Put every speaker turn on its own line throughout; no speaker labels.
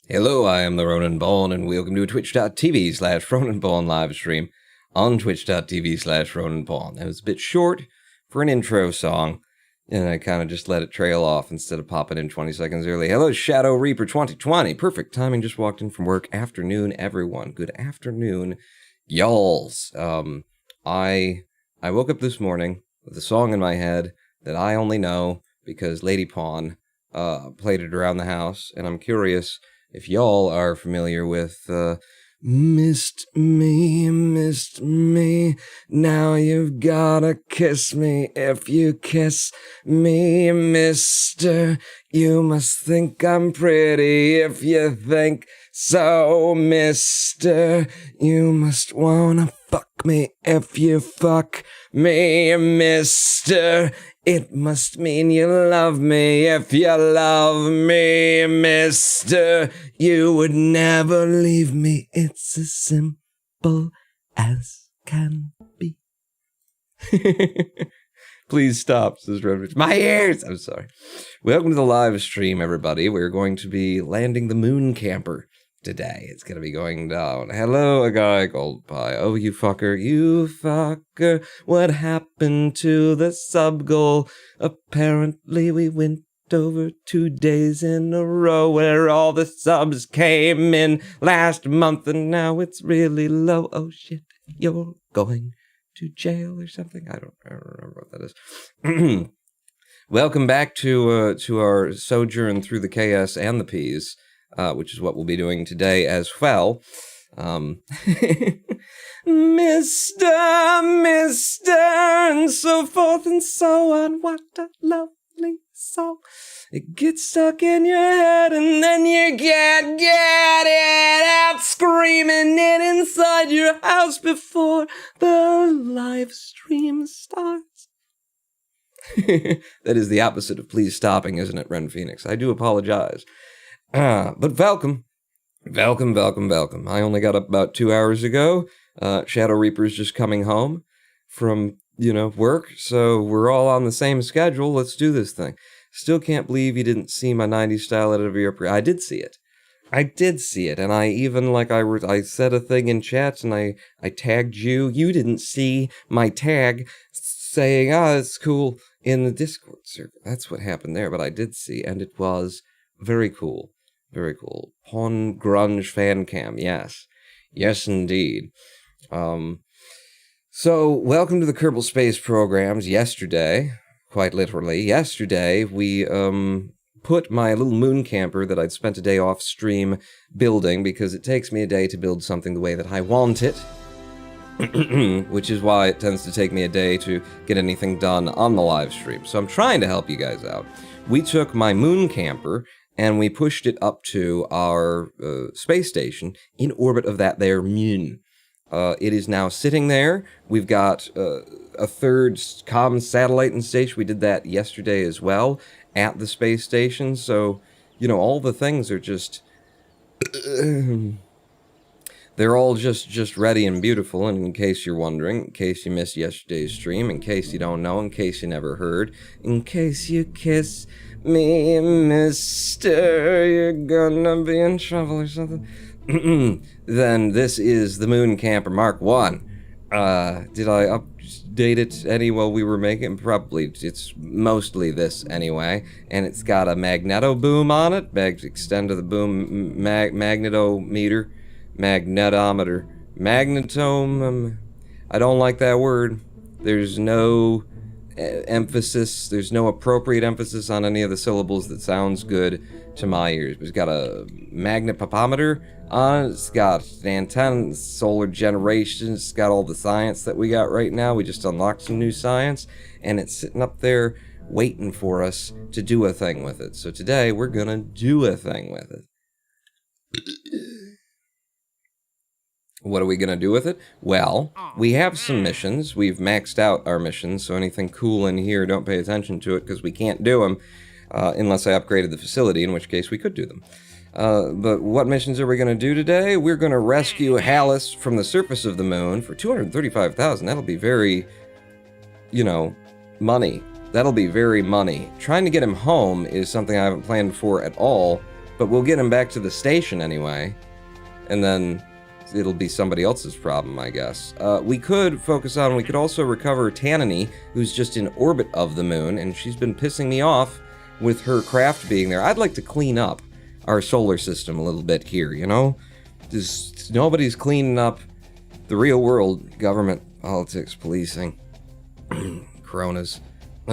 Hello, I am the Ronan Ballin, and welcome to twitch.tv/Ronan Ballin live stream on twitch.tv/Ronan Ballin. That was a bit short for an intro song, and I kind of just let it trail off instead of popping in 20 seconds early. Hello, Shadow Reaper 2020. Perfect timing, just walked in from work. Afternoon, everyone. Good afternoon, y'alls. I woke up this morning with a song in my head that I only know because Lady Pawn played it around the house, and I'm curious if y'all are familiar with Missed me, now you've gotta kiss me. If you kiss me, mister, you must think I'm pretty. If you think so, mister, you must wanna fuck me. If you fuck me, mister, it must mean you love me. If you love me, mister, you would never leave me. It's as simple as can be. Please stop, says Redbridge. My ears! I'm sorry. Welcome to the live stream, everybody. We're going to be landing the Mun Camper today. It's going to be going down. Hello, a guy called Pie. Oh, you fucker. You fucker. What happened to the sub goal? Apparently we went over 2 days in a row where all the subs came in last month and now it's really low. Oh shit, you're going to jail or something? I don't remember what that is. Welcome back to our sojourn through the KS and the Ps. Which is what we'll be doing today as well. Mister, and so forth and so on. What a lovely song. It gets stuck in your head and then you get it out, screaming it inside your house before the live stream starts. That is the opposite of please stopping, isn't it, Ren Phoenix? I do apologize. But welcome. I only got up about 2 hours ago. Shadow Reaper's just coming home from, work, so we're all on the same schedule. Let's do this thing. Still can't believe you didn't see my 90s style edit of your... I did see it, and I even, I said a thing in chats, and I tagged you. You didn't see my tag saying, it's cool, in the Discord server. That's what happened there, but I did see, and it was very cool. Very cool. Pawn Grunge fan cam, yes. Yes, indeed. So, welcome to the Kerbal Space Programs. Yesterday, quite literally, we put my little moon camper that I'd spent a day off stream building, because it takes me a day to build something the way that I want it, which is why it tends to take me a day to get anything done on the live stream. So I'm trying to help you guys out. We took my moon camper and we pushed it up to our space station in orbit of that there moon. It is now sitting there. We've got a third comm satellite in station. We did that yesterday as well at the space station. So, you know, all the things are just... they're all just ready and beautiful. And in case you're wondering, in case you missed yesterday's stream, in case you don't know, in case you never heard, in case you kiss me, mister, you're gonna be in trouble or something, then this is the Mun Camper Mark 1. Did I update it any while we were making it? Probably. It's mostly this anyway. And it's got a magneto boom on it. Extend to the boom magnetometer. Magnetometer. Magnetome. I don't like that word. There's no emphasis. There's no appropriate emphasis on any of the syllables that sounds good to my ears. It's got a magnetometer on it. It's got an antenna, solar generation. It's got all the science that we got right now. We just unlocked some new science, and it's sitting up there waiting for us to do a thing with it. So today we're gonna do a thing with it. What are we going to do with it? Well, we have some missions. We've maxed out our missions, so anything cool in here, don't pay attention to it, because we can't do them unless I upgraded the facility, in which case we could do them. But what missions are we going to do today? We're going to rescue Hallis from the surface of the moon for $235,000. That'll be very, you know, money. That'll be very money. Trying to get him home is something I haven't planned for at all, but we'll get him back to the station anyway, and then it'll be somebody else's problem, I guess. We could also recover Tanani, who's just in orbit of the moon, and she's been pissing me off with her craft being there. I'd like to clean up our solar system a little bit here, you know? Nobody's cleaning up the real world, government, politics, policing, coronas.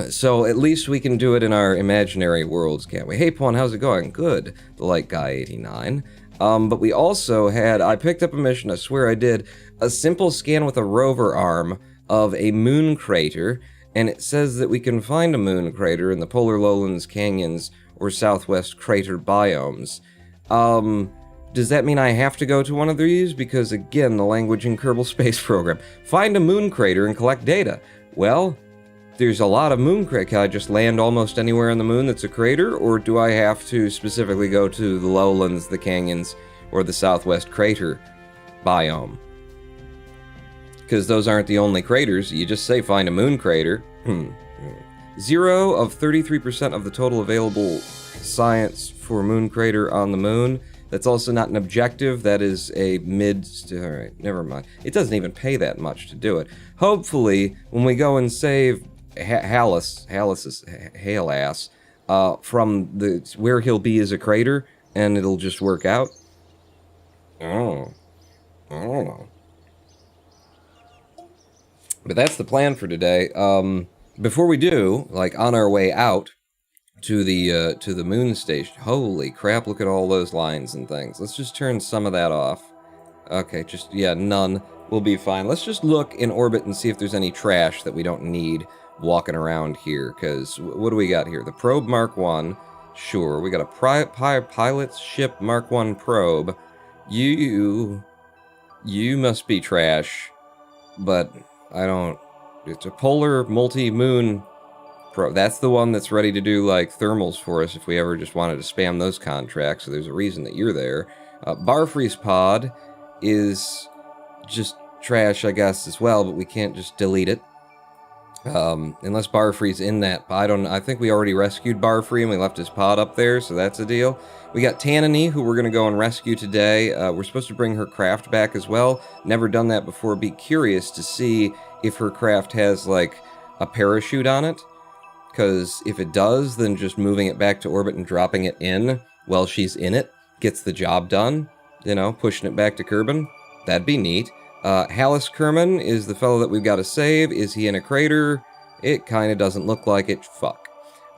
So at least we can do it in our imaginary worlds, can't we? Hey, Pawn, how's it going? Good, the Light Guy 89. But we also had, I picked up a mission, I swear I did, a simple scan with a rover arm of a moon crater, and it says that we can find a moon crater in the polar lowlands, canyons, or southwest crater biomes. Does that mean I have to go to one of these? Because again, the language in Kerbal Space Program. Find a moon crater and collect data. Well, there's a lot of moon craters. Can I just land almost anywhere on the moon that's a crater, or do I have to specifically go to the lowlands, the canyons, or the southwest crater biome? Because those aren't the only craters. You just say find a moon crater. 0 of 33% of the total available science for moon crater on the moon. That's also not an objective. That is a alright, never mind. It doesn't even pay that much to do it. Hopefully, when we go and save Hallis' hale ass from where he'll be as a crater, and it'll just work out. Oh, I don't know. But that's the plan for today. Before we do, like on our way out to the moon station. Holy crap! Look at all those lines and things. Let's just turn some of that off. Okay, none. We'll be fine. Let's just look in orbit and see if there's any trash that we don't need walking around here, because what do we got here? The probe Mark 1, sure. We got a pilot's ship Mark 1 probe. You must be trash, but I don't... It's a polar multi-moon probe. That's the one that's ready to do, like, thermals for us if we ever just wanted to spam those contracts, so there's a reason that you're there. Barfreeze pod is just trash, I guess, as well, but we can't just delete it. Unless Barfree's in that. I think we already rescued Barfree and we left his pod up there, so that's a deal. We got Tanani, who we're going to go and rescue today. We're supposed to bring her craft back as well. Never done that before. Be curious to see if her craft has, like, a parachute on it. Because if it does, then just moving it back to orbit and dropping it in while she's in it gets the job done. You know, pushing it back to Kerbin. That'd be neat. Hallis Kerman is the fellow that we've got to save. Is he in a crater? It kind of doesn't look like it. Fuck.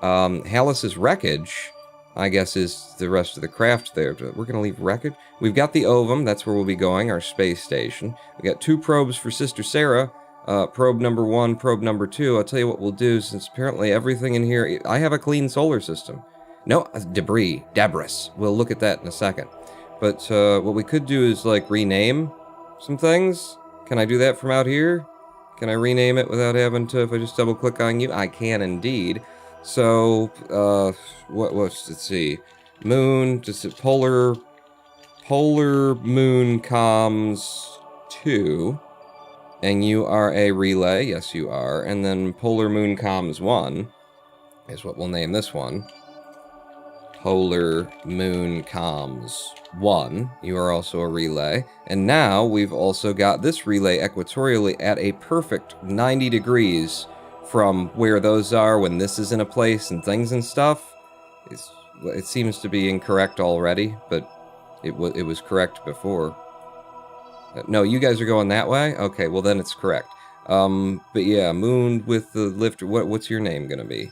Hallis's wreckage I guess, is the rest of the craft there. We're going to leave record. We've got the ovum. That's where we'll be going, our space station. We got 2 probes for Sister Sarah. Probe number 1, probe number 2. I'll tell you what we'll do, since apparently everything in here... I have a clean solar system. No, debris. We'll look at that in a second. But what we could do is, like, rename some things. Can I do that from out here? Can I rename it without having to, if I just double-click on you? I can indeed. So, let's see. Moon, just Polar Moon Comms 2. And you are a relay. Yes, you are. And then Polar Moon Comms 1 is what we'll name this one. Polar Moon Comms 1. You are also a relay. And now we've also got this relay equatorially at a perfect 90 degrees from where those are when this is in a place and things and stuff. It seems to be incorrect already, but it was correct before. No, you guys are going that way? Okay, well then it's correct. But yeah, Moon with the lifter. What's your name gonna be?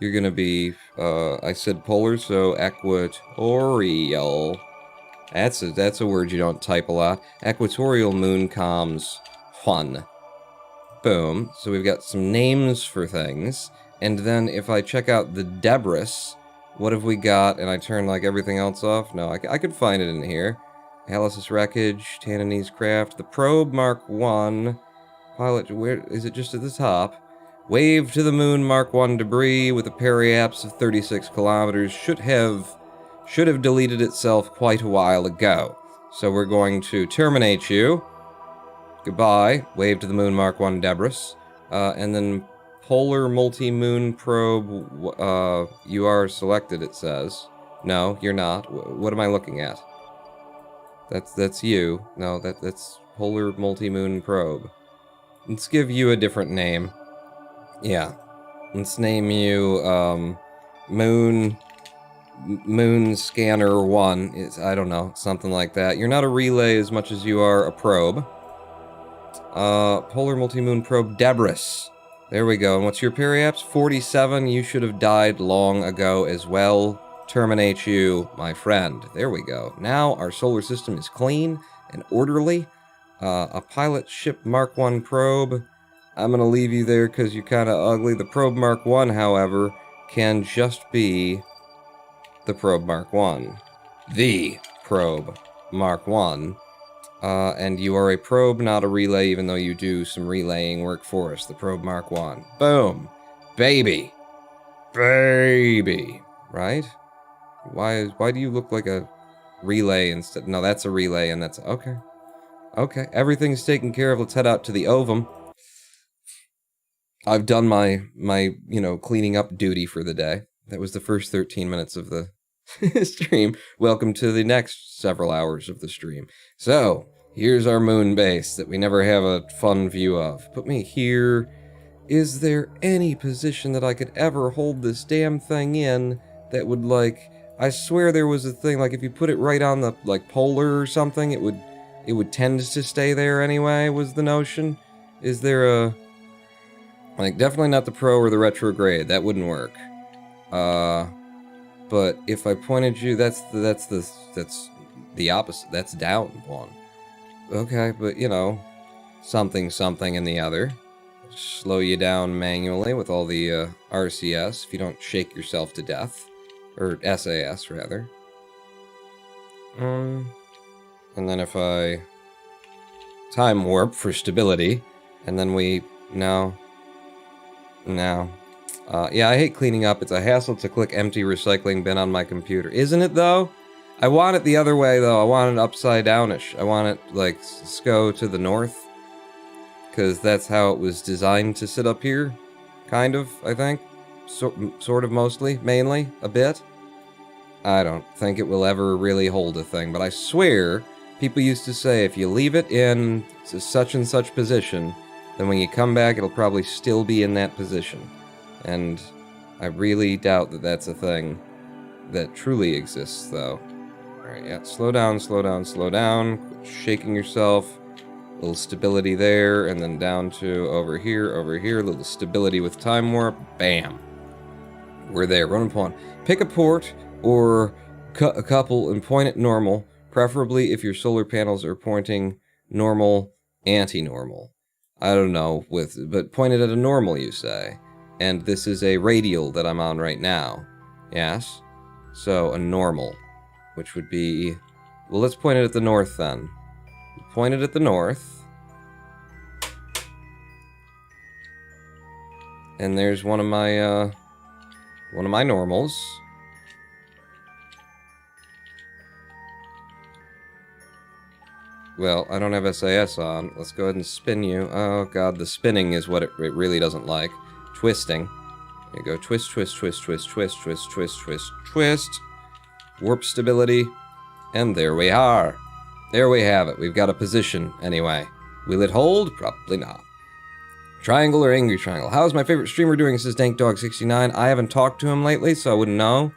You're gonna be, I said polar, so equatorial. That's a word you don't type a lot. Equatorial Moon Comms 1. Boom. So we've got some names for things. And then if I check out the debris, what have we got? And I turn, like, everything else off? No, I could find it in here. Alice's Wreckage, Tananese Craft, the Probe Mark 1, Pilot, where is it, just at the top? Wave to the Moon Mark 1 debris with a periapse of 36 kilometers should have deleted itself quite a while ago. So we're going to terminate you. Goodbye. Wave to the Moon Mark 1 debris. And then Polar Multi-Moon Probe, you are selected, it says. No, you're not. What am I looking at? That's you. No, that's Polar Multi-Moon Probe. Let's give you a different name. Yeah. Let's name you, Moon Scanner 1. I don't know, something like that. You're not a relay as much as you are a probe. Polar Multi-Moon Probe Debris. There we go. And what's your periapse? 47. You should have died long ago as well. Terminate you, my friend. There we go. Now our solar system is clean and orderly. A pilot ship Mark 1 probe. I'm going to leave you there because you're kind of ugly. The Probe Mark 1, however, can just be the Probe Mark 1. The Probe Mark 1. And you are a probe, not a relay, even though you do some relaying work for us. The Probe Mark 1. Boom. Baby. Baby. Right? Why do you look like a relay instead? No, that's a relay, and that's... Okay. Okay. Everything's taken care of. Let's head out to the ovum. I've done my cleaning up duty for the day. That was the first 13 minutes of the stream. Welcome to the next several hours of the stream. So, here's our moon base that we never have a fun view of. Put me here. Is there any position that I could ever hold this damn thing in that would, like... I swear there was a thing, like, if you put it right on the, like, polar or something, it would tend to stay there anyway, was the notion. Is there a... Like, definitely not the pro or the retrograde. That wouldn't work. But if I pointed you, that's the opposite. That's down one. Okay, but, something in the other. Slow you down manually with all the RCS if you don't shake yourself to death. Or SAS, rather. And then if I time warp for stability, and then we... No. Yeah, I hate cleaning up. It's a hassle to click empty recycling bin on my computer. Isn't it, though? I want it the other way, though. I want it upside downish. I want it, like, go to the north. Because that's how it was designed to sit up here. Kind of, I think. Sort of, mostly, mainly, a bit. I don't think it will ever really hold a thing, but I swear, people used to say if you leave it in such and such position, then when you come back, it'll probably still be in that position. And I really doubt that that's a thing that truly exists, though. Alright, yeah, slow down, slow down, slow down. Shaking yourself. A little stability there, and then down to over here, a little stability with time warp. Bam. We're there. Run point. Pick a port. or a couple and point it normal, preferably if your solar panels are pointing normal, anti-normal. I don't know, but point it at a normal, you say. And this is a radial that I'm on right now. Yes? So, a normal, which would be... Well, let's point it at the north, then. Point it at the north. And there's one of my normals. Well, I don't have SAS on. Let's go ahead and spin you. Oh, God, the spinning is what it really doesn't like. Twisting. There you go. Twist, twist, twist, twist, twist, twist, twist, twist, twist. Warp stability. And there we are. There we have it. We've got a position, anyway. Will it hold? Probably not. Triangle or angry triangle? How's my favorite streamer doing? Says DankDog69. I haven't talked to him lately, so I wouldn't know.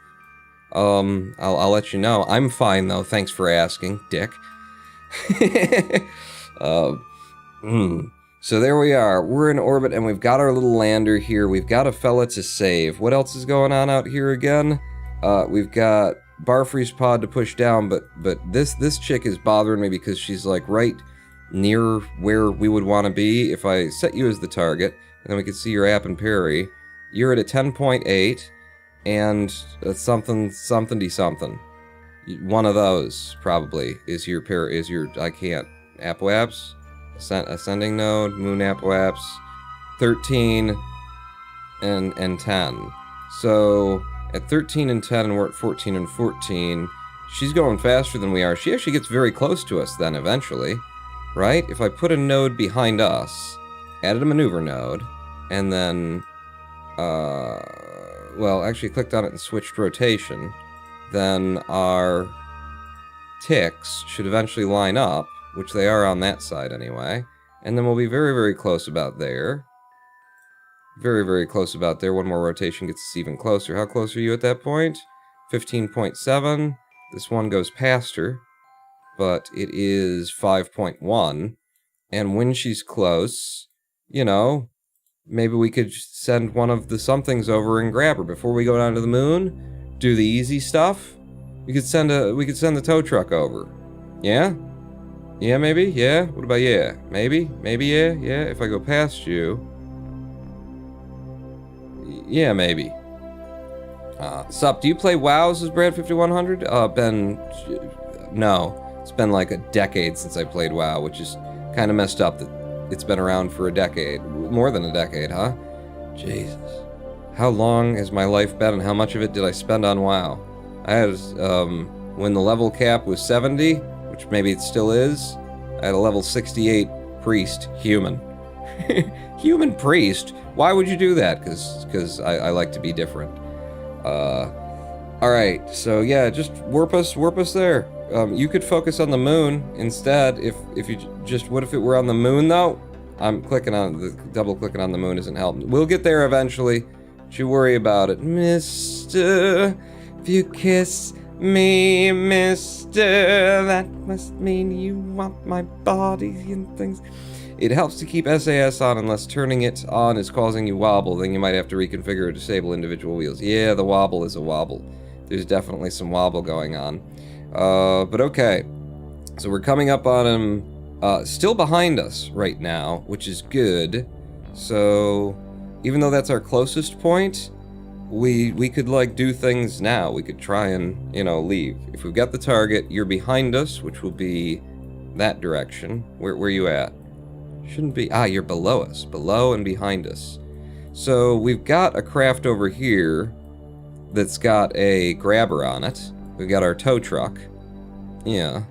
I'll let you know. I'm fine, though. Thanks for asking, dick. So there we are. We're in orbit, and we've got our little lander here. We've got a fella to save. What else is going on out here again? We've got Barfree's pod to push down, but this chick is bothering me because she's like right near where we would want to be. If I set you as the target, and then we could see your app and parry, you're at a 10.8, and something. One of those probably is your I can't. App Apps, Ascending Node, Moon App Apps, 13 and 10. So at 13 and 10, and we're at 14 and 14, she's going faster than we are. She actually gets very close to us then eventually, right? If I put a node behind us, added a maneuver node, and then, well, actually clicked on it and switched rotation, then our ticks should eventually line up, which they are on that side anyway, and then we'll be very, very close about there. Very, very close about there. One more rotation gets us even closer. How close are you at that point? 15.7. This one goes past her, but it is 5.1. And when she's close, you know, maybe we could send one of the somethings over and grab her before we go down to the moon. Do the easy stuff. We could send the tow truck over. Yeah? Yeah, maybe? Yeah? What about yeah? Maybe? Maybe yeah? Yeah? If I go past you... Yeah, maybe. Sup, do you play WoW, says Brad5100? Ben... No. It's been like a decade since I played WoW, which is kind of messed up that it's been around for a decade. More than a decade, huh? Jesus. How long has my life been, and how much of it did I spend on WoW? I had, when the level cap was 70, which maybe it still is, I had a level 68 priest, human. Human priest? Why would you do that? Because I like to be different. Alright, so yeah, just warp us there. You could focus on the moon instead, if you just, what if it were on the moon though? I'm double clicking on the moon isn't helping. We'll get there eventually. Don't you worry about it. Mister, if you kiss me, mister, that must mean you want my body and things. It helps to keep SAS on unless turning it on is causing you wobble. Then you might have to reconfigure or disable individual wheels. Yeah, the wobble is a wobble. There's definitely some wobble going on. But okay. So we're coming up on him. Still behind us right now, which is good. So even though that's our closest point, we could like do things now. We could try and, you know, leave. If we've got the target, you're behind us, which will be that direction. Where are you at? Shouldn't be. You're below us. Below and behind us. So we've got a craft over here that's got a grabber on it. We've got our tow truck. Yeah.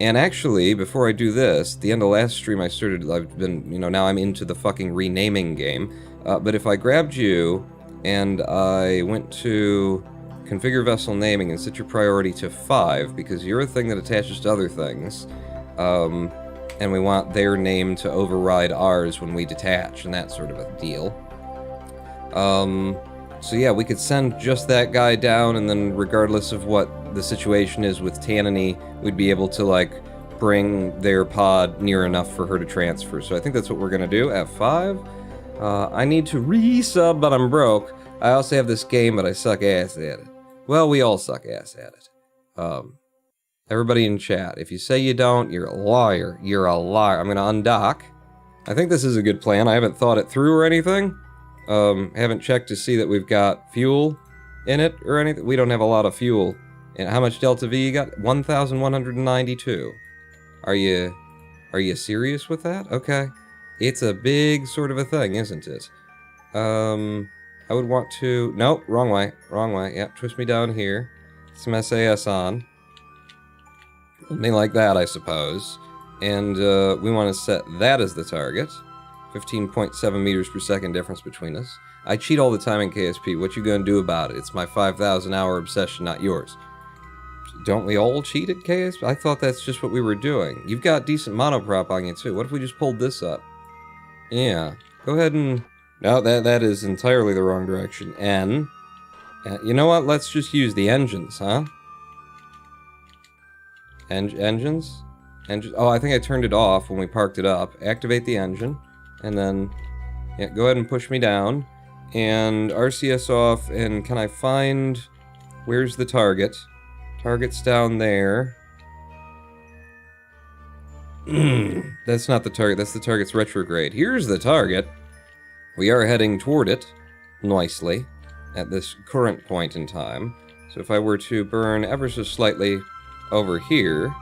And actually, before I do this, the end of last stream I started, I've been, you know, now I'm into the fucking renaming game. But if I grabbed you and I went to configure vessel naming and set your priority to 5, because you're a thing that attaches to other things, and we want their name to override ours when we detach, and that sort of a deal. So yeah, we could send just that guy down, and then regardless of what the situation is with Tannany, we'd be able to, like, bring their pod near enough for her to transfer. So I think that's what we're gonna do, F5. I need to resub, but I'm broke. I also have this game, but I suck ass at it. Well, we all suck ass at it. Everybody in chat, if you say you don't, you're a liar. You're a liar. I'm gonna undock. I think this is a good plan. I haven't thought it through or anything. Haven't checked to see that we've got fuel in it or anything. We don't have a lot of fuel. And how much Delta V you got? 1,192. Are you serious with that? Okay. It's a big sort of a thing, isn't it? I would want to... Nope, wrong way. Wrong way. Yep, twist me down here. Some SAS on. Something like that, I suppose. And we want to set that as the target. 15.7 meters per second difference between us. I cheat all the time in KSP. What you gonna do about it? It's my 5,000 hour obsession, not yours. Don't we all cheat at KSP? I thought that's just what we were doing. You've got decent monoprop on you too. What if we just pulled this up? Yeah. Go ahead and... No, that is entirely the wrong direction. N. You know what? Let's just use the engines, huh? Engines? Oh, I think I turned it off when we parked it up. Activate the engine. And then... Yeah, go ahead and push me down. And RCS off. And can I find... Where's the target? Target's down there. That's not the target. That's the target's retrograde. Here's the target. We are heading toward it nicely at this current point in time. So if I were to burn ever so slightly over here,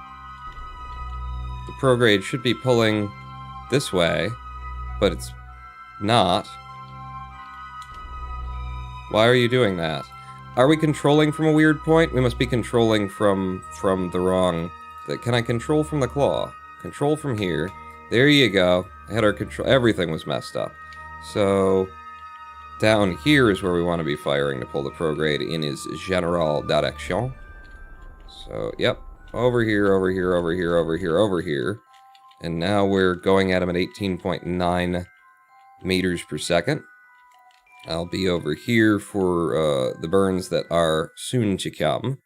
the prograde should be pulling this way, but it's not. Why are you doing that? Are we controlling from a weird point? We must be controlling from the wrong... Can I control from the claw? Control from here. There you go. I had our control... Everything was messed up. So, down here is where we want to be firing to pull the prograde in his general direction. So, yep. Over here, over here, over here, over here, over here. And now we're going at him at 18.9 meters per second. I'll be over here for the burns that are soon to come.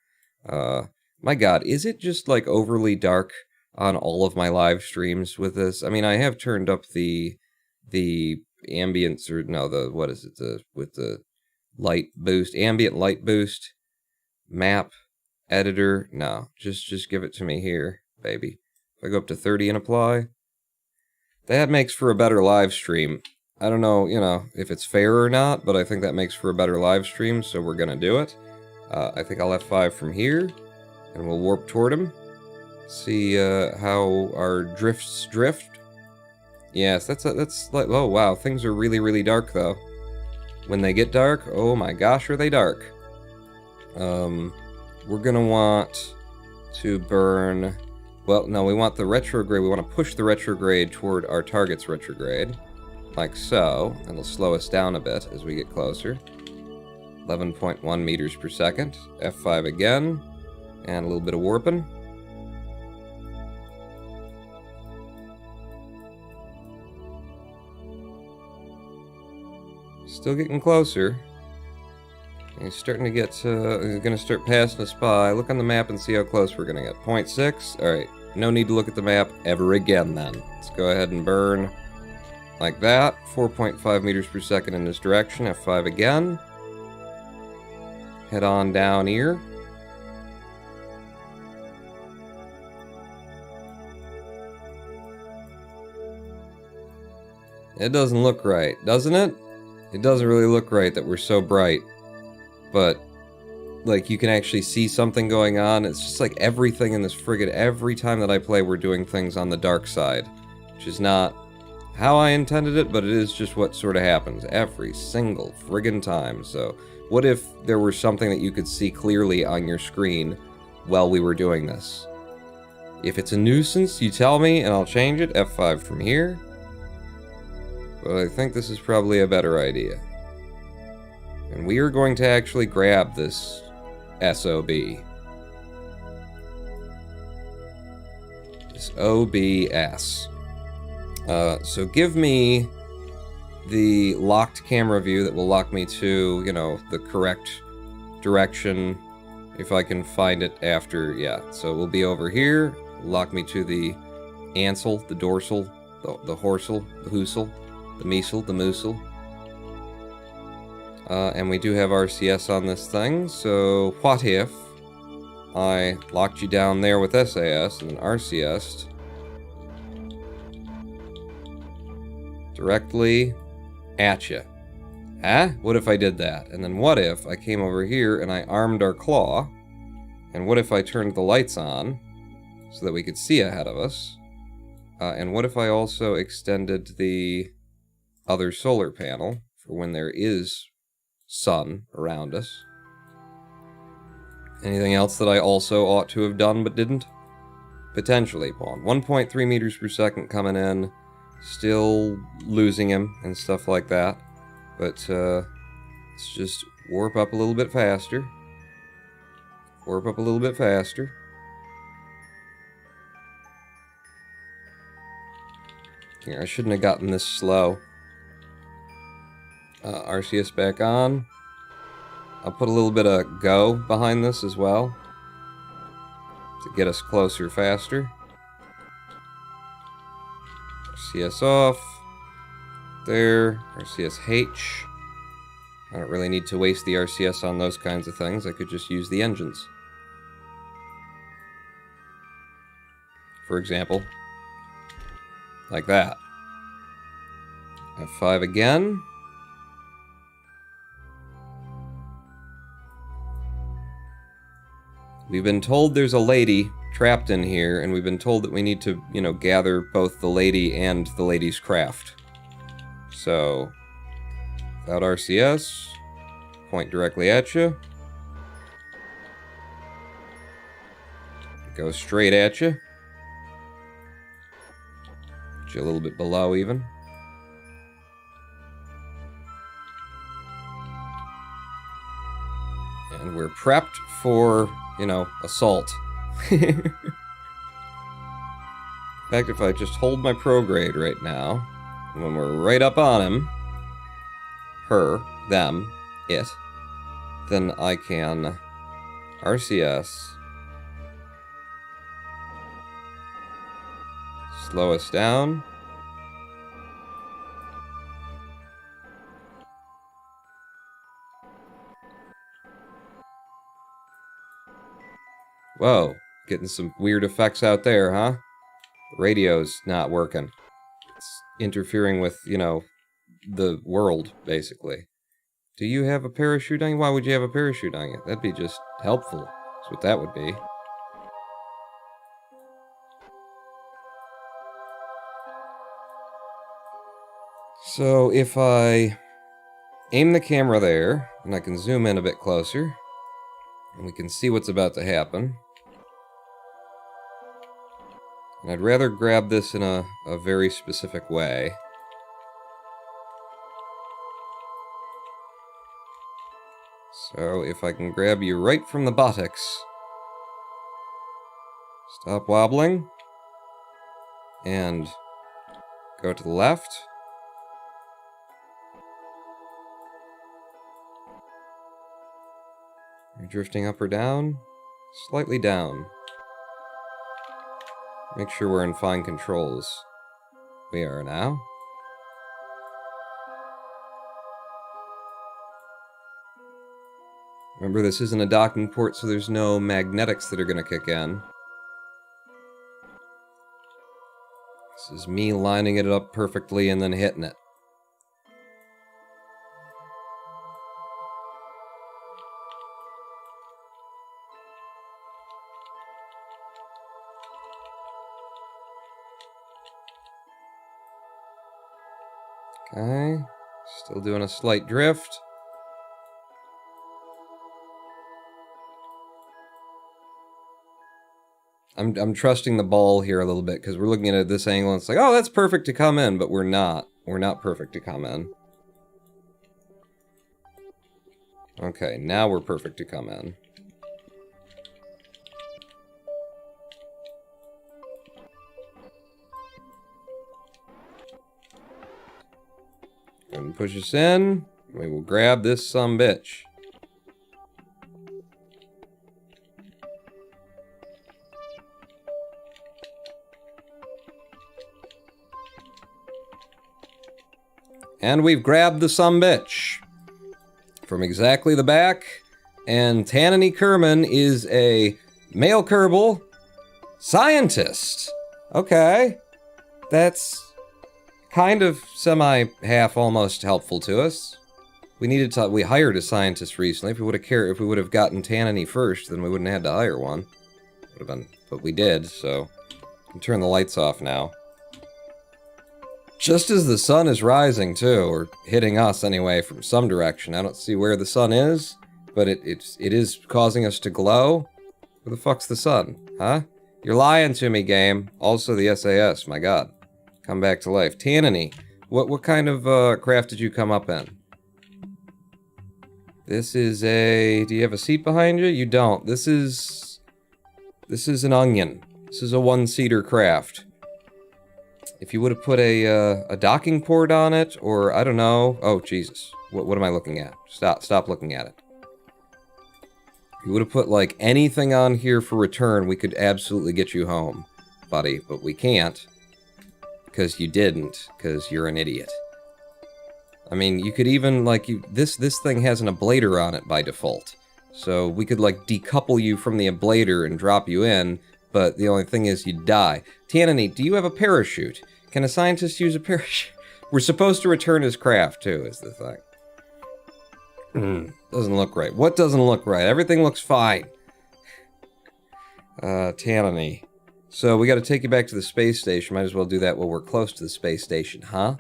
My god, is it just like overly dark on all of my live streams with this? I mean, I have turned up the ambience, or no, what is it, with the light boost, ambient light boost, map, editor. No, just give it to me here, baby. If I go up to 30 and apply, that makes for a better live stream. I don't know, if it's fair or not, but I think that makes for a better live stream, so we're gonna do it. I think I'll F5 from here, and we'll warp toward him. See how our drifts drift. Yes, that's like, oh wow, things are really, really dark though. When they get dark, oh my gosh, are they dark. We're gonna want to burn, well, no, we want the retrograde, we want to push the retrograde toward our target's retrograde. Like so. It'll slow us down a bit as we get closer. 11.1 meters per second. F5 again. And a little bit of warping. Still getting closer. He's starting to get to... He's going to start passing us by. Look on the map and see how close we're going to get. 0.6. Alright. No need to look at the map ever again then. Let's go ahead and burn... like that. 4.5 meters per second in this direction. F5 again. Head on down here. It doesn't look right, doesn't it? It doesn't really look right that we're so bright. But, like, you can actually see something going on. It's just like everything in this frigate, every time that I play, we're doing things on the dark side. Which is not how I intended it, but it is just what sort of happens every single friggin' time. So, what if there were something that you could see clearly on your screen while we were doing this? If it's a nuisance, you tell me and I'll change it. F5 from here. But I think this is probably a better idea. And we are going to actually grab this SOB. This OBS. So give me the locked camera view that will lock me to, the correct direction, if I can find it after, yeah. So we'll be over here, lock me to the ansel, the dorsal, the horsal, the hoosel, the measle, the moosel. And we do have RCS on this thing, so what if I locked you down there with SAS and then RCS'd directly at you? Huh? What if I did that? And then what if I came over here and I armed our claw? And what if I turned the lights on so that we could see ahead of us? And what if I also extended the other solar panel for when there is sun around us? Anything else that I also ought to have done but didn't? Potentially, Pawn. 1.3 meters per second coming in, still losing him and stuff like that. But let's just warp up a little bit faster. Warp up a little bit faster. Here, I shouldn't have gotten this slow. RCS back on. I'll put a little bit of go behind this as well to get us closer faster. RCS off. There. RCS-H. I don't really need to waste the RCS on those kinds of things. I could just use the engines. For example. Like that. F5 again. We've been told there's a lady trapped in here, and we've been told that we need to, you know, gather both the lady and the lady's craft. So, without RCS, point directly at you. Go straight at you. Get you a little bit below even. And we're prepped for, you know, assault. In fact, if I just hold my prograde right now, when we're right up on him, her, them, it, then I can RCS, slow us down, whoa, getting some weird effects out there, huh? The radio's not working. It's interfering with, you know, the world, basically. Do you have a parachute on you? Why would you have a parachute on you? That'd be just helpful. That's what that would be. So if I aim the camera there, and I can zoom in a bit closer, and we can see what's about to happen. And I'd rather grab this in a very specific way. So if I can grab you right from the buttocks, stop wobbling, and go to the left. You're drifting up or down? Slightly down. Make sure we're in fine controls. We are now. Remember, this isn't a docking port, so there's no magnetics that are going to kick in. This is me lining it up perfectly and then hitting it. Okay, still doing a slight drift. I'm trusting the ball here a little bit, because we're looking at it at this angle and it's like, oh, that's perfect to come in, but we're not. We're not perfect to come in. Okay, now we're perfect to come in. And push us in. We will grab this sumbitch. And we've grabbed the sumbitch. from exactly the back. And Tanany Kerman is a male Kerbal scientist. Okay. That's kind of semi-half almost helpful to us. We hired a scientist recently. If we would have gotten Tanany first, then we wouldn't have had to hire one. Would have been, but we did, so we can turn the lights off now. Just as the sun is rising too, or hitting us anyway from some direction. I don't see where the sun is, but it is causing us to glow. Where the fuck's the sun? Huh? You're lying to me, game. Also the SAS, my god. Come back to life. Tanany, what kind of craft did you come up in? This is a... Do you have a seat behind you? You don't. This is an onion. This is a one-seater craft. If you would have put a docking port on it, or I don't know... Oh, Jesus. What am I looking at? Stop looking at it. If you would have put, like, anything on here for return, we could absolutely get you home, buddy. But we can't. Because you didn't. Because you're an idiot. I mean, you could even, like, this thing has an ablator on it by default. So we could, like, decouple you from the ablator and drop you in, but the only thing is you'd die. Tanany, do you have a parachute? Can a scientist use a parachute? We're supposed to return his craft, too, is the thing. Doesn't look right. What doesn't look right? Everything looks fine. Tanany. So we gotta take you back to the space station. Might as well do that while we're close to the space station, huh?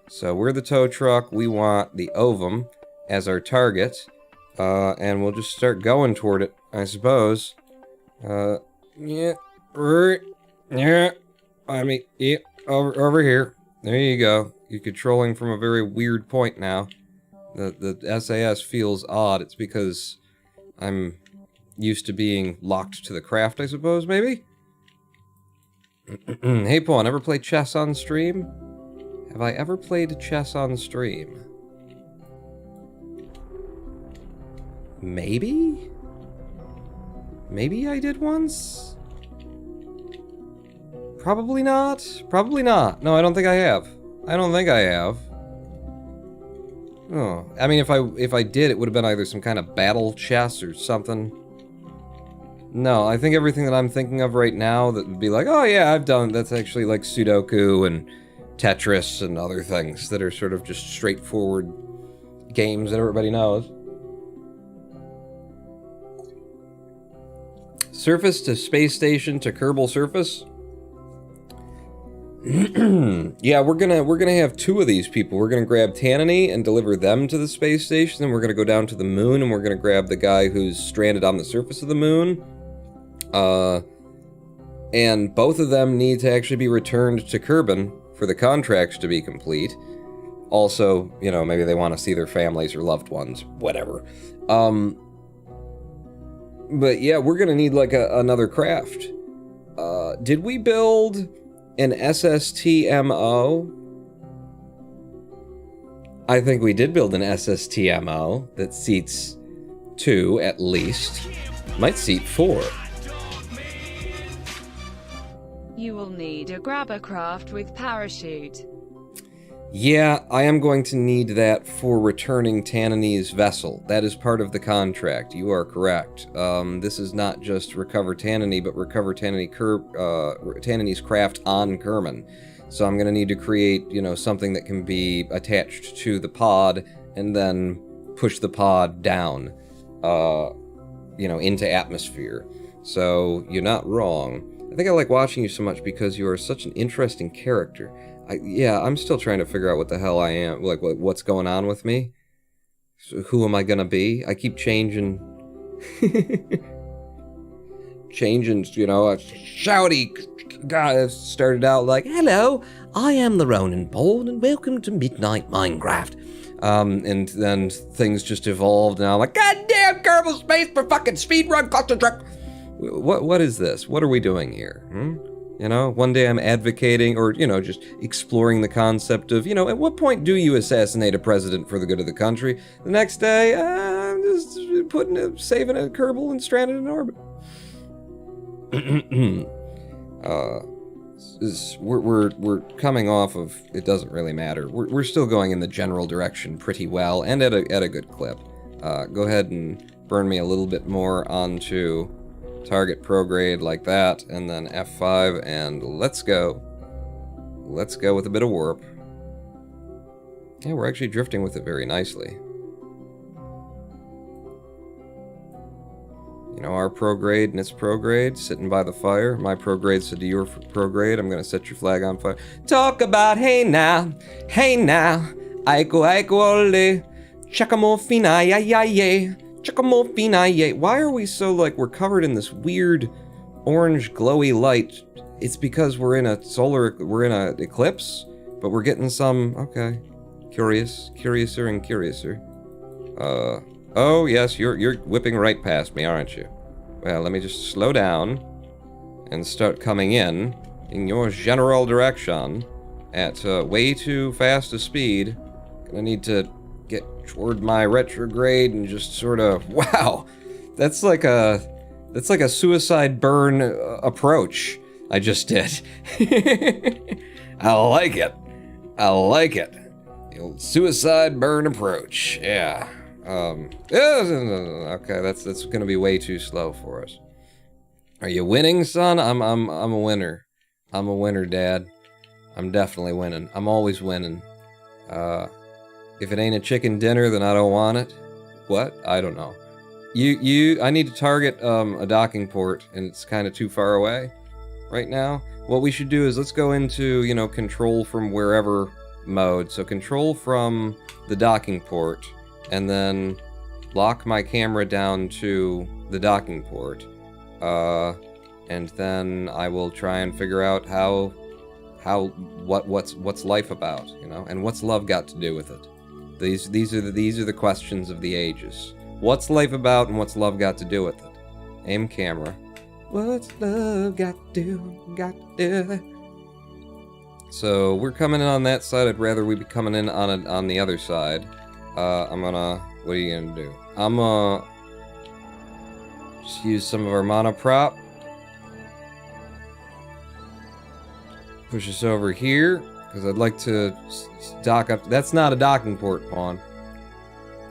So we're the tow truck. We want the ovum as our target. And we'll just start going toward it, I suppose. Yeah. Over here. There you go. You're controlling from a very weird point now. The SAS feels odd. It's because I'm used to being locked to the craft, I suppose, maybe? Hey, Pawn, ever play chess on stream? Have I ever played chess on stream? Maybe? Maybe I did once? Probably not. Probably not. No, I don't think I have. I don't think I have. Oh, I mean, if I did, it would have been either some kind of battle chess or something. No, I think everything that I'm thinking of right now that would be like, oh yeah, I've done, that's actually like Sudoku and Tetris and other things that are sort of just straightforward games that everybody knows. Surface to space station to Kerbal surface. Yeah, we're gonna have two of these people. We're gonna grab Tanany and deliver them to the space station, then we're gonna go down to the moon and we're gonna grab the guy who's stranded on the surface of the moon. And both of them need to actually be returned to Kerbin for the contracts to be complete. Also, you know, maybe they want to see their families or loved ones, whatever. But yeah, we're gonna need like another craft. Did we build an SSTMO? I think we did build an SSTMO that seats 2 at least. Might seat 4.
You will need a grabber craft with parachute.
Yeah, I am going to need that for returning Tanany's vessel. That is part of the contract. You are correct. This is not just recover Tanany, but recover Tanany's craft on Kerman. So I'm going to need to create, you know, something that can be attached to the pod and then push the pod down, you know, into atmosphere. So you're not wrong. I think I like watching you so much because you are such an interesting character. Yeah, I'm still trying to figure out what the hell I am, like what's going on with me. So who am I gonna be? I keep changing, you know, a shouty guy started out like, hello, I am the Ronin Bold and welcome to Midnight Minecraft. And then things just evolved and I'm like, goddamn Kerbal Space for fucking speedrun cluster truck. What is this? What are we doing here? You know, one day I'm advocating or, you know, just exploring the concept of, you know, at what point do you assassinate a president for the good of the country? The next day, I'm just saving a Kerbal and stranded in orbit. We're coming off of, it doesn't really matter. We're still going in the general direction pretty well and at a good clip. Go ahead and burn me a little bit more onto target prograde like that, and then F5, and let's go. Let's go with a bit of warp. Yeah, we're actually drifting with it very nicely. You know, our prograde and its prograde sitting by the fire. My prograde said to your prograde, I'm gonna set your flag on fire. Talk about hey now, aiko ole, chakamofina ya ya ye, chakamofina ye. Why are we so like we're covered in this weird orange glowy light? It's because we're in a eclipse, but we're getting some, okay. Curiouser and curiouser. Oh yes, you're whipping right past me, aren't you? Well, let me just slow down and start coming in your general direction at way too fast a speed. Gonna need to get toward my retrograde and just sort of, wow, that's like a suicide burn approach I just did. I like it. I like it. The old suicide burn approach. Yeah. Okay, that's gonna be way too slow for us. Are you winning, son? I'm a winner. I'm a winner, Dad. I'm definitely winning. I'm always winning. If it ain't a chicken dinner, then I don't want it. What? I don't know. I need to target a docking port, and it's kind of too far away right now. What we should do is let's go into, you know, control from wherever mode. So control from the docking port, and then lock my camera down to the docking port. And then I will try and figure out what's life about, you know, and what's love got to do with it. These are the questions of the ages. What's life about and what's love got to do with it? Aim camera. What's love got to do? So we're coming in on that side. I'd rather we be coming in on the other side. What are you gonna do? I'm gonna just use some of our monoprop. Push us over here, because I'd like to dock up. That's not a docking port, Pawn.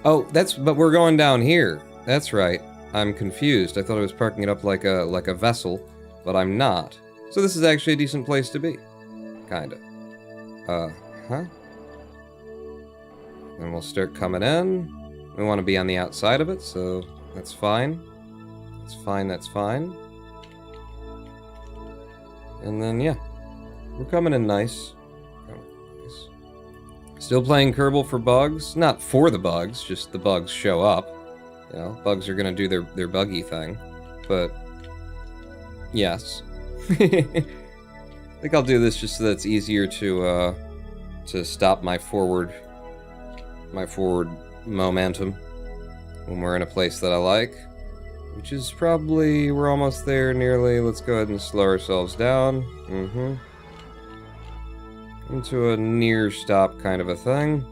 Oh, but we're going down here. That's right. I'm confused. I thought I was parking it up like a vessel, but I'm not. So this is actually a decent place to be. Kinda. Huh? And we'll start coming in. We want to be on the outside of it, so that's fine. That's fine, that's fine. And then, yeah. We're coming in nice. Still playing Kerbal for bugs. Not for the bugs, just the bugs show up. You know, bugs are gonna do their buggy thing. But, yes. I think I'll do this just so that it's easier to stop my forward momentum when we're in a place that I like, which is probably, we're almost there nearly. Let's go ahead and slow ourselves down. Into a near stop kind of a thing.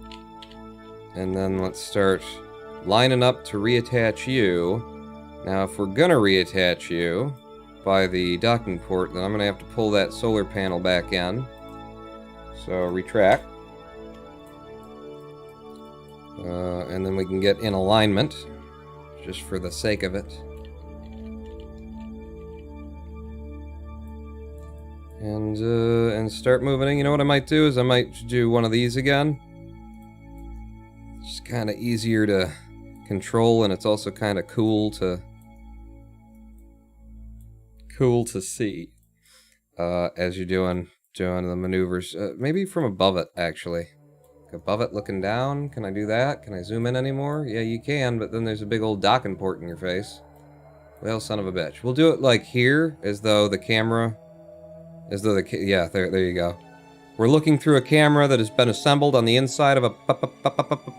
And then let's start lining up to reattach you. Now, if we're gonna reattach you by the docking port, then I'm gonna have to pull that solar panel back in. So, retract. And then we can get in alignment, just for the sake of it. And start moving. You know what I might do is I might do one of these again. It's just kind of easier to control, and it's also kind of cool to see as you're doing the maneuvers. Maybe from above it, actually. Above it, looking down. Can I do that? Can I zoom in anymore? Yeah, you can, but then there's a big old docking port in your face. Well, son of a bitch. We'll do it like here, as though the camera... yeah, there you go. We're looking through a camera that has been assembled on the inside of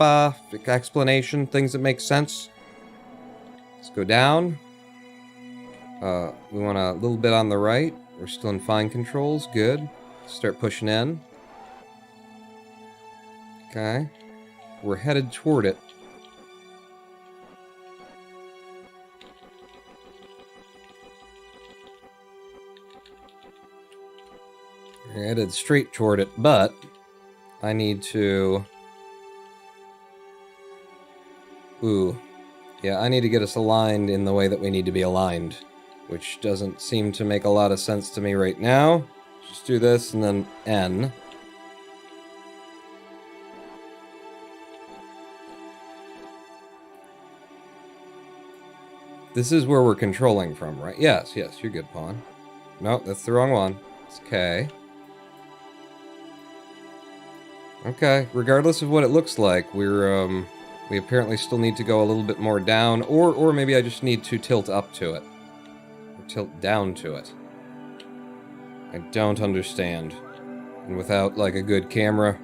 a explanation, things that make sense. Let's go down. We want a little bit on the right. We're still in fine controls, good. Start pushing in. Okay. We're headed toward it. We're headed straight toward it, but I need to... Ooh, Yeah, I need to get us aligned in the way that we need to be aligned, which doesn't seem to make a lot of sense to me right now. Just do this and then N. This is where we're controlling from, right? Yes, yes, you're good, pawn. No, that's the wrong one. It's K. Okay, regardless of what it looks like, we apparently still need to go a little bit more down, or maybe I just need to tilt up to it. Or tilt down to it. I don't understand. And without, like, a good camera,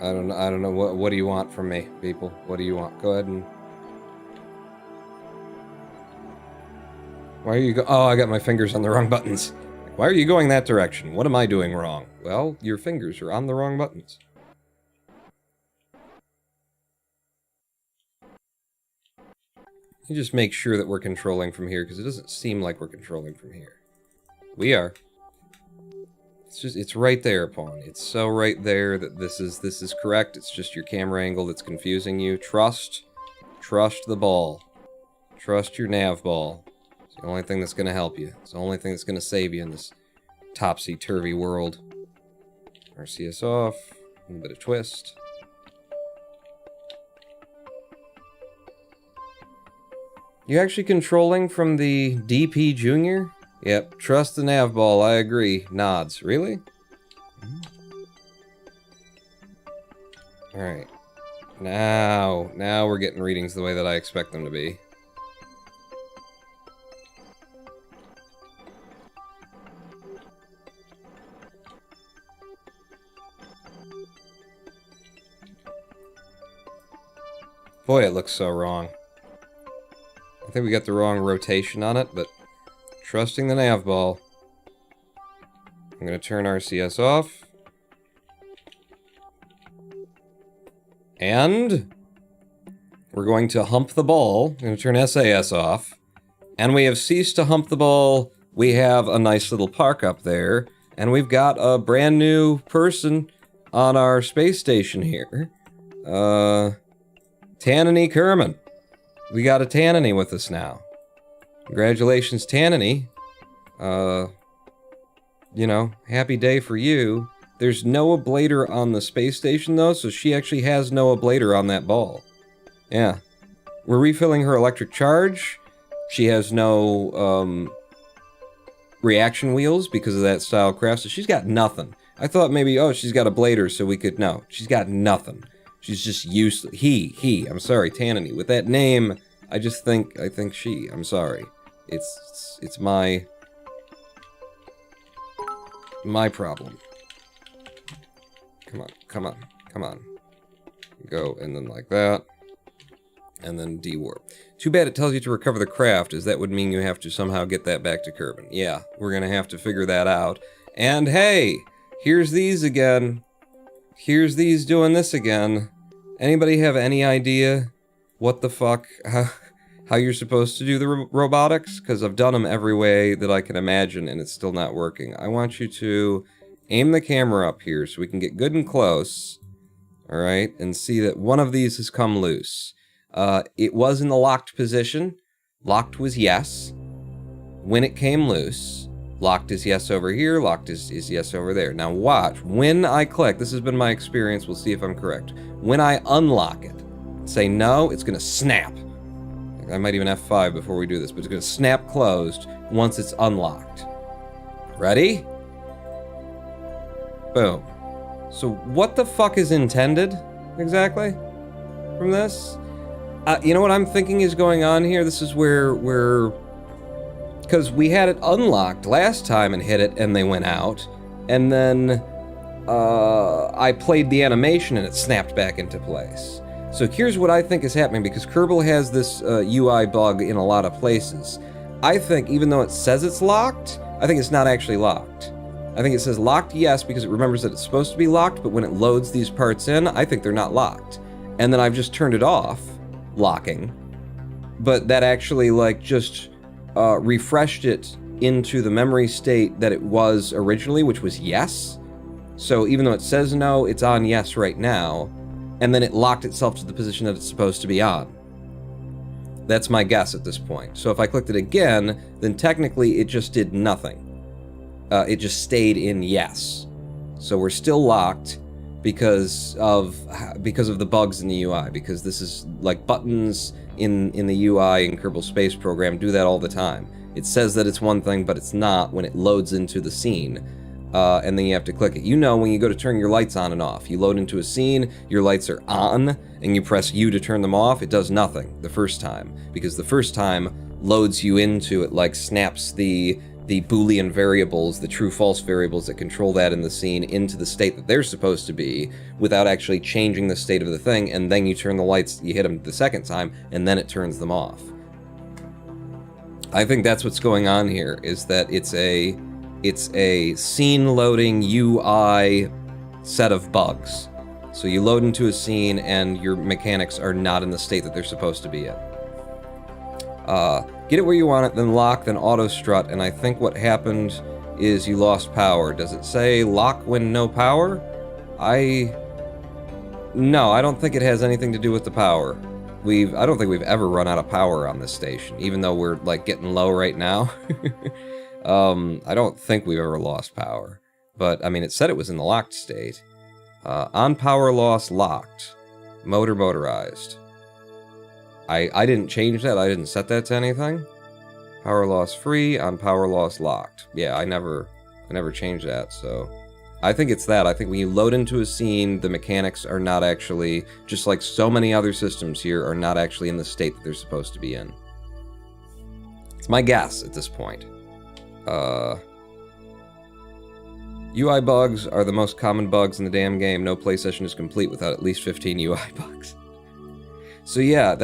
I don't know, what do you want from me, people? What do you want? Go ahead and... Why are you oh, I got my fingers on the wrong buttons. Why are you going that direction? What am I doing wrong? Well, your fingers are on the wrong buttons. You just make sure that we're controlling from here, because it doesn't seem like we're controlling from here. We are. It's right there, pawn. It's so right there that this is correct. It's just your camera angle that's confusing you. Trust the ball. Trust your nav ball. It's the only thing that's going to help you. It's the only thing that's going to save you in this topsy-turvy world. RCS off. A little bit of twist. You actually controlling from the DP Junior? Yep. Trust the nav ball. I agree. Nods. Really? Alright. Now we're getting readings the way that I expect them to be. Boy, it looks so wrong. I think we got the wrong rotation on it, but trusting the nav ball. I'm going to turn RCS off. And we're going to hump the ball. I'm going to turn SAS off. And we have ceased to hump the ball. We have a nice little park up there. And we've got a brand new person on our space station here. Tanany Kerman. We got a Tanany with us now. Congratulations, Tanany. You know, happy day for you. There's no ablator on the space station, though, so she actually has no ablator on that ball. Yeah. We're refilling her electric charge. She has no, reaction wheels because of that style craft, so she's got nothing. I thought maybe, oh, she's got a blader, so we could... No, she's got nothing. She's just useless. I'm sorry, Tanany. With that name, I think she. I'm sorry. It's my problem. Come on. Go, and then like that. And then D-warp. Too bad it tells you to recover the craft, as that would mean you have to somehow get that back to Kerbin. Yeah, we're gonna have to figure that out. And hey, here's these again. Here's these doing this again. Anybody have any idea what the fuck, how you're supposed to do the robotics? Because I've done them every way that I can imagine and it's still not working. I want you to aim the camera up here so we can get good and close. Alright, and see that one of these has come loose. It was in the locked position. Locked was yes. When it came loose, locked is yes over here, locked is yes over there. Now watch, when I click, this has been my experience, we'll see if I'm correct. When I unlock it, say no, it's gonna snap. I might even F5 before we do this, but it's gonna snap closed once it's unlocked. Ready? Boom. So what the fuck is intended, exactly, from this? You know what I'm thinking is going on here? This is where we're... Because we had it unlocked last time and hit it and they went out. And then I played the animation and it snapped back into place. So here's what I think is happening, because Kerbal has this UI bug in a lot of places. I think even though it says it's locked, I think it's not actually locked. I think it says locked yes because it remembers that it's supposed to be locked, but when it loads these parts in, I think they're not locked. And then I've just turned it off, locking. But that actually like just... refreshed it into the memory state that it was originally, which was yes. So even though it says no, it's on yes right now, and then it locked itself to the position that it's supposed to be on. That's my guess at this point. So if I clicked it again, then technically it just did nothing. It just stayed in yes. So we're still locked because of the bugs in the UI, because this is like buttons in the UI in Kerbal Space Program do that all the time. It says that it's one thing, but it's not when it loads into the scene. And then you have to click it. You know, when you go to turn your lights on and off, you load into a scene, your lights are on, and you press U to turn them off, it does nothing the first time. Because the first time loads you into it, like snaps the Boolean variables, the true-false variables that control that in the scene into the state that they're supposed to be without actually changing the state of the thing, and then you turn the lights, you hit them the second time, and then it turns them off. I think that's what's going on here, is that it's a scene-loading UI set of bugs. So you load into a scene and your mechanics are not in the state that they're supposed to be in. Get it where you want it, then lock, then auto strut, and I think what happened is you lost power. Does it say lock when no power? No, I don't think it has anything to do with the power. I don't think we've ever run out of power on this station, even though we're like getting low right now. I don't think we've ever lost power. But, I mean, it said it was in the locked state. On power loss, locked. Motor motorized. I didn't change that. I didn't set that to anything. Power loss free, on power loss locked. Yeah, I never changed that, so... I think it's that. I think when you load into a scene, the mechanics are not actually, just like so many other systems here, are not actually in the state that they're supposed to be in. It's my guess at this point. UI bugs are the most common bugs in the damn game. No play session is complete without at least 15 UI bugs. So yeah,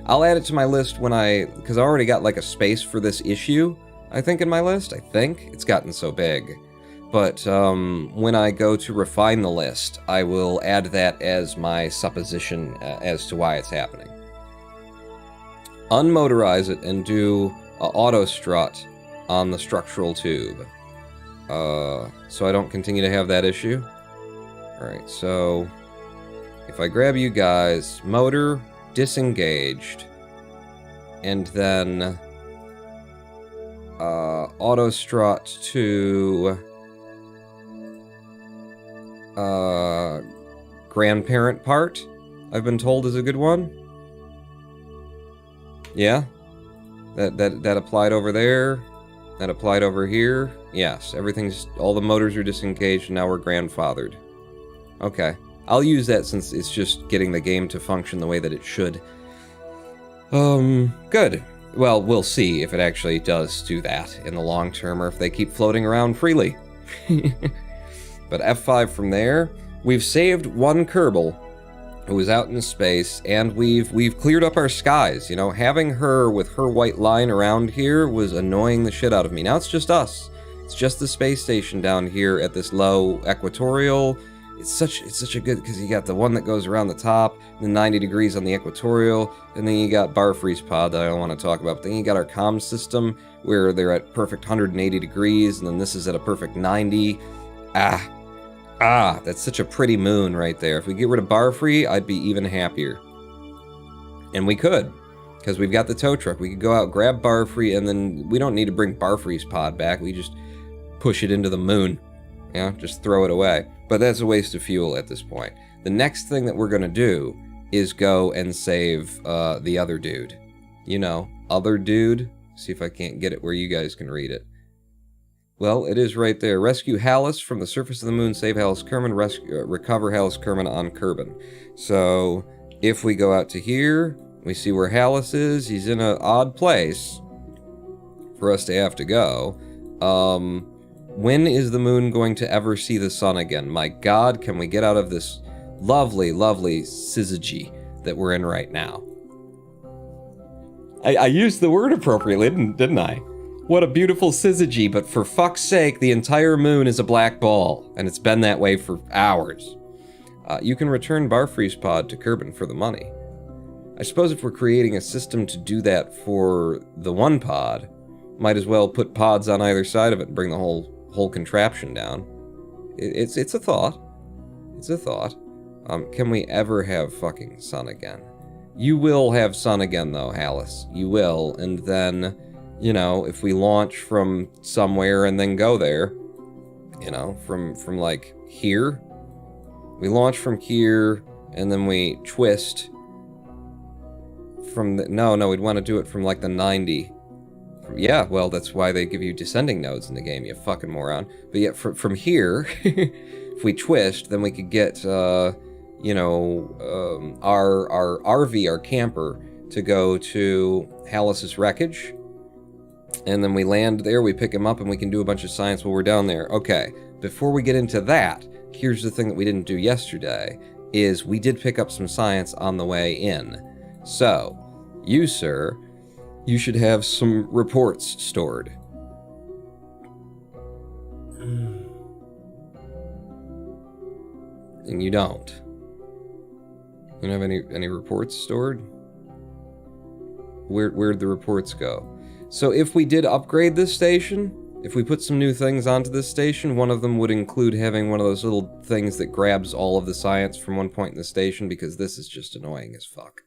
I'll add it to my list because I already got like a space for this issue, I think, in my list. I think it's gotten so big. But when I go to refine the list, I will add that as my supposition as to why it's happening. Unmotorize it and do auto strut on the structural tube. So I don't continue to have that issue. Alright, so if I grab you guys, motor disengaged, and then auto strut to grandparent part, I've been told is a good one. Yeah? That applied over there. That applied over here. Yes, all the motors are disengaged, and now we're grandfathered. Okay. I'll use that since it's just getting the game to function the way that it should. Good. Well, we'll see if it actually does do that in the long term, or if they keep floating around freely. But F5 from there, we've saved one Kerbal who was out in space, and we've cleared up our skies. You know, having her with her white line around here was annoying the shit out of me. Now it's just us. It's just the space station down here at this low equatorial. It's such a good, because you got the one that goes around the top, then 90 degrees on the equatorial, and then you got bar freeze pod that I don't want to talk about, but then you got our comm system where they're at perfect 180 degrees, and then this is at a perfect 90. That's such a pretty moon right there. If we get rid of bar free, I'd be even happier. And we could, because we've got the tow truck. We could go out, grab bar free, and then we don't need to bring bar freeze pod back. We just push it into the moon. Yeah, just throw it away. But that's a waste of fuel at this point. The next thing that we're going to do is go and save the other dude. You know, other dude. See if I can't get it where you guys can read it. Well, it is right there. Rescue Hallis from the surface of the moon. Save Hallis Kerman. Recover Hallis Kerman on Kerbin. So, if we go out to here, we see where Hallis is. He's in an odd place for us to have to go. When is the moon going to ever see the sun again? My God, can we get out of this lovely, lovely syzygy that we're in right now? I used the word appropriately, didn't I? What a beautiful syzygy, but for fuck's sake, the entire moon is a black ball, and it's been that way for hours. You can return bar freeze pod to Kerbin for the money. I suppose if we're creating a system to do that for the one pod, might as well put pods on either side of it and bring the whole contraption down. It's a thought. It's a thought. Can we ever have fucking sun again? You will have sun again, though, Alice. You will, and then, you know, if we launch from somewhere and then go there, you know, from like, here. We launch from here, and then we twist from the... No, we'd want to do it from, like, the 90. Yeah, well, that's why they give you descending nodes in the game, you fucking moron. But yeah, from here, if we twist, then we could get, you know, our RV, our camper, to go to Hallis's wreckage. And then we land there, we pick him up, and we can do a bunch of science while we're down there. Okay, before we get into that, here's the thing that we didn't do yesterday, is we did pick up some science on the way in. So, you, sir, you should have some reports stored. And you don't. You don't have any reports stored? Where'd the reports go? So if we did upgrade this station, if we put some new things onto this station, one of them would include having one of those little things that grabs all of the science from one point in the station, because this is just annoying as fuck.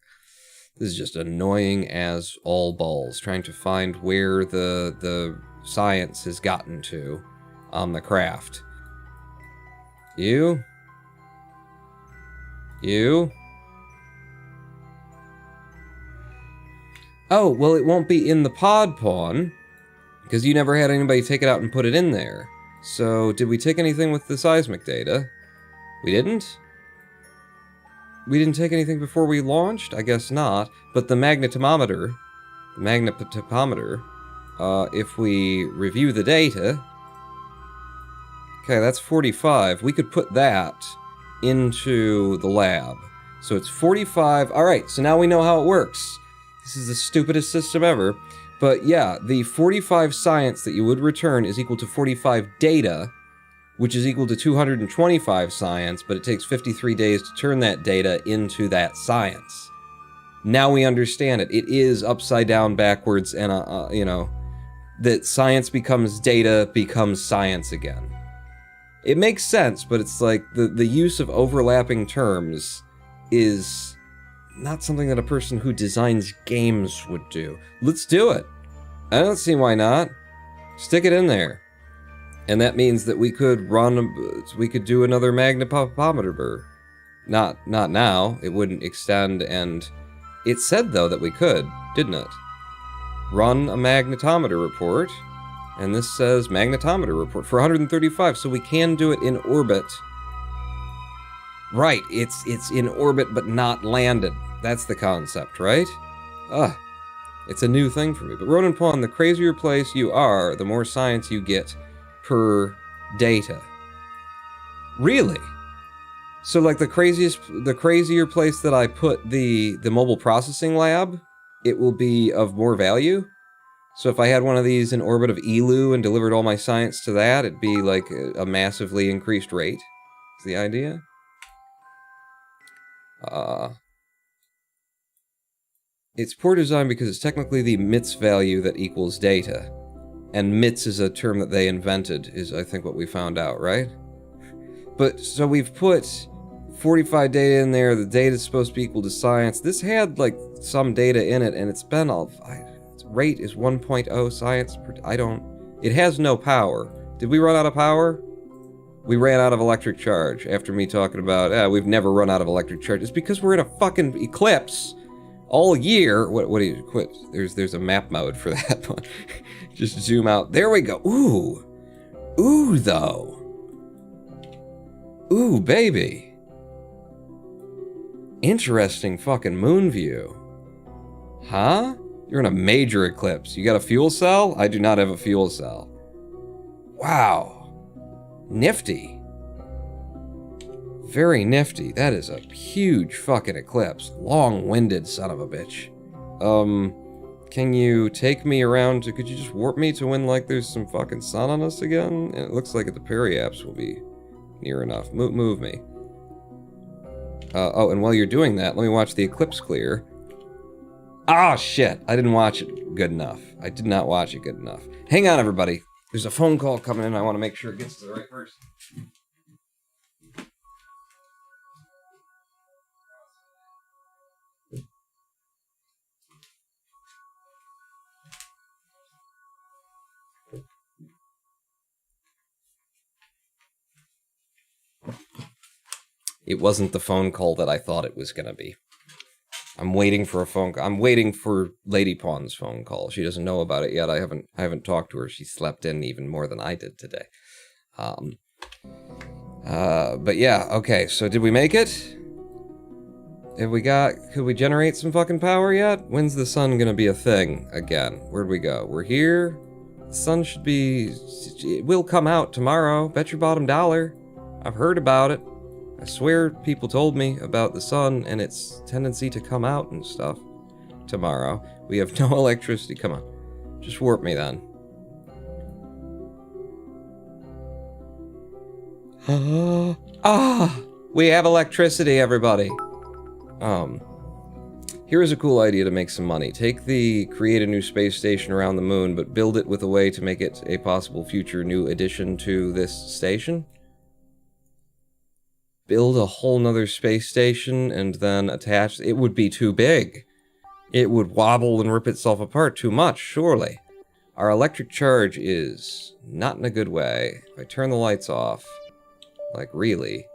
This is just annoying as all balls, trying to find where the science has gotten to on the craft. You? Oh, well, it won't be in the pod pawn, because you never had anybody take it out and put it in there. So, did we take anything with the seismic data? We didn't? We didn't take anything before we launched? I guess not. But the magnetometer, if we review the data... Okay, that's 45. We could put that into the lab. So it's 45... Alright, so now we know how it works. This is the stupidest system ever. But yeah, the 45 science that you would return is equal to 45 data, which is equal to 225 science, but it takes 53 days to turn that data into that science. Now we understand it. It is upside down, backwards, and, you know, that science becomes data, becomes science again. It makes sense, but it's like the use of overlapping terms is not something that a person who designs games would do. Let's do it. I don't see why not. Stick it in there. And that means that we could do another magnetometer. Not now. It wouldn't extend, and it said, though, that we could, didn't it? Run a magnetometer report, and this says magnetometer report for 135, so we can do it in orbit. Right, it's in orbit but not landed. That's the concept, right? It's a new thing for me. But Ronan Pawn, the crazier place you are, the more science you get per data. Really? So like the crazier place that I put the mobile processing lab, it will be of more value? So if I had one of these in orbit of Elu and delivered all my science to that, it'd be like a massively increased rate? Is the idea? It's poor design because it's technically the MITS value that equals data. And MITS is a term that they invented, is I think what we found out, right? But, so we've put 45 data in there, the data's supposed to be equal to science. This had, like, some data in it, and it's been all... its rate is 1.0 science per... It has no power. Did we run out of power? We ran out of electric charge after me talking about, we've never run out of electric charge. It's because we're in a fucking eclipse all year. What do you quit? There's a map mode for that one. Just zoom out. There we go. Ooh, though. Ooh, baby. Interesting fucking moon view. Huh? You're in a major eclipse. You got a fuel cell? I do not have a fuel cell. Wow. Nifty. Very nifty. That is a huge fucking eclipse. Long-winded son of a bitch. Can you take me around to... Could you just warp me to when, like, there's some fucking sun on us again? And it looks like the periapse will be near enough. Move me. Oh, and while you're doing that, let me watch the eclipse clear. Ah, shit. I didn't watch it good enough. I did not watch it good enough. Hang on, everybody. There's a phone call coming in. I want to make sure it gets to the right person. it wasn't the phone call that I thought it was going to be. I'm waiting for a phone call. I'm waiting for Lady Pawn's phone call. She doesn't know about it yet. I haven't talked to her. She slept in even more than I did today. But yeah, okay, so did we make it? Could we generate some fucking power yet? When's the sun gonna be a thing again? Where'd we go? We're here. The sun should be, it will come out tomorrow. Bet your bottom dollar. I've heard about it. I swear people told me about the sun and its tendency to come out and stuff tomorrow. We have no electricity. Come on. Just warp me then. We have electricity, everybody. Here's a cool idea to make some money. Create a new space station around the moon, but build it with a way to make it a possible future new addition to this station. Build a whole nother space station and then attach... It would be too big. It would wobble and rip itself apart too much, surely. Our electric charge is not in a good way. If I turn the lights off, like really,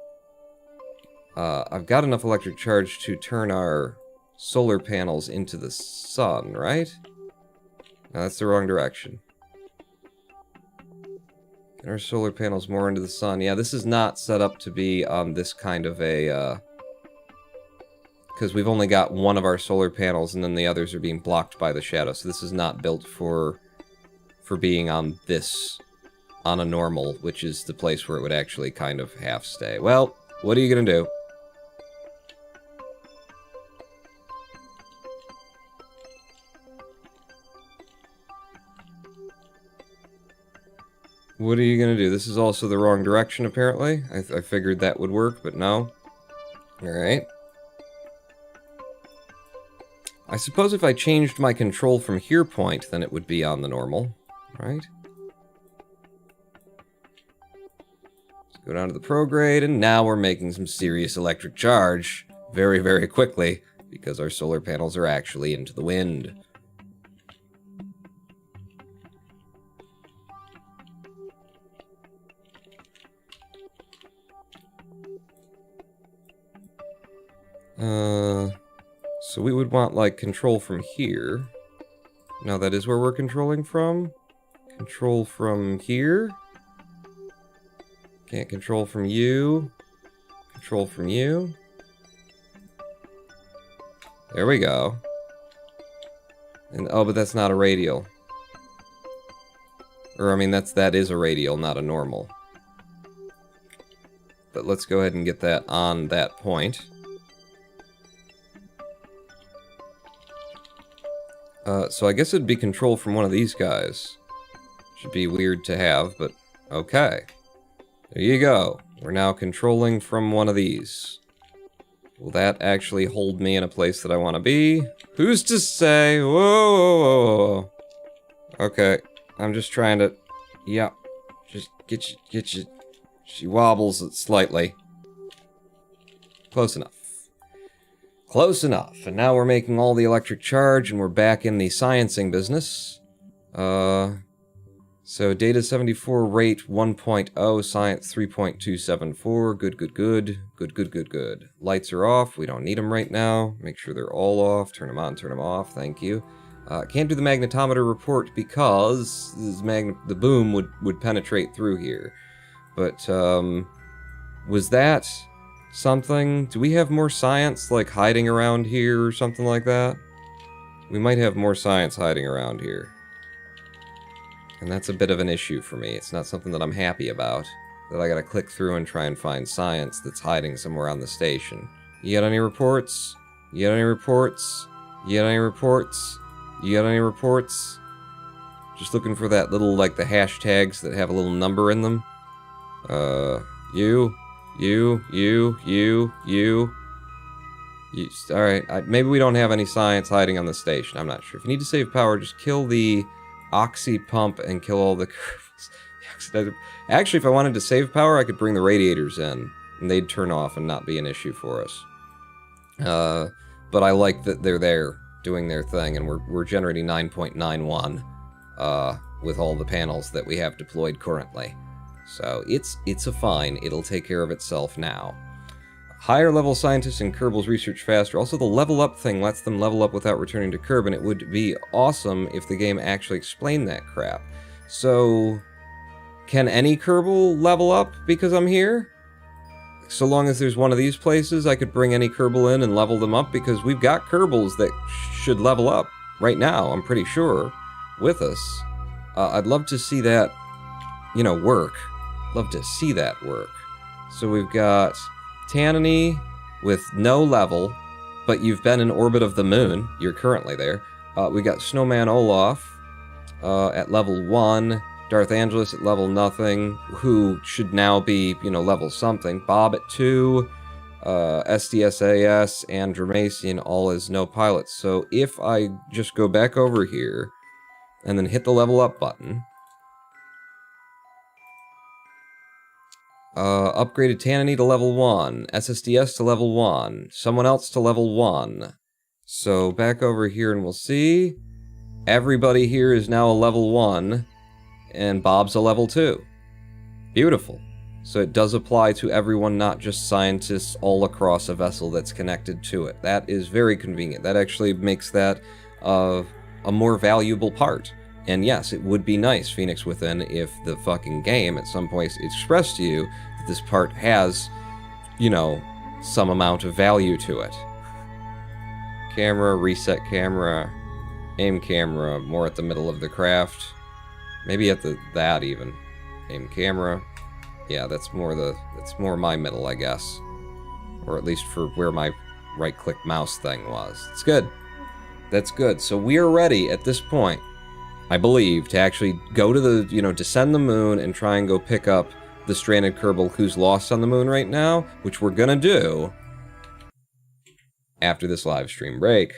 I've got enough electric charge to turn our solar panels into the sun, right? No, that's the wrong direction. Get our solar panels more into the sun. Yeah, this is not set up to be on this kind of a, because we've only got one of our solar panels and then the others are being blocked by the shadow. So this is not built for being on a normal, which is the place where it would actually kind of half stay. Well, what are you gonna do? What are you gonna do? This is also the wrong direction, apparently. I figured that would work, but no. Alright. I suppose if I changed my control from here point, then it would be on the normal, right? Let's go down to the prograde, and now we're making some serious electric charge very, very quickly, because our solar panels are actually into the wind. So we would want, like, control from here. No, that is where we're controlling from. Control from here. Can't control from you. Control from you. There we go. And, oh, but that's not a radial. Or, I mean, that is a radial, not a normal. But let's go ahead and get that on that point. So I guess it'd be control from one of these guys. Should be weird to have, but okay. There you go. We're now controlling from one of these. Will that actually hold me in a place that I want to be? Who's to say? Whoa, whoa, whoa, whoa. Okay, I'm just trying to... Yeah, just get you... She wobbles it slightly. Close enough. Close enough. And now we're making all the electric charge, and we're back in the sciencing business. So data 74, rate 1.0, science 3.274. Good, good, good. Good, good, good, good. Lights are off. We don't need them right now. Make sure they're all off. Turn them on, turn them off. Thank you. Can't do the magnetometer report because the boom would penetrate through here. But, was that something? Do we have more science, like, hiding around here or something like that? We might have more science hiding around here. And that's a bit of an issue for me. It's not something that I'm happy about. That I gotta click through and try and find science that's hiding somewhere on the station. You got any reports? You got any reports? You got any reports? You got any reports? Just looking for that little, like, the hashtags that have a little number in them. You. Alright, maybe we don't have any science hiding on the station. I'm not sure. If you need to save power, just kill the oxy pump and kill all the curves. Actually, if I wanted to save power, I could bring the radiators in, and they'd turn off and not be an issue for us. But I like that they're there, doing their thing, and we're generating 9.91 with all the panels that we have deployed currently. So it's a fine. It'll take care of itself now. Higher level scientists and Kerbals research faster. Also, the level up thing lets them level up without returning to Kerb, and it would be awesome if the game actually explained that crap. So, can any Kerbal level up because I'm here? So long as there's one of these places, I could bring any Kerbal in and level them up, because we've got Kerbals that should level up right now, I'm pretty sure, with us. I'd love to see that, you know, work. Love to see that work. So we've got Tanany with no level, but you've been in orbit of the moon. You're currently there. We got Snowman Olaf at level 1. Darth Angelus at level nothing, who should now be, you know, level something. Bob at 2. SDSAS and Dramacian all as no pilots. So if I just go back over here and then hit the level up button, upgraded Tanany to level 1, SSDS to level 1, someone else to level 1. So back over here and we'll see everybody here is now a level 1 and Bob's a level 2. Beautiful. So it does apply to everyone, not just scientists all across a vessel that's connected to it. That is very convenient. That actually makes that a more valuable part. And yes, it would be nice, Phoenix Within, if the fucking game at some point expressed to you that this part has, you know, some amount of value to it. Camera, reset camera, aim camera, more at the middle of the craft. Maybe at that even. Aim camera. Yeah, that's more my middle, I guess. Or at least for where my right-click mouse thing was. It's good. That's good. So we are ready at this point, I believe, to actually go to the, you know, descend the moon and try and go pick up the stranded Kerbal who's lost on the moon right now, which we're gonna do after this live stream break.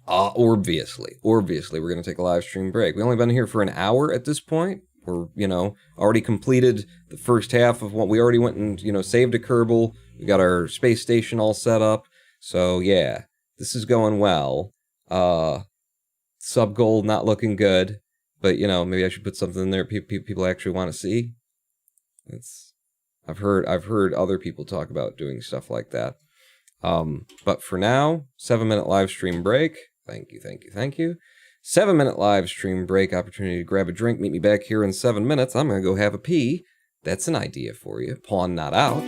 Obviously, we're gonna take a live stream break. We've only been here for an hour at this point. We're, you know, already completed the first half of what we already went and, you know, saved a Kerbal. We got our space station all set up. So, yeah, this is going well. Sub-gold not looking good. But, you know, maybe I should put something in there people actually want to see. I've heard other people talk about doing stuff like that. But for now, 7-minute live stream break. Thank you. 7-minute live stream break, opportunity to grab a drink. Meet me back here in 7 minutes. I'm going to go have a pee. That's an idea for you. Pawn not out.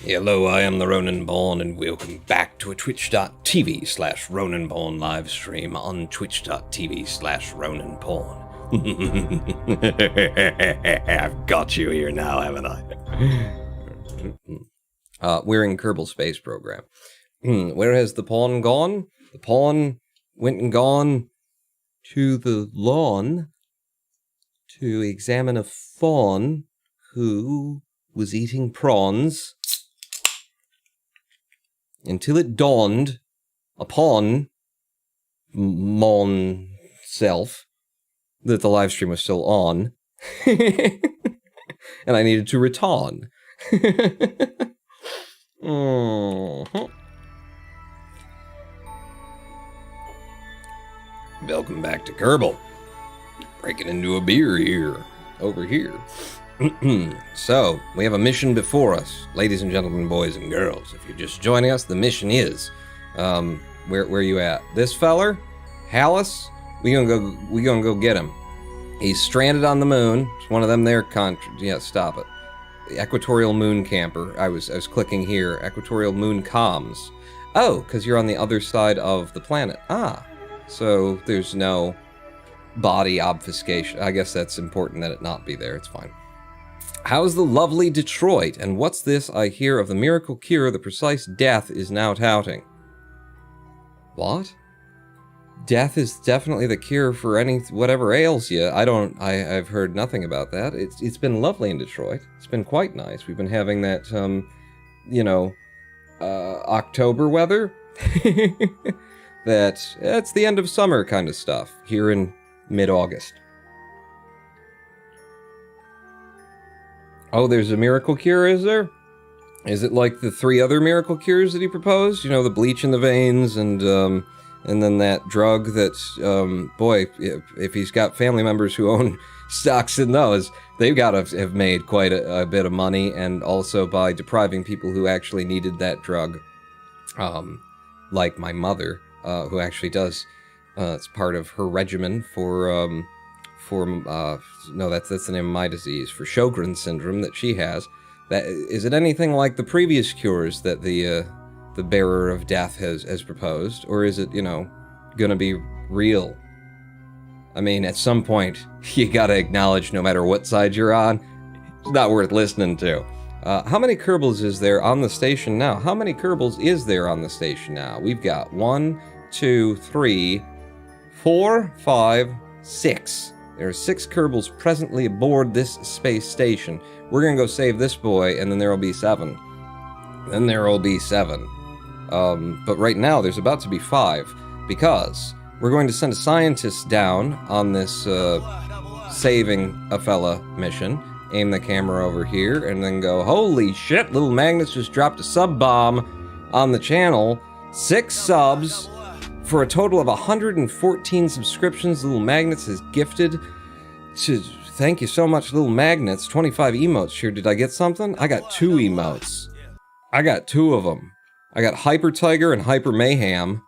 Hello, I am the Ronan Born, and welcome back to a twitch.tv/RonanBorn live stream on twitch.tv/RonanBorn. I've got you here now, haven't I? We're in Kerbal Space Program. Where has the pawn gone? The pawn went and gone to the lawn to examine a fawn who was eating prawns until it dawned upon mon self that the live stream was still on, and I needed to return. Welcome back to Kerbal. Breaking into a beer here, over here. So, we have a mission before us, ladies and gentlemen, boys and girls. If you're just joining us, the mission is, where are you at? This feller, Hallis, we gonna go get him. He's stranded on the moon. It's one of them there yeah, stop it. The Equatorial Mun Camper. I was clicking here. Equatorial Mun Comms. Oh, because you're on the other side of the planet. Ah, so there's no body obfuscation. I guess that's important that it not be there. It's fine. How's the lovely Detroit? And what's this I hear of the miracle cure the precise death is now touting? What? Death is definitely the cure for whatever ails you. I've heard nothing about that. It's been lovely in Detroit. It's been quite nice. We've been having that, October weather. It's the end of summer kind of stuff here in mid-August. Oh, there's a miracle cure, is there? Is it like the 3 other miracle cures that he proposed? You know, the bleach in the veins and then that drug that, boy, if he's got family members who own stocks in those, they've got to have made quite a bit of money, and also by depriving people who actually needed that drug, like my mother, who actually does, it's part of her regimen no, that's the name of my disease, for Sjogren's syndrome that she has. Is it anything like the previous cures that the bearer of death has proposed, or is it, gonna be real? I mean, at some point, you gotta acknowledge no matter what side you're on, it's not worth listening to. How many Kerbals is there on the station now? How many Kerbals is there on the station now? We've got 1, 2, 3, 4, 5, 6. There are 6 Kerbals presently aboard this space station. We're gonna go save this boy, and then there will be 7. Then there will be 7. But right now, there's about to be 5, because we're going to send a scientist down on this saving a fella mission, aim the camera over here, and then go, holy shit, Little Magnus just dropped a sub-bomb on the channel. 6 subs for a total of 114 subscriptions Little Magnets has gifted. Thank you so much, Little Magnets. 25 emotes here. Did I get something? I got 2 emotes. I got 2 of them. I got Hyper Tiger and Hyper Mayhem.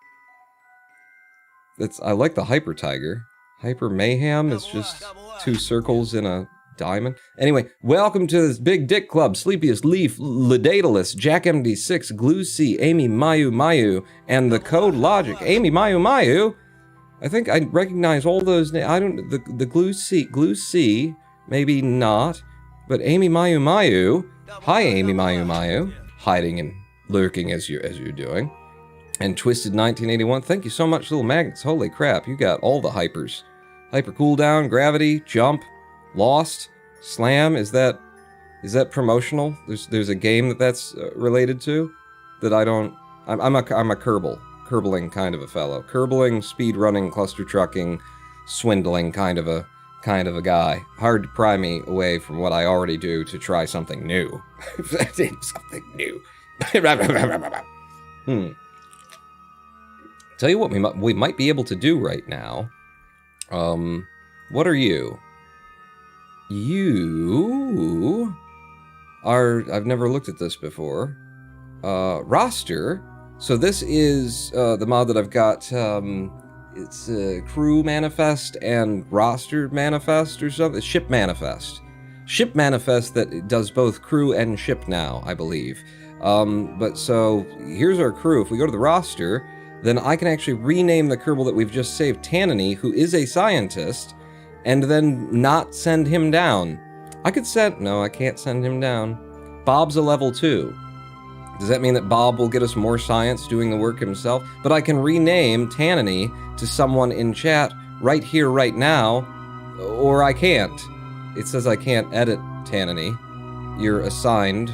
I like the Hyper Tiger. Hyper Mayhem is just 2 circles in a diamond. Anyway, welcome to this Big Dick Club. Sleepiest Leaf, Ledadalus, Jack MD6, Glue C, Amy Mayu, and the Code Logic. Amy Mayu? I think I recognize all those names. I don't, the Glue C, maybe not, but Amy Mayu. Hi, Amy Mayu. Hiding and lurking as you're doing. And Twisted 1981, thank you so much, Little Magnets. Holy crap, you got all the hypers. Hyper Cooldown, Gravity, Jump, Lost, Slam. Is that promotional? There's a game that's related to that I don't. I'm a Kerbling kind of a fellow. Kerbling, speed running, cluster trucking, swindling kind of a guy. Hard to pry me away from what I already do to try something new. Something new. Tell you what we might be able to do right now. What are you? You are, I've never looked at this before. Roster. So this is the mod that I've got. It's Crew Manifest and Roster Manifest or something. Ship Manifest. Ship Manifest that does both crew and ship now, I believe. But so, here's our crew. If we go to the roster, then I can actually rename the Kerbal that we've just saved, Tannany, who is a scientist, and then not send him down. I could send... No, I can't send him down. Bob's a level 2. Does that mean that Bob will get us more science doing the work himself? But I can rename Tannany to someone in chat right here, right now, or I can't. It says I can't edit Tannany. You're assigned.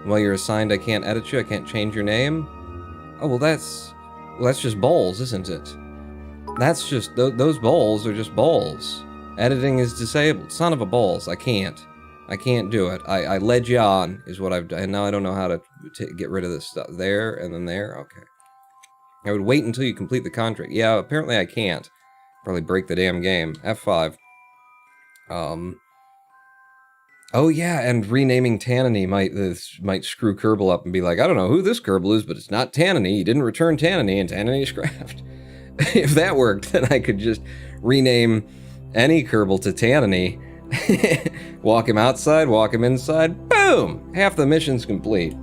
While you're assigned, I can't edit you. I can't change your name. Oh, well, that's just balls, isn't it? That's just... those balls are just balls. Editing is disabled. Son of a balls. I can't do it. I led you on, is what I've done. And now I don't know how to get rid of this stuff. There, and then there. Okay. I would wait until you complete the contract. Yeah, apparently I can't. Probably break the damn game. F5. Oh yeah, and renaming Tannany might screw Kerbal up and be like, I don't know who this Kerbal is, but it's not Tannany. He didn't return Tannany, and Tannany is scrapped. If that worked, then I could just rename any Kerbal to Tannany. Walk him outside, walk him inside, boom! Half the mission's complete.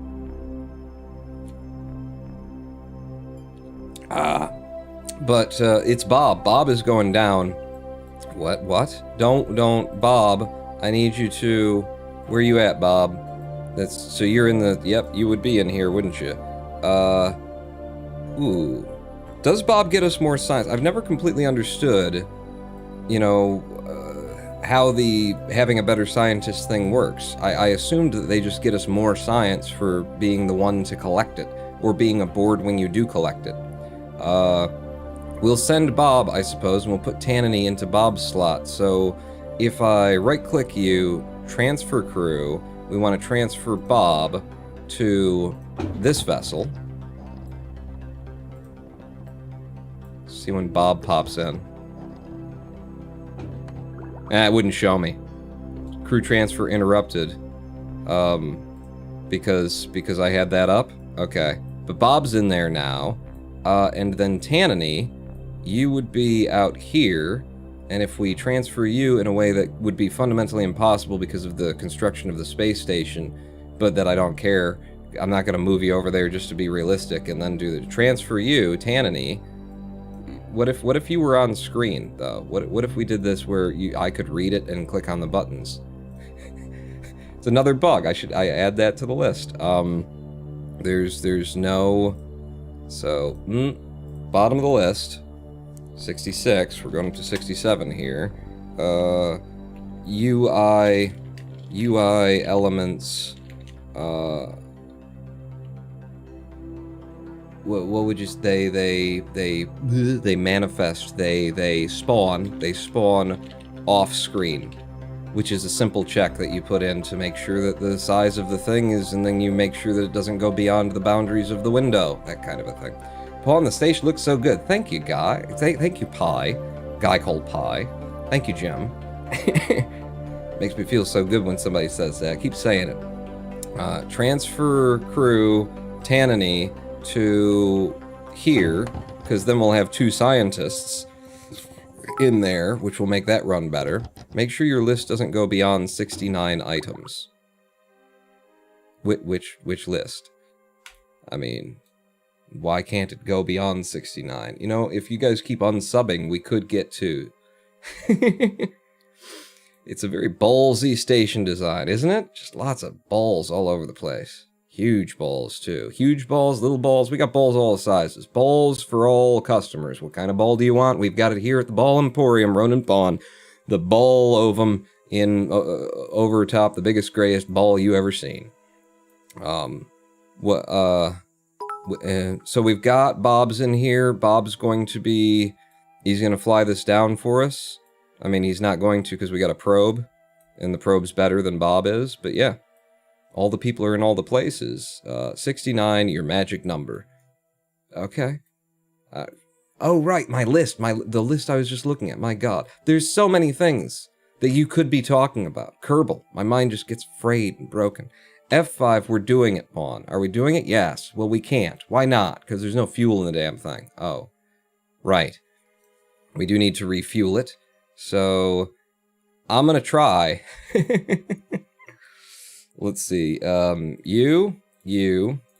But it's Bob. Bob is going down. What? Don't, Bob. I need you to... Where you at, Bob? So you're in the... Yep, you would be in here, wouldn't you? Ooh. Does Bob get us more science? I've never completely understood, you know, how the having a better scientist thing works. I assumed that they just get us more science for being the one to collect it, or being aboard when you do collect it. We'll send Bob, I suppose, and we'll put Tannany into Bob's slot. So if I right-click you, transfer crew, we want to transfer Bob to this vessel. See when Bob pops in. It wouldn't show me. Crew transfer interrupted. Because I had that up? Okay. But Bob's in there now. And then Tannany, you would be out here. And if we transfer you in a way that would be fundamentally impossible because of the construction of the space station, but that I don't care, I'm not going to move you over there just to be realistic and then do the transfer you, Tannany. What if you were on screen though? What if we did this where I could read it and click on the buttons? It's another bug. I add that to the list. There's no. So bottom of the list. 66, we're going up to 67 here. UI elements, what would you say, they manifest, they spawn off screen, which is a simple check that you put in to make sure that the size of the thing is, and then you make sure that it doesn't go beyond the boundaries of the window, that kind of a thing. Paul, the station looks so good. Thank you, Guy. Thank you, Pie. Guy called Pie. Thank you, Jim. Makes me feel so good when somebody says that. Keep saying it. Transfer crew Tannany to here, because then we'll have 2 scientists in there, which will make that run better. Make sure your list doesn't go beyond 69 items. Which list? I mean... Why can't it go beyond 69? You know, if you guys keep unsubbing, we could get to... It's a very ballsy station design, isn't it? Just lots of balls all over the place. Huge balls, too. Huge balls, little balls. We got balls all sizes. Balls for all customers. What kind of ball do you want? We've got it here at the Ball Emporium, Ronan Pawn. The ball ovum in over top, the biggest, grayest ball you ever seen. So we've got Bob's in here. Bob's going to be... He's going to fly this down for us. I mean, he's not going to because we got a probe. And the probe's better than Bob is. But yeah. All the people are in all the places. 69, your magic number. Okay. Oh, right. My list. The list I was just looking at. My God. There's so many things that you could be talking about. Kerbal. My mind just gets frayed and broken. F5, we're doing it, Pawn. Are we doing it? Yes. Well, we can't. Why not? Because there's no fuel in the damn thing. Oh. Right. We do need to refuel it. So, I'm gonna try. Let's see. You,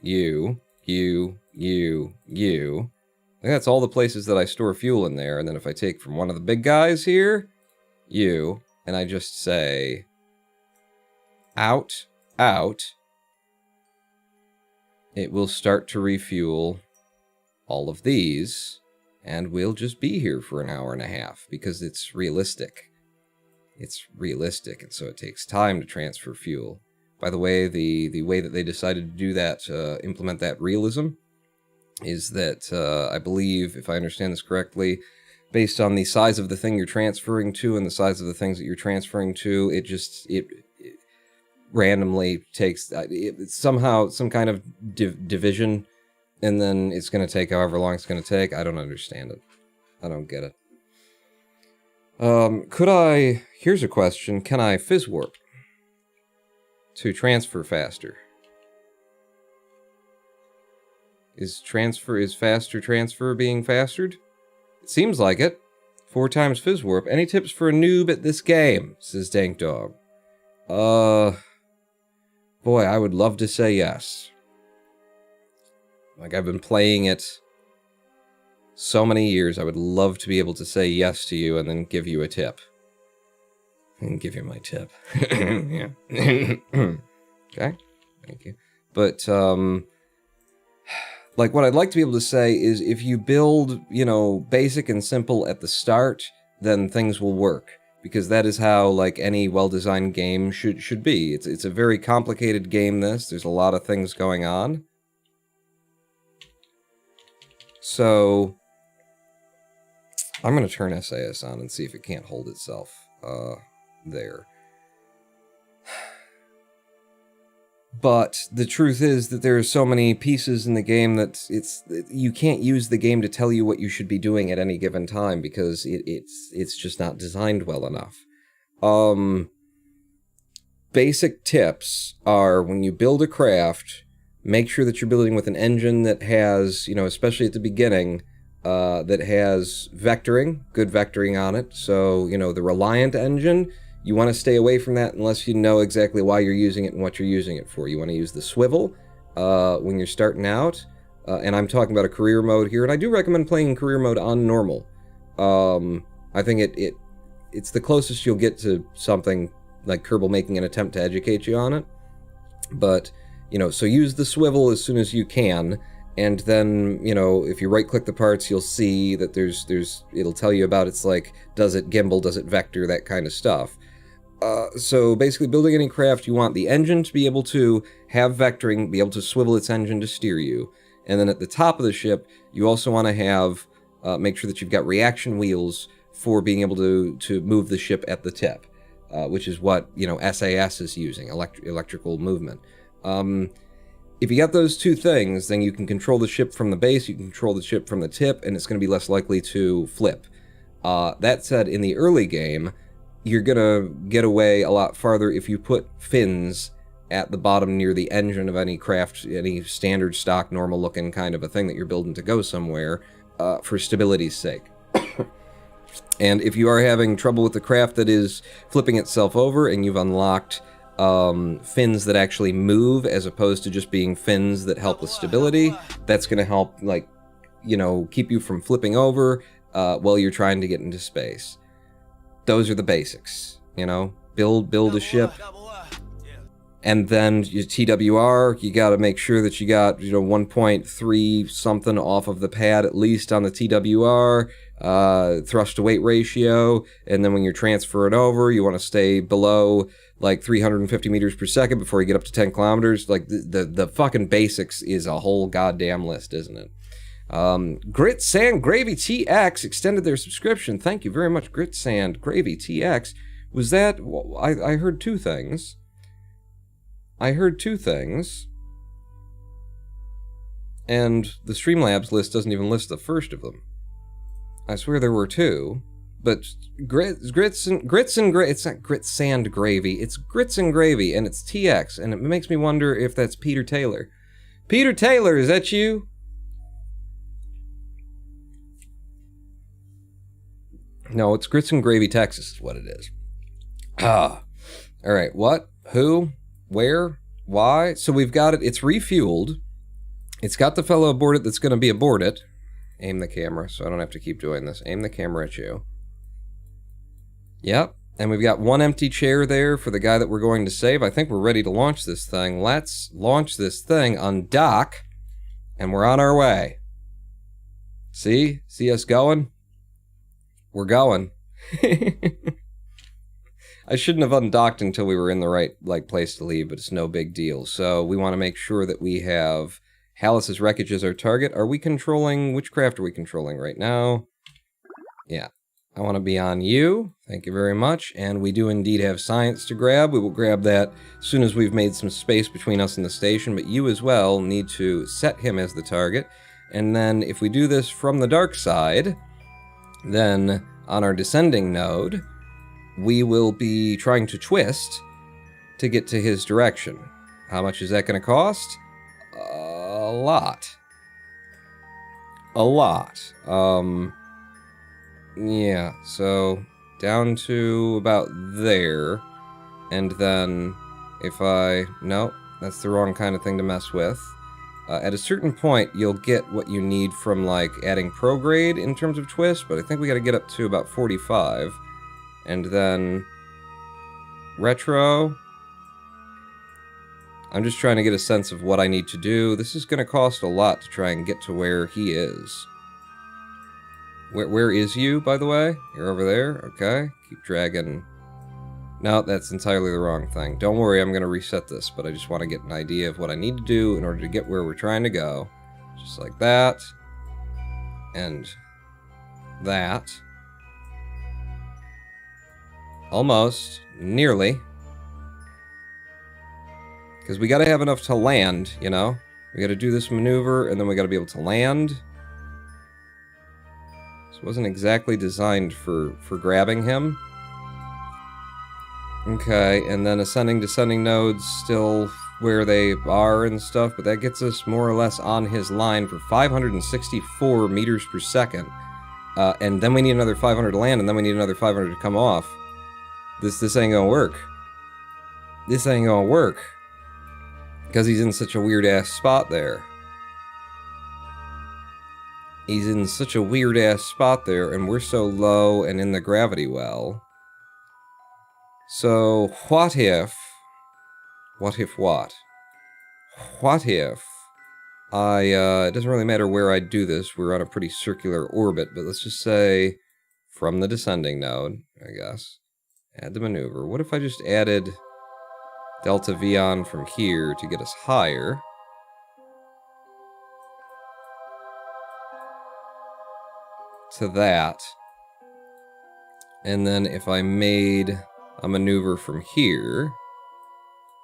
you, you, you, you. I think that's all the places that I store fuel in there. And then if I take from one of the big guys here, you, and I just say, out, out, it will start to refuel all of these, and we'll just be here for an hour and a half, because it's realistic. It's realistic, and so it takes time to transfer fuel. By the way, the way that they decided to do that, implement that realism, is that, I believe, if I understand this correctly, based on the size of the thing you're transferring to and the size of the things that you're transferring to, it randomly takes, somehow, some kind of division, and then it's going to take however long it's going to take. I don't understand it. I don't get it. Here's a question, can I fizz warp to transfer faster? Is faster transfer being fastered? It seems like it. 4 times fizz warp. Any tips for a noob at this game? Says Dank Dog. Boy, I would love to say yes. Like, I've been playing it so many years, I would love to be able to say yes to you and then give you a tip. And give you my tip. Yeah. Okay, thank you. But, like, what I'd like to be able to say is if you build, basic and simple at the start, then things will work. Because that is how, like, any well-designed game should be. It's a very complicated game, this. There's a lot of things going on. So, I'm going to turn SAS on and see if it can't hold itself there. But the truth is that there are so many pieces in the game that you can't use the game to tell you what you should be doing at any given time because it's just not designed well enough. Basic tips are when you build a craft, make sure that you're building with an engine that has, especially at the beginning, that has vectoring, good vectoring on it. So, the Reliant engine, you want to stay away from that unless you know exactly why you're using it and what you're using it for. You want to use the swivel when you're starting out. And I'm talking about a career mode here, and I do recommend playing career mode on normal. I think it's the closest you'll get to something like Kerbal making an attempt to educate you on it. But, so use the swivel as soon as you can. And then, if you right-click the parts, you'll see that it'll tell you about it's like, does it gimbal, does it vector, that kind of stuff. So basically, building any craft, you want the engine to be able to have vectoring, be able to swivel its engine to steer you. And then at the top of the ship, you also want to have, make sure that you've got reaction wheels for being able to move the ship at the tip, which is what, SAS is using, electrical movement. If you got those two things, then you can control the ship from the base, you can control the ship from the tip, and it's going to be less likely to flip. That said, in the early game, you're going to get away a lot farther if you put fins at the bottom near the engine of any craft, any standard stock, normal-looking kind of a thing that you're building to go somewhere, for stability's sake. And if you are having trouble with the craft that is flipping itself over and you've unlocked fins that actually move as opposed to just being fins that help with stability, that's going to help, keep you from flipping over while you're trying to get into space. Those are the basics, build a ship, and then your TWR, you got to make sure that you got 1.3 something off of the pad at least on the TWR, thrust to weight ratio, and then when you're transferring over, you want to stay below like 350 meters per second before you get up to 10 kilometers. Like, the fucking basics is a whole goddamn list, isn't it? Grit Sand Gravy TX extended their subscription. Thank you very much, Grit Sand Gravy TX. Was that... I heard two things. And the Streamlabs list doesn't even list the first of them. I swear there were two. But grits and gravy. It's not Grit Sand Gravy. It's Grits and Gravy, and it's TX. And it makes me wonder if that's Peter Taylor. Peter Taylor, is that you? No, it's Grits and Gravy, Texas is what it is. All right, what? Who? Where? Why? So we've got it. It's refueled. It's got the fellow aboard it that's going to be aboard it. Aim the camera so I don't have to keep doing this. Aim the camera at you. Yep. And we've got one empty chair there for the guy that we're going to save. I think we're ready to launch this thing. Let's launch this thing, undock, and we're on our way. See? See us going? We're going. I shouldn't have undocked until we were in the right place to leave, but it's no big deal. So we want to make sure that we have Hallis's wreckage as our target. Are we controlling... Which craft are we controlling right now? Yeah. I want to be on you. Thank you very much. And we do indeed have science to grab. We will grab that as soon as we've made some space between us and the station. But you as well need to set him as the target. And then if we do this from the dark side, then on our descending node, we will be trying to twist to get to his direction. How much is that going to cost? A lot. A lot. Yeah, so down to about there. And then if I... No, that's the wrong kind of thing to mess with. At a certain point, you'll get what you need from, like, adding prograde in terms of twist, but I think we gotta get up to about 45. And then... retro... I'm just trying to get a sense of what I need to do. This is gonna cost a lot to try and get to where he is. Where is you, by the way? You're over there? Okay. Keep dragging... No, that's entirely the wrong thing. Don't worry, I'm going to reset this, but I just want to get an idea of what I need to do in order to get where we're trying to go. Just like that. And that. Almost. Nearly. Because we got to have enough to land, you know? We got to do this maneuver, and then we got to be able to land. This wasn't exactly designed for grabbing him. Okay, and then ascending, descending nodes still where they are and stuff, but that gets us more or less on his line for 564 meters per second. And then we need another 500 to land, and then we need another 500 to come off. This ain't gonna work. This ain't gonna work. Because he's in such a weird-ass spot there. He's in such a weird-ass spot there, and we're so low and in the gravity well. So, what if... What if what? What if it doesn't really matter where I do this, we're on a pretty circular orbit, but let's just say from the descending node, I guess. Add the maneuver. What if I just added delta V on from here to get us higher? To that. And then if I made a maneuver from here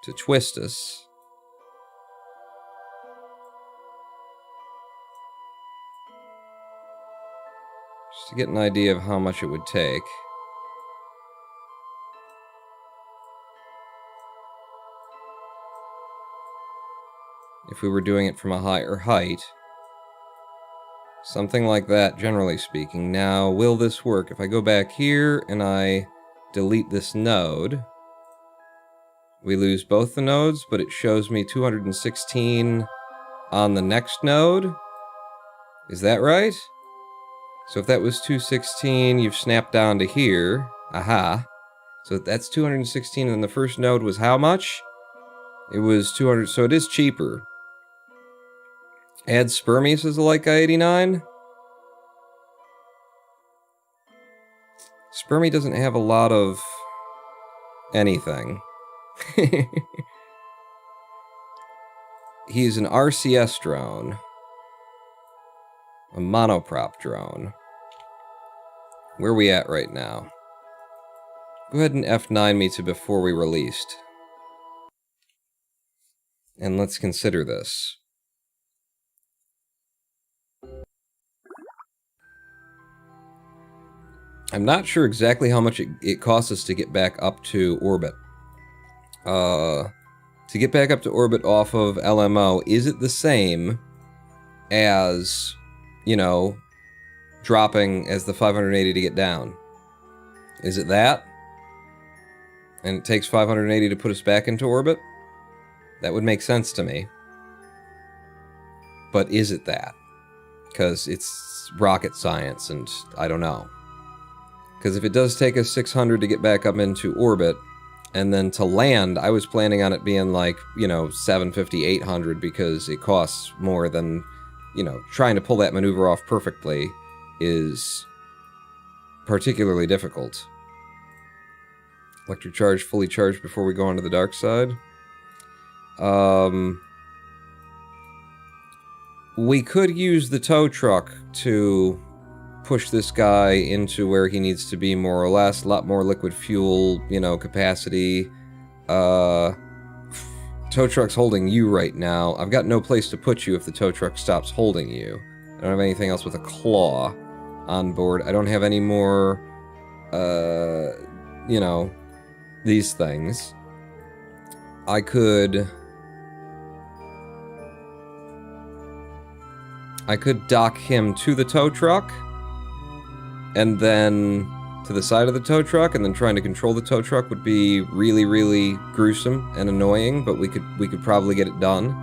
to twist us. Just to get an idea of how much it would take. If we were doing it from a higher height. Something like that, generally speaking. Now, will this work? If I go back here and I delete this node, we lose both the nodes, but it shows me 216 on the next node. Is that right? So if that was 216, you've snapped down to here. Aha. So that's 216, and the first node was how much? It was 200, so it is cheaper. Add Spermy, says the Light Guy 89. Spermy doesn't have a lot of anything. He's an RCS drone. A monoprop drone. Where are we at right now? Go ahead and F9 me to before we released. And let's consider this. I'm not sure exactly how much it costs us to get back up to orbit. To get back up to orbit off of LMO, is it the same as, you know, dropping as the 580 to get down? Is it that? And it takes 580 to put us back into orbit? That would make sense to me. But is it that? Because it's rocket science, and I don't know. Because if it does take us 600 to get back up into orbit, and then to land, I was planning on it being like, you know, 750, 800, because it costs more than, you know, trying to pull that maneuver off perfectly is particularly difficult. Electric charge fully charged before we go onto the dark side. We could use the tow truck to push this guy into where he needs to be, more or less. A lot more liquid fuel, you know, capacity. Tow truck's holding you right now. I've got no place to put you if the tow truck stops holding you. I don't have anything else with a claw on board. I don't have any more, you know, these things. I could dock him to the tow truck, and then to the side of the tow truck, and then trying to control the tow truck would be really, really gruesome and annoying, but we could probably get it done.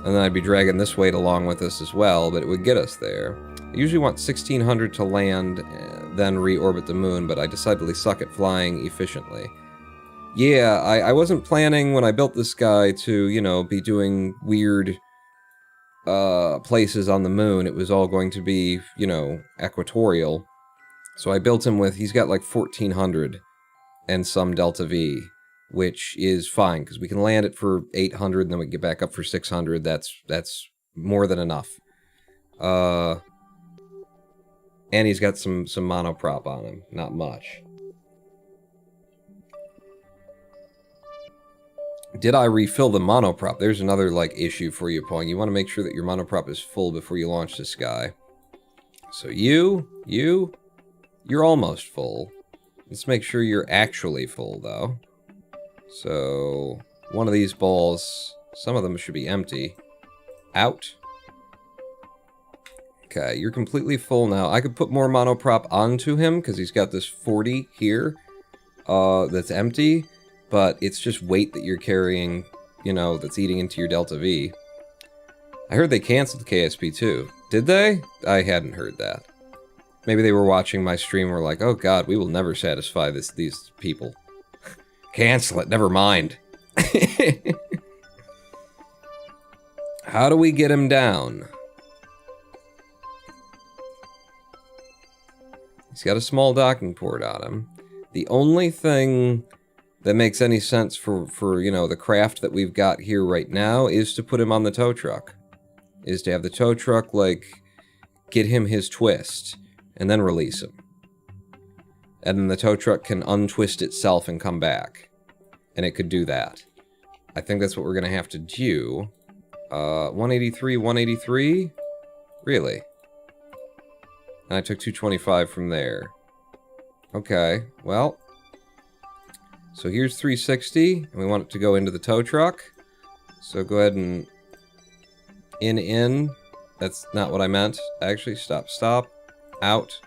And then I'd be dragging this weight along with us as well, but it would get us there. I usually want 1600 to land, then reorbit the moon, but I decidedly suck at flying efficiently. Yeah, I wasn't planning when I built this guy to, you know, be doing weird places on the moon. It was all going to be, you know, equatorial. So I built him with, he's got like 1400 and some delta V, which is fine, because we can land it for 800, and then we can get back up for 600. That's more than enough. And he's got some monoprop on him. Not much. Did I refill the monoprop? There's another, like, issue for you, Pong. You want to make sure that your monoprop is full before you launch this guy. So you're almost full. Let's make sure you're actually full, though. So, one of these balls, some of them should be empty. Out. Okay, you're completely full now. I could put more monoprop onto him, because he's got this 40 here that's empty, but it's just weight that you're carrying, you know, that's eating into your Delta V. I heard they canceled KSP too. Did they? I hadn't heard that. Maybe they were watching my stream and were like, oh god, we will never satisfy these people. Cancel it, never mind. How do we get him down? He's got a small docking port on him. The only thing that makes any sense for you know, the craft that we've got here right now is to put him on the tow truck. Is to have the tow truck, like, get him his twist, and then release him. And then the tow truck can untwist itself and come back. And it could do that. I think that's what we're gonna have to do. 183, 183? Really? And I took 225 from there. Okay, well. So here's 360, and we want it to go into the tow truck. So go ahead and... In. That's not what I meant. Actually, stop. Out.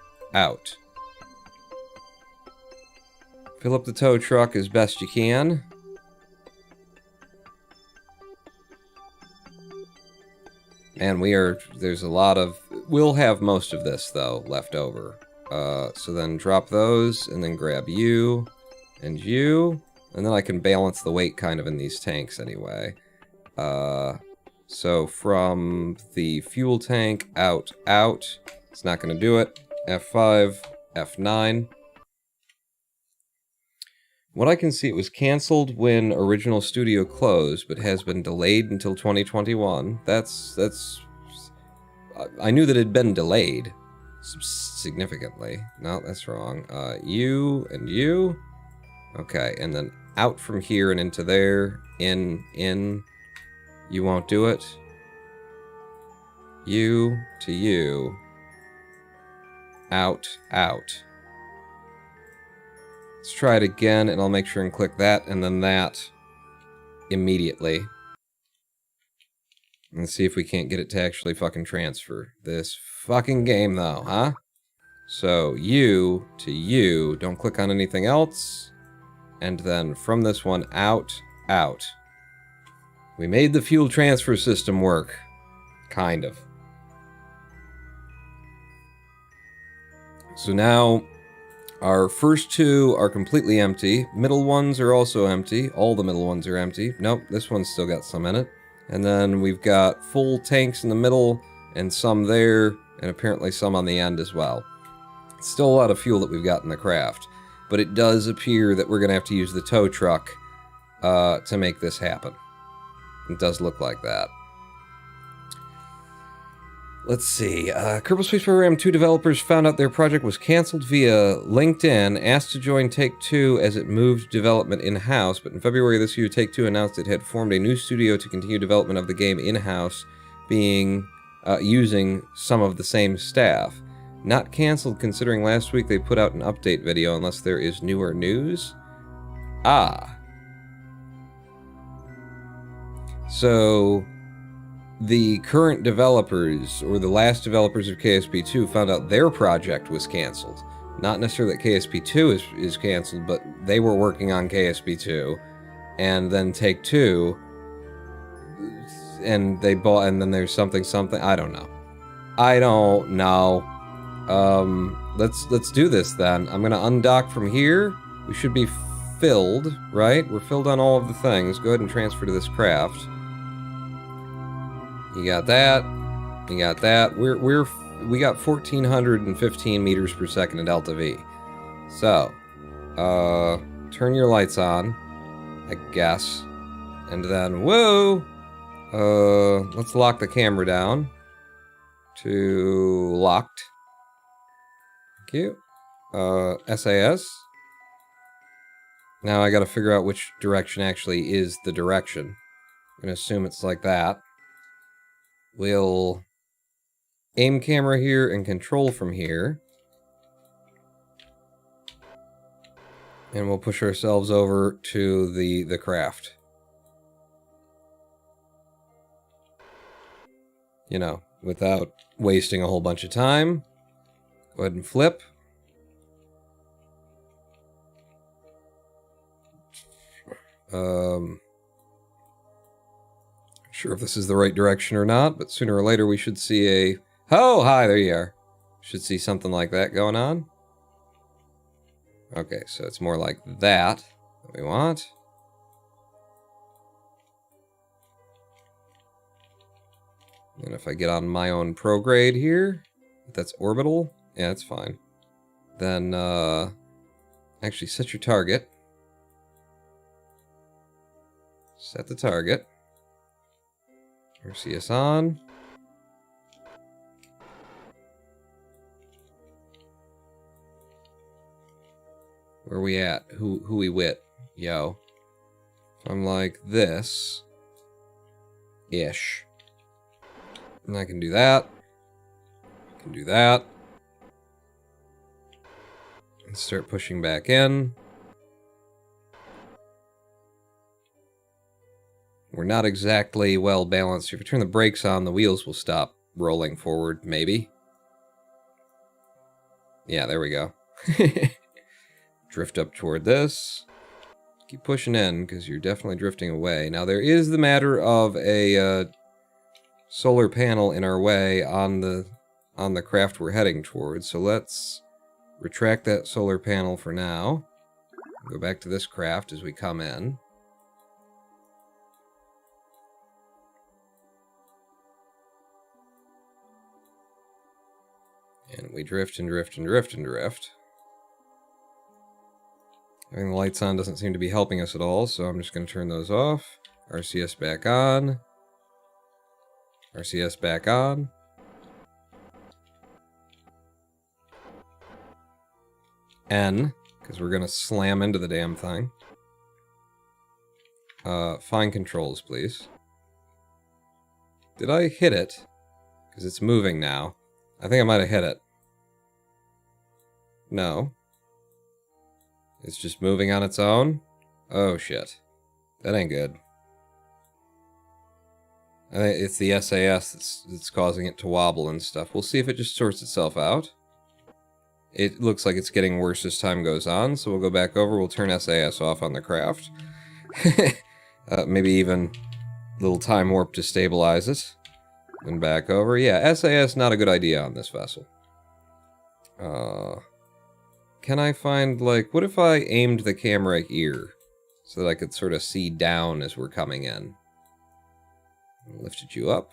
Fill up the tow truck as best you can. And there's a lot of... We'll have most of this, though, left over. So then drop those, and then grab you, and you, and then I can balance the weight kind of in these tanks anyway. So from the fuel tank, out. It's not going to do it. F5, F9. What I can see, it was canceled when original studio closed, but has been delayed until 2021. That's... I knew that it had been delayed significantly. No, that's wrong. You and you. Okay, and then out from here and into there. In. You won't do it. You to you. Out. Let's try it again, and I'll make sure and click that, and then that immediately. And see if we can't get it to actually fucking transfer. This fucking game, though, huh? So, you to you. Don't click on anything else. And then from this one, out. We made the fuel transfer system work. Kind of. So now, our first two are completely empty. Middle ones are also empty. All the middle ones are empty. Nope, this one's still got some in it. And then we've got full tanks in the middle, and some there, and apparently some on the end as well. Still a lot of fuel that we've got in the craft. But it does appear that we're going to have to use the tow truck to make this happen. It does look like that. Let's see. Kerbal Space Program 2 developers found out their project was canceled via LinkedIn, asked to join Take-Two as it moved development in-house, but in February this year, Take-Two announced it had formed a new studio to continue development of the game in-house, using some of the same staff. Not canceled considering last week they put out an update video unless there is newer news. Ah. So, the current developers, or the last developers of KSP2, found out their project was canceled. Not necessarily that KSP2 is canceled, but they were working on KSP2, and then Take-Two, and they bought, and then there's something, I don't know. Let's do this then. I'm gonna undock from here. We should be filled, right? We're filled on all of the things. Go ahead and transfer to this craft. You got that. You got that. We got 1,415 meters per second in delta V. So, turn your lights on, I guess, and then whoa. Let's lock the camera down to locked. Thank you. SAS. Now I gotta figure out which direction actually is the direction. I'm gonna assume it's like that. We'll aim camera here and control from here. And we'll push ourselves over to the craft. You know, without wasting a whole bunch of time. Go ahead and flip. Sure if this is the right direction or not, but sooner or later we should see a... Oh, hi, there you are. Should see something like that going on. Okay, so it's more like that we want. And if I get on my own prograde here, that's orbital. Yeah, that's fine. Then, actually set your target. Set the target. RCS on. Where we at? Who we with? Yo. So I'm like this. Ish. And I can do that. I can do that. And start pushing back in. We're not exactly well balanced. If you turn the brakes on, the wheels will stop rolling forward, maybe. Yeah, there we go. Drift up toward this. Keep pushing in, because you're definitely drifting away. Now, there is the matter of a solar panel in our way on the craft we're heading towards. So let's retract that solar panel for now. Go back to this craft as we come in. And we drift and drift and drift and drift. Having the lights on doesn't seem to be helping us at all, so I'm just going to turn those off. RCS back on. RCS back on. N, because we're going to slam into the damn thing. Fine controls, please. Did I hit it? Because it's moving now. I think I might have hit it. No. It's just moving on its own? Oh, shit. That ain't good. I think it's the SAS that's causing it to wobble and stuff. We'll see if it just sorts itself out. It looks like it's getting worse as time goes on, so we'll go back over. We'll turn SAS off on the craft. Maybe even Little time warp to stabilize it. And back over. Yeah, SAS not a good idea on this vessel. Can I find, like, what if I aimed the camera here? So that I could sort of see down as we're coming in. Lifted you up.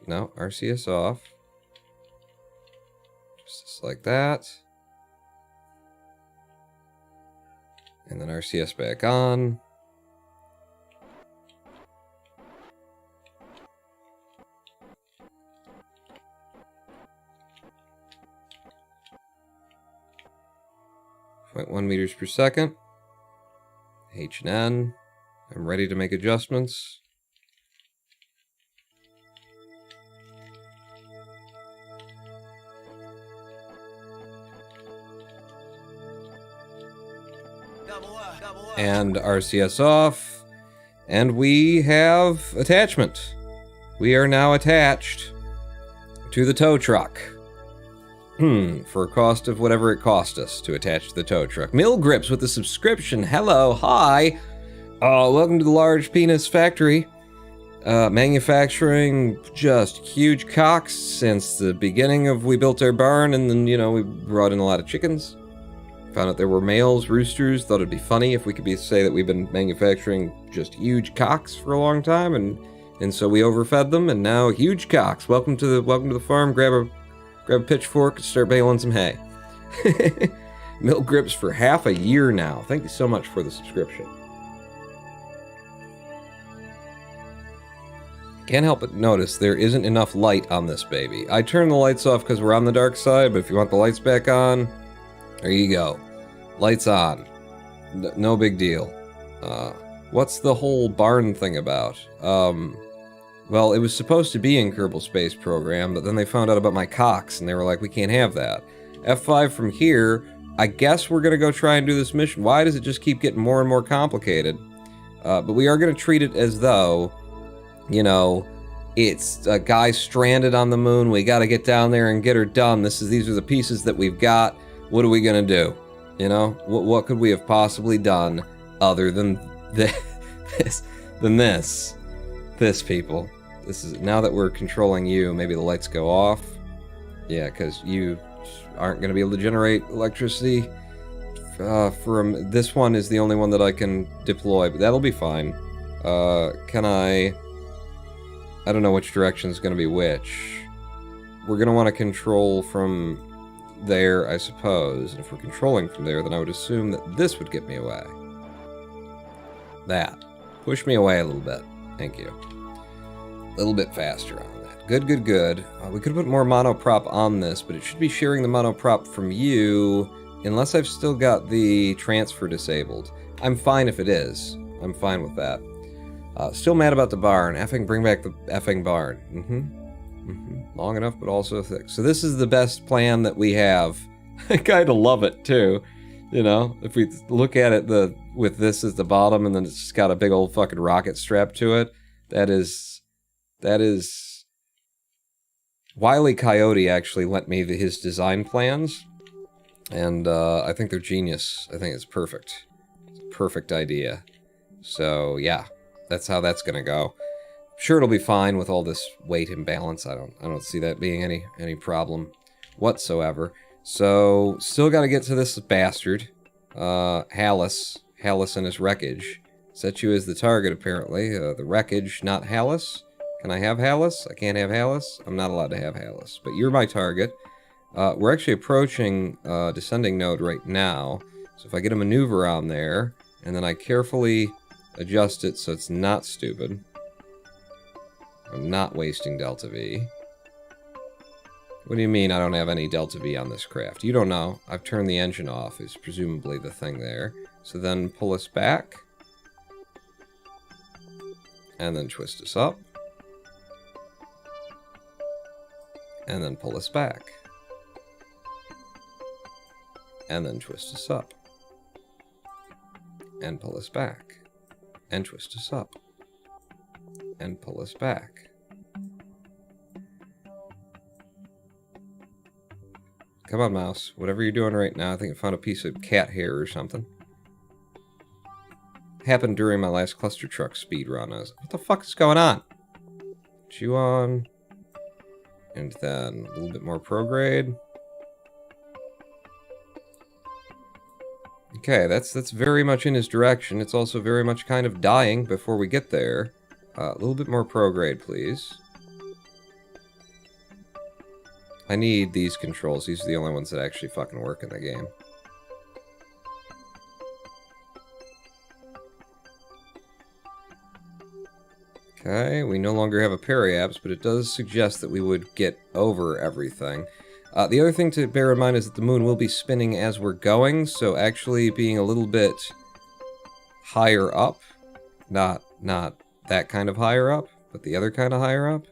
No, RCS off. Just like that. And then RCS back on. .1 meters per second. H and N. I'm ready to make adjustments. And RCS off. And we have attachment. We are now attached to the tow truck. For a cost of whatever it cost us to attach to the tow truck. Mill Grips with the subscription. Hello, hi. Welcome to the Large Penis Factory. Manufacturing just huge cocks since the beginning of we built our barn, and then, you know, we brought in a lot of chickens. Found out there were males, roosters. Thought it'd be funny if we could say that we've been manufacturing just huge cocks for a long time, and so we overfed them, and now huge cocks. Welcome to the farm. Grab a pitchfork and start baling some hay. Mill Grips for half a year now. Thank you so much for the subscription. Can't help but notice there isn't enough light on this baby. I turned the lights off because we're on the dark side, but if you want the lights back on, there you go. Lights on. No big deal. What's the whole barn thing about? Well, it was supposed to be in Kerbal Space Program, but then they found out about my cocks, and they were like, we can't have that. F5 from here, I guess we're going to go try and do this mission. Why does it just keep getting more and more complicated? But we are going to treat it as though, you know, it's a guy stranded on the moon. We got to get down there and get her done. These are the pieces that we've got. What are we going to do? You know, what could we have possibly done other than this? This, people. This is, now that we're controlling you, maybe the lights go off. Yeah, because you aren't going to be able to generate electricity. This one is the only one that I can deploy, but that'll be fine. Can I don't know which direction is going to be which. We're going to want to control from there, I suppose. And if we're controlling from there, then I would assume that this would get me away. That. Push me away a little bit. Thank you. A little bit faster on that. Good, good, good. We could put more monoprop on this, but it should be sharing the monoprop from you, unless I've still got the transfer disabled. I'm fine if it is. I'm fine with that. Still mad about the barn. Effing bring back the effing barn. Long enough, but also thick. So this is the best plan that we have. I kind of love it, too. You know, if we look at it with this as the bottom, and then it's just got a big old fucking rocket strapped to it. That is... Wile E. Coyote actually lent me his design plans, and I think they're genius. I think it's perfect. It's a perfect idea. So, yeah, that's how that's gonna go. Sure, it'll be fine with all this weight imbalance. I don't see that being any problem whatsoever. So, still got to get to this bastard, Hallis and his wreckage. Set you as the target, apparently. The wreckage, not Hallis. Can I have Hallis? I can't have Hallis. I'm not allowed to have Hallis, but you're my target. We're actually approaching descending node right now. So if I get a maneuver on there, and then I carefully adjust it so it's not stupid. I'm not wasting Delta V. What do you mean I don't have any Delta V on this craft? You don't know. I've turned the engine off, is presumably the thing there. So then pull us back. And then twist us up. And then pull us back. And then twist us up. And pull us back. And twist us up. And pull us back. Come on, mouse. Whatever you're doing right now, I think I found a piece of cat hair or something. happened during my last cluster truck speed run. I was like, what the fuck is going on? Chew on. And then a little bit more prograde. Okay, that's very much in his direction. It's also very much kind of dying before we get there. A little bit more prograde, please. I need these controls. These are the only ones that actually fucking work in the game. Okay, we no longer have a periapse, but it does suggest that we would get over everything. The other thing to bear in mind is that the moon will be spinning as we're going, so actually being a little bit higher up, not that kind of higher up, but the other kind of higher up,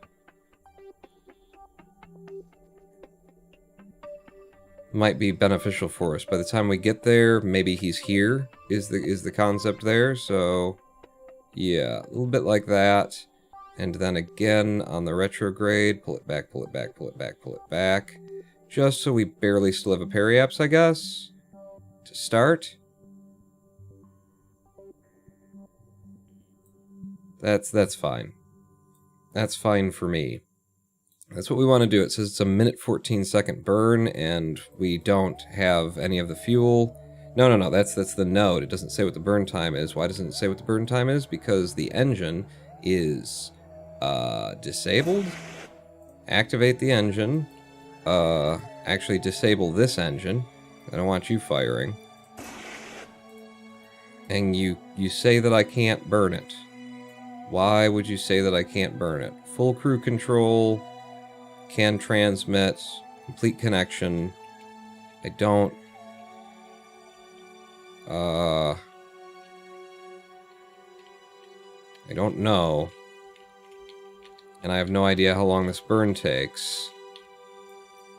might be beneficial for us. By the time we get there, maybe he's here, is the concept there, so yeah, a little bit like that. And then again on the retrograde, pull it back, pull it back, pull it back, pull it back. Just so we barely still have a periapse, I guess, to start. That's fine. That's fine for me. That's what we want to do. It says it's a 1:14 burn, and we don't have any of the fuel. No, that's the node. It doesn't say what the burn time is. Why doesn't it say what the burn time is? Because the engine is disabled. Activate the engine. Actually disable this engine. I don't want you firing. And you say that I can't burn it. Why would you say that I can't burn it? Full crew control, can transmit, complete connection. I don't... I don't know. And I have no idea how long this burn takes.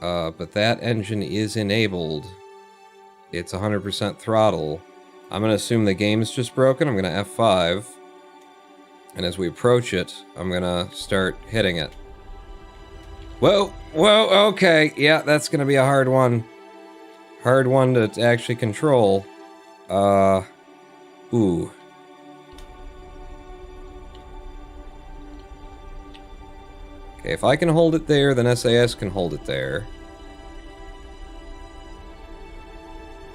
But that engine is enabled. It's 100% throttle. I'm going to assume the game's just broken. I'm going to F5. And as we approach it, I'm going to start hitting it. Whoa, okay. Yeah, that's going to be a hard one. Hard one to actually control. Ooh. Okay, if I can hold it there, then SAS can hold it there.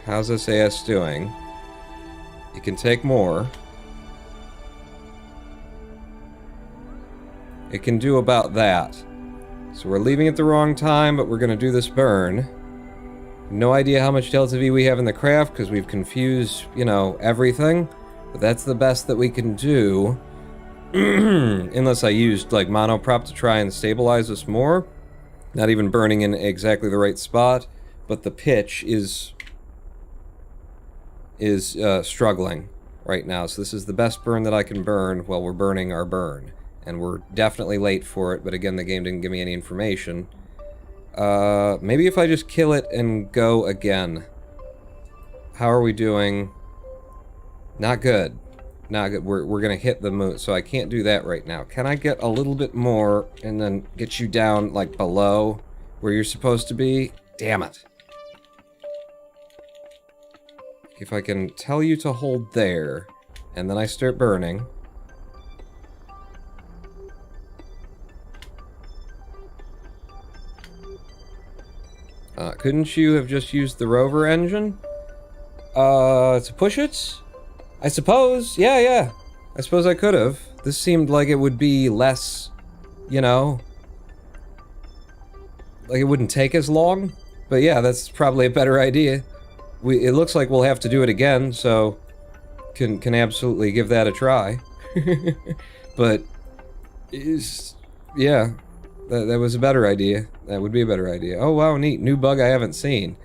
How's SAS doing? It can take more. It can do about that. So we're leaving at the wrong time, but we're going to do this burn. No idea how much Delta V we have in the craft, because we've confused, you know, everything. But that's the best that we can do. Unless I used, like, monoprop to try and stabilize us more. Not even burning in exactly the right spot. But the pitch is struggling right now. So this is the best burn that I can burn while we're burning our burn. And we're definitely late for it, but again, the game didn't give me any information. Maybe if I just kill it and go again. How are we doing? Not good. Not good. We're gonna hit the moon, so I can't do that right now. Can I get a little bit more and then get you down, like, below where you're supposed to be? Damn it. If I can tell you to hold there, and then I start burning... couldn't you have just used the rover engine? To push it? I suppose, yeah. I suppose I could have. This seemed like it would be less, you know... like it wouldn't take as long. But yeah, that's probably a better idea. It looks like we'll have to do it again, so... Can absolutely give that a try. But... yeah. That was a better idea. That would be a better idea. Oh, wow, neat. New bug I haven't seen.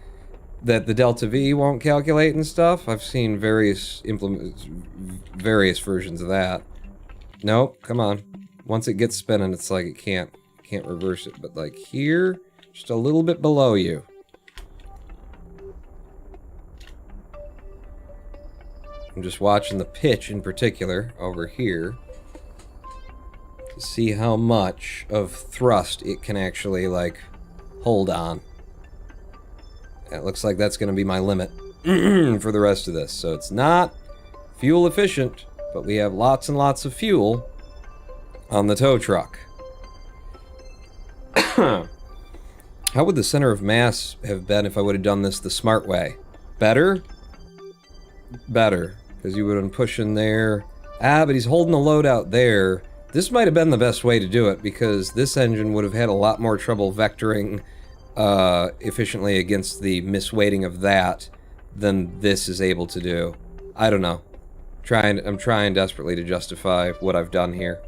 That the Delta V won't calculate and stuff. I've seen various versions of that. Nope, come on. Once it gets spinning, it's like it can't reverse it. But like here, just a little bit below you. I'm just watching the pitch in particular over here. See how much of thrust it can actually, like, hold on. It looks like that's going to be my limit for the rest of this. So it's not fuel efficient, but we have lots and lots of fuel on the tow truck. How would the center of mass have been if I would have done this the smart way? Better? Better, because you would have been pushing there. Ah, but he's holding the load out there. This might have been the best way to do it, because this engine would have had a lot more trouble vectoring efficiently against the misweighting of that than this is able to do. I don't know. I'm trying desperately to justify what I've done here.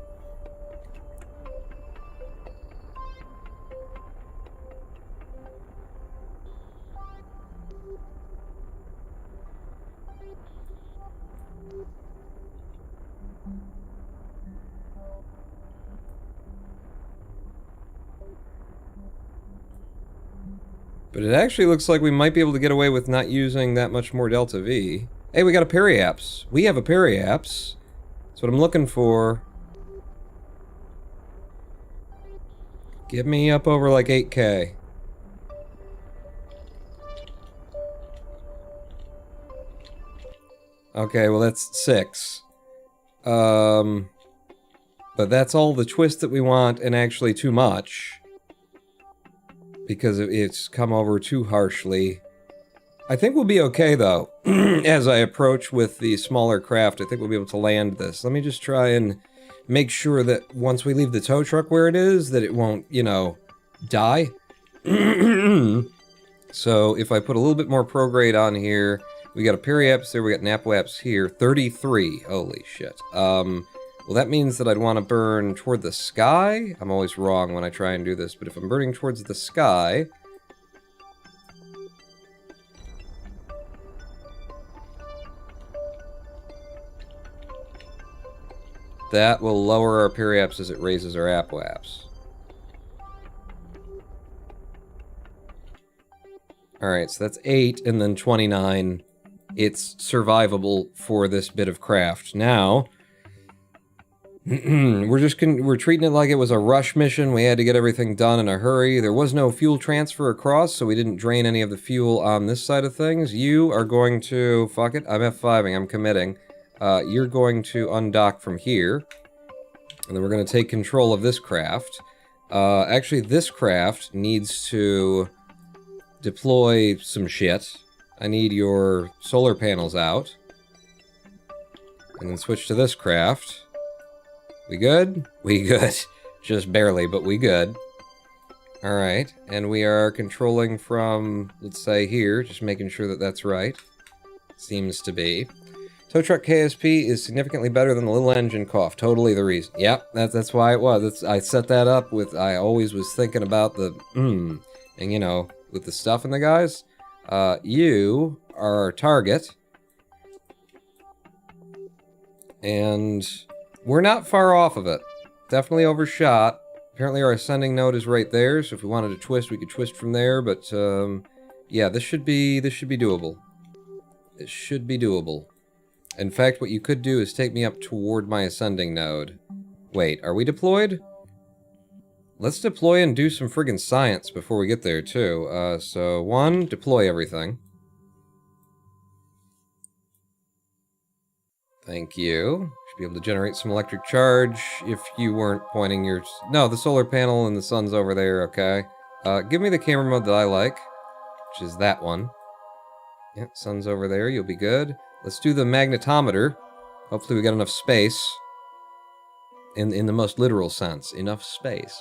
But it actually looks like we might be able to get away with not using that much more Delta V. Hey, we got a periapse. We have a periapse. That's what I'm looking for. Get me up over like 8K. Okay, well that's 6. But that's all the twist that we want, and actually too much. Because it's come over too harshly. I think we'll be okay, though. As I approach with the smaller craft, I think we'll be able to land this. Let me just try and make sure that once we leave the tow truck where it is, that it won't, you know, die. So if I put a little bit more prograde on here, we got a periapse there, we got an apoapse here. 33. Holy shit. Well, that means that I'd want to burn toward the sky. I'm always wrong when I try and do this, but if I'm burning towards the sky... that will lower our periapse as it raises our apoapse. Alright, so that's 8, and then 29. It's survivable for this bit of craft. Now... we're treating it like it was a rush mission. We had to get everything done in a hurry. There was no fuel transfer across, so we didn't drain any of the fuel on this side of things. You are going to... fuck it, I'm F5ing, I'm committing. You're going to undock from here. And then we're going to take control of this craft. Actually, this craft needs to deploy some shit. I need your solar panels out. And then switch to this craft. We good? We good. Just barely, but we good. Alright, and we are controlling from, let's say here, just making sure that that's right. Seems to be. Tow truck KSP is significantly better than the little engine cough. Totally the reason. Yep, that's why it was. I set that up with, I always was thinking about the, and you know, with the stuff in the guys. You are our target. And... we're not far off of it. Definitely overshot. Apparently our ascending node is right there, so if we wanted to twist, we could twist from there, but, yeah, this should be doable. It should be doable. In fact, what you could do is take me up toward my ascending node. Wait, are we deployed? Let's deploy and do some friggin' science before we get there, too. So, 1, deploy everything. Thank you. Should be able to generate some electric charge if you weren't pointing your... no, the solar panel and the sun's over there, okay. Give me the camera mode that I like, which is that one. Yeah, sun's over there, you'll be good. Let's do the magnetometer. Hopefully we got enough space. In the most literal sense, enough space.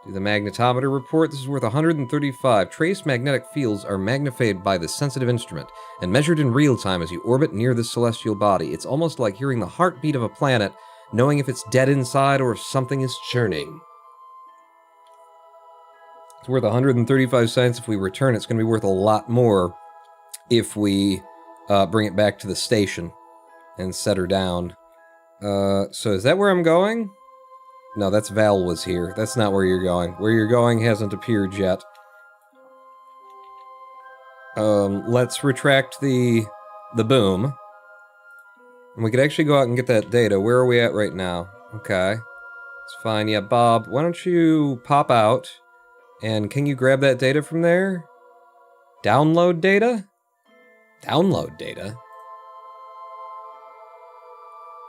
Do the magnetometer report. This is worth 135. Trace magnetic fields are magnified by the sensitive instrument and measured in real time as you orbit near this celestial body. It's almost like hearing the heartbeat of a planet, knowing if it's dead inside or if something is churning. It's worth 135 cents. If we return, it's going to be worth a lot more if we bring it back to the station and set her down. So is that where I'm going? No, that's Val was here. That's not where you're going. Where you're going hasn't appeared yet. Let's retract the boom. And we could actually go out and get that data. Where are we at right now? Okay. It's fine. Yeah, Bob, why don't you pop out, and can you grab that data from there? Download data? Download data?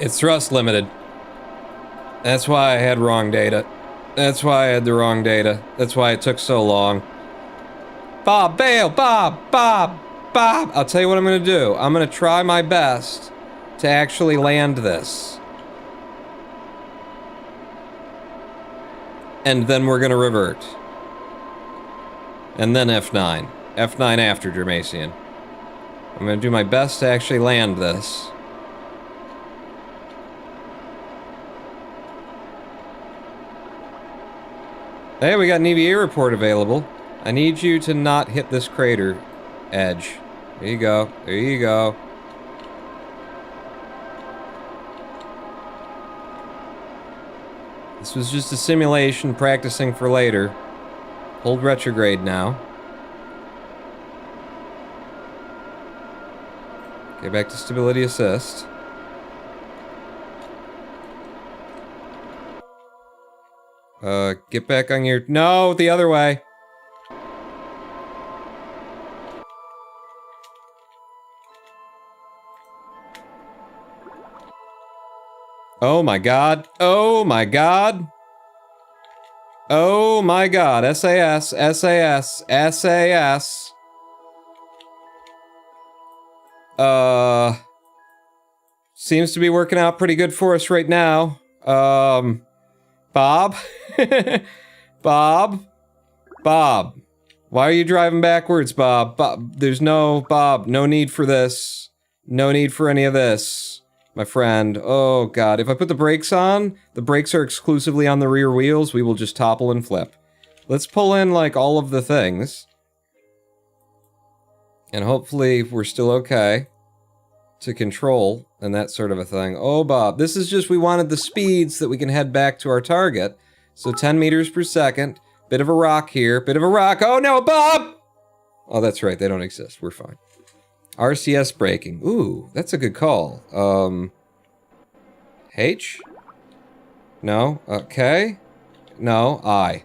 It's thrust limited. That's why I had wrong data. That's why I had the wrong data. That's why it took so long. Bob, bail! Bob! Bob! Bob! I'll tell you what I'm gonna do. I'm gonna try my best to actually land this. And then we're gonna revert. And then F9. F9 after Germasian. I'm gonna do my best to actually land this. Hey, we got an EVA report available. I need you to not hit this crater edge. There you go. There you go. This was just a simulation practicing for later. Hold retrograde now. Get back to stability assist. Get back on your... No, the other way. Oh my god. Oh my god. Oh my god. SAS. SAS. SAS. Seems to be working out pretty good for us right now. Bob? Bob? Bob. Why are you driving backwards, Bob? Bob, there's no... Bob, no need for this. No need for any of this, my friend. Oh, God. If I put the brakes on, the brakes are exclusively on the rear wheels, we will just topple and flip. Let's pull in, like, all of the things. And hopefully we're still okay to control and that sort of a thing. Oh, Bob, this is just, we wanted the speeds that we can head back to our target. So 10 meters per second. Bit of a rock here. Bit of a rock. Oh, no, Bob! Oh, that's right. They don't exist. We're fine. RCS braking. Ooh, that's a good call. H? No. K? No. I.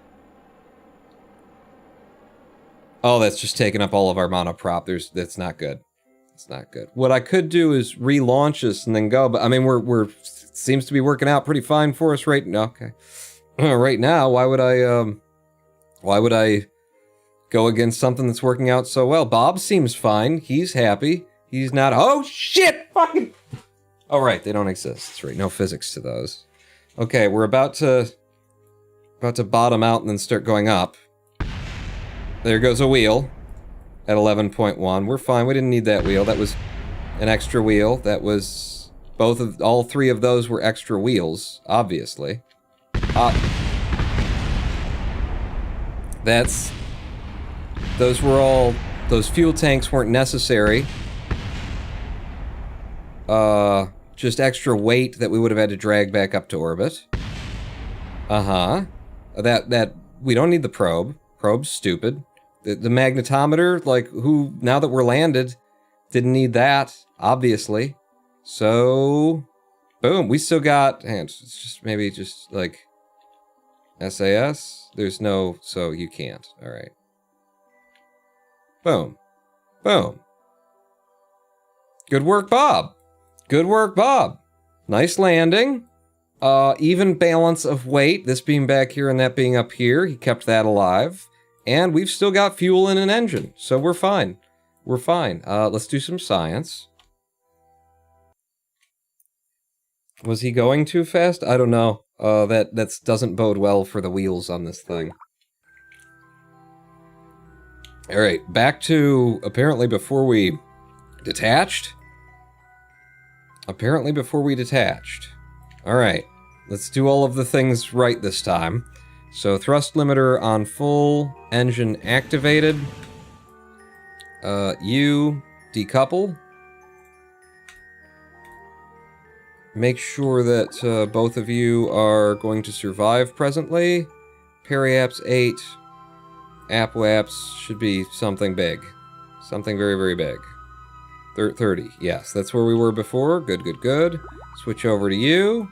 Oh, that's just taking up all of our monoprop. That's not good. It's not good. What I could do is relaunch this and then go, but I mean, we're seems to be working out pretty fine for us right now. Okay. Right now, why would I go against something that's working out so well? Bob seems fine. He's happy. He's not. Oh shit! Fucking. Oh right, they don't exist. That's right. No physics to those. Okay, we're about to bottom out and then start going up. There goes a wheel at 11.1. We're fine. We didn't need that wheel. That was an extra wheel. That was all three of those were extra wheels, obviously. Those fuel tanks weren't necessary. Just extra weight that we would have had to drag back up to orbit. That we don't need the probe. Probe's stupid. The magnetometer, like, now that we're landed, didn't need that, obviously. So, boom, we still got, it's just maybe just, like, SAS? There's no, so you can't, alright. Boom. Boom. Good work, Bob. Good work, Bob. Nice landing. Even balance of weight, this being back here and that being up here, he kept that alive. And we've still got fuel in an engine, so we're fine. We're fine. Let's do some science. Was he going too fast? I don't know. That doesn't bode well for the wheels on this thing. Alright, back to apparently before we detached. Alright, let's do all of the things right this time. So thrust limiter on full, engine activated. U, decouple. Make sure that both of you are going to survive presently. Periaps 8. Apoaps should be something big. Something very, very big. 30, yes, that's where we were before. Good, good, good. Switch over to you.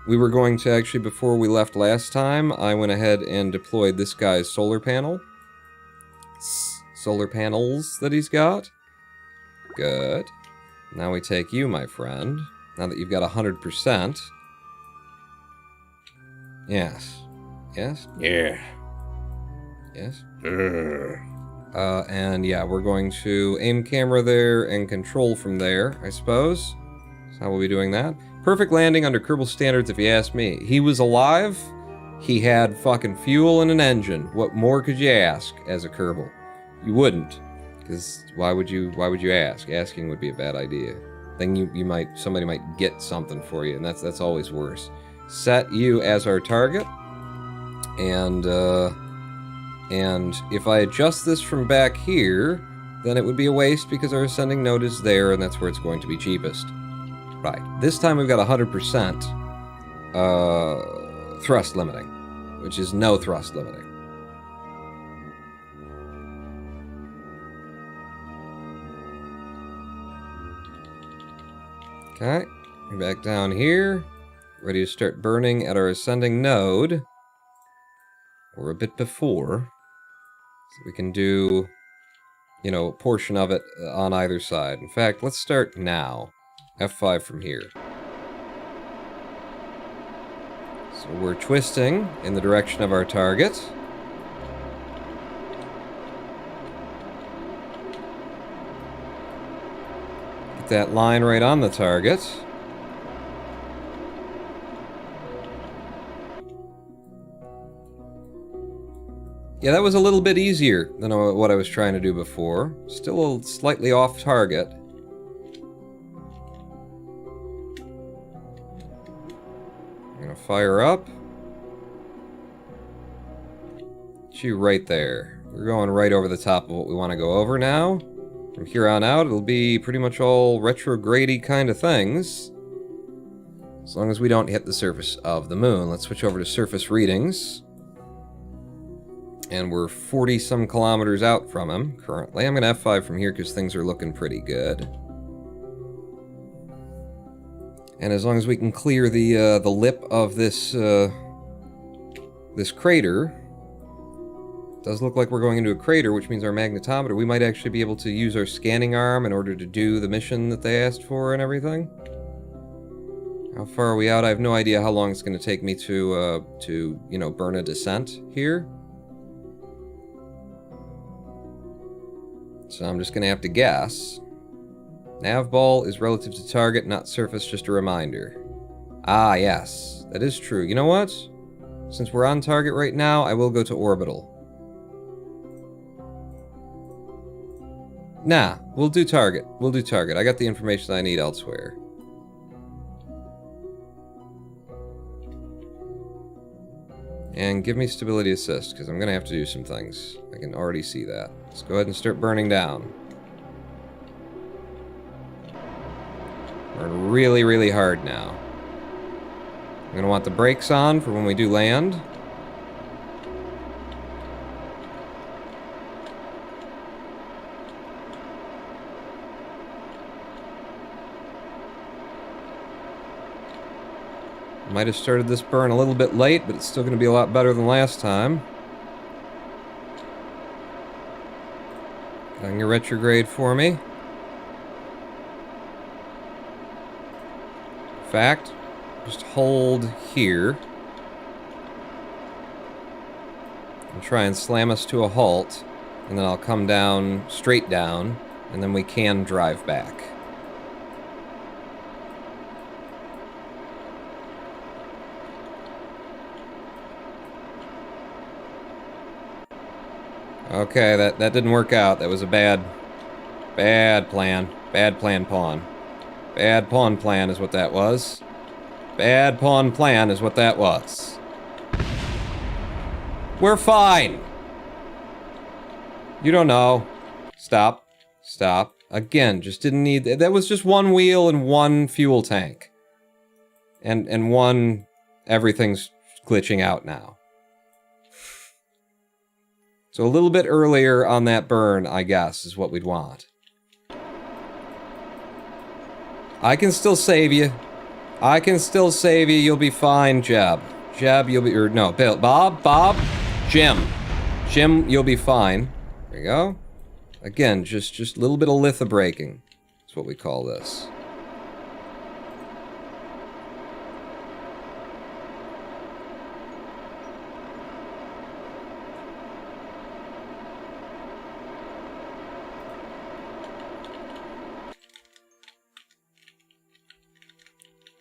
We were going to actually, before we left last time, I went ahead and deployed this guy's solar panel. Solar panels that he's got. Good. Now we take you, my friend. Now that you've got 100%. Yes. Yes? Yeah. Yes? And yeah, we're going to aim camera there and control from there, I suppose. That's how we'll be doing that. Perfect landing under Kerbal standards, if you ask me. He was alive. He had fucking fuel and an engine. What more could you ask as a Kerbal? You wouldn't. Because why would you ask? Asking would be a bad idea. Then somebody might get something for you, and that's always worse. Set you as our target. And if I adjust this from back here, then it would be a waste because our ascending node is there, and that's where it's going to be cheapest. Right. This time we've got 100% thrust limiting, which is no thrust limiting. Okay, we're back down here, ready to start burning at our ascending node, or a bit before, so we can do, you know, a portion of it on either side. In fact, let's start now. F5 from here. So we're twisting in the direction of our target. Get that line right on the target. Yeah, that was a little bit easier than what I was trying to do before. Still slightly off target. I'm gonna fire up. Get you right there. We're going right over the top of what we want to go over now. From here on out, it'll be pretty much all retrograde-y kind of things. As long as we don't hit the surface of the moon. Let's switch over to surface readings. And we're 40-some kilometers out from him, currently. I'm going to F5 from here because things are looking pretty good. And as long as we can clear the lip of this crater, it does look like we're going into a crater, which means our magnetometer, we might actually be able to use our scanning arm in order to do the mission that they asked for and everything. How far are we out? I have no idea how long it's going to take me to you know, burn a descent here. So I'm just going to have to guess. Nav ball is relative to target, not surface, just a reminder. Ah, yes. That is true. You know what? Since we're on target right now, I will go to orbital. Nah, we'll do target. We'll do target. I got the information I need elsewhere. And give me stability assist, because I'm going to have to do some things. I can already see that. Let's go ahead and start burning down. Burn really, really hard now. I'm going to want the brakes on for when we do land. Might have started this burn a little bit late, but it's still going to be a lot better than last time. On your retrograde for me. In fact, just hold here. And try and slam us to a halt. And then I'll come down, straight down, and then we can drive back. Okay, that didn't work out. That was a bad plan. Bad plan pawn. Bad pawn plan is what that was. Bad pawn plan is what that was. We're fine! You don't know. Stop. Stop. Again, just didn't need... That was just one wheel and one fuel tank. And one... Everything's glitching out now. So a little bit earlier on that burn, I guess, is what we'd want. I can still save you. I can still save you. You'll be fine, Jeb. Jeb, you'll be... Or no, Bill. Bob? Jim. Jim, you'll be fine. There you go. Again, just a little bit of lithobraking. That's what we call this.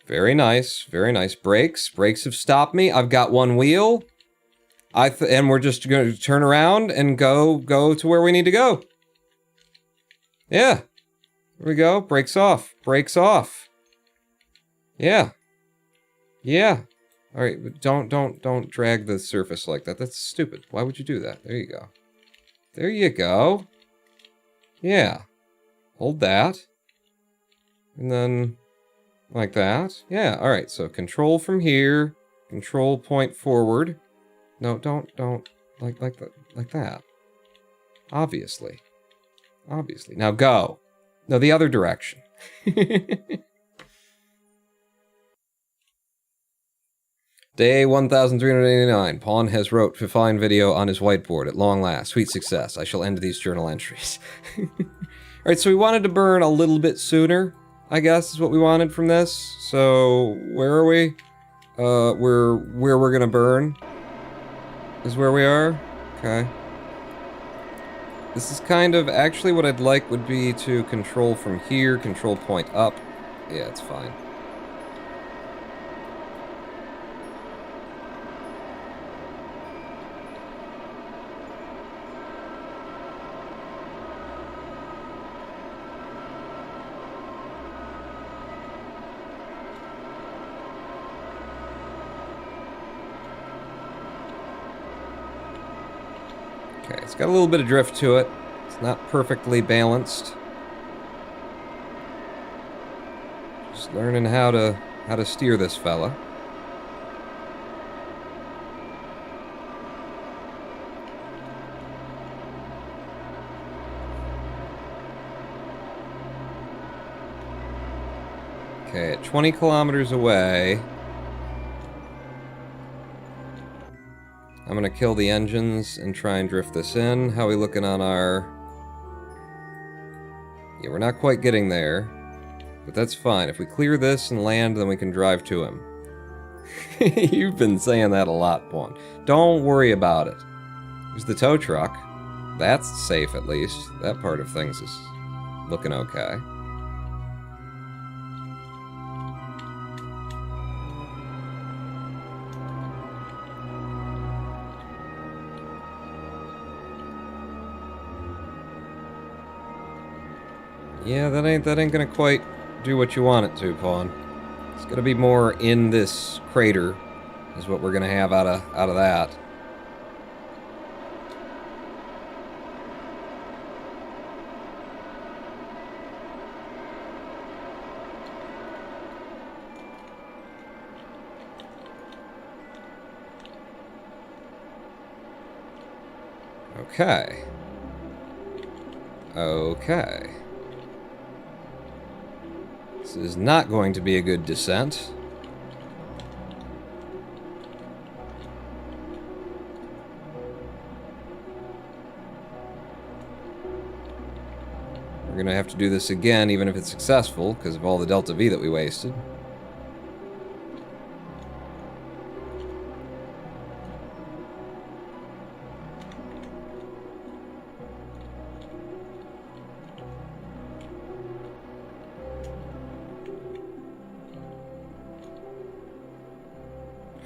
Very nice, very nice. Brakes have stopped me. I've got one wheel. And we're just going to turn around and go to where we need to go. Yeah. There we go. Brakes off. Brakes off. Yeah. Yeah. All right, but don't drag the surface like that. That's stupid. Why would you do that? There you go. There you go. Yeah. Hold that. And then like that. Yeah, all right. So control from here. Control point forward. No, don't like that. Obviously. Obviously. Now go. No, the other direction. Day 1389. Pawn has wrote fine video on his whiteboard at long last. Sweet success. I shall end these journal entries. Alright, so we wanted to burn a little bit sooner, I guess, is what we wanted from this. So, where are we? Where we're gonna burn is where we are. Okay. This is kind of, actually what I'd like would be to control from here, control point up. Yeah, it's fine. Okay, it's got a little bit of drift to it. It's not perfectly balanced. Just learning how to steer this fella. Okay, at 20 kilometers away, I'm gonna kill the engines and try and drift this in. How are we looking on our... Yeah, we're not quite getting there, but that's fine. If we clear this and land, then we can drive to him. You've been saying that a lot, Pawn. Don't worry about it. There's the tow truck. That's safe, at least. That part of things is looking okay. Yeah, that ain't gonna quite do what you want it to, Pawn. It's gonna be more in this crater, is what we're gonna have out of that. Okay. Okay. This is not going to be a good descent. We're going to have to do this again, even if it's successful, because of all the Delta V that we wasted.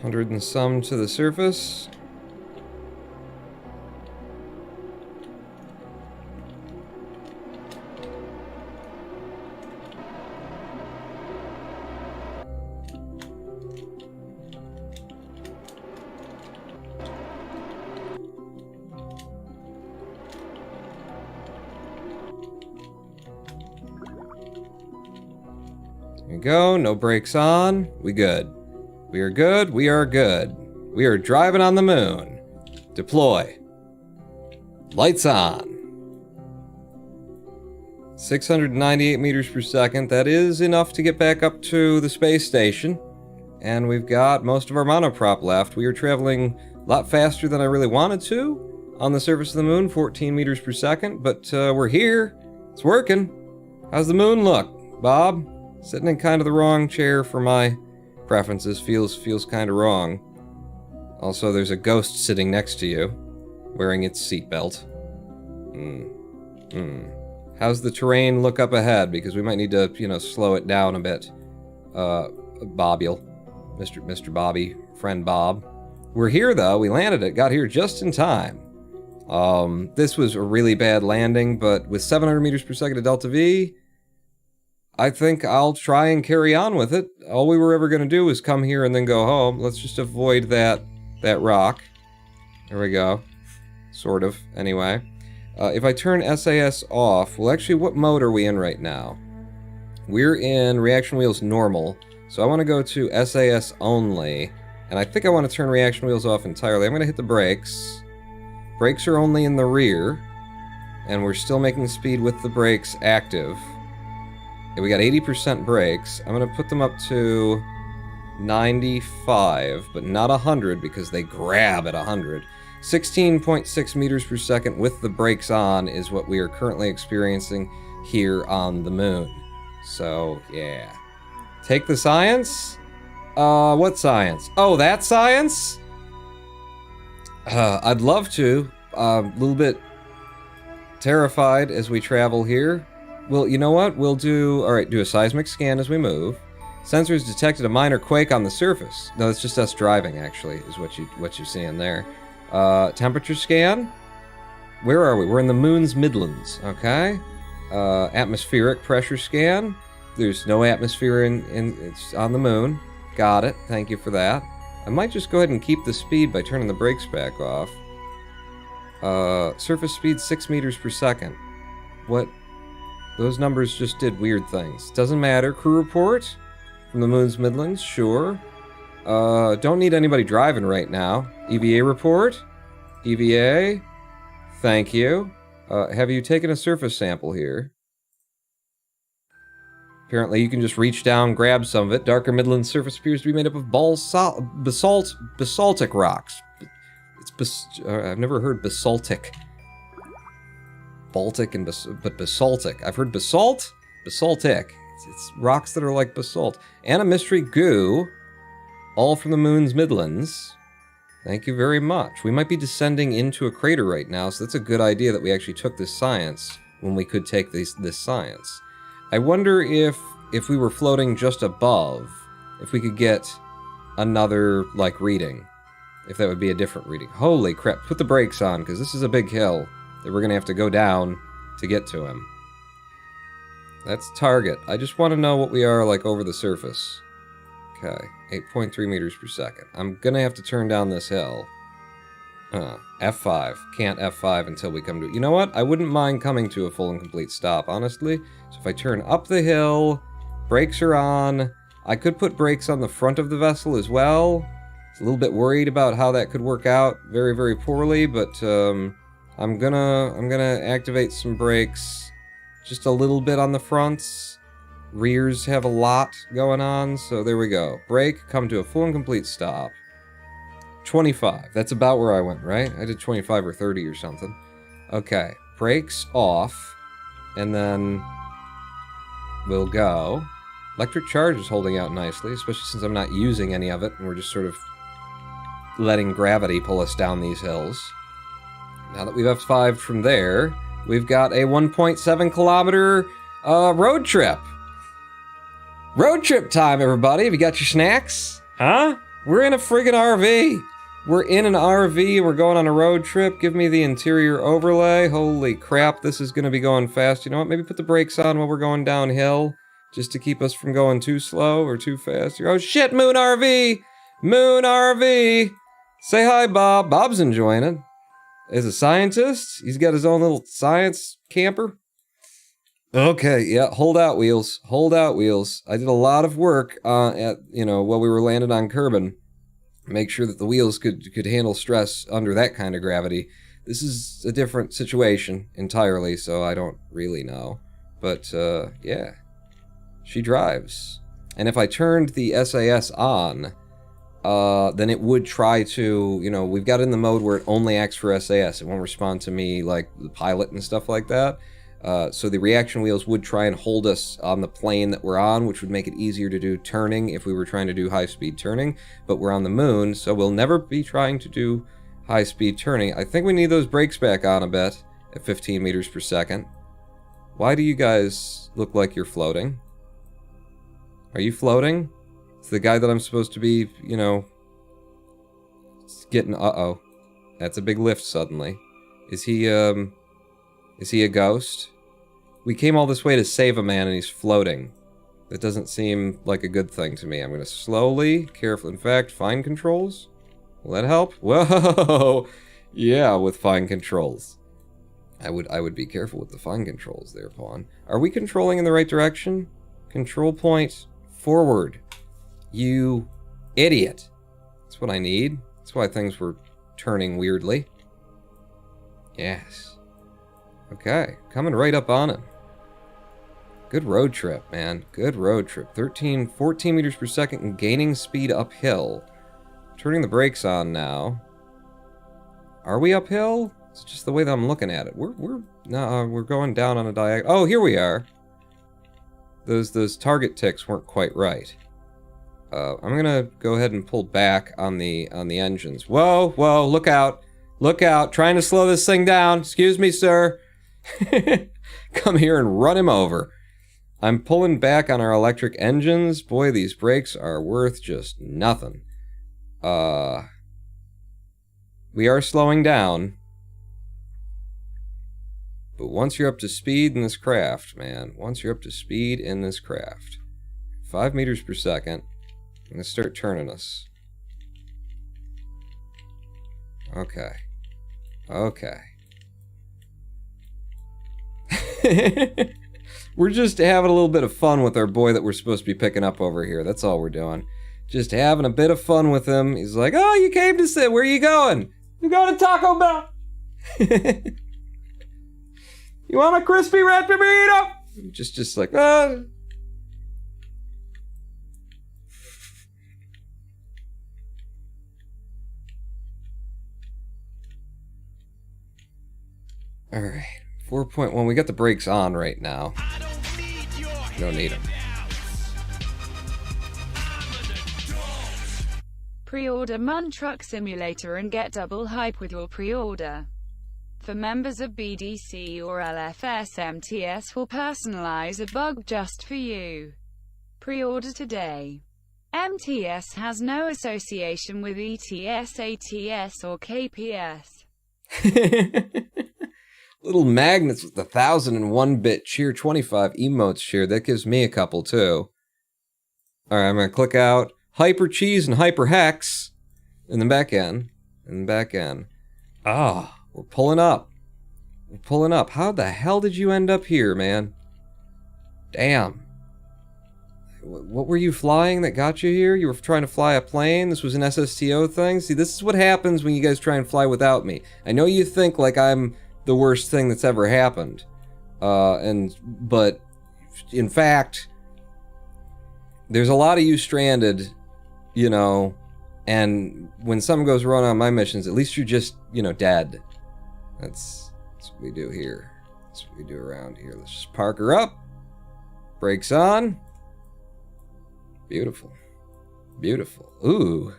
Hundred and some to the surface. There we go, no brakes on, we good. We are good, we are good. We are driving on the moon. Deploy. Lights on. 698 meters per second. That is enough to get back up to the space station. And we've got most of our monoprop left. We are traveling a lot faster than I really wanted to on the surface of the moon, 14 meters per second. But we're here. It's working. How's the moon look, Bob? Sitting in kind of the wrong chair for my preferences. Feels kind of wrong. Also, there's a ghost sitting next to you, wearing its seatbelt. How's the terrain look up ahead? Because we might need to, you know, slow it down a bit. Mr. Bobby, friend Bob. We're here, though. We landed it. Got here just in time. This was a really bad landing, but with 700 meters per second of delta V, I think I'll try and carry on with it. All we were ever going to do was come here and then go home. Let's just avoid that rock. There we go. Sort of, anyway. If I turn SAS off, well, actually, what mode are we in right now? We're in reaction wheels normal, so I want to go to SAS only, and I think I want to turn reaction wheels off entirely. I'm going to hit the brakes. Brakes are only in the rear, and we're still making speed with the brakes active. Okay, we got 80% brakes. I'm going to put them up to 95, but not 100 because they grab at 100. 16.6 meters per second with the brakes on is what we are currently experiencing here on the moon. So, yeah. Take the science? What science? Oh, that science? I'd love to. A little bit terrified as we travel here. Well, you know what? We'll do... Alright, do a seismic scan as we move. Sensors detected a minor quake on the surface. No, it's just us driving, actually, is what you're seeing there. Temperature scan? Where are we? We're in the moon's Midlands, okay? Atmospheric pressure scan. There's no atmosphere it's on the moon. Got it. Thank you for that. I might just go ahead and keep the speed by turning the brakes back off. Surface speed 6 meters per second. What? Those numbers just did weird things. Doesn't matter. Crew report from the moon's Midlands, sure. Don't need anybody driving right now. EVA report. EVA. Thank you. Have you taken a surface sample here? Apparently you can just reach down, grab some of it. Darker Midland surface appears to be made up of basaltic rocks. I've never heard basaltic. Baltic and but basaltic. I've heard basalt, basaltic. It's rocks that are like basalt. And a mystery goo, all from the moon's Midlands. Thank you very much. We might be descending into a crater right now, so that's a good idea that we actually took this science when we could take this science. I wonder if we were floating just above, if we could get another, like, reading. If that would be a different reading. Holy crap, put the brakes on, because this is a big hill that we're going to have to go down to get to him. That's target. I just want to know what we are, like, over the surface. Okay, 8.3 meters per second. I'm going to have to turn down this hill. F5. Can't F5 until we come to it. You know what? I wouldn't mind coming to a full and complete stop, honestly. So if I turn up the hill, brakes are on. I could put brakes on the front of the vessel as well. I was a little bit worried about how that could work out very, very poorly, but I'm gonna activate some brakes just a little bit on the fronts. Rears have a lot going on, so there we go. Brake, come to a full and complete stop. 25. That's about where I went, right? I did 25 or 30 or something. Okay, brakes off, and then we'll go. Electric charge is holding out nicely, especially since I'm not using any of it, and we're just sort of letting gravity pull us down these hills. Now that we've F5'd from there, we've got a 1.7 kilometer road trip. Road trip time, everybody. Have you got your snacks? Huh? We're in a friggin' RV. We're in an RV. We're going on a road trip. Give me the interior overlay. Holy crap, this is going to be going fast. You know what? Maybe put the brakes on while we're going downhill, just to keep us from going too slow or too fast. Oh shit, Moon RV! Moon RV! Say hi, Bob. Bob's enjoying it. As a scientist, he's got his own little science camper. Okay, yeah, hold out wheels. Hold out wheels. I did a lot of work while we were landed on Kerbin. Make sure that the wheels could handle stress under that kind of gravity. This is a different situation entirely, so I don't really know. But, yeah. She drives. And if I turned the SAS on, then it would try to, we've got it in the mode where it only acts for SAS. It won't respond to me like the pilot and stuff like that. So the reaction wheels would try and hold us on the plane that we're on, which would make it easier to do turning if we were trying to do high-speed turning. But we're on the moon, so we'll never be trying to do high-speed turning. I think we need those brakes back on a bit at 15 meters per second. Why do you guys look like you're floating? Are you floating? It's the guy that I'm supposed to be, you know, getting... Uh-oh. That's a big lift suddenly. Is he a ghost? We came all this way to save a man and he's floating. That doesn't seem like a good thing to me. I'm gonna slowly, carefully, in fact, fine controls? Will that help? Whoa! Yeah, with fine controls. I would be careful with the fine controls there, Pawn. Are we controlling in the right direction? Control point forward. You idiot. That's what I need. That's why things were turning weirdly. Yes. Okay, coming right up on him. Good road trip, man. Good road trip. 14 meters per second and gaining speed uphill. Turning the brakes on now. Are we uphill? It's just the way that I'm looking at it. We're going down on a diagonal. Oh, here we are. Those target ticks weren't quite right. I'm gonna go ahead and pull back on the engines. Whoa, whoa! Look out! Look out! Trying to slow this thing down. Excuse me, sir. Come here and run him over. I'm pulling back on our electric engines. Boy, these brakes are worth just nothing. We are slowing down. But once you're up to speed in this craft, man, once you're up to speed in this craft, 5 meters per second, I'm gonna start turning us. Okay. Okay. We're just having a little bit of fun with our boy that we're supposed to be picking up over here. That's all we're doing. Just having a bit of fun with him. He's like, oh, you came to sit. Where are you going? I'm going to Taco Bell. You want a crispy red burrito? Just like, ah. All right. 4.1, we got the brakes on right now. Don't need them.
Pre-order Mun Truck Simulator and get double hype with your pre-order. For members of BDC or LFS, MTS will personalize a bug just for you. Pre-order today. MTS has no association with ETS, ATS, or KPS.
Little magnets with the 1001-bit cheer 25 emotes cheer. That gives me a couple too. Alright, I'm gonna click out Hyper Cheese and Hyper Hex in the back end. Ah, we're pulling up. We're pulling up. How the hell did you end up here, man? Damn. What were you flying that got you here? You were trying to fly a plane? This was an SSTO thing? See, this is what happens when you guys try and fly without me. I know you think like I'm the worst thing that's ever happened. But in fact, there's a lot of you stranded, you know, and when something goes wrong on my missions, at least you're just, you know, dead. That's what we do here. That's what we do around here. Let's just park her up. Brakes on. Beautiful. Beautiful. Ooh,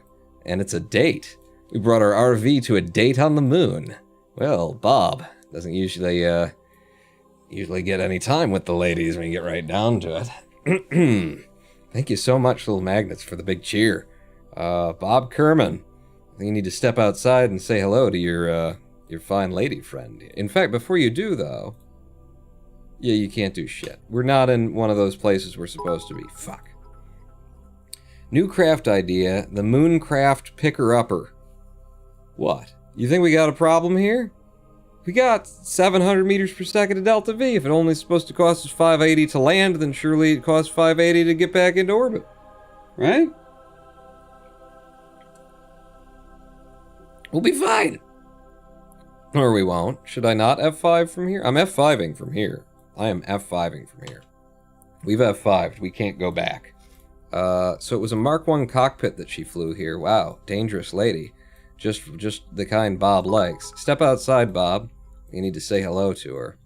and it's a date. We brought our RV to a date on the moon. Well, Bob doesn't usually get any time with the ladies when you get right down to it. Thank you so much, Little Magnets, for the big cheer. Bob Kerman, I think you need to step outside and say hello to your fine lady friend. In fact, before you do, though, yeah, you can't do shit. We're not in one of those places we're supposed to be. Fuck. New craft idea, the Mooncraft Picker-Upper. What? You think we got a problem here? We got 700 meters per second of Delta V. If it only is supposed to cost us 580 to land, then surely it costs 580 to get back into orbit. Right? We'll be fine. Or we won't. Should I not F5 from here? I'm F5ing from here. I am F5ing from here. We've F5'd. We can't go back. So it was a Mark 1 cockpit that she flew here. Wow. Dangerous lady. Just the kind Bob likes. Step outside, Bob. You need to say hello to her.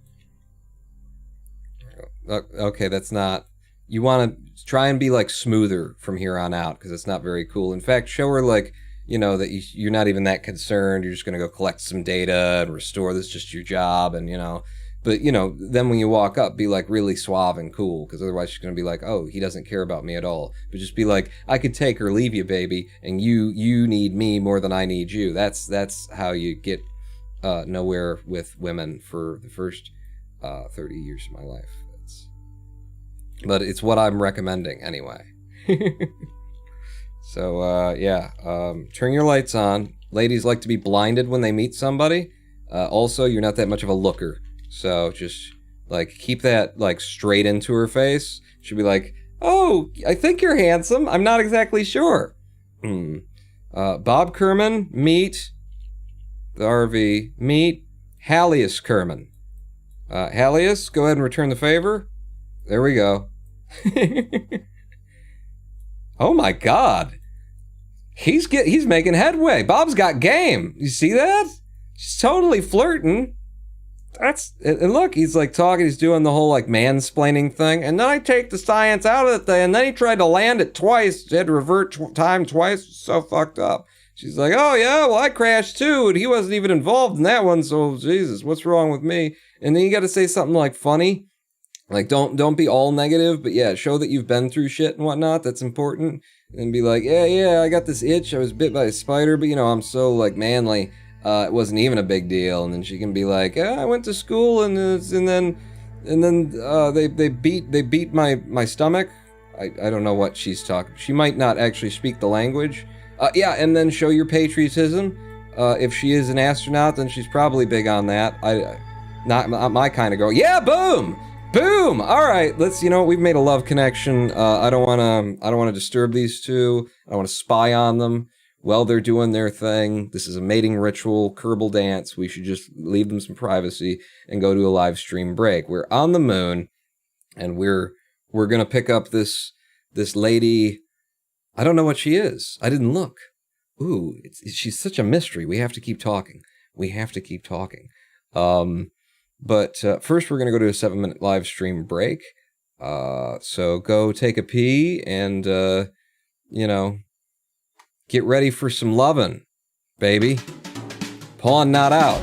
Okay, that's not. You want to try and be like smoother from here on out because it's not very cool. In fact, show her like, that you're not even that concerned. You're just going to go collect some data and restore. This is just your job. And, but, then when you walk up, be like really suave and cool because otherwise she's going to be like, oh, he doesn't care about me at all. But just be like, I could take or leave you, baby. And you need me more than I need you. That's how you get nowhere with women for the first 30 years of my life. But it's what I'm recommending anyway. So, turn your lights on. Ladies like to be blinded when they meet somebody. Also, you're not that much of a looker. So just, keep that, straight into her face. She'll be like, oh, I think you're handsome. I'm not exactly sure. Bob Kerman, meet the RV. Meet Hallius Kerman. Hallius, go ahead and return the favor. There we go. Oh my God. He's making headway. Bob's got game. You see that? She's totally flirting. And look, he's talking, he's doing the whole mansplaining thing. And then I take the science out of the thing. And then he tried to land it twice. He had to revert time twice. So fucked up. She's like, oh yeah, well I crashed too. And he wasn't even involved in that one. So Jesus, what's wrong with me? And then you got to say something funny. Don't be all negative, but yeah, show that you've been through shit and whatnot. That's important. And be like, yeah, I got this itch. I was bit by a spider, but I'm so manly. It wasn't even a big deal. And then she can be like, I went to school and then they beat my stomach. I don't know what she's talking. She might not actually speak the language. And then show your patriotism. If she is an astronaut, then she's probably big on that. Not my kind of girl. Yeah, boom. Boom! All right, let's. We've made a love connection. I don't want to disturb these two. I want to spy on them while they're doing their thing. This is a mating ritual, Kerbal dance. We should just leave them some privacy and go to a live stream break. We're on the moon, and we're gonna pick up this lady. I don't know what she is. I didn't look. Ooh, she's such a mystery. We have to keep talking. But first, we're going to go to a 7-minute live stream break. So go take a pee and, get ready for some lovin', baby. Pawn not out.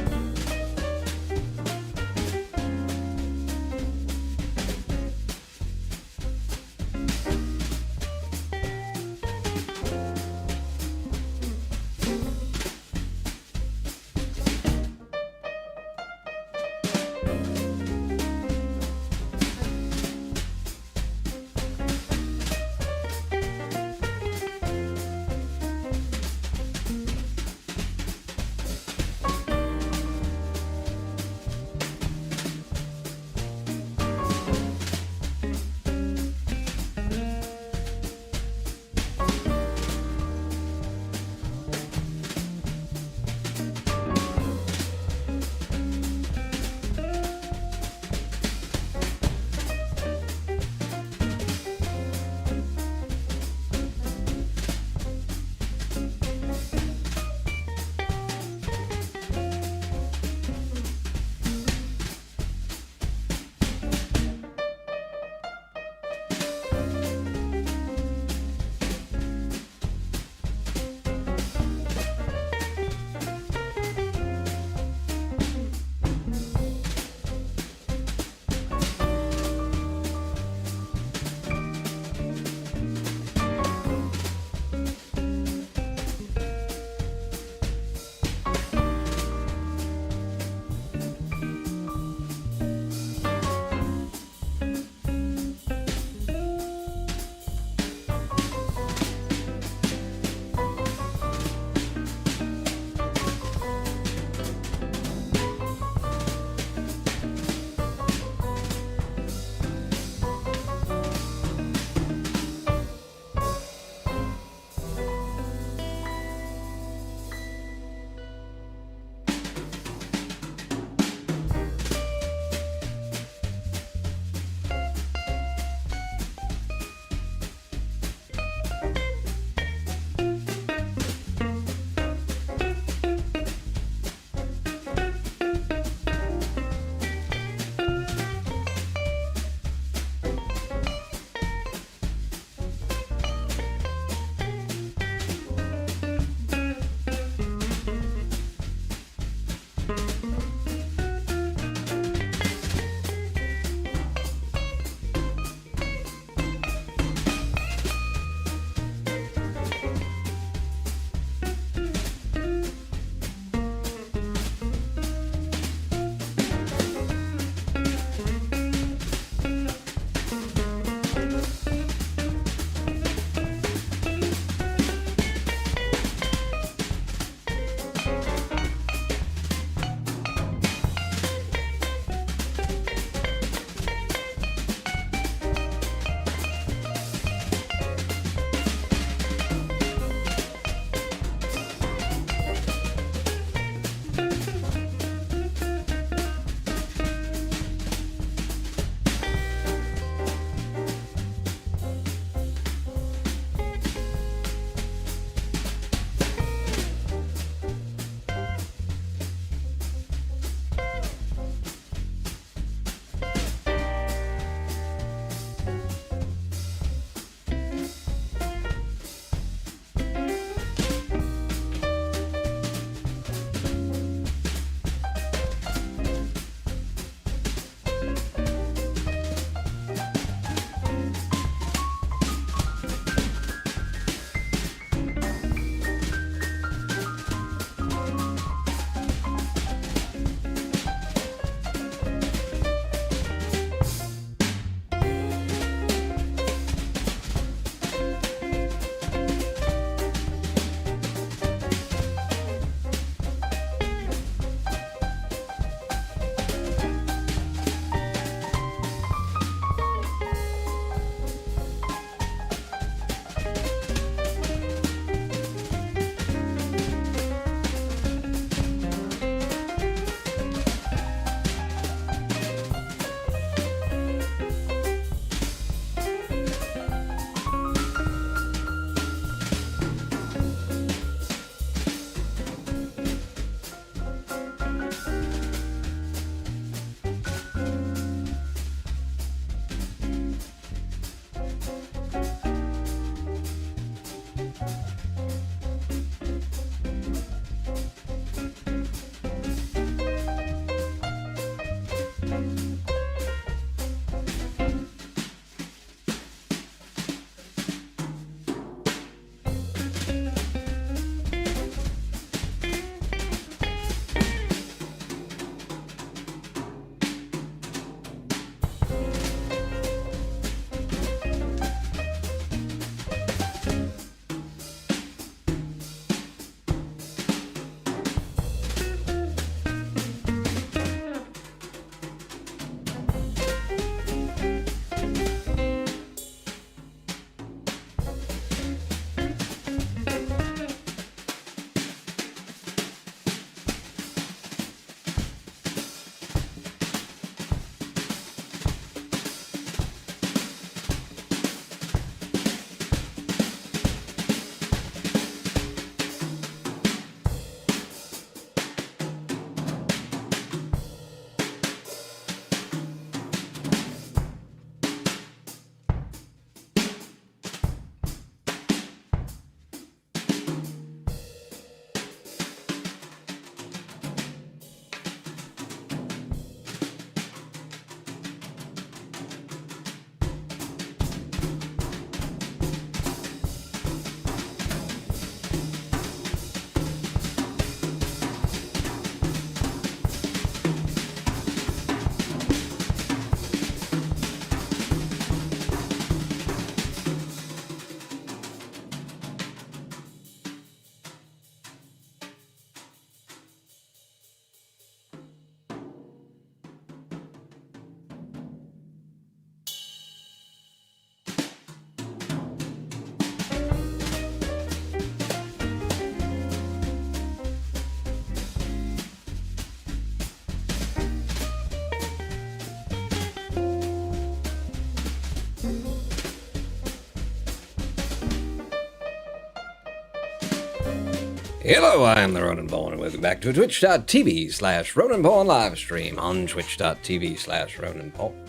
Hello, I am the Ronan Bowen, and welcome back to twitch.tv/Ronan Bowen live stream on twitch.tv/Ronan Bowen.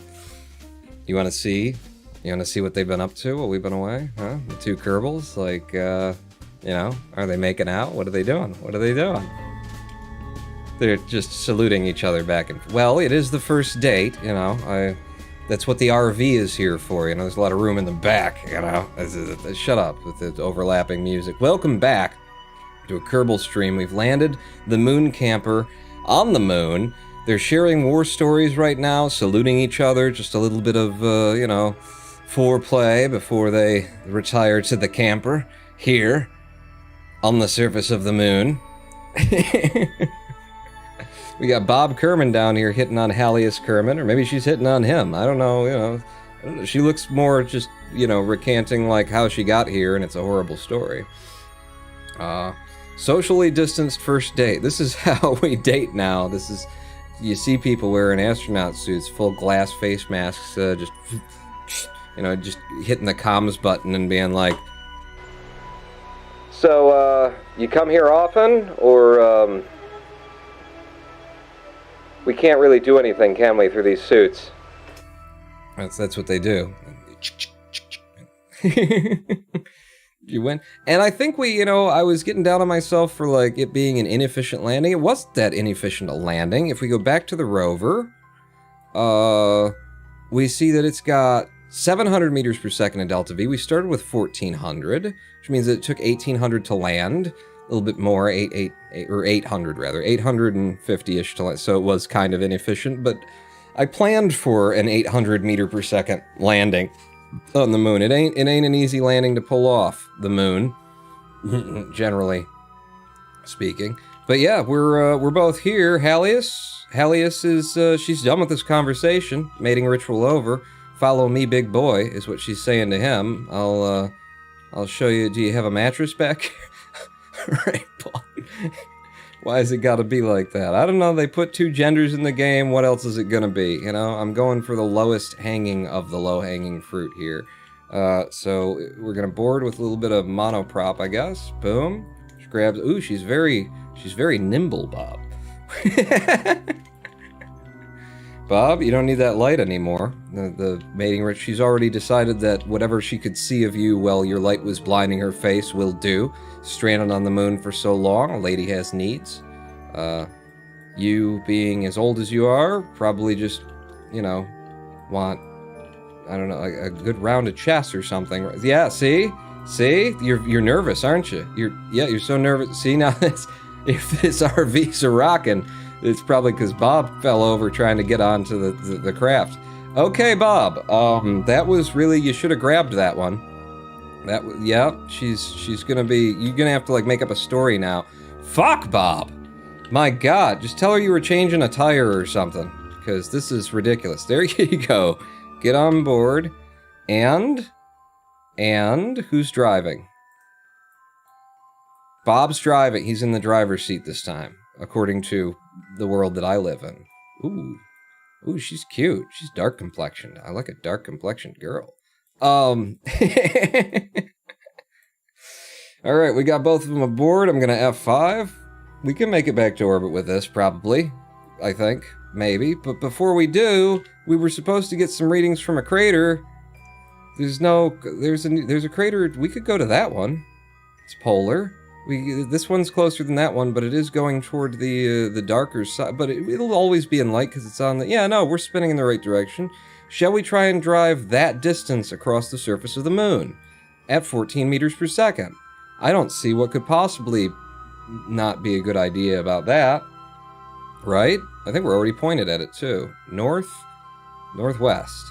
You want to see what they've been up to while we've been away? Huh? The two Kerbals, like, are they making out? What are they doing? They're just saluting each other back and forth. Well, it is the first date, that's what the RV is here for, there's a lot of room in the back, Shut up with the overlapping music. Welcome back to a Kerbal stream. We've landed the Mun Camper on the moon. They're sharing war stories right now, saluting each other, just a little bit of, foreplay before they retire to the camper here on the surface of the moon. We got Bob Kerman down here hitting on Hallius Kerman, or maybe she's hitting on him. I don't know, She looks more just, recanting like how she got here, and it's a horrible story. Socially distanced first date. This is how we date now. You see people wearing astronaut suits, full glass face masks, just hitting the comms button and being like, so, you come here often, or, we can't really do anything, can we, through these suits? That's what they do. You win. And I think I was getting down on myself for, like, it being an inefficient landing. It wasn't that inefficient a landing. If we go back to the rover, we see that it's got 700 meters per second in delta V. We started with 1400, which means that it took 1800 to land. A little bit more, 800 rather, 850-ish to land. So it was kind of inefficient, but I planned for an 800 meter per second landing on the moon. It ain't an easy landing to pull off the moon, generally speaking. But yeah, we're both here. Hallius is she's done with this conversation. Mating ritual over. Follow me, big boy, is what she's saying to him. I'll show you. Do you have a mattress back here? Right, Paul. Why has it got to be like that? I don't know. They put two genders in the game. What else is it going to be? I'm going for the lowest hanging of the low-hanging fruit here. So we're going to board with a little bit of monoprop, I guess. Boom. She grabs... Ooh, she's very nimble, Bob. Bob, you don't need that light anymore. The mating ritual. She's already decided that whatever she could see of you while your light was blinding her face will do. Stranded on the moon for so long, a lady has needs. You being as old as you are, probably just, want, I don't know, a good round of chess or something. Yeah, see? You're nervous, aren't you? You're so nervous. See, now if this RV's a rockin', it's probably because Bob fell over trying to get onto the craft. Okay, Bob, that was really, you should have grabbed that one. She's gonna be, you're gonna have to, like, make up a story now. Fuck, Bob! My God, just tell her you were changing a tire or something, because this is ridiculous. There you go. Get on board. And who's driving? Bob's driving. He's in the driver's seat this time, according to the world that I live in. Ooh, she's cute. She's dark complexioned. I like a dark complexioned girl. Alright, we got both of them aboard. I'm gonna F5. We can make it back to orbit with this, probably. I think. Maybe. But before we do, we were supposed to get some readings from a crater. There's a crater. We could go to that one. It's polar. This one's closer than that one, but it is going toward the darker side. But it'll always be in light because it's on the... Yeah, no, we're spinning in the right direction. Shall we try and drive that distance across the surface of the moon at 14 meters per second? I don't see what could possibly not be a good idea about that. Right? I think we're already pointed at it too. Northwest.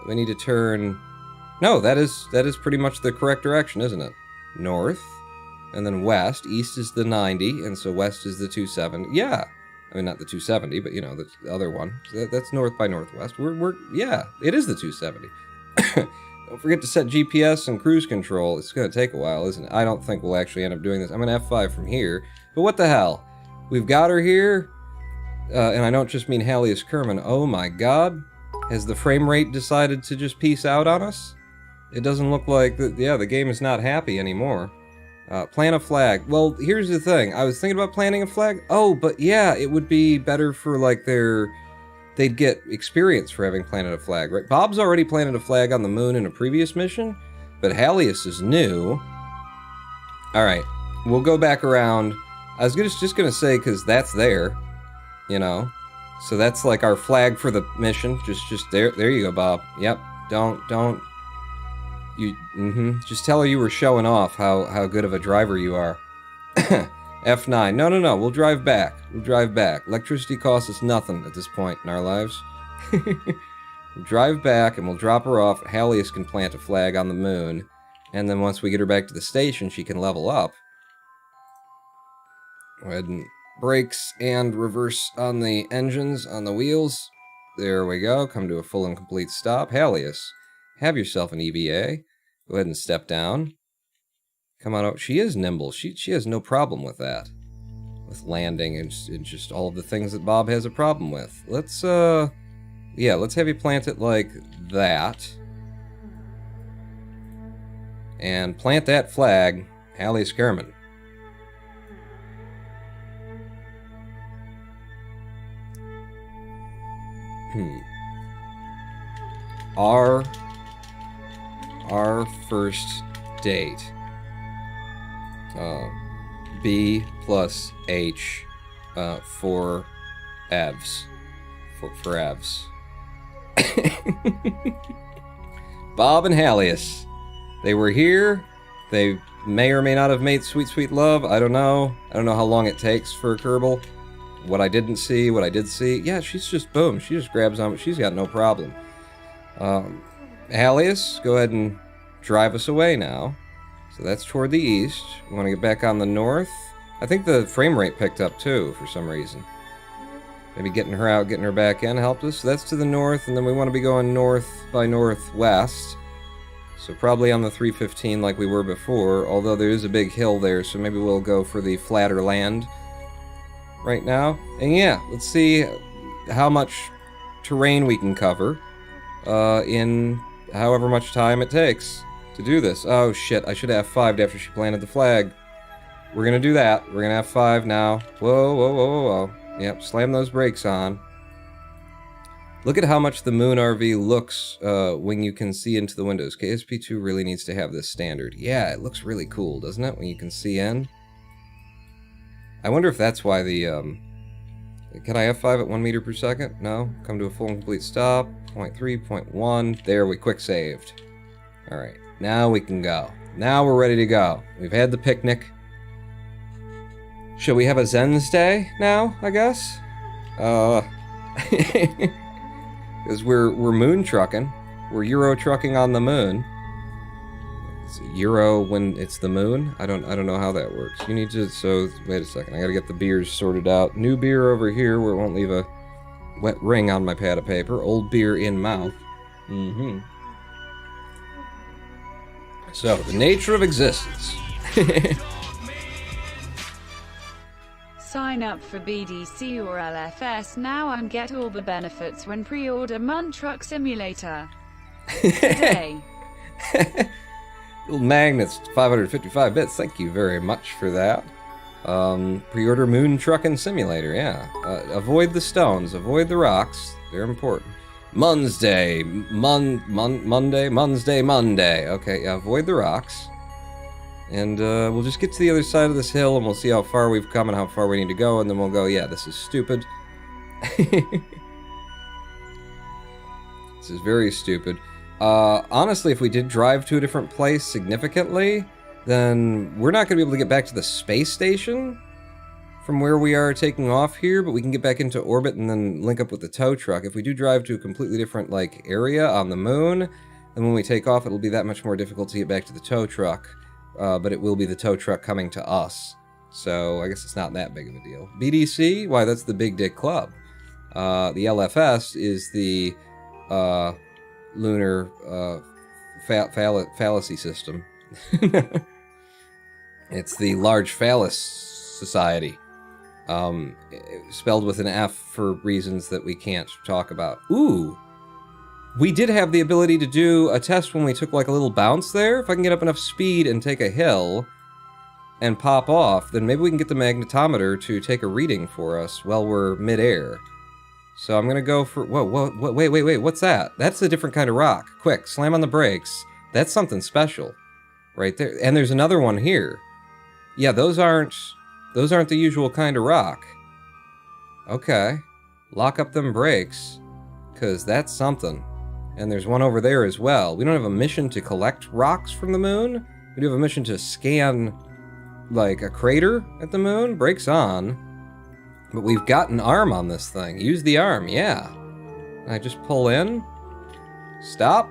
We need to turn... No, that is pretty much the correct direction, isn't it? North, and then west. East is the 90, and so west is the 270. Yeah. I mean, not the 270, but, the other one. So that's north by northwest. Yeah, it is the 270. Don't forget to set GPS and cruise control. It's going to take a while, isn't it? I don't think we'll actually end up doing this. I'm going to F5 from here. But what the hell? We've got her here. And I don't just mean Hallius Kerman. Oh my God. Has the frame rate decided to just peace out on us? It doesn't look like... the game is not happy anymore. Plant a flag. Well, here's the thing. I was thinking about planting a flag. Oh, but yeah, it would be better for, like, they'd get experience for having planted a flag, right? Bob's already planted a flag on the moon in a previous mission, but Halius is new. Alright, we'll go back around. I was just gonna say, because that's there, you know? So that's like our flag for the mission. Just there you go, Bob. Yep, don't. Just tell her you were showing off how good of a driver you are. F9. No, we'll drive back. Electricity costs us nothing at this point in our lives. We'll drive back and we'll drop her off. Halius can plant a flag on the moon. And then once we get her back to the station, she can level up. Go ahead and brakes and reverse on the engines, on the wheels. There we go. Come to a full and complete stop. Halius, have yourself an EVA. Go ahead and step down. Come on out. She is nimble. She has no problem with that. With landing and just all of the things that Bob has a problem with. Let's have you plant it like that. And plant that flag, Halius Kerman. Our first date. B plus H for Evs. For Evs. Bob and Halius. They were here. They may or may not have made sweet, sweet love. I don't know. I don't know how long it takes for Kerbal. What I didn't see, what I did see. Yeah, she's just, boom. She just grabs on. She's got no problem. Halius, go ahead and drive us away now. So that's toward the east. We want to get back on the north. I think the frame rate picked up too, for some reason. Maybe getting her out, getting her back in helped us. So that's to the north, and then we want to be going north by northwest. So probably on the 315 like we were before, although there is a big hill there, so maybe we'll go for the flatter land right now. And yeah, let's see how much terrain we can cover in however much time it takes to do this. Oh shit, I should have F5'd after she planted the flag. We're gonna do that. We're gonna F5 now. Whoa. Yep, slam those brakes on. Look at how much the Moon RV looks when you can see into the windows. KSP2 really needs to have this standard. Yeah, it looks really cool, doesn't it, when you can see in? I wonder if that's why the... Can I F5 at 1 meter per second? No? Come to a full and complete stop. 0.3, 0.1. There, we quick saved. Alright, now we can go. Now we're ready to go. We've had the picnic. Should we have a Zen's Day now, I guess? Because we're moon trucking. We're Euro trucking on the moon. It's Euro when it's the moon? I don't know how that works. You need to, so, wait a second. I gotta get the beers sorted out. New beer over here where it won't leave a wet ring on my pad of paper. Old beer in mouth. So, the nature of existence.
Sign up for BDC or LFS now and get all the benefits when pre-order Mun Truck Simulator today.
Little magnets, 555 bits. Thank you very much for that. Pre-order Moon Truckin' Simulator, yeah. Avoid the stones, avoid the rocks. They're important. Mun's Day. Monday. Okay, yeah, avoid the rocks. And we'll just get to the other side of this hill and we'll see how far we've come and how far we need to go, and then we'll go, yeah, this is stupid. This is very stupid. Honestly, if we did drive to a different place significantly, then we're not going to be able to get back to the space station from where we are taking off here, but we can get back into orbit and then link up with the tow truck. If we do drive to a completely different, like, area on the moon, then when we take off, it'll be that much more difficult to get back to the tow truck. But it will be the tow truck coming to us. So I guess it's not that big of a deal. BDC? Why, that's the Big Dick Club. The LFS is the Lunar Fallacy System. It's the Large Phallus Society. Spelled with an F for reasons that we can't talk about. Ooh! We did have the ability to do a test when we took like a little bounce there. If I can get up enough speed and take a hill, and pop off, then maybe we can get the magnetometer to take a reading for us while we're midair. So I'm gonna go for... Whoa, wait, what's that? That's a different kind of rock. Quick, slam on the brakes. That's something special. Right there. And there's another one here. Yeah, those aren't the usual kind of rock. Okay. Lock up them brakes, because that's something. And there's one over there as well. We don't have a mission to collect rocks from the moon. We do have a mission to scan, like, a crater at the moon. Brakes on. But we've got an arm on this thing. Use the arm, yeah. I just pull in. Stop.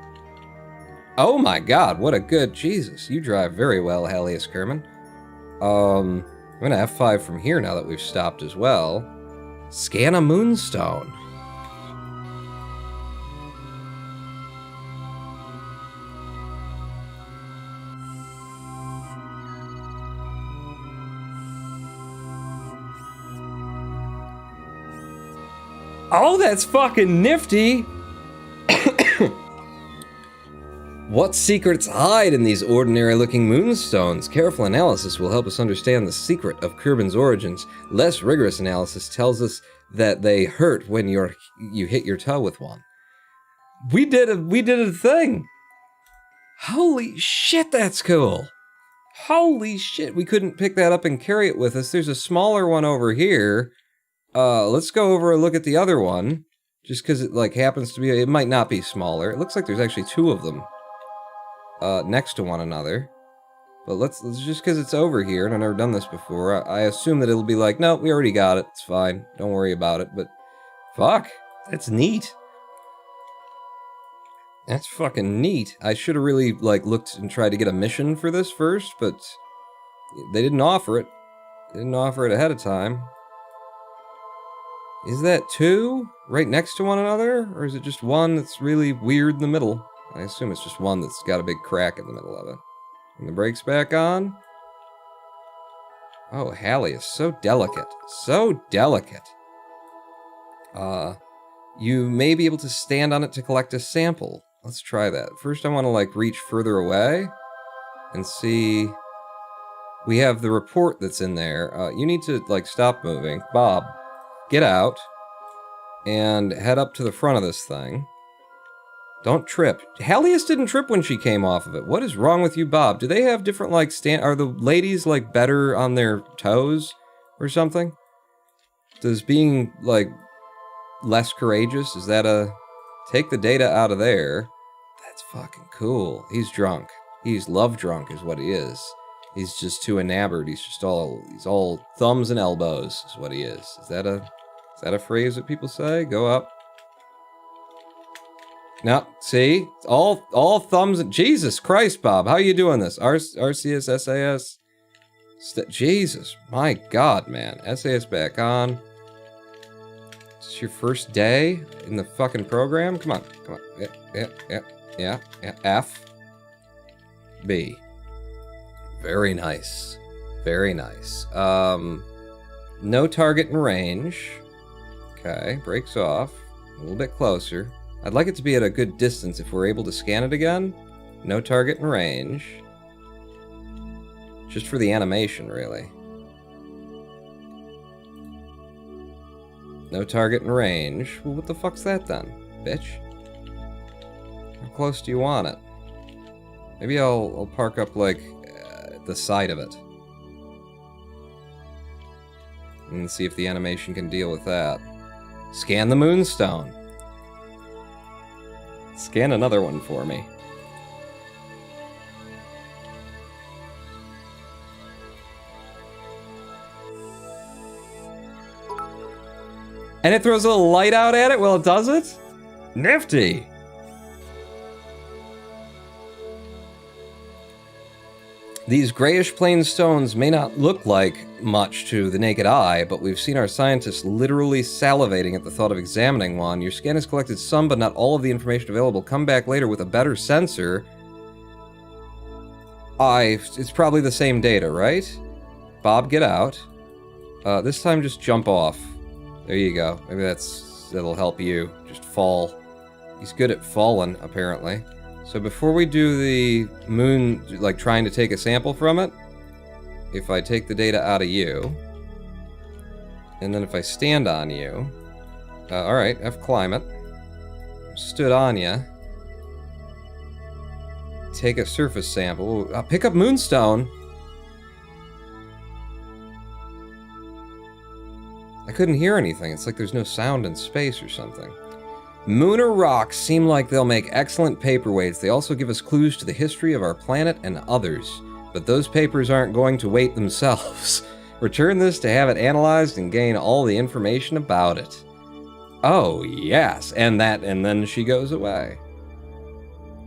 Oh my god, what a good... Jesus, you drive very well, Halius Kerman. I'm gonna F5 from here now that we've stopped as well. Scan a moonstone. Oh, that's fucking nifty! What secrets hide in these ordinary-looking moonstones? Careful analysis will help us understand the secret of Kerbin's origins. Less rigorous analysis tells us that they hurt when you hit your toe with one. We did a thing! Holy shit, that's cool! Holy shit, we couldn't pick that up and carry it with us. There's a smaller one over here. Let's go over and look at the other one. Just because it, like, happens to be... It might not be smaller. It looks like there's actually two of them. Next to one another. But let's just because it's over here, and I've never done this before, I assume that it'll be like, no, we already got it. It's fine. Don't worry about it. But, fuck. That's neat. That's fucking neat. I should have really, like, looked and tried to get a mission for this first, but they didn't offer it. They didn't offer it ahead of time. Is that two right next to one another? Or is it just one that's really weird in the middle? I assume it's just one that's got a big crack in the middle of it. And the brakes back on? Oh, Halley is so delicate. So delicate. You may be able to stand on it to collect a sample. Let's try that. First I want to, like, reach further away and see... We have the report that's in there. You need to, like, stop moving. Bob, get out and head up to the front of this thing. Don't trip. Halius didn't trip when she came off of it. What is wrong with you, Bob? Do they have different, like, are the ladies, like, better on their toes or something? Does being, like, less courageous, is that a... Take the data out of there. That's fucking cool. He's drunk. He's love drunk is what he is. He's just too enamored. He's all thumbs and elbows is what he is. Is that a phrase that people say? Go up. No, see? All thumbs and... Jesus Christ, Bob. How are you doing this? RCS, SAS? Jesus. My God, man. SAS back on. It's your first day in the fucking program? Come on. Yeah. F. B. Very nice. Very nice. No target in range. Okay, brakes off. A little bit closer. I'd like it to be at a good distance if we're able to scan it again. No target in range. Just for the animation, really. No target in range. Well, what the fuck's that then, bitch? How close do you want it? Maybe I'll park up, like, the side of it. And see if the animation can deal with that. Scan the moonstone. Scan another one for me. And it throws a little light out at it while it does it? Nifty! These grayish plain stones may not look like much to the naked eye, but we've seen our scientists literally salivating at the thought of examining one. Your scan has collected some, but not all of the information available. Come back later with a better sensor. It's probably the same data, right? Bob, get out. This time just jump off. There you go. Maybe that'll help you. Just fall. He's good at falling, apparently. So before we do the moon, like trying to take a sample from it, if I take the data out of you, and then if I stand on you, alright, F climate, stood on you, take a surface sample, pick up moonstone. I couldn't hear anything. It's like there's no sound in space or something. Mooner rocks seem like they'll make excellent paperweights. They also give us clues to the history of our planet and others. But those papers aren't going to wait themselves. Return this to have it analyzed and gain all the information about it. Oh, yes. And then she goes away.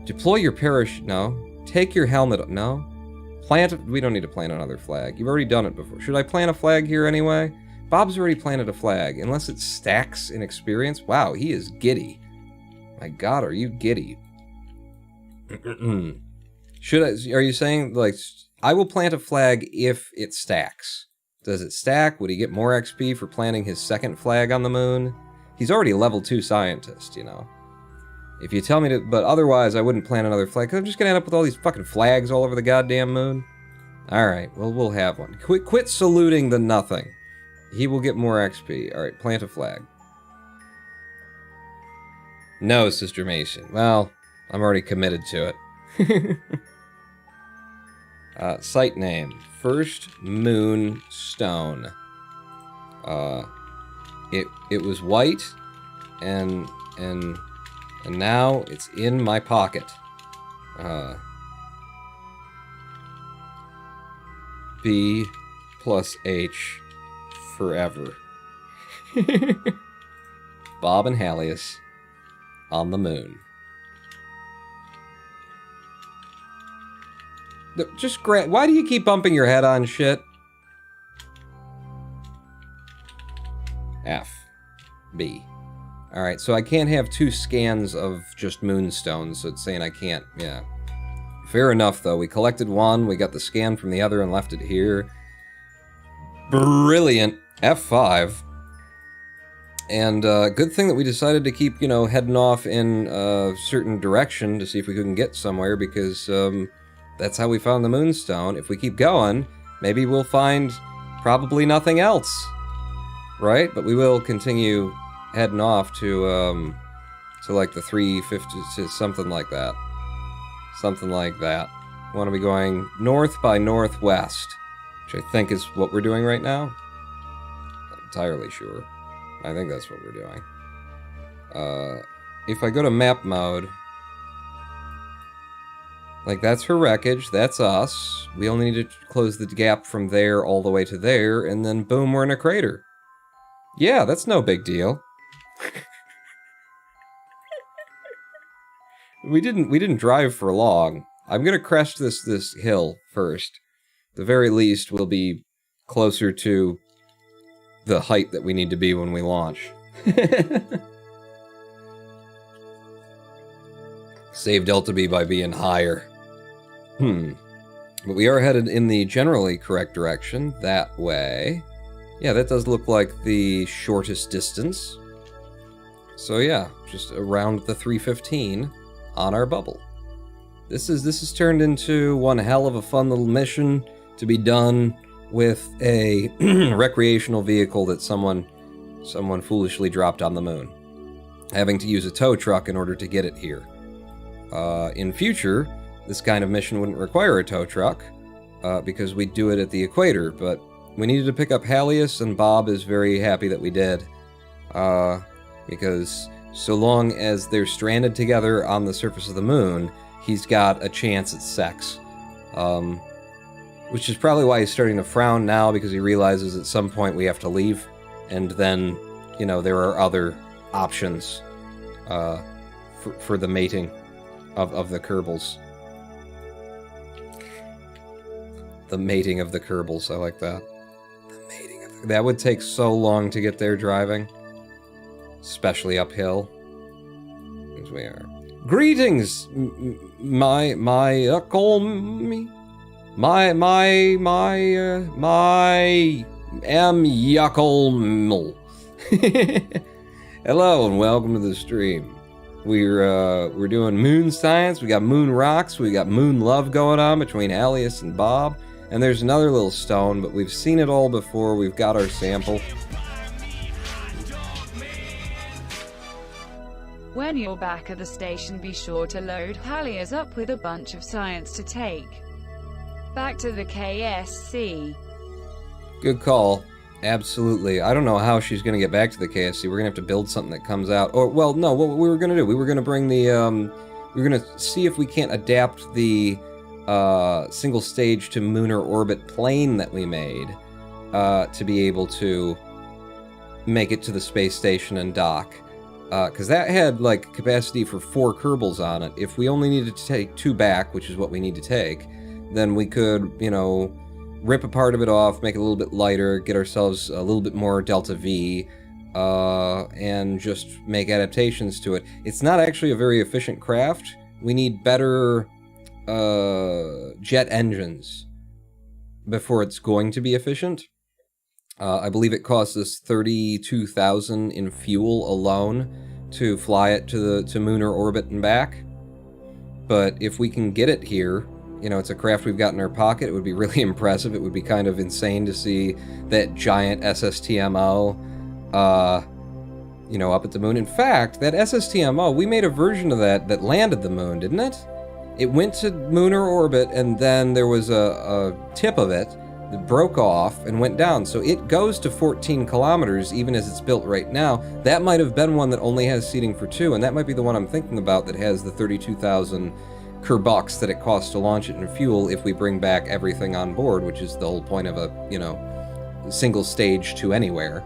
Deploy your parachute. No. Take your helmet. No. We don't need to plant another flag. You've already done it before. Should I plant a flag here anyway? Bob's already planted a flag, unless it stacks in experience. Wow, he is giddy. My God, are you giddy? Are you saying, like, I will plant a flag if it stacks? Does it stack? Would he get more XP for planting his second flag on the moon? He's already a level 2 scientist, you know. If you tell me to, but otherwise I wouldn't plant another flag, because I'm just gonna end up with all these fucking flags all over the goddamn moon. Alright, well, we'll have one. Quit saluting the nothing. He will get more XP. Alright, plant a flag. No, Sister Mason. Well, I'm already committed to it. Site name. First Moon Stone. It was white, and now it's in my pocket. B plus H forever. Bob and Halius on the moon. Just why do you keep bumping your head on shit? F. B. Alright, so I can't have 2 scans of just moonstones, so it's saying I can't, yeah. Fair enough, though. We collected one, we got the scan from the other and left it here. Brilliant. F5. And good thing that we decided to keep, you know, heading off in a certain direction to see if we couldn't get somewhere, because that's how we found the moonstone. If we keep going, maybe we'll find probably nothing else. Right? But we will continue heading off to like the 350, to something like that. Something like that. We want to be going north by northwest, which I think is what we're doing right now. Not entirely sure. I think that's what we're doing. If I go to map mode, like, that's her wreckage, that's us. We only need to close the gap from there all the way to there, and then boom, we're in a crater. Yeah, that's no big deal. We didn't drive for long. I'm gonna crest this hill first. The very least, we'll be closer to the height that we need to be when we launch. Save Delta B by being higher. But we are headed in the generally correct direction, that way. Yeah, that does look like the shortest distance. So yeah, just around the 315 on our bubble. This is turned into one hell of a fun little mission to be done with a recreational vehicle that someone foolishly dropped on the moon, having to use a tow truck in order to get it here. In future, this kind of mission wouldn't require a tow truck, because we'd do it at the equator, but we needed to pick up Halius, and Bob is very happy that we did, because so long as they're stranded together on the surface of the moon, he's got a chance at sex. Which is probably why he's starting to frown now, because he realizes at some point we have to leave, and then, you know, there are other options for the mating of the Kerbals. The mating of the Kerbals, I like that. The mating of the... That would take so long to get there driving. Especially uphill. As we are. Greetings, my Yuckle. Hello and welcome to the stream. We're doing moon science. We got moon rocks. We got moon love going on between Halius and Bob. And there's another little stone, but we've seen it all before. We've got our sample.
When you're back at the station, be sure to load Halliers up with a bunch of science to take back to the KSC.
Good call. Absolutely. I don't know how she's going to get back to the KSC. We're going to have to build something that comes out. Or, well, no, what we were going to do, we were going to bring the, we were going to see if we can't adapt the single stage to lunar orbit plane that we made to be able to make it to the space station and dock. Because that had, like, capacity for 4 Kerbals on it. If we only needed to take 2 back, which is what we need to take, then we could, you know, rip a part of it off, make it a little bit lighter, get ourselves a little bit more Delta V, and just make adaptations to it. It's not actually a very efficient craft. We need better jet engines before it's going to be efficient. I believe it costs us $32,000 in fuel alone to fly it to lunar orbit and back. But if we can get it here, you know, it's a craft we've got in our pocket, it would be really impressive. It would be kind of insane to see that giant SSTMO, you know, up at the moon. In fact, that SSTMO, we made a version of that landed the moon, didn't it? It went to lunar orbit, and then there was a tip of it that broke off and went down. So it goes to 14 kilometers, even as it's built right now. That might have been one that only has seating for 2, and that might be the one I'm thinking about that has the 32,000 Kerbucks that it costs to launch it in fuel if we bring back everything on board, which is the whole point of a, you know, single stage to anywhere.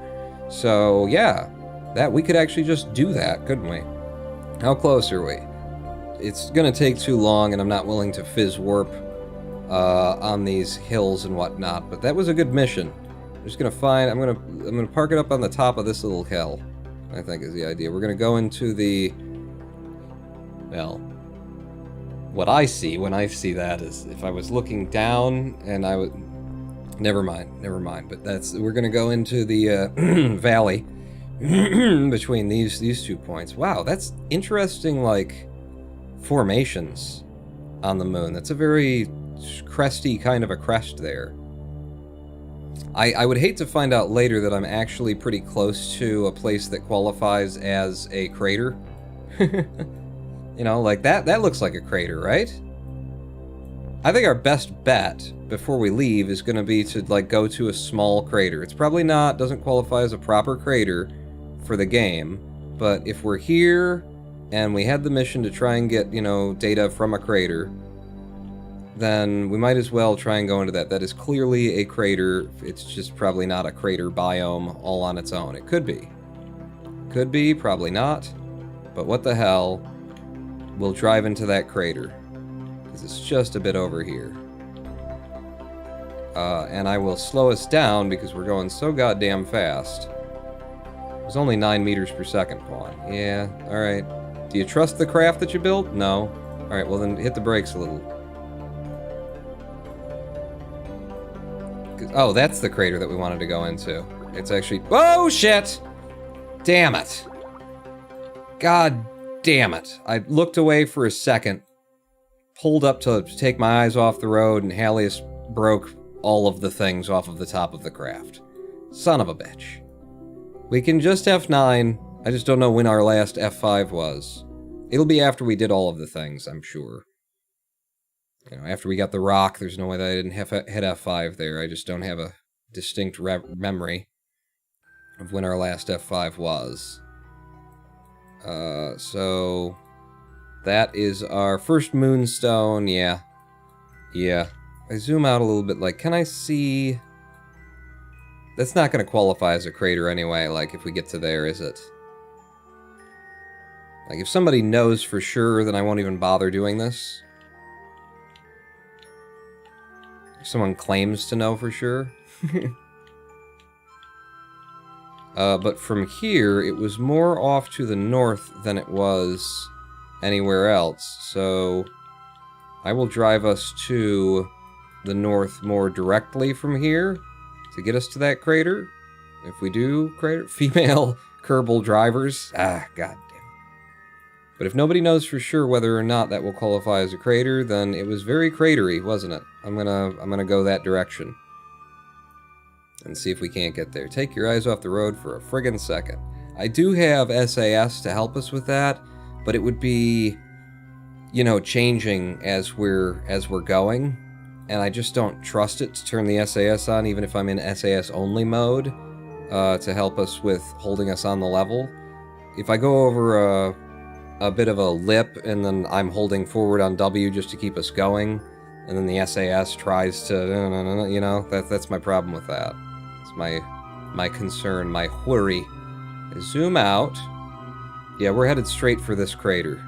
So, yeah, that we could actually just do that, couldn't we? How close are we? It's gonna take too long, and I'm not willing to fizz warp on these hills and whatnot, but that was a good mission. I'm just gonna find, I'm gonna park it up on the top of this little hill, I think is the idea. We're gonna go into the, well, what I see when I see that is if I was looking down and I would, never mind, but that's, we're gonna go into the valley between these 2 points. Wow, that's interesting, like, formations on the moon. That's a very cresty kind of a crest there. I would hate to find out later that I'm actually pretty close to a place that qualifies as a crater. You know, like that looks like a crater, right? I think our best bet before we leave is going to be to, like, go to a small crater. It's probably doesn't qualify as a proper crater for the game, but if we're here and we had the mission to try and get, you know, data from a crater, then we might as well try and go into that. That is clearly a crater. It's just probably not a crater biome all on its own. It could be. Could be, probably not. But what the hell? We'll drive into that crater, because it's just a bit over here. And I will slow us down because we're going so goddamn fast. It's only 9 meters per second, Pawn. Yeah, alright. Do you trust the craft that you built? No. Alright, well then hit the brakes a little. Oh, that's the crater that we wanted to go into. It's actually... Oh, shit! Damn it. God damn it. I looked away for a second, pulled up to take my eyes off the road, and Hallius broke all of the things off of the top of the craft. Son of a bitch. We can just F9. I just don't know when our last F5 was. It'll be after we did all of the things, I'm sure. You know, after we got the rock, there's no way that I didn't hit F5 there. I just don't have a distinct memory of when our last F5 was. So that is our first moonstone. Yeah. I zoom out a little bit, like, can I see? That's not going to qualify as a crater anyway, like, if we get to there, is it? Like, if somebody knows for sure, then I won't even bother doing this. If someone claims to know for sure. But from here, it was more off to the north than it was anywhere else, so I will drive us to the north more directly from here to get us to that crater. If we do crater, female Kerbal drivers. Ah, god damn it. But if nobody knows for sure whether or not that will qualify as a crater, then it was very cratery, wasn't it? I'm gonna go that direction. And see if we can't get there. Take your eyes off the road for a friggin' second. I do have SAS to help us with that, but it would be, you know, changing as we're going, and I just don't trust it to turn the SAS on, even if I'm in SAS only mode, to help us with holding us on the level. If I go over a bit of a lip and then I'm holding forward on W just to keep us going, and then the SAS tries to, you know, that's my problem with that. It's my concern, my worry. Zoom out. Yeah, we're headed straight for this crater.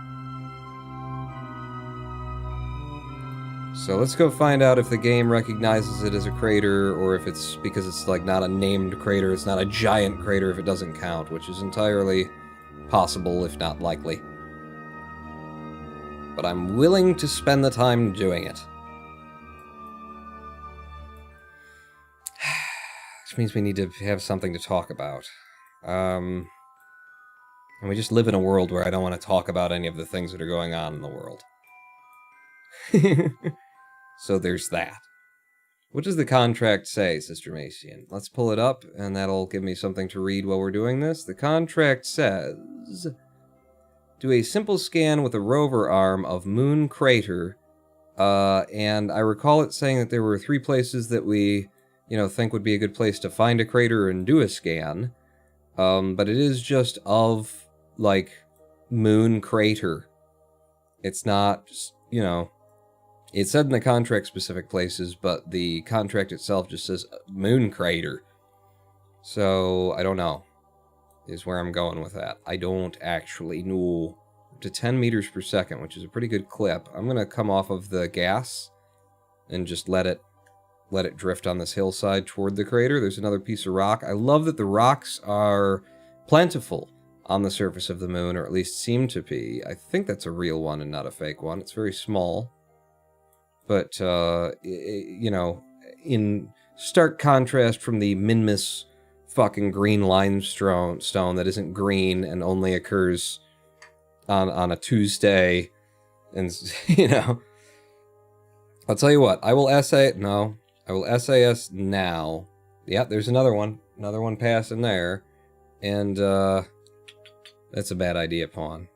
So let's go find out if the game recognizes it as a crater, or if it's because it's like not a named crater, it's not a giant crater if it doesn't count, which is entirely possible, if not likely. But I'm willing to spend the time doing it. Which means we need to have something to talk about. And we just live in a world where I don't want to talk about any of the things that are going on in the world. So there's that. What does the contract say, Sister Macian? Let's pull it up, and that'll give me something to read while we're doing this. The contract says, do a simple scan with a rover arm of Moon Crater, and I recall it saying that there were 3 places that we, you know, think would be a good place to find a crater and do a scan, but it is just of, like, Moon Crater. It's not, you know, it said in the contract specific places, but the contract itself just says Moon Crater. So, I don't know, is where I'm going with that. I don't actually know. Up to 10 meters per second, which is a pretty good clip. I'm going to come off of the gas and just let it drift on this hillside toward the crater. There's another piece of rock. I love that the rocks are plentiful on the surface of the moon, or at least seem to be. I think that's a real one and not a fake one. It's very small. But, you know, in stark contrast from the Minmus fucking green limestone that isn't green and only occurs on a Tuesday, and, you know. I'll tell you what, I will SAS now. Yeah, there's another one passing there, and, that's a bad idea, Pawn.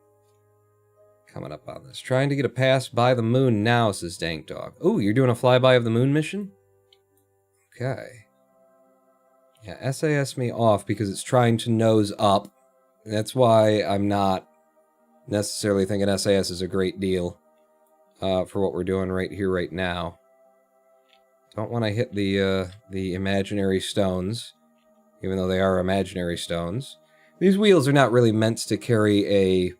Coming up on this. Trying to get a pass by the moon now, says Dank Dog. Oh, you're doing a flyby of the moon mission? Okay. Yeah, SAS me off because it's trying to nose up. That's why I'm not necessarily thinking SAS is a great deal for what we're doing right here, right now. Don't want to hit the imaginary stones, even though they are imaginary stones. These wheels are not really meant to carry a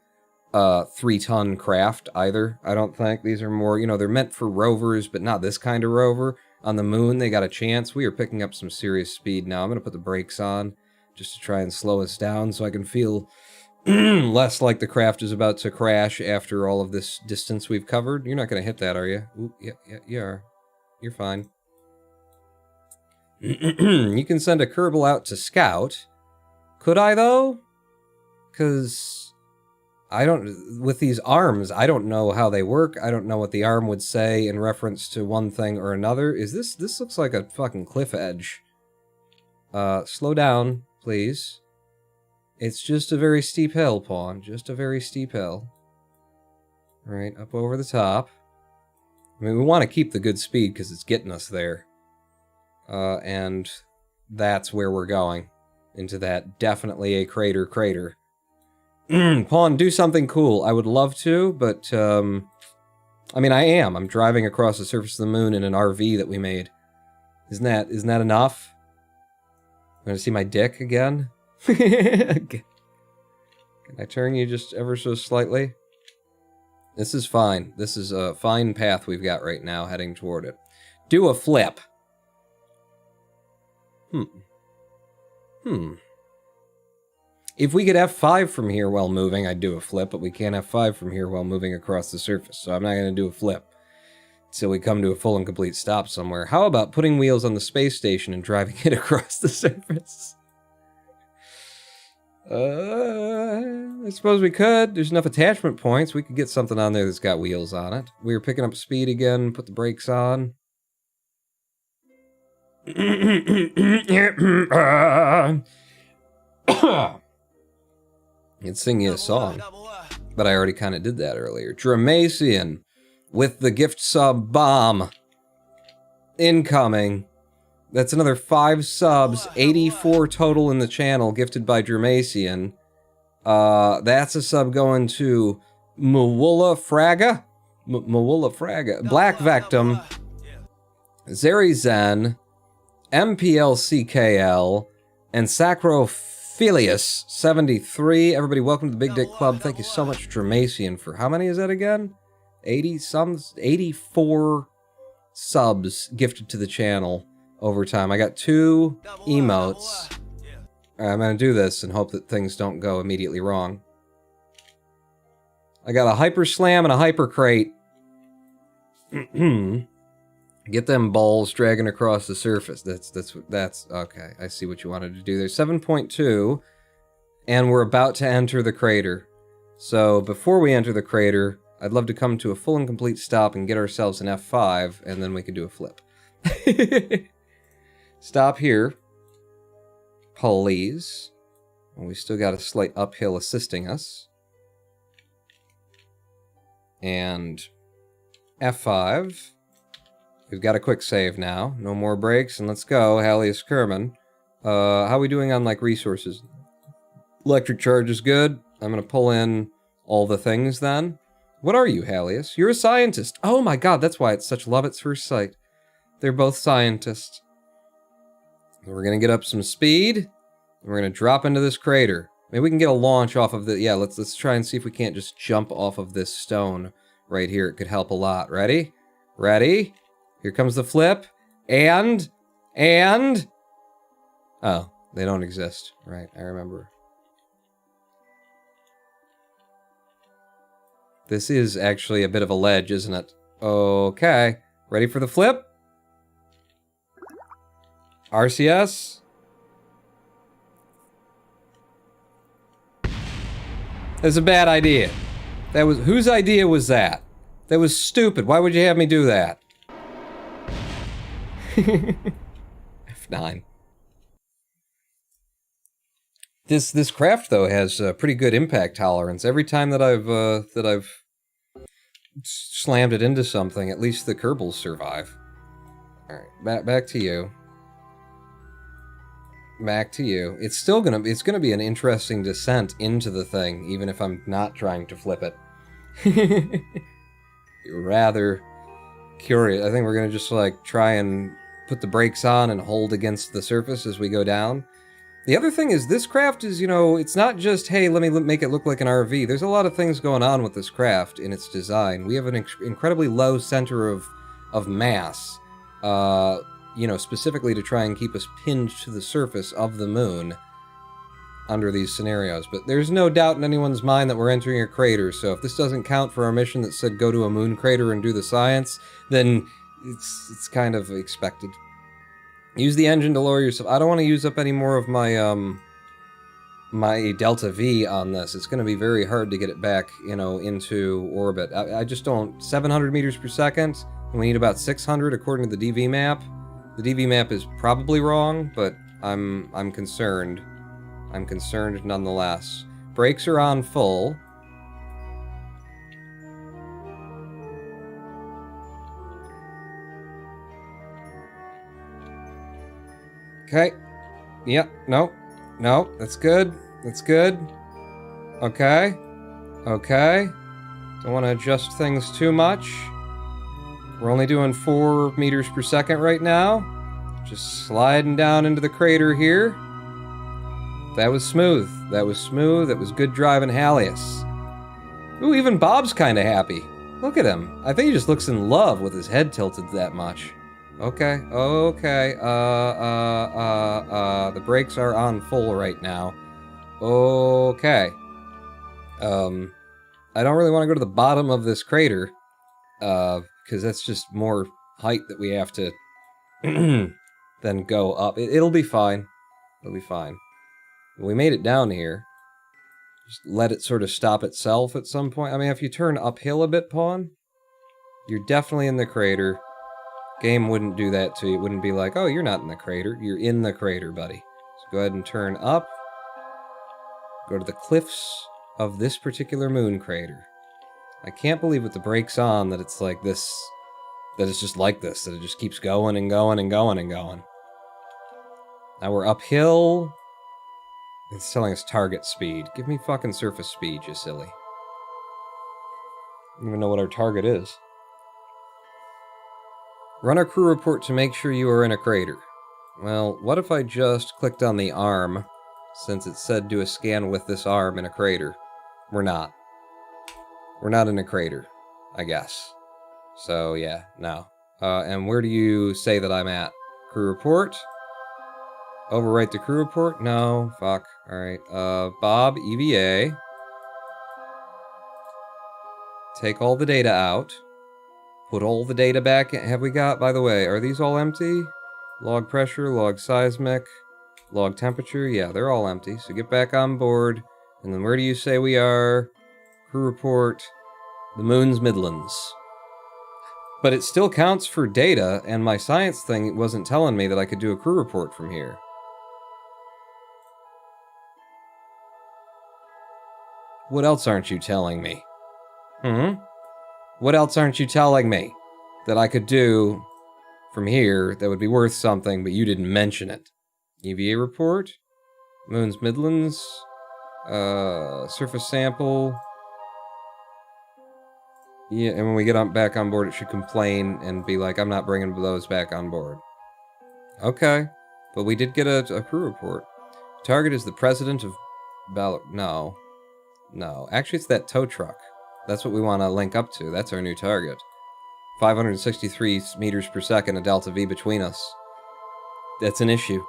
3-ton craft either, I don't think. These are more, you know, they're meant for rovers, but not this kind of rover. On the moon, they got a chance. We are picking up some serious speed now. I'm going to put the brakes on just to try and slow us down so I can feel less like the craft is about to crash after all of this distance we've covered. You're not going to hit that, are you? Ooh, yeah, you are. You're fine. You can send a Kerbal out to scout. Could I, though? Because I don't, with these arms, I don't know how they work. I don't know what the arm would say in reference to one thing or another. This looks like a fucking cliff edge. Slow down, please. It's just a very steep hill, Pawn. Just a very steep hill. Right, up over the top. I mean, we want to keep the good speed because it's getting us there. And that's where we're going. Into that definitely a crater. Pawn, do something cool. I would love to, but, I mean, I am. I'm driving across the surface of the moon in an RV that we made. Isn't that enough? Want to see my dick again? Can I turn you just ever so slightly? This is fine. This is a fine path we've got right now heading toward it. Do a flip. If we could F5 from here while moving, I'd do a flip, but we can't F5 from here while moving across the surface, so I'm not going to do a flip until we come to a full and complete stop somewhere. How about putting wheels on the space station and driving it across the surface? I suppose we could. There's enough attachment points. We could get something on there that's got wheels on it. We were picking up speed again. Put the brakes on. I'd sing you a song, but I already kind of did that earlier. Dramacian with the gift sub bomb. Incoming. That's another 5 subs, 84 total in the channel, gifted by Dramacian. That's a sub going to Mawula Fraga? Mawula Fraga. Black Vectum. Zeri Zen. MPLCKL. And Sacrophilius 73. Everybody, welcome to the Big Dick Club. Thank you so much, Dramacian, for how many is that again? 84 subs gifted to the channel over time. I got 2 emotes. I'm gonna do this and hope that things don't go immediately wrong. I got a Hyper Slam and a Hyper Crate. Get them balls dragging across the surface. That's okay. I see what you wanted to do there. 7.2, and we're about to enter the crater. So before we enter the crater, I'd love to come to a full and complete stop and get ourselves an F5, and then we can do a flip. Stop here, please. And we still got a slight uphill assisting us. And F5. We've got a quick save now. No more breaks, and let's go. Hallius Kerman. How are we doing on, like, resources? Electric charge is good. I'm gonna pull in all the things, then. What are you, Hallius? You're a scientist. Oh my god, that's why it's such love at first sight. They're both scientists. We're gonna get up some speed, and we're gonna drop into this crater. Maybe we can get a launch off of the... Yeah, let's try and see if we can't just jump off of this stone right here. It could help a lot. Ready? Ready? Here comes the flip. And... Oh, they don't exist. Right, I remember. This is actually a bit of a ledge, isn't it? Okay. Ready for the flip? RCS? That's a bad idea. That was... Whose idea was that? That was stupid. Why would you have me do that? F9. This craft though has pretty good impact tolerance. Every time that I've slammed it into something, at least the Kerbals survive. All right, back to you. Back to you. It's gonna be an interesting descent into the thing, even if I'm not trying to flip it. Rather curious. I think we're gonna just like try and put the brakes on and hold against the surface as we go down. The other thing is this craft is, you know, it's not just, hey, let me make it look like an RV. There's a lot of things going on with this craft in its design. We have an incredibly low center of mass, you know, specifically to try and keep us pinned to the surface of the moon under these scenarios. But there's no doubt in anyone's mind that we're entering a crater, so if this doesn't count for our mission that said go to a moon crater and do the science, then it's kind of expected. Use the engine to lower yourself. I don't want to use up any more of my my Delta V on this. It's going to be very hard to get it back, you know, into orbit. I just don't... 700 meters per second, and we need about 600 according to the DV map. The DV map is probably wrong, but I'm concerned. I'm concerned nonetheless. Brakes are on full. Okay. Yep. No. No. That's good. That's good. Okay. Okay. Don't want to adjust things too much. We're only doing 4 meters per second right now. Just sliding down into the crater here. That was smooth. That was smooth. That was good driving, Hallius. Ooh, even Bob's kind of happy. Look at him. I think he just looks in love with his head tilted that much. Okay, okay, the brakes are on full right now. Okay. I don't really want to go to the bottom of this crater, because that's just more height that we have to then go up. It'll be fine. It'll be fine. We made it down here. Just let it sort of stop itself at some point. I mean, if you turn uphill a bit, Pawn, you're definitely in the crater. Game wouldn't do that to you. It wouldn't be like, oh, you're not in the crater. You're in the crater, buddy. So go ahead and turn up. Go to the cliffs of this particular moon crater. I can't believe with the brakes on that it's like this, that it's just like this, that it just keeps going and going and going and going. Now we're uphill. It's telling us target speed. Give me fucking surface speed, you silly. I don't even know what our target is. Run a crew report to make sure you are in a crater. Well, what if I just clicked on the arm, since it said do a scan with this arm in a crater? We're not. We're not in a crater, I guess. So, yeah, no. And where do you say that I'm at? Crew report? Overwrite the crew report? No, fuck. Alright, Bob, EVA. Take all the data out. Put all the data back in. Have we got, by the way, are these all empty? Log pressure, log seismic, log temperature. Yeah, they're all empty. So get back on board. And then where do you say we are? Crew report. The moon's Midlands. But it still counts for data, and my science thing wasn't telling me that I could do a crew report from here. What else aren't you telling me? What else aren't you telling me that I could do from here that would be worth something, but you didn't mention it? EVA report, Moon's Midlands, surface sample. Yeah, and when we get back on board, it should complain and be like, I'm not bringing those back on board. Okay, but we did get a crew report. Target is the president of No. Actually, it's that tow truck. That's what we want to link up to. That's our new target. 563 meters per second, a delta V between us. That's an issue.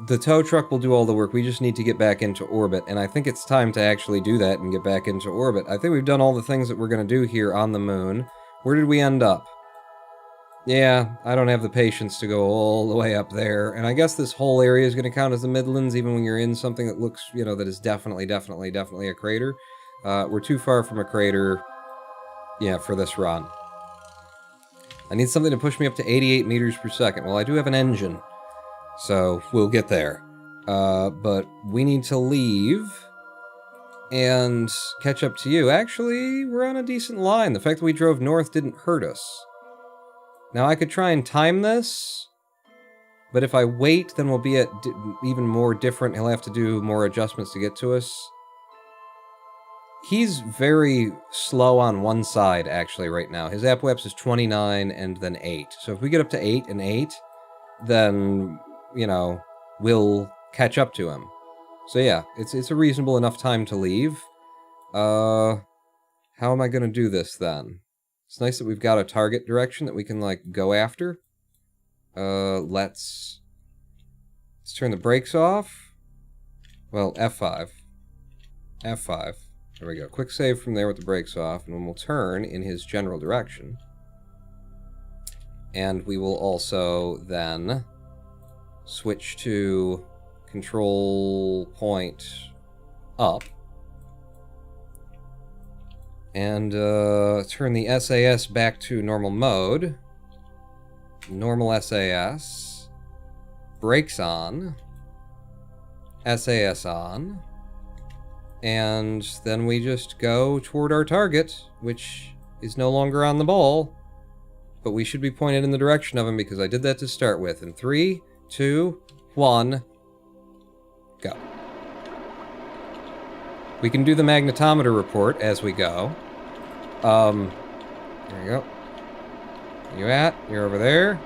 The tow truck will do all the work. We just need to get back into orbit, and I think it's time to actually do that and get back into orbit. I think we've done all the things that we're going to do here on the moon. Where did we end up? Yeah, I don't have the patience to go all the way up there, and I guess this whole area is going to count as the Midlands, even when you're in something that looks, you know, that is definitely a crater. We're too far from a crater, yeah, for this run. I need something to push me up to 88 meters per second. Well, I do have an engine, so we'll get there. But we need to leave and catch up to you. Actually, we're on a decent line. The fact that we drove north didn't hurt us. Now, I could try and time this, but if I wait, then we'll be at even more different. He'll have to do more adjustments to get to us. He's very slow on one side, actually, right now. His APWEPS is 29 and then 8. So if we get up to 8 and 8, then, you know, we'll catch up to him. So yeah, it's a reasonable enough time to leave. How am I going to do this, then? It's nice that we've got a target direction that we can, like, go after. Let's turn the brakes off. Well, F5. F5. There we go. Quick save from there with the brakes off, and then we'll turn in his general direction. And we will also then switch to control point up. And turn the SAS back to normal mode. Normal SAS. Brakes on. SAS on. And then we just go toward our target, which is no longer on the ball. But we should be pointed in the direction of him because I did that to start with. In 3, 2, 1, go. We can do the magnetometer report as we go. There you go. Where you at? You're over there.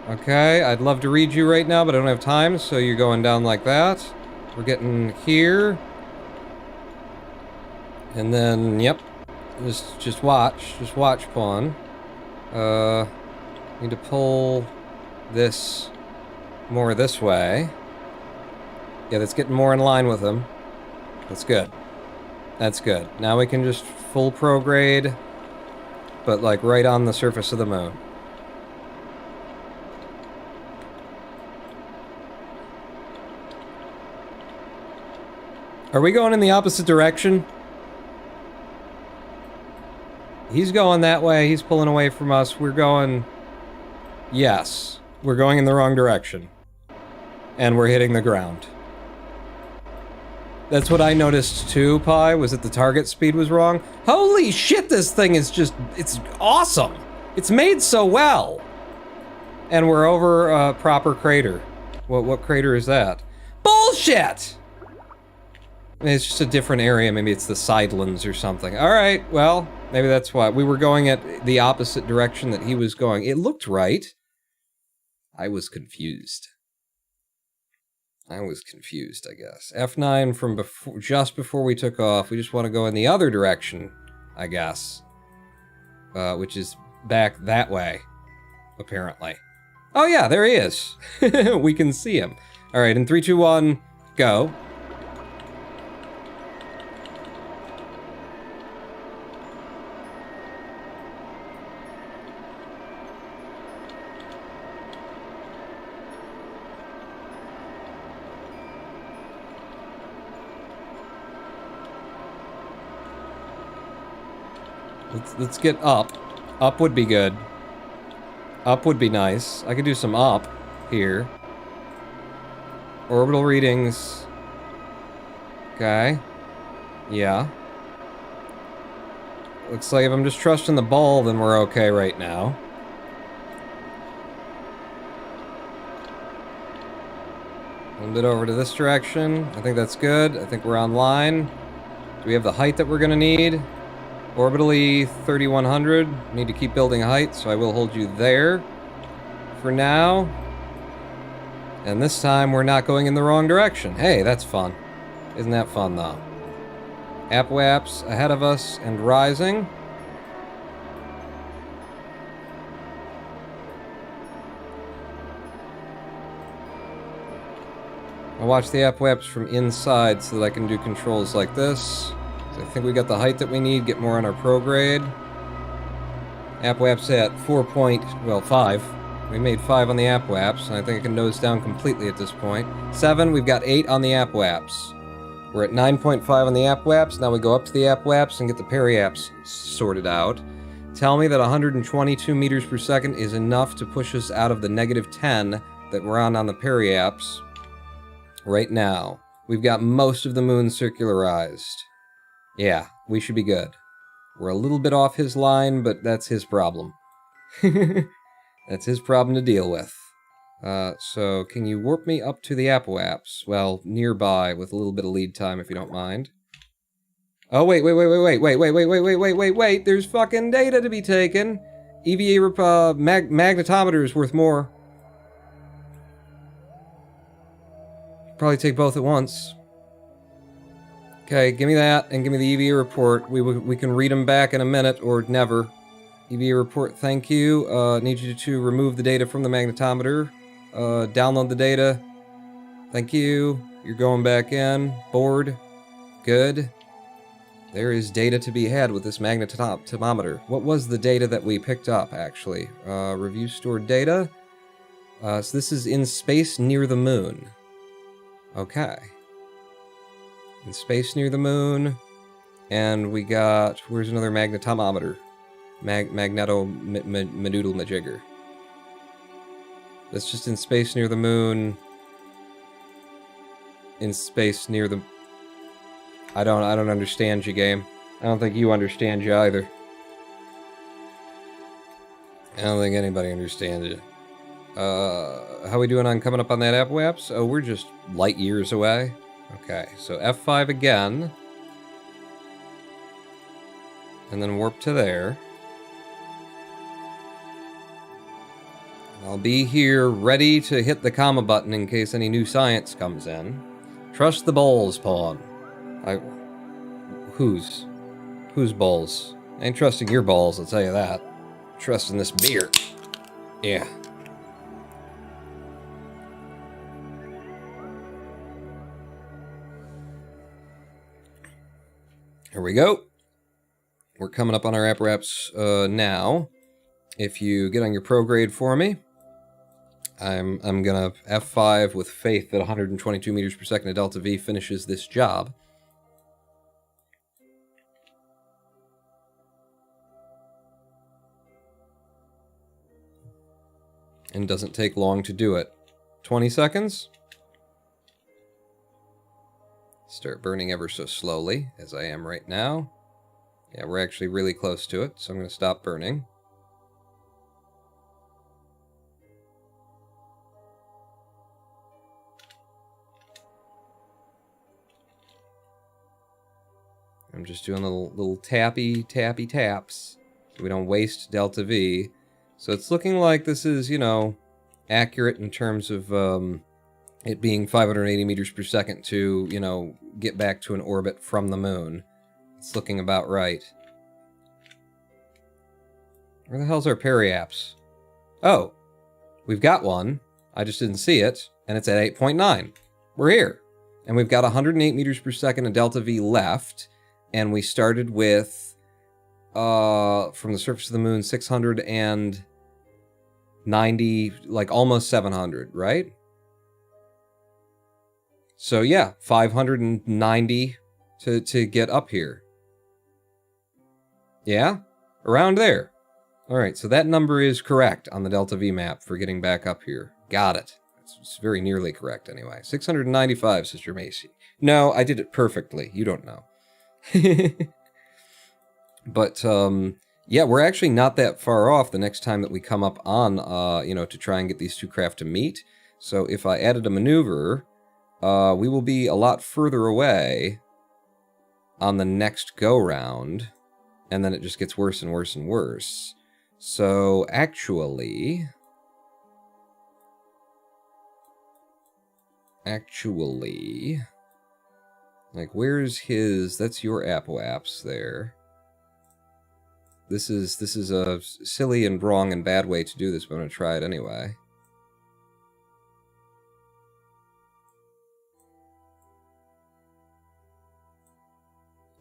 Okay, I'd love to read you right now, but I don't have time, so you're going down like that. We're getting here. And then, yep. Just watch. Just watch, Pawn. Need to pull this more this way. Yeah, that's getting more in line with him. That's good. That's good. Now we can just full prograde, but like right on the surface of the moon. Are we going in the opposite direction? He's going that way. He's pulling away from us. We're going... Yes. We're going in the wrong direction. And we're hitting the ground. That's what I noticed too, Pi, was that the target speed was wrong. Holy shit, this thing is just... It's awesome! It's made so well! And we're over a proper crater. What crater is that? Bullshit! It's just a different area. Maybe it's the Sidelands or something. Alright, well, maybe that's why. We were going at the opposite direction that he was going. It looked right. I was confused. I guess. F9 from before, just before we took off. We just want to go in the other direction, I guess. Which is back that way, apparently. Oh yeah, there he is. We can see him. Alright, in 3, 2, 1, go. Let's get up. Up would be good. Up would be nice. I could do some up here. Orbital readings. Okay. Yeah. Looks like if I'm just trusting the ball, then we're okay right now. A little bit over to this direction. I think that's good. I think we're on line. Do we have the height that we're gonna need? Orbitally 3100. Need to keep building height, so I will hold you there for now. And this time we're not going in the wrong direction. Hey, that's fun. Isn't that fun, though? Apoaps ahead of us and rising. I'll watch the Apoaps from inside so that I can do controls like this. I think we got the height that we need, get more on our prograde. Apoaps at 5. We made 5 on the Apoaps, and I think I can nose down completely at this point. 7, we've got 8 on the Apoaps. We're at 9.5 on the Apoaps, now we go up to the Apoaps and get the periaps sorted out. Tell me that 122 meters per second is enough to push us out of the -10 that we're on the periaps right now. We've got most of the moon circularized. Yeah, we should be good. We're a little bit off his line, but that's his problem. That's his problem to deal with. So can you warp me up to the Apoaps? Well, nearby, with a little bit of lead time, if you don't mind. Oh, wait, there's fucking data to be taken! EVA, magnetometer is worth more. Probably take both at once. Okay, give me that, and give me the EVA report. We can read them back in a minute, or never. EVA report, thank you. Need you to remove the data from the magnetometer. Download the data. Thank you. You're going back in. Board. Good. There is data to be had with this magnetometer. What was the data that we picked up, actually? Review stored data. So this is in space near the moon. Okay. In space near the moon, and we got, where's another magnetometer? Magnetomedoodle-majigger. That's just in space near the moon. In space near the... I don't understand you, game. I don't think you understand you either. I don't think anybody understands you. How we doing on coming up on that Apoaps? Oh, we're just light years away. Okay, so F5 again. And then warp to there. I'll be here ready to hit the comma button in case any new science comes in. Trust the balls, pawn. Whose balls? I ain't trusting your balls, I'll tell you that. Trusting this beer. Yeah. Here we go. We're coming up on our Apoaps now. If you get on your prograde for me, I'm gonna F5 with faith that 122 meters per second of Delta V finishes this job. And doesn't take long to do it. 20 seconds? Start burning ever so slowly, as I am right now. Yeah, we're actually really close to it, so I'm going to stop burning. I'm just doing little tappy taps so we don't waste delta V. So it's looking like this is, you know, accurate in terms of it being 580 meters per second to, you know, get back to an orbit from the moon. It's looking about right. Where the hell's our periaps? Oh, we've got one. I just didn't see it, and it's at 8.9. We're here. And we've got 108 meters per second of delta V left, and we started with, from the surface of the moon, 690, like almost 700, right? So yeah, 590 to get up here. Yeah? Around there. Alright, so that number is correct on the delta V map for getting back up here. Got it. It's very nearly correct anyway. 695, Sister Macy. No, I did it perfectly. You don't know. But, yeah, we're actually not that far off the next time that we come up on, you know, to try and get these two craft to meet. So if I added a maneuver, we will be a lot further away on the next go-round, and then it just gets worse and worse and worse. So, actually, like, where's his, that's your Apoaps there. This is a silly and wrong and bad way to do this, but I'm going to try it anyway.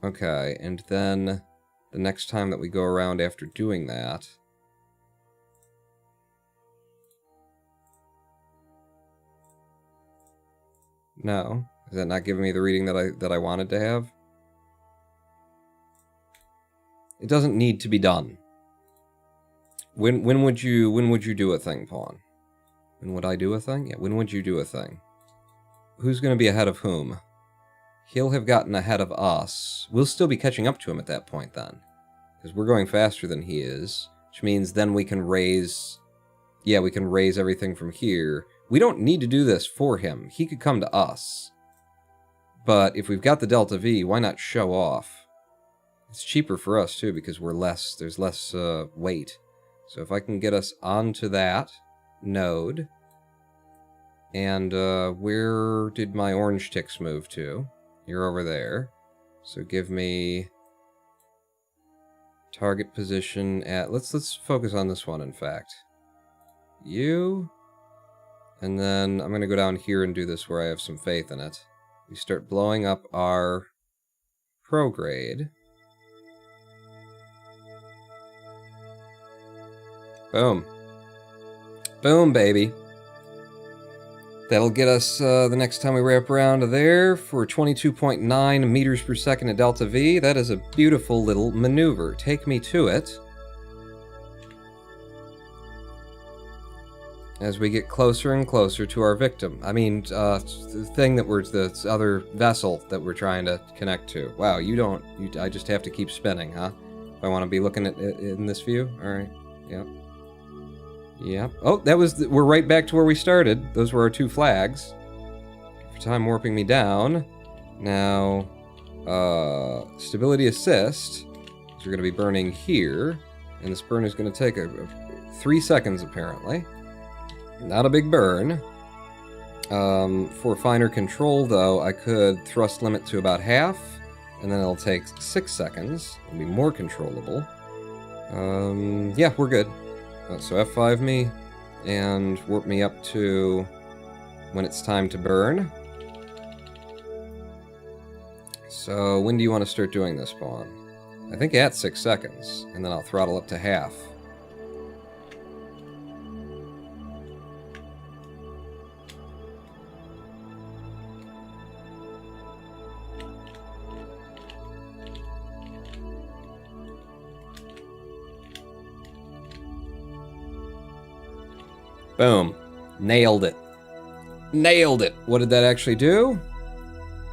Okay, and then the next time that we go around after doing that... No. Is that not giving me the reading that I wanted to have? It doesn't need to be done. When would you do a thing, Pawn? When would I do a thing? Yeah, when would you do a thing? Who's going to be ahead of whom? He'll have gotten ahead of us. We'll still be catching up to him at that point then. Because we're going faster than he is. Which means then we can raise... Yeah, we can raise everything from here. We don't need to do this for him. He could come to us. But if we've got the delta V, why not show off? It's cheaper for us too because there's less weight. So if I can get us onto that node. And where did my orange ticks move to? You're over there. So give me target position at... Let's focus on this one, in fact. You... And then I'm going to go down here and do this where I have some faith in it. We start blowing up our prograde. Boom. Boom, baby. That'll get us the next time we wrap around to there for 22.9 meters per second at delta V. That is a beautiful little maneuver. Take me to it. As we get closer and closer to our victim. I mean, the thing that we're... the other vessel that we're trying to connect to. Wow, you don't... I just have to keep spinning, huh? If I want to be looking at it in this view? Alright, yep. Yep. Oh, that was... we're right back to where we started. Those were our two flags. For time warping me down. Now, stability assist. So we're going to be burning here. And this burn is going to take 3 seconds, apparently. Not a big burn. For finer control, though, I could thrust limit to about half, and then it'll take 6 seconds. It'll be more controllable. Yeah, we're good. So F5 me, and warp me up to when it's time to burn. So when do you want to start doing this, Pawn? I think at 6 seconds, and then I'll throttle up to half. Boom. Nailed it. Nailed it. What did that actually do?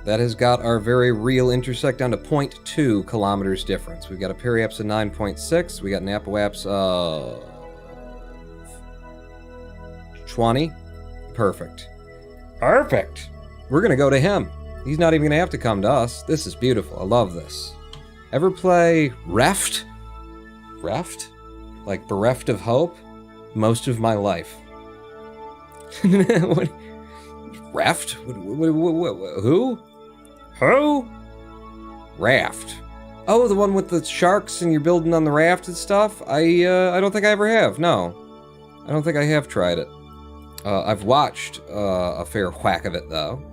That has got our very real intersect down to 0.2 kilometers difference. We've got a periapse of 9.6. We got an apoapse of 20. Perfect. Perfect. We're going to go to him. He's not even going to have to come to us. This is beautiful. I love this. Ever play Reft? Reft? Like Bereft of Hope? Most of my life. What? Reft? Who? Who? Raft. Oh, the one with the sharks and you're building on the raft and stuff? I don't think I ever have. No. I don't think I have tried it. I've watched a fair whack of it, though.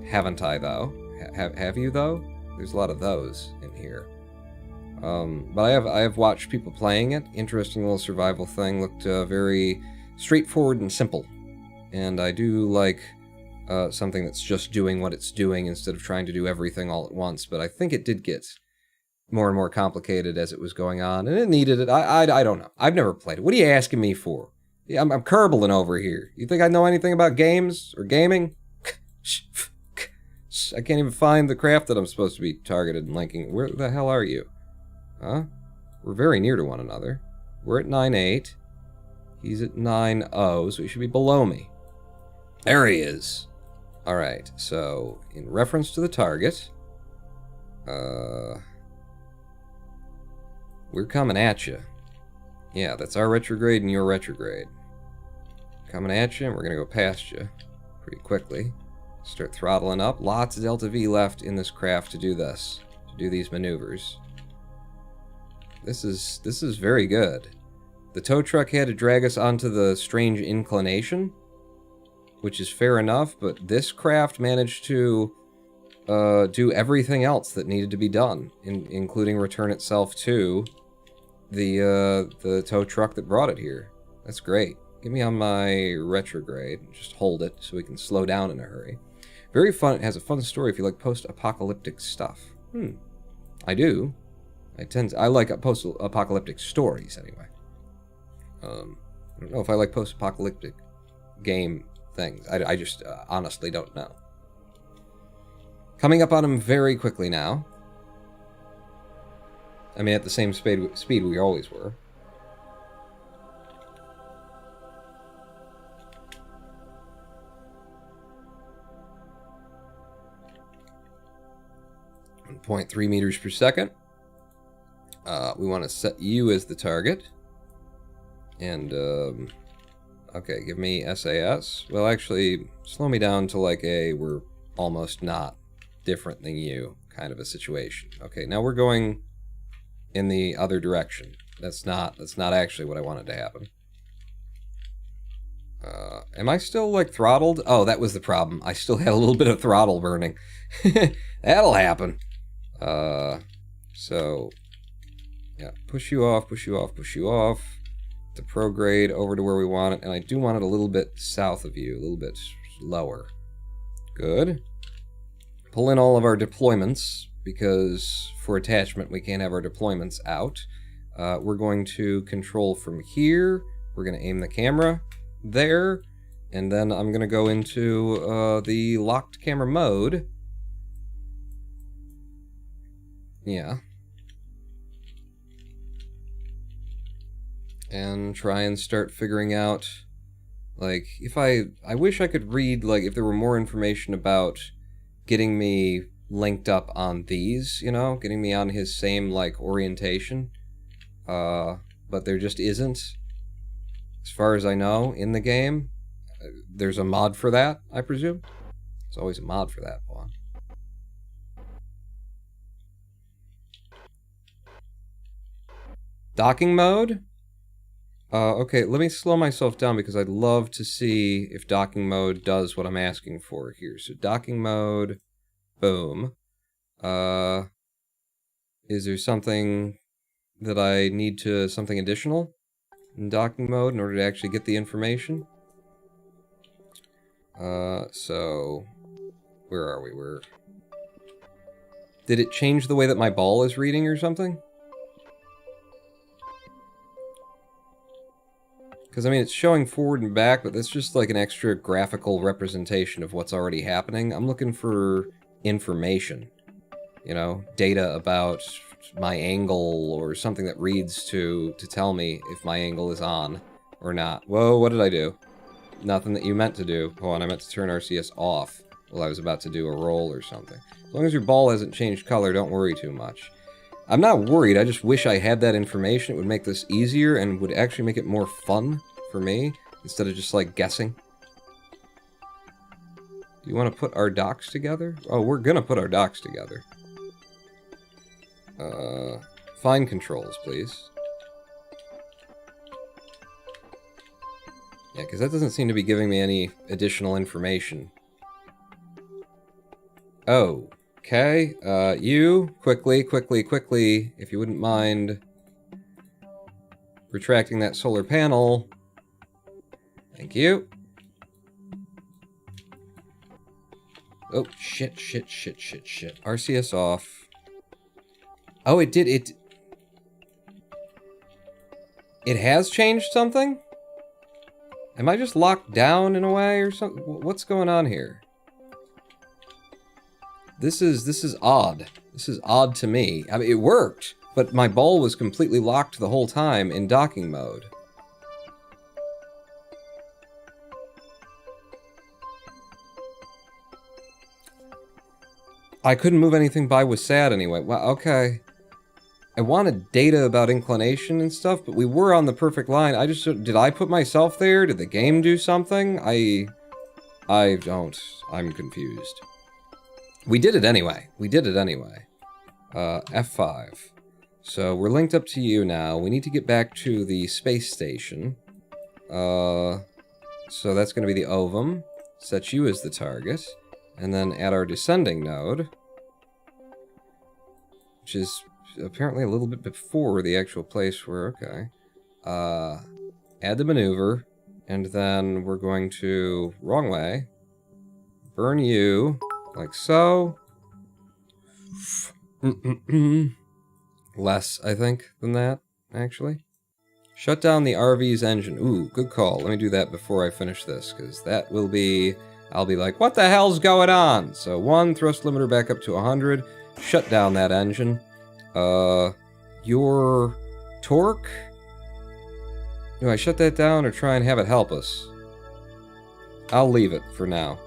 Haven't I, though? Have you, though? There's a lot of those in here. But I have watched people playing it. Interesting little survival thing. Looked very straightforward and simple. And I do like something that's just doing what it's doing instead of trying to do everything all at once. But I think it did get more and more complicated as it was going on, and it needed it. I don't know. I've never played it. What are you asking me for? Yeah, I'm kerbling over here. You think I know anything about games or gaming? I can't even find the craft that I'm supposed to be targeted and linking. Where the hell are you? Huh? We're very near to one another. We're at 9.8. He's at 9.0, so he should be below me. There he is. Alright, so in reference to the target, we're coming at you. Yeah, that's our retrograde and your retrograde. Coming at you, and we're going to go past you pretty quickly. Start throttling up. Lots of Delta V left in this craft to do this, to do these maneuvers. This is very good. The tow truck had to drag us onto the strange inclination, which is fair enough, but this craft managed to do everything else that needed to be done, including return itself to the tow truck that brought it here. That's great. Get me on my retrograde. Just hold it so we can slow down in a hurry. Very fun. It has a fun story if you like post-apocalyptic stuff. I do. I like post-apocalyptic stories anyway. I don't know if I like post-apocalyptic game things. I just honestly don't know. Coming up on him very quickly now. I mean, at the same speed we always were. And 0.3 meters per second. We want to set you as the target. And, okay, give me SAS. Well, actually, slow me down to like a we're almost not different than you kind of a situation. Okay, now we're going in the other direction. That's not actually what I wanted to happen. Am I still like throttled? Oh, that was the problem. I still had a little bit of throttle burning. That'll happen. So yeah, push you off, push you off, push you off. The prograde over to where we want it, and I do want it a little bit south of you, a little bit lower. Good. Pull in all of our deployments, because for attachment we can't have our deployments out. We're going to control from here. We're going to aim the camera there, and then I'm going to go into the locked camera mode. Yeah. And try and start figuring out, like, if I wish I could read, like, if there were more information about getting me linked up on these, you know, getting me on his same, like, orientation, but there just isn't, as far as I know, in the game. There's a mod for that, I presume? There's always a mod for that one. Docking mode? Okay, let me slow myself down because I'd love to see if docking mode does what I'm asking for here. So docking mode, boom. Is there something that I need to, something additional in docking mode in order to actually get the information? So, where are we? Did it change the way that my ball is reading or something? Because, I mean, it's showing forward and back, but that's just like an extra graphical representation of what's already happening. I'm looking for information. You know, data about my angle or something that reads to tell me if my angle is on or not. Whoa, what did I do? Nothing that you meant to do. Hold on, I meant to turn RCS off while I was about to do a roll or something. As long as your ball hasn't changed color, don't worry too much. I'm not worried, I just wish I had that information. It would make this easier and would actually make it more fun for me, instead of just, like, guessing. Do you want to put our docks together? Oh, we're gonna put our docks together. Fine controls, please. Yeah, because that doesn't seem to be giving me any additional information. Oh, okay. You, quickly, if you wouldn't mind retracting that solar panel. Thank you. Oh, shit. RCS off. Oh, it did, it has changed something? Am I just locked down in a way or something? What's going on here? This is odd. This is odd to me. I mean, it worked, but my ball was completely locked the whole time in docking mode. I couldn't move anything by with SAD anyway. Well, okay. I wanted data about inclination and stuff, but we were on the perfect line. Did I put myself there? Did the game do something? I don't. I'm confused. We did it anyway. F5. So we're linked up to you now. We need to get back to the space station. So that's going to be the ovum. Set you as the target. And then add our descending node, which is apparently a little bit before the actual place where, okay. Add the maneuver, and then we're going to, wrong way, burn you, like so. Less, I think, than that, actually. Shut down the RV's engine. Ooh, good call. Let me do that before I finish this, because that will be... I'll be like, what the hell's going on? So 1, thrust limiter back up to 100. Shut down that engine. Your torque? Do I shut that down or try and have it help us? I'll leave it for now.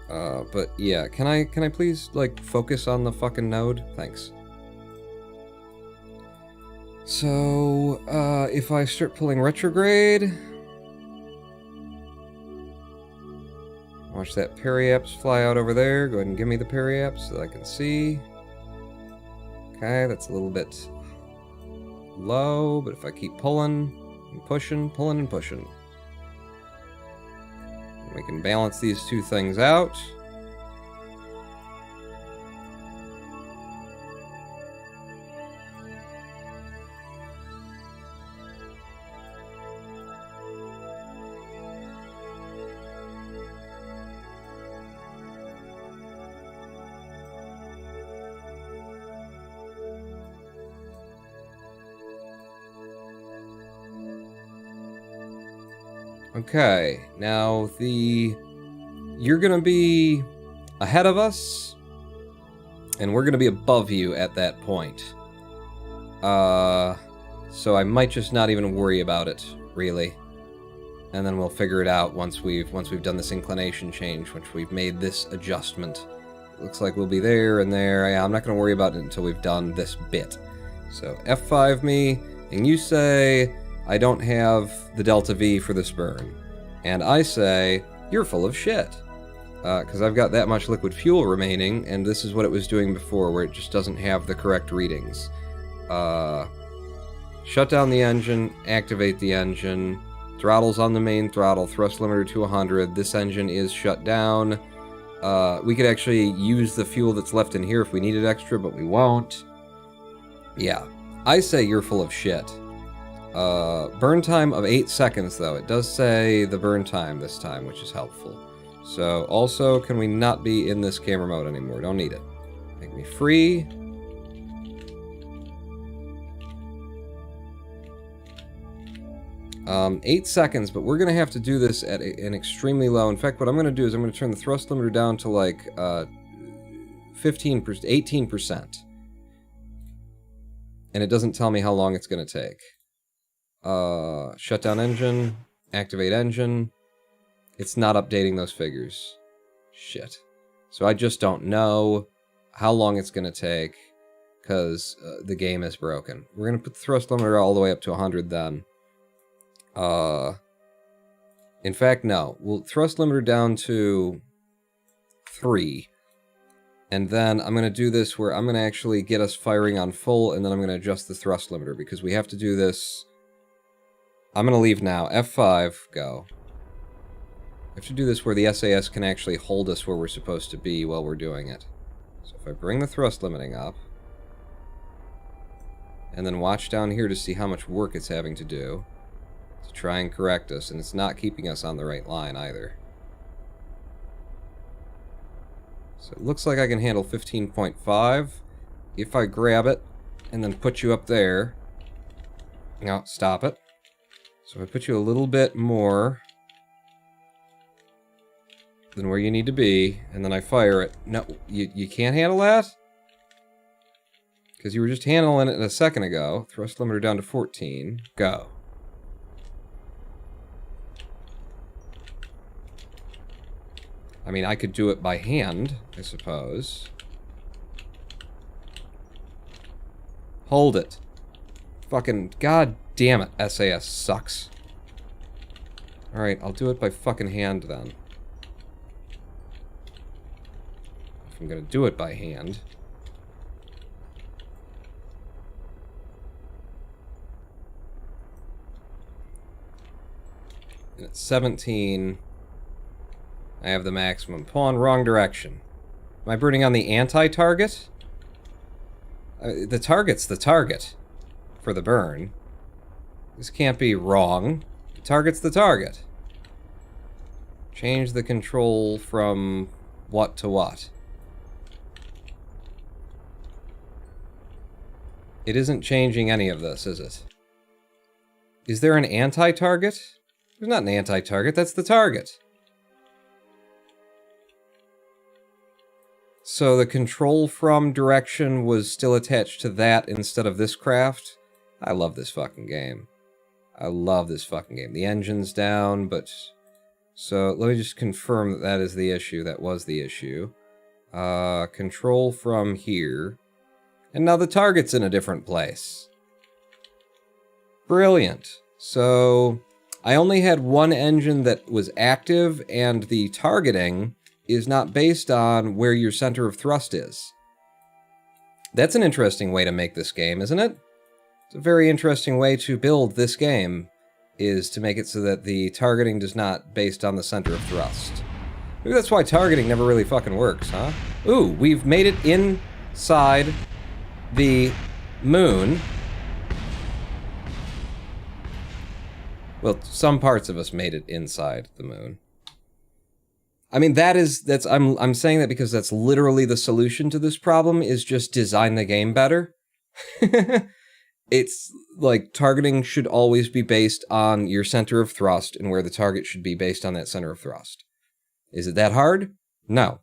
But yeah, can I please, like, focus on the fucking node? Thanks. So, if I start pulling retrograde... Watch that periaps fly out over there. Go ahead and give me the periaps so that I can see. Okay, that's a little bit low, but if I keep pulling and pushing, we can balance these two things out. Okay, now you're gonna be ahead of us, and we're gonna be above you at that point. So I might just not even worry about it, really. And then we'll figure it out once we've done this inclination change, once we've made this adjustment. Looks like we'll be there and there. Yeah, I'm not gonna worry about it until we've done this bit. So F5 me, and you say, I don't have the delta V for this burn. And I say, you're full of shit. Because I've got that much liquid fuel remaining, and this is what it was doing before, where it just doesn't have the correct readings. Shut down the engine, activate the engine, throttle's on the main throttle, thrust limiter to 100, this engine is shut down. We could actually use the fuel that's left in here if we needed extra, but we won't. Yeah, I say you're full of shit. Burn time of 8 seconds, though. It does say the burn time this time, which is helpful. So, also, can we not be in this camera mode anymore? Don't need it. Make me free. 8 seconds, but we're going to have to do this at an extremely low. In fact, what I'm going to do is I'm going to turn the thrust limiter down to like 15%, 18%. And it doesn't tell me how long it's going to take. Shut down engine, activate engine. It's not updating those figures. Shit. So I just don't know how long it's going to take because the game is broken. We're going to put the thrust limiter all the way up to 100 then. In fact, no. We'll thrust limiter down to 3. And then I'm going to do this where I'm going to actually get us firing on full, and then I'm going to adjust the thrust limiter, because we have to do this. I'm going to leave now. F5, go. I have to do this where the SAS can actually hold us where we're supposed to be while we're doing it. So if I bring the thrust limiting up, and then watch down here to see how much work it's having to do to try and correct us, and it's not keeping us on the right line either. So it looks like I can handle 15.5. If I grab it and then put you up there. No, stop it. So if I put you a little bit more than where you need to be, and then I fire it. No, you can't handle that? Because you were just handling it a second ago. Thrust limiter down to 14. Go. I mean, I could do it by hand, I suppose. Hold it. Fucking god damn it, SAS sucks. Alright, I'll do it by fucking hand then. If I'm gonna do it by hand. And at 17... I have the maximum. Pull on wrong direction. Am I burning on the anti-target? The target's the target for the burn. This can't be wrong. The target's the target. Change the control from what to what? It isn't changing any of this, is it? Is there an anti-target? There's not an anti-target, that's the target. So the control from direction was still attached to that instead of this craft? I love this fucking game. I love this fucking game. The engine's down, but... So, let me just confirm that that is the issue. That was the issue. Control from here. And now the target's in a different place. Brilliant. So, I only had one engine that was active, and the targeting is not based on where your center of thrust is. That's an interesting way to make this game, isn't it? It's a very interesting way to build this game, is to make it so that the targeting does not based on the center of thrust. Maybe that's why targeting never really fucking works, huh? Ooh, we've made it inside the moon. Well, some parts of us made it inside the moon. I mean, I'm saying that because that's literally the solution to this problem, is just design the game better. It's like targeting should always be based on your center of thrust, and where the target should be based on that center of thrust. Is it that hard? No.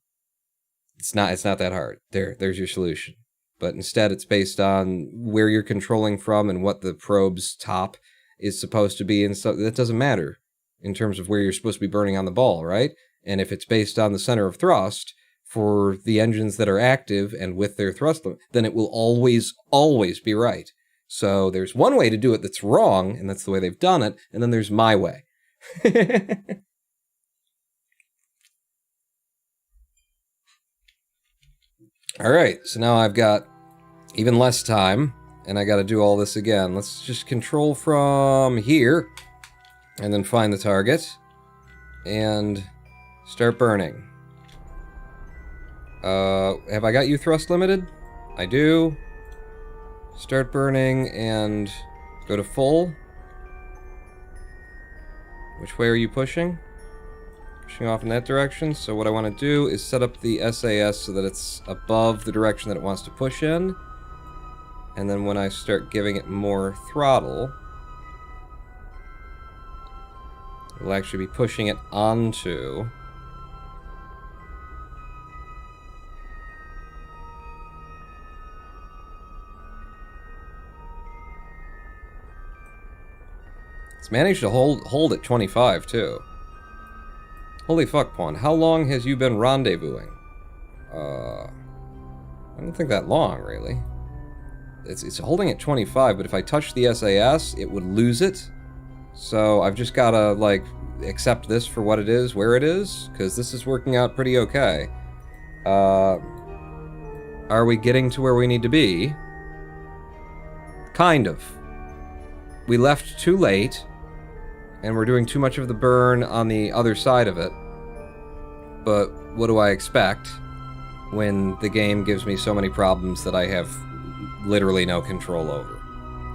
It's not that hard. There's your solution. But instead it's based on where you're controlling from and what the probe's top is supposed to be, and so that doesn't matter in terms of where you're supposed to be burning on the ball, right? And if it's based on the center of thrust for the engines that are active and with their thrust limit, then it will always be right. So there's one way to do it that's wrong, and that's the way they've done it, and then there's my way. Alright, so now I've got even less time, and I gotta do all this again. Let's just control from here, and then find the target, and start burning. Have I got you thrust limited? I do. Start burning and go to full. Which way are you pushing? Pushing off in that direction. So what I want to do is set up the SAS so that it's above the direction that it wants to push in. And then when I start giving it more throttle, We'll actually be pushing it onto... It's managed to hold at 25, too. Holy fuck, Pawn. How long has you been rendezvousing? I don't think that long, really. It's holding at 25, but if I touch the SAS, it would lose it. So I've just gotta, like, accept this for what it is, where it is, because this is working out pretty okay. Are we getting to where we need to be? Kind of. We left too late, and we're doing too much of the burn on the other side of it. But what do I expect when the game gives me so many problems that I have literally no control over?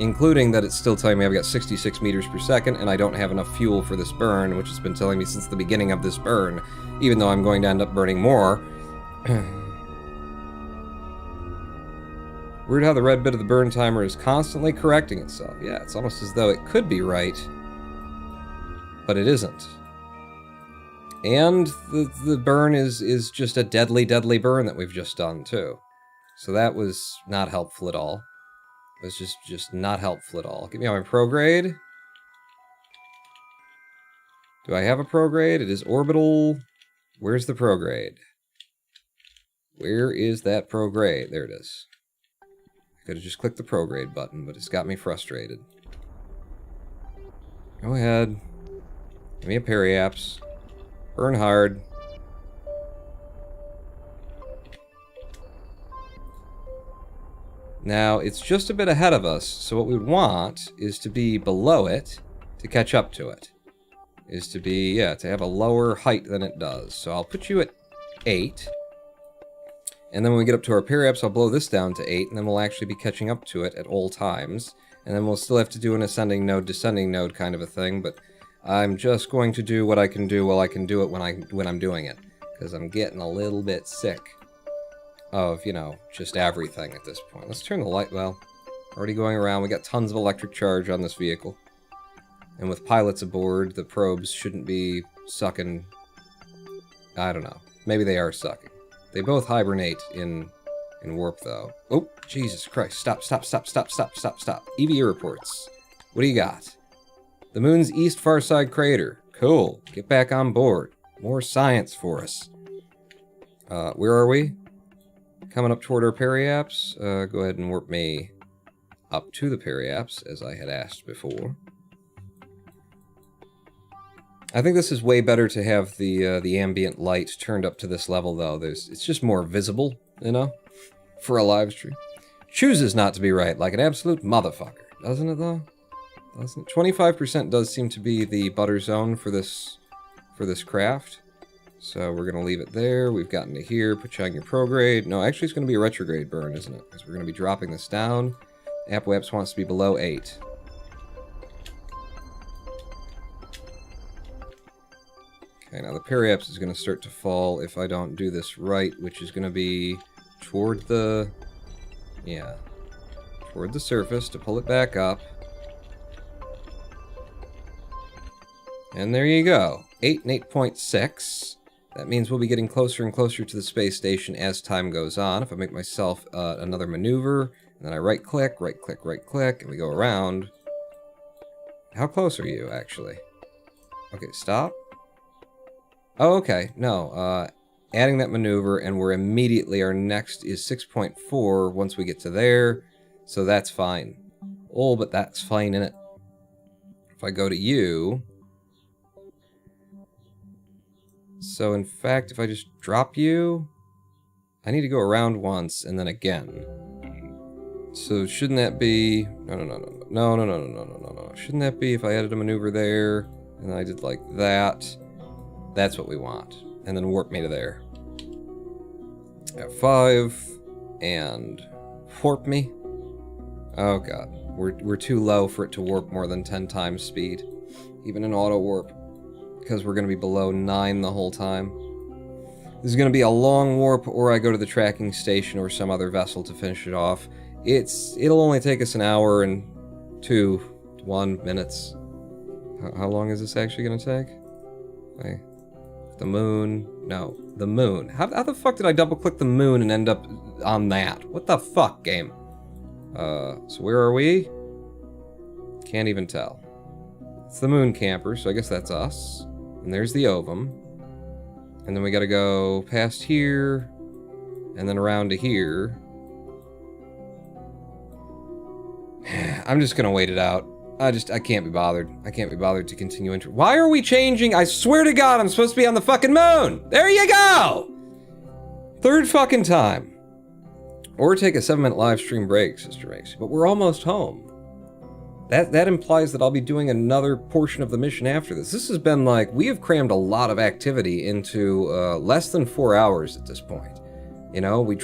Including that it's still telling me I've got 66 meters per second and I don't have enough fuel for this burn, which has been telling me since the beginning of this burn, even though I'm going to end up burning more. Weird how the red bit of the burn timer is constantly correcting itself. Yeah, it's almost as though it could be right, but it isn't. And the burn is just a deadly, deadly burn that we've just done, too. So that was not helpful at all. It was just not helpful at all. Get me on my prograde. Do I have a prograde? It is orbital. Where's the prograde? Where is that prograde? There it is. I could have just clicked the prograde button, but it's got me frustrated. Go ahead. Give me a periapse. Burn hard. Now, it's just a bit ahead of us, so what we would want is to be below it to catch up to it. Is to be, yeah, to have a lower height than it does. So I'll put you at 8. And then when we get up to our periapse, I'll blow this down to 8, and then we'll actually be catching up to it at all times. And then we'll still have to do an ascending node, descending node kind of a thing, but I'm just going to do what I can do while I can do it when I'm doing it. Because I'm getting a little bit sick of, you know, just everything at this point. Let's turn the light, well, already going around. We got tons of electric charge on this vehicle. And with pilots aboard, the probes shouldn't be sucking, I don't know. Maybe they are sucking. They both hibernate in warp, though. Oh, Jesus Christ. Stop. EVA reports. What do you got? The moon's east far side crater. Cool. Get back on board. More science for us. Where are we? Coming up toward our periapse. Go ahead and warp me up to the periapse, as I had asked before. I think this is way better to have the ambient light turned up to this level, though. It's just more visible, you know, for a live stream. Chooses not to be right, like an absolute motherfucker, doesn't it, though? Doesn't 25% does seem to be the butter zone for this craft. So we're gonna leave it there. We've gotten to here. Put you on your prograde. No, actually, it's gonna be a retrograde burn, isn't it? Because we're gonna be dropping this down. Apoapse wants to be below 8. Okay, now the periapse is going to start to fall if I don't do this right, which is going to be toward the... yeah. Toward the surface to pull it back up. And there you go. 8 and 8.6. That means we'll be getting closer and closer to the space station as time goes on. If I make myself another maneuver, and then I right-click, and we go around. How close are you, actually? Okay, stop. Oh, okay. No, adding that maneuver, and we're immediately, our next is 6.4 once we get to there, so that's fine. Oh, but that's fine, innit? If I go to you... so, in fact, if I just drop you, I need to go around once, and then again. So, shouldn't that be... No. Shouldn't that be if I added a maneuver there, and I did like that... That's what we want. And then warp me to there. F5. And warp me. Oh god. We're too low for it to warp more than 10 times speed. Even in auto warp. Because we're going to be below 9 the whole time. This is going to be a long warp, or I go to the tracking station or some other vessel to finish it off. It'll only take us an hour and 1 minutes. How long is this actually gonna take? Okay. The moon. No, the moon. How the fuck did I double-click the moon and end up on that? What the fuck, game? So where are we? Can't even tell. It's the Mun Camper, so I guess that's us. And there's the ovum. And then we gotta go past here, and then around to here. I'm just gonna wait it out. I can't be bothered. I can't be bothered to continue into. Why are we changing? I swear to God, I'm supposed to be on the fucking moon! There you go! Third fucking time. Or take a 7-minute live stream break, Sister Macy. But we're almost home. That implies that I'll be doing another portion of the mission after this. This has been like, we have crammed a lot of activity into less than 4 hours at this point. You know, we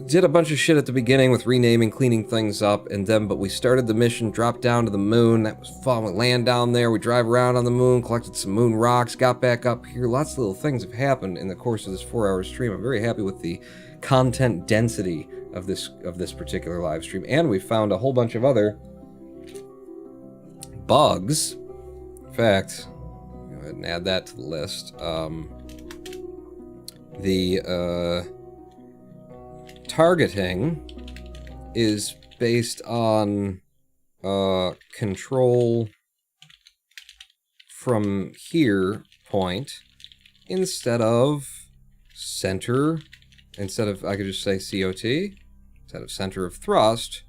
did a bunch of shit at the beginning with renaming, cleaning things up, and then, but we started the mission, dropped down to the moon. That was fun. We land down there, we drive around on the moon, collected some moon rocks, got back up here. Lots of little things have happened in the course of this 4-hour stream. I'm very happy with the content density of this particular live stream, and we found a whole bunch of other bugs. In fact, go ahead and add that to the list. The targeting is based on control from here point instead of center. Instead of, I could just say COT, instead of center of thrust,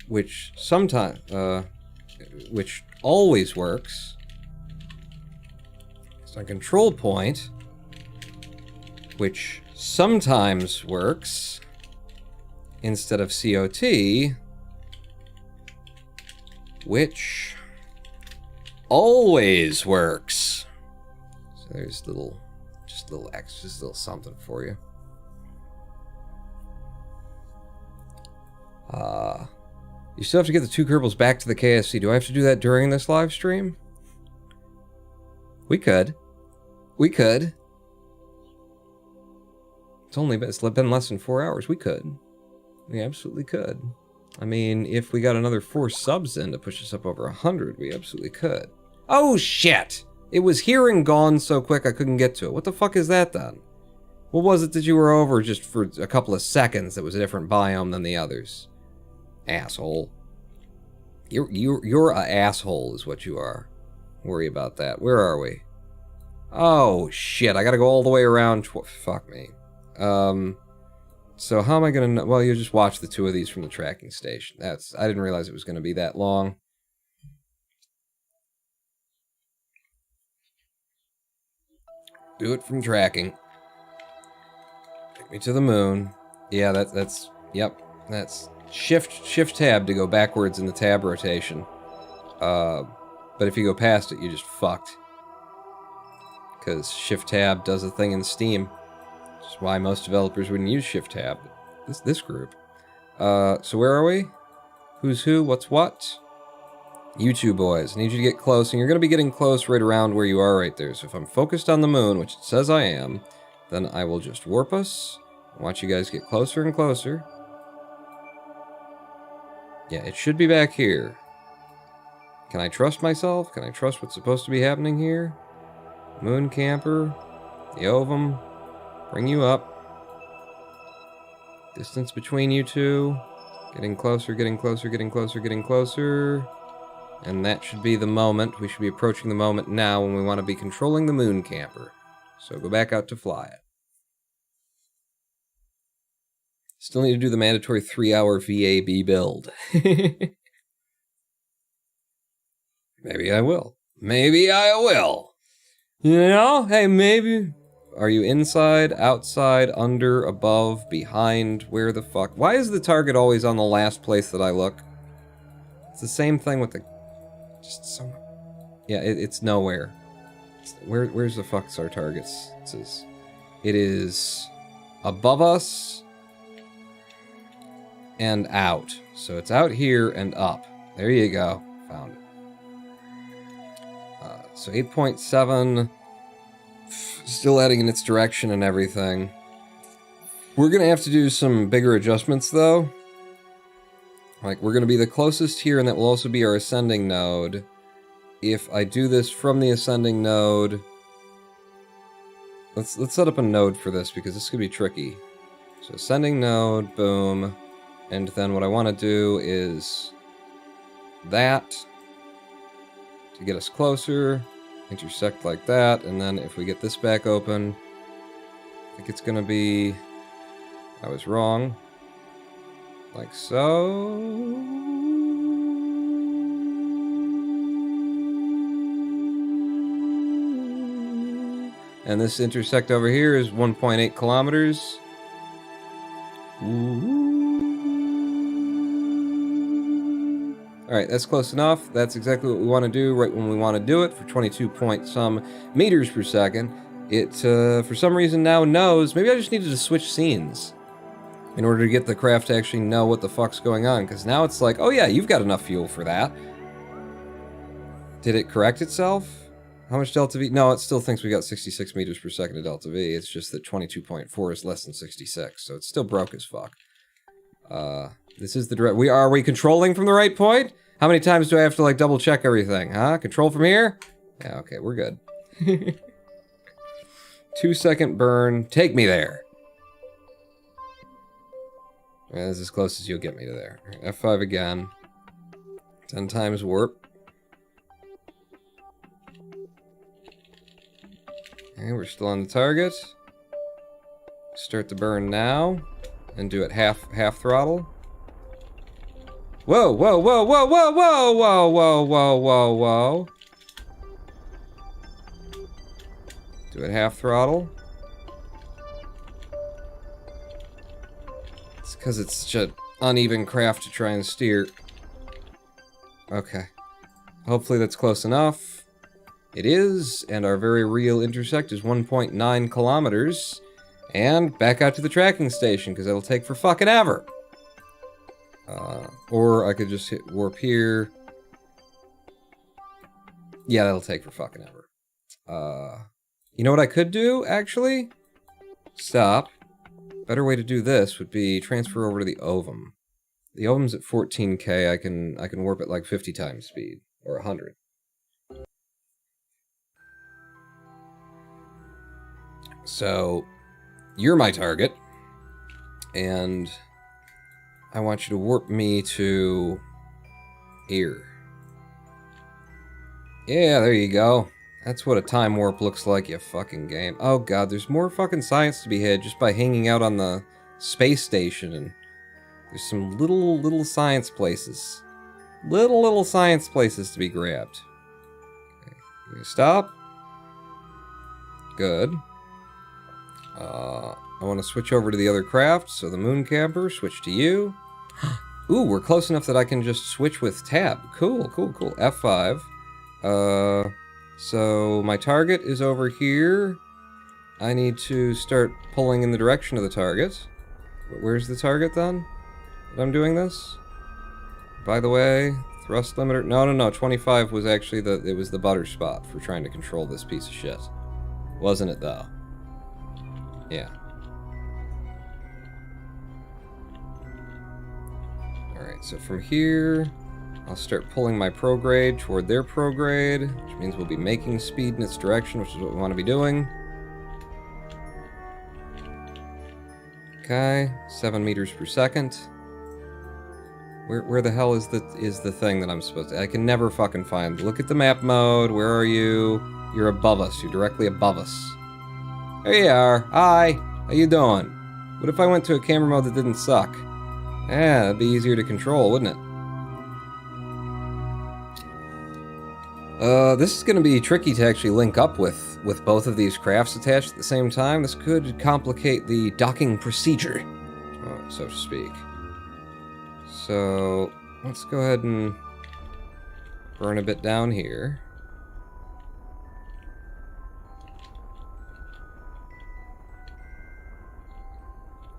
which always works. It's a control point, which sometimes works, instead of COT, which always works. So there's just a little something for you. You still have to get the 2 Kerbals back to the KSC. Do I have to do that during this live stream? We could. It's been less than 4 hours. We could. We absolutely could. I mean, if we got another 4 subs in to push us up over 100, we absolutely could. Oh, shit! It was here and gone so quick I couldn't get to it. What the fuck is that, then? What was it that you were over just for a couple of seconds that was a different biome than the others? Asshole. You're a asshole is what you are. Worry about that. Where are we? Oh, shit. I gotta go all the way around. Fuck me. So how am I gonna know? Well, you just watch the 2 of these from the tracking station. I didn't realize it was gonna be that long. Do it from tracking. Take me to the moon. Yeah, that's shift tab to go backwards in the tab rotation. But if you go past it, you're just fucked. Because shift tab does a thing in Steam. Which is why most developers wouldn't use shift tab. This group. So where are we? Who's who? What's what? You two boys, I need you to get close, and you're going to be getting close right around where you are right there. So if I'm focused on the moon, which it says I am, then I will just warp us. I want you guys to get closer and closer. Yeah, it should be back here. Can I trust myself? Can I trust what's supposed to be happening here? Mun Camper, the ovum, bring you up. Distance between you two. Getting closer, getting closer, getting closer, getting closer. And that should be the moment. We should be approaching the moment now when we want to be controlling the Mun Camper. So go back out to fly it. Still need to do the mandatory 3-hour VAB build. Maybe I will. Maybe I will. You know? Hey, maybe. Are you inside, outside, under, above, behind? Where the fuck? Why is the target always on the last place that I look? It's the same thing with the... Just so... Yeah, it's nowhere. Where's the fuck's our targets? It is above us and out. So it's out here and up. There you go. Found it. So 8.7, still heading in its direction and everything. We're going to have to do some bigger adjustments, though. Like, we're going to be the closest here, and that will also be our ascending node. If I do this from the ascending node... Let's set up a node for this, because this could be tricky. So ascending node, boom. And then what I want to do is... that. To get us closer. Intersect like that, and then if we get this back open... I think it's going to be... I was wrong. Like so... And this intersect over here is 1.8 kilometers. Alright, that's close enough. That's exactly what we want to do right when we want to do it for 22 point some meters per second. It, for some reason now knows... Maybe I just needed to switch scenes in order to get the craft to actually know what the fuck's going on. Because now it's like, oh yeah, you've got enough fuel for that. Did it correct itself? How much delta V? No, it still thinks we got 66 meters per second of delta V. It's just that 22.4 is less than 66, so it's still broke as fuck. This is the direct... Are we controlling from the right point? How many times do I have to, like, double check everything, huh? Control from here? Yeah, okay, we're good. 2-second burn. Take me there. Yeah, this is as close as you'll get me to there. F5 again. 10 times warp. Okay, we're still on the target. Start the burn now. And do it half throttle. Whoa, whoa, whoa, whoa, whoa, whoa, whoa, whoa, whoa, whoa, whoa. Do it half throttle. It's because it's such an uneven craft to try and steer. Okay. Hopefully that's close enough. It is, and our very real intersect is 1.9 kilometers. And back out to the tracking station, because it'll take for fucking ever. Or I could just hit warp here. Yeah, that'll take for fucking ever. You know what I could do, actually? Stop. Better way to do this would be transfer over to the ovum. The ovum's at 14k. I can warp at like 50 times speed. Or 100. So... you're my target, and I want you to warp me to here. Yeah, there you go. That's what a time warp looks like, you fucking game. Oh god, there's more fucking science to be had just by hanging out on the space station, and there's some little science places. Little science places to be grabbed. Okay, you gonna stop? Good. I want to switch over to the other craft, so the Mun Camper, switch to you. Ooh, we're close enough that I can just switch with tab. Cool, cool, cool. F5. So my target is over here. I need to start pulling in the direction of the target. Where's the target, then? That I'm doing this? By the way, thrust limiter... No, 25 was actually it was the butter spot for trying to control this piece of shit. Wasn't it, though? Yeah. Alright, so from here, I'll start pulling my prograde toward their prograde, which means we'll be making speed in its direction, which is what we want to be doing. Okay, 7 meters per second. Where the hell is the thing that I'm supposed to... I can never fucking find. Look at the map mode. Where are you? You're above us. You're directly above us. There you are. Hi. How you doing? What if I went to a camera mode that didn't suck? Yeah, that'd be easier to control, wouldn't it? This is going to be tricky to actually link up with both of these crafts attached at the same time. This could complicate the docking procedure, so to speak. So, let's go ahead and burn a bit down here.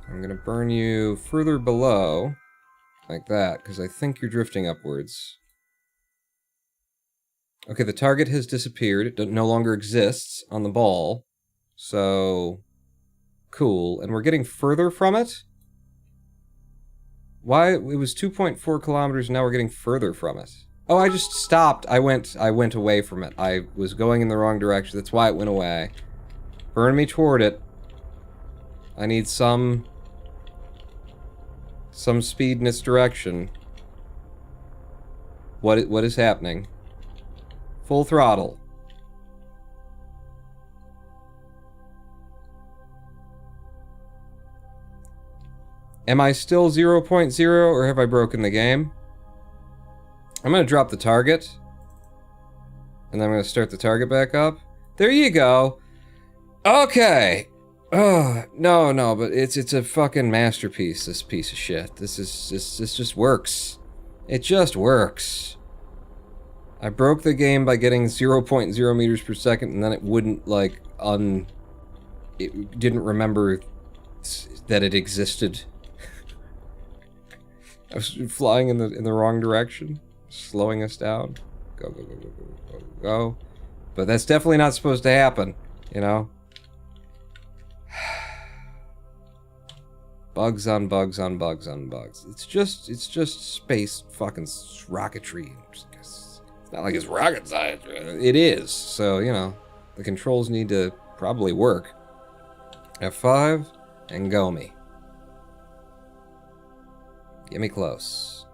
I'm going to burn you further below, like that, because I think you're drifting upwards. Okay, the target has disappeared. It no longer exists on the ball. So, cool. And we're getting further from it? Why? It was 2.4 kilometers, now we're getting further from it. Oh, I just stopped. I went away from it. I was going in the wrong direction. That's why it went away. Burn me toward it. I need some speed in its direction. What is happening? Full throttle. Am I still 0.0 or have I broken the game? I'm gonna drop the target. And then I'm gonna start the target back up. There you go. Okay. Oh, no, but it's a fucking masterpiece, this piece of shit. This just works. It just works. I broke the game by getting 0.0 meters per second, and then it wouldn't, like, it didn't remember that it existed. I was flying in the wrong direction, slowing us down. Go, go, go, go, go, go, go. But that's definitely not supposed to happen, you know? Bugs on bugs on bugs on bugs. It's just space fucking rocketry. It's not like it's rocket science. It is. So, you know, the controls need to probably work. F5 and go me. Get me close.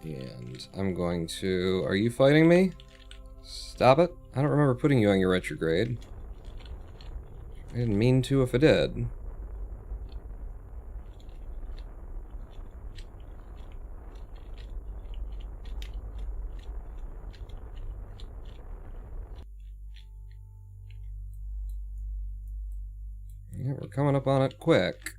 And I'm going to... Are you fighting me? Stop it. I don't remember putting you on your retrograde. I didn't mean to if I did. Yeah, we're coming up on it quick.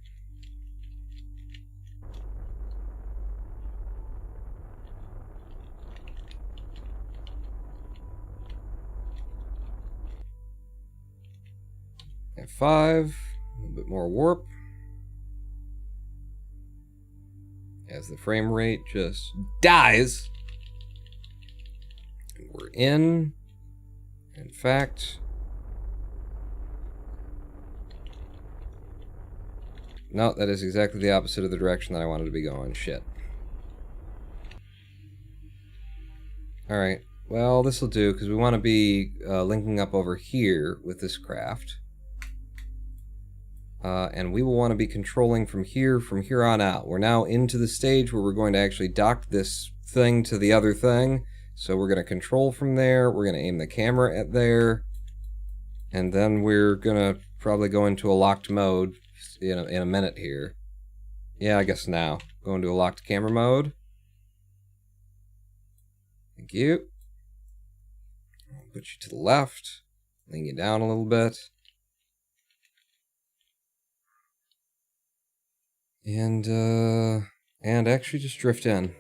F5, a little bit more warp. As the frame rate just dies. We're in fact... No, that is exactly the opposite of the direction that I wanted to be going. Shit. Alright, well, this'll do, because we want to be linking up over here with this craft. And we will want to be controlling from here on out. We're now into the stage where we're going to actually dock this thing to the other thing. So we're going to control from there, we're going to aim the camera at there, and then we're going to probably go into a locked mode in a minute here. Yeah, I guess now. Go into a locked camera mode. Thank you. I'll put you to the left, lean you down a little bit. And actually just drift in.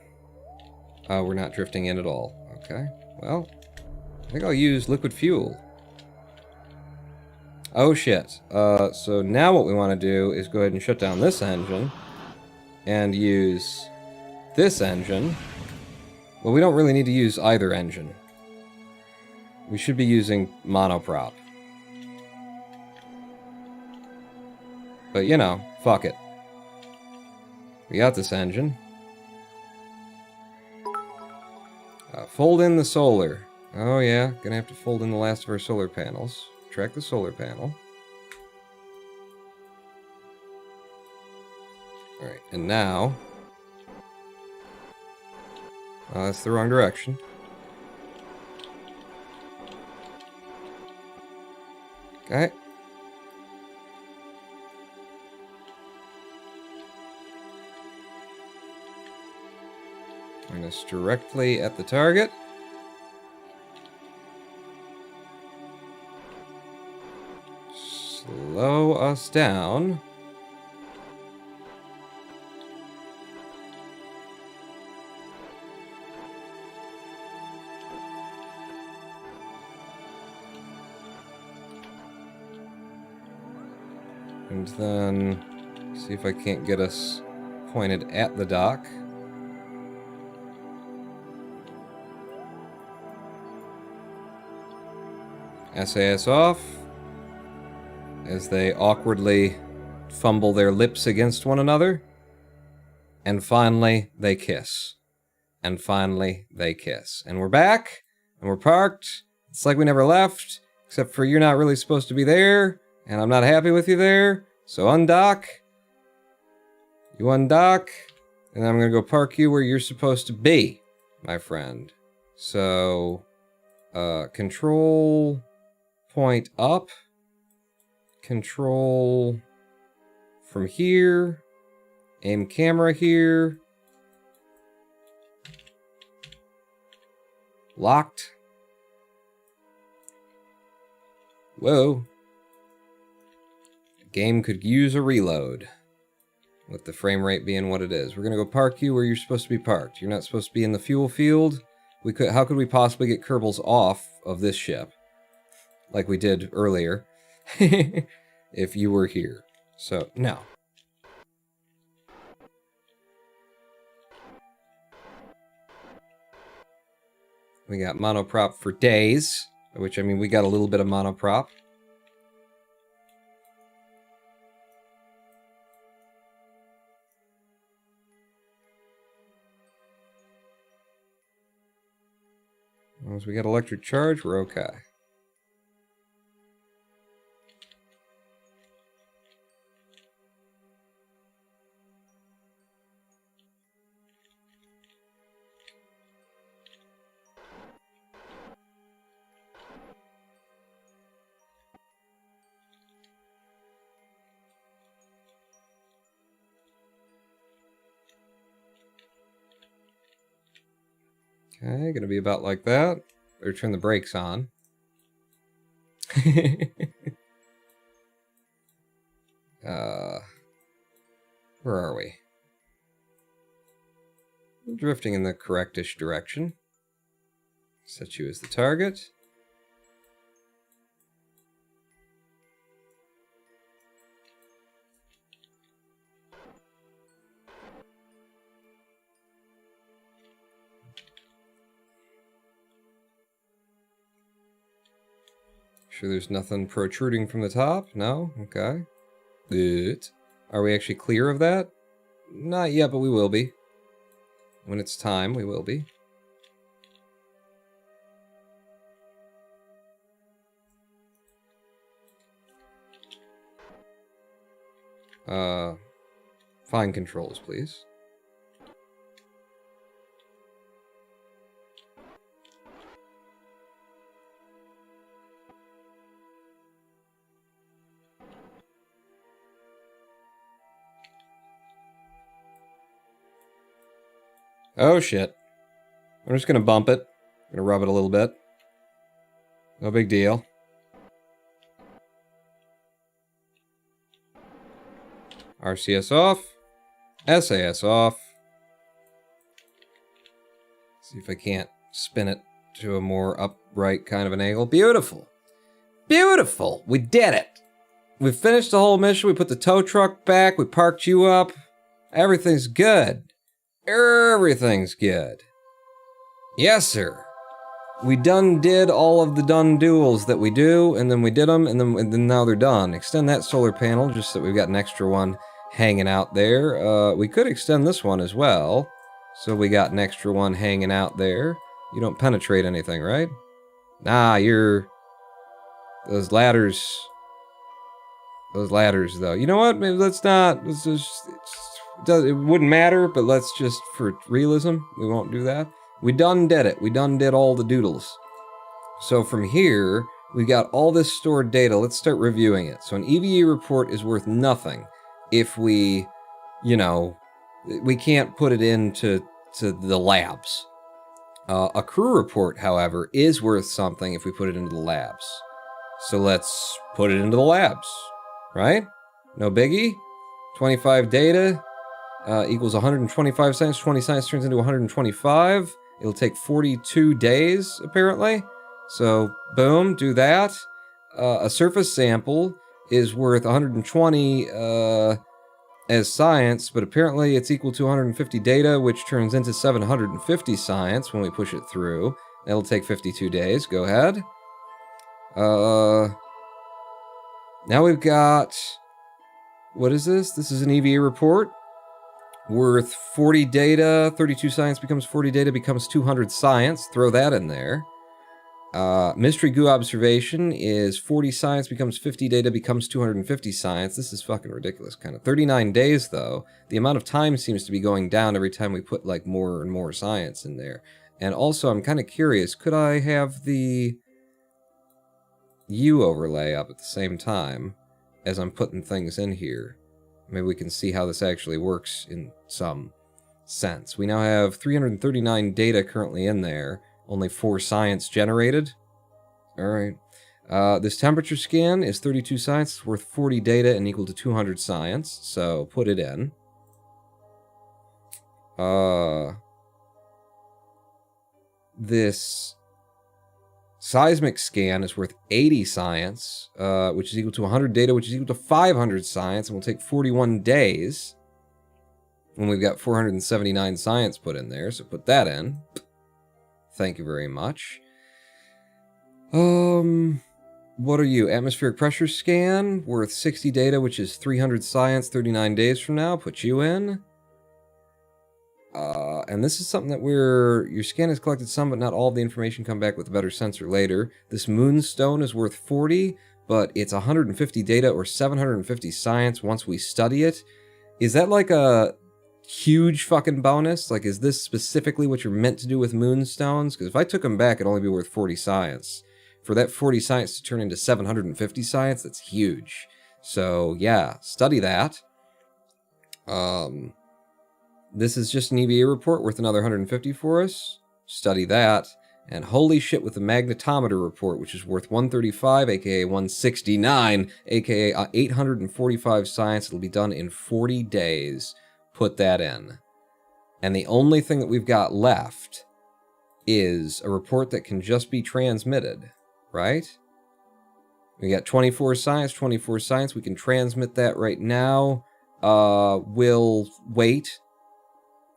We're not drifting in at all. Okay, well, I think I'll use liquid fuel. Oh shit. So now what we want to do is go ahead and shut down this engine and use this engine. Well, we don't really need to use either engine. We should be using monoprop. But you know, fuck it. We got this engine. Fold in the solar. Oh yeah, gonna have to fold in the last of our solar panels. Track the solar panel. Alright, and now... that's the wrong direction. Okay. Point us directly at the target. Slow us down. And then see if I can't get us pointed at the dock. SAS off. As they awkwardly fumble their lips against one another. And finally, they kiss. And finally, they kiss. And we're back, and we're parked. It's like we never left, except for you're not really supposed to be there, and I'm not happy with you there. So undock. You undock, and I'm going to go park you where you're supposed to be, my friend. So, control point up. Control from here. Aim camera here. Locked. Whoa. The game could use a reload. With the frame rate being what it is. We're going to go park you where you're supposed to be parked. You're not supposed to be in the fuel field. How could we possibly get Kerbals off of this ship? Like we did earlier. If you were here. So, no. We got monoprop for days. Which, I mean, we got a little bit of monoprop. As long as we got electric charge, we're okay. Okay, gonna be about like that. Better turn the brakes on. Where are we? Drifting in the correctish direction. Set you as the target. Sure there's nothing protruding from the top? No? Okay. Good. Are we actually clear of that? Not yet, but we will be. When it's time, we will be. Fine controls, please. Oh shit. I'm just gonna bump it. Gonna rub it a little bit. No big deal. RCS off. SAS off. See if I can't spin it to a more upright kind of an angle. Beautiful. Beautiful. We did it. We finished the whole mission. We put the tow truck back. We parked you up. Everything's good. Everything's good. Yes, sir. We done did all of the done duels that we do, and then we did them, and then now they're done. Extend that solar panel, just so we've got an extra one hanging out there. We could extend this one as well, so we got an extra one hanging out there. You don't penetrate anything, right? Nah, you're... Those ladders, though. You know what? Maybe let's not... Let's just... It wouldn't matter, but let's just, for realism, we won't do that. We done did it. We done did all the doodles. So from here, we got all this stored data. Let's start reviewing it. So an EVA report is worth nothing if we, you know, we can't put it into the labs. A crew report, however, is worth something if we put it into the labs. So let's put it into the labs, right? No biggie. 25 data. Equals 125 science. 20 science turns into 125. It'll take 42 days, apparently. So, boom, do that. A surface sample is worth 120 as science, but apparently it's equal to 150 data, which turns into 750 science when we push it through. That'll take 52 days. Go ahead. Now we've got... What is this? This is an EVA report. Worth 40 data. 32 science becomes 40 data, becomes 200 science. Throw that in there. Mystery goo observation is 40 science, becomes 50 data, becomes 250 science. This is fucking ridiculous, kind of. 39 days, though. The amount of time seems to be going down every time we put, like, more and more science in there. And also, I'm kind of curious, could I have the U overlay up at the same time as I'm putting things in here? Maybe we can see how this actually works in some sense. We now have 339 data currently in there. Only 4 science generated. Alright. This temperature scan is 32 science. It's worth 40 data and equal to 200 science. So, put it in. This seismic scan is worth 80 science, which is equal to 100 data, which is equal to 500 science, and will take 41 days. When we've got 479 science put in there, so put that in. Thank you very much. What are you? Atmospheric pressure scan, worth 60 data, which is 300 science, 39 days from now. Put you in. And this is something that your scan has collected some, but not all of the information. Come back with a better sensor later. This moonstone is worth 40, but it's 150 data or 750 science once we study it. Is that like a huge fucking bonus? Like, is this specifically what you're meant to do with moonstones? Because if I took them back, it'd only be worth 40 science. For that 40 science to turn into 750 science, that's huge. So, yeah, study that. This is just an EVA report worth another 150 for us. Study that. And holy shit, with the magnetometer report, which is worth 135, aka 169, aka 845 science. It'll be done in 40 days. Put that in. And the only thing that we've got left is a report that can just be transmitted, right? We got 24 science, 24 science. We can transmit that right now. We'll wait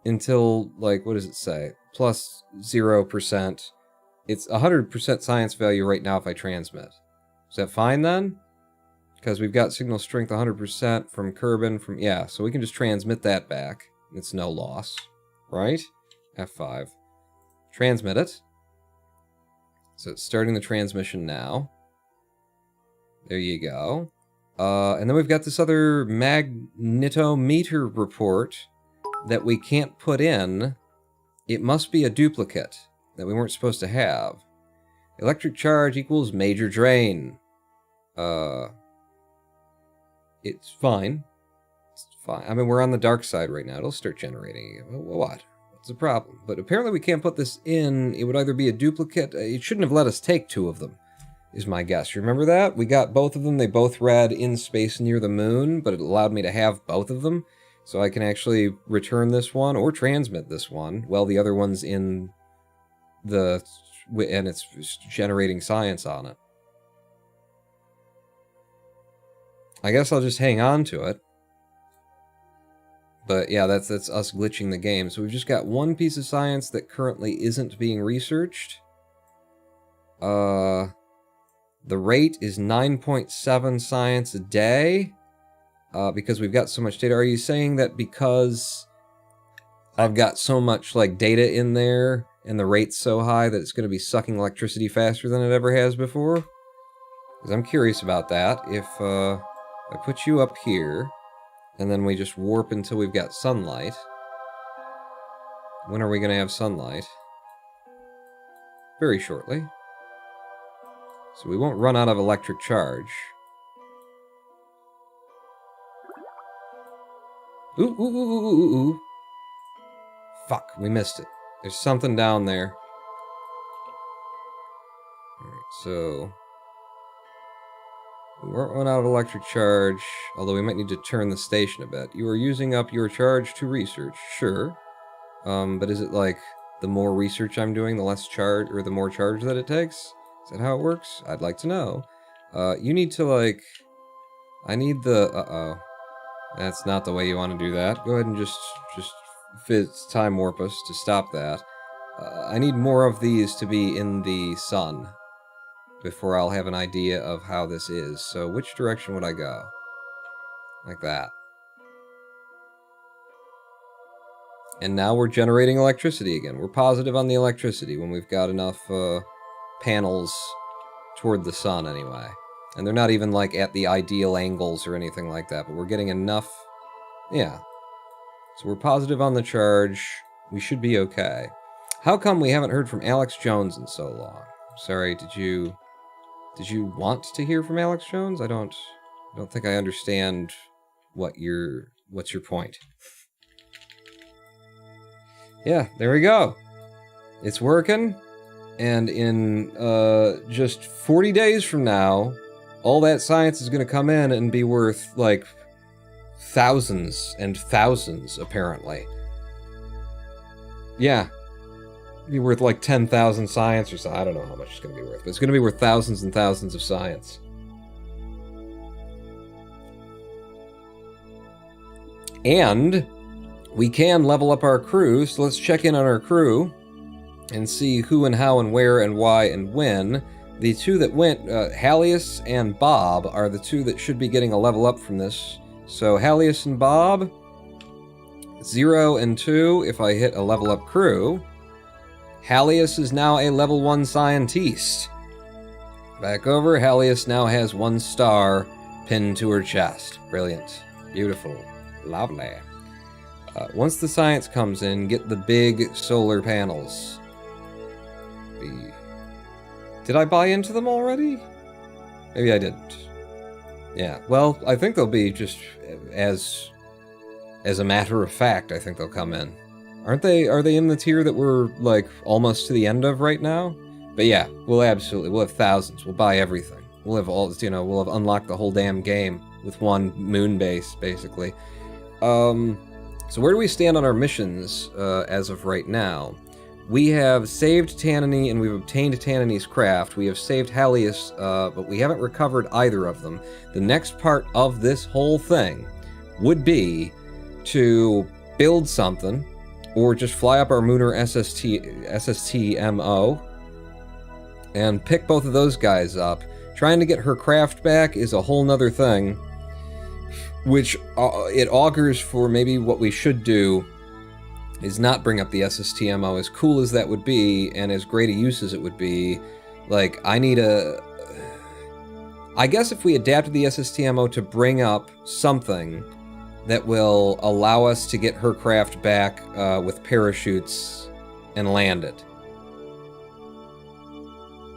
until, like, what does it say? Plus 0%. It's 100% science value right now if I transmit. Is that fine then? Because we've got signal strength 100% from Kerbin, from... Yeah, so we can just transmit that back. It's no loss. Right? F5. Transmit it. So it's starting the transmission now. There you go. And then we've got this other magnetometer report that we can't put in. It must be a duplicate that we weren't supposed to have. Electric charge equals major drain. It's fine. It's fine. I mean, we're on the dark side right now. It'll start generating. What? What's the problem? But apparently we can't put this in. It would either be a duplicate. It shouldn't have let us take 2 of them, is my guess. You remember that? We got both of them. They both read in space near the moon, but it allowed me to have both of them. So I can actually return this one or transmit this one while the other one's in the... and it's generating science on it. I guess I'll just hang on to it. But yeah, that's us glitching the game. So we've just got one piece of science that currently isn't being researched. The rate is 9.7 science a day. Because we've got so much data. Are you saying that because I've got so much, like, data in there and the rate's so high that it's going to be sucking electricity faster than it ever has before? Because I'm curious about that. If I put you up here, and then we just warp until we've got sunlight. When are we going to have sunlight? Very shortly. So we won't run out of electric charge. Ooh, ooh, ooh, ooh, ooh, ooh. Fuck, we missed it. There's something down there. Alright, so... we won't run out of electric charge, although we might need to turn the station a bit. You are using up your charge to research, sure. But is it like, the more research I'm doing, the less charge, or the more charge that it takes? Is that how it works? I'd like to know. You need to, like... I need the... Uh-oh. That's not the way you want to do that. Go ahead and just time warp us to stop that. I need more of these to be in the sun. before I'll have an idea of how this is. So which direction would I go? Like that. And now we're generating electricity again. We're positive on the electricity when we've got enough panels toward the sun anyway. And they're not even like at the ideal angles or anything like that, but we're getting enough. Yeah. So we're positive on the charge. We should be okay. How come we haven't heard from Alex Jones in so long? Sorry, did you want to hear from Alex Jones? I don't think I understand what's your point. Yeah, there we go. It's working, and in just 40 days from now, all that science is going to come in and be worth, like, thousands and thousands, apparently. Yeah. Be worth, like, 10,000 science or so. I don't know how much it's going to be worth, but it's going to be worth thousands and thousands of science. And we can level up our crew, so let's check in on our crew and see who and how and where and why and when. The two that went, Hallius and Bob, are the two that should be getting a level up from this. So Hallius and Bob, 0 and 2 if I hit a level up crew. Hallius is now a level 1 scientist. Back over, Hallius now has 1 star pinned to her chest. Brilliant. Beautiful. Lovely. Once the science comes in, get the big solar panels. Did I buy into them already? Maybe I didn't. Yeah, well, I think they'll be just as a matter of fact, I think they'll come in. Are they in the tier that we're, like, almost to the end of right now? But yeah, we'll have thousands. We'll buy everything. We'll have we'll have unlocked the whole damn game with 1 moon base, basically. So where do we stand on our missions as of right now? We have saved Tanany and we've obtained Tanany's craft. We have saved Hallius, but we haven't recovered either of them. The next part of this whole thing would be to build something, or just fly up our Mooner SST-MO, and pick both of those guys up. Trying to get her craft back is a whole nother thing, which it augurs for maybe what we should do is not bring up the SST-MO, as cool as that would be, and as great a use as it would be. Like, I guess if we adapted the SST-MO to bring up something that will allow us to get her craft back with parachutes and land it.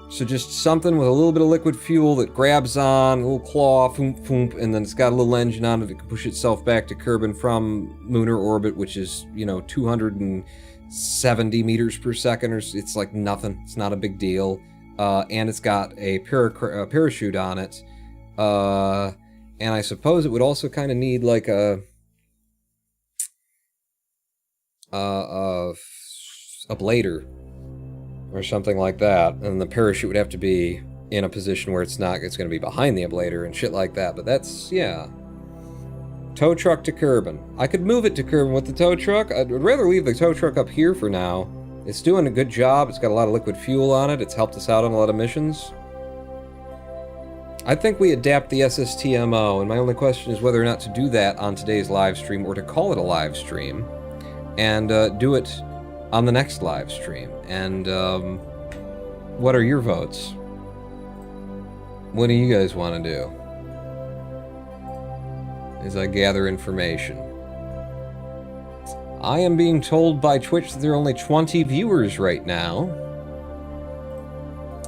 So just something with a little bit of liquid fuel that grabs on, a little claw, foomp, foomp, and then it's got a little engine on it that can push itself back to Kerbin from Mooner orbit, which is, 270 meters per second, or it's like nothing. It's not a big deal. And it's got a parachute on it. And I suppose it would also kind of need like a blader or something like that, and the parachute would have to be in a position where it's going to be behind the ablator and shit like that, but that's, yeah. Tow truck to Kerbin. I could move it to Kerbin with the tow truck. I'd rather leave the tow truck up here for now. It's doing a good job. It's got a lot of liquid fuel on it. It's helped us out on a lot of missions. I think we adapt the SST-MO, and my only question is whether or not to do that on today's live stream, or to call it a live stream, and do it on the next live stream. And what are your votes? What do you guys want to do? As I gather information. I am being told by Twitch that there are only 20 viewers right now.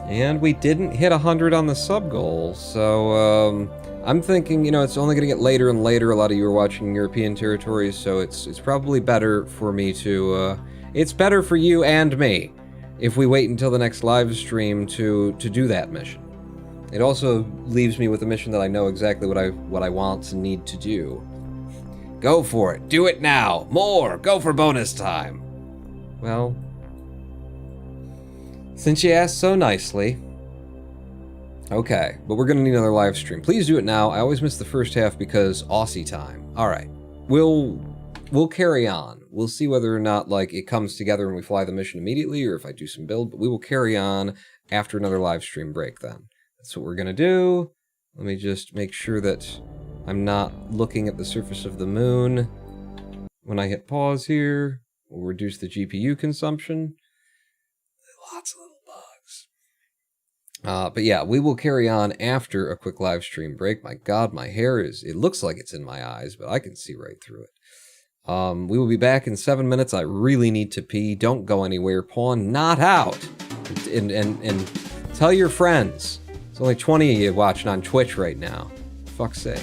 And we didn't hit 100 on the sub goal, so I'm thinking, it's only going to get later and later. A lot of you are watching European territories, so it's probably better for me to... it's better for you and me if we wait until the next live stream to do that mission. It also leaves me with a mission that I know exactly what I want and need to do. Go for it. Do it now. More. Go for bonus time. Well, since you asked so nicely. Okay, but we're going to need another live stream. Please do it now. I always miss the first half because Aussie time. All right. We'll we'll carry on. We'll see whether or not, like, it comes together and we fly the mission immediately, or if I do some build, but we will carry on after another live stream break then. That's what we're going to do. Let me just make sure that I'm not looking at the surface of the moon. When I hit pause here, we'll reduce the GPU consumption. Lots of little bugs. But yeah, we will carry on after a quick live stream break. My God, my hair it looks like it's in my eyes, but I can see right through it. We will be back in 7 minutes. I really need to pee. Don't go anywhere. Pawn not out. And tell your friends. There's only 20 of you watching on Twitch right now. For fuck's sake.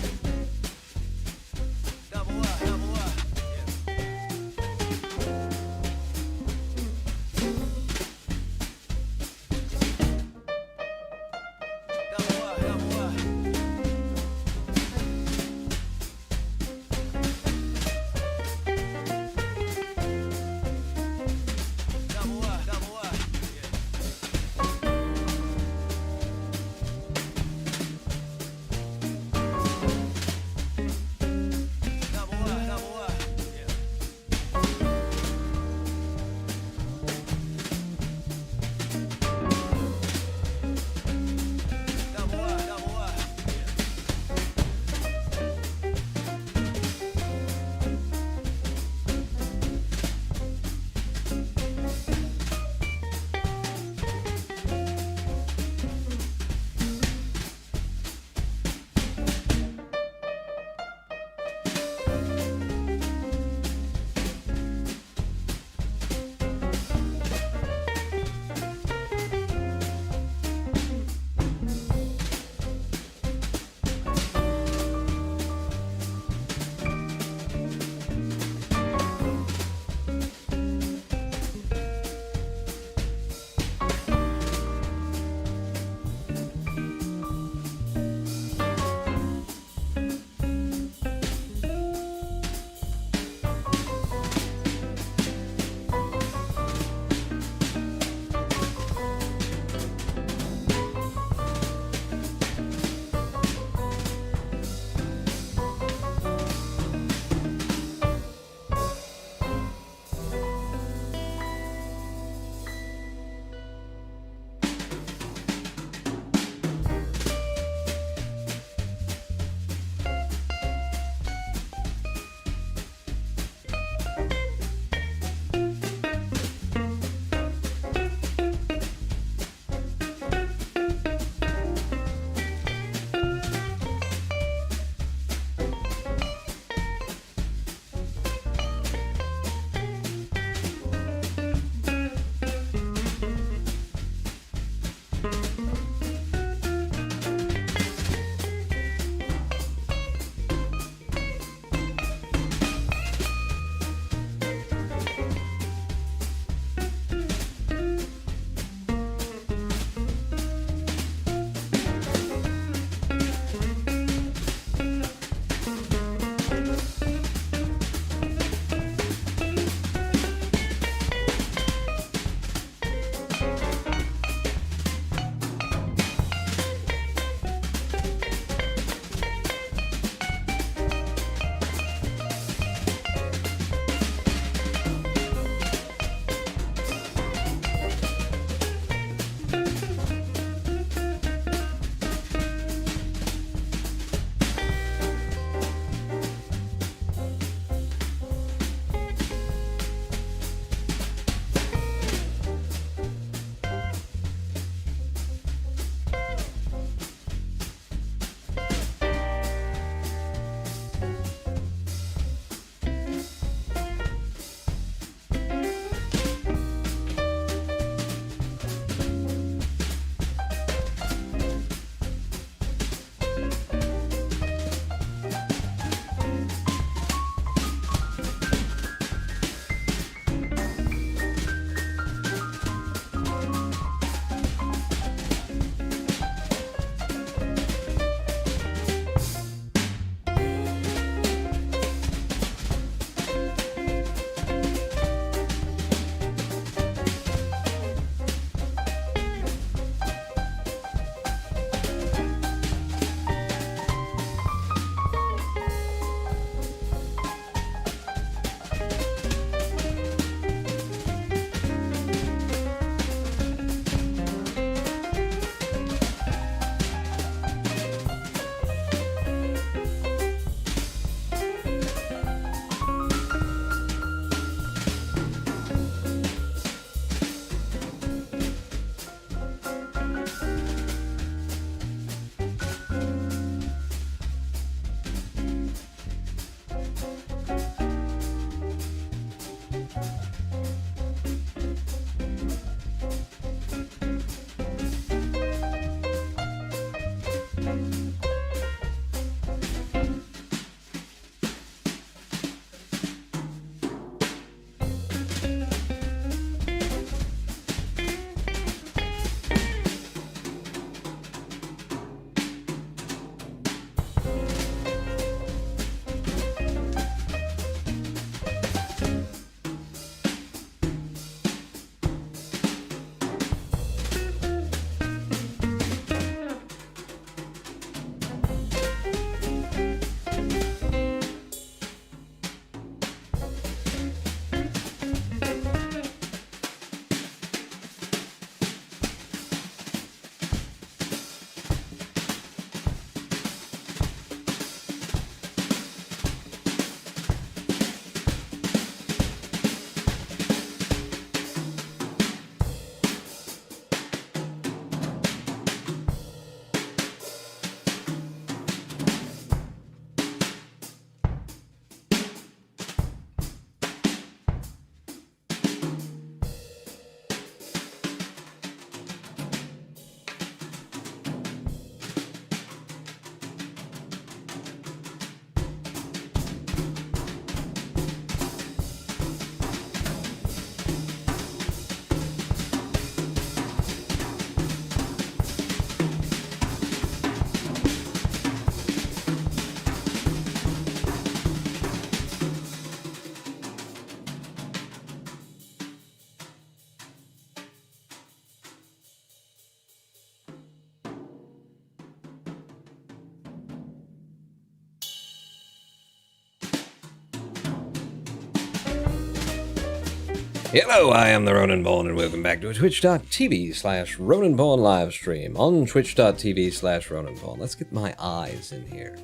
Hello, I am the Ronan Bone, and welcome back to a twitch.tv/Ronan Bone live stream on twitch.tv/Ronan Bone. Let's get my eyes in here.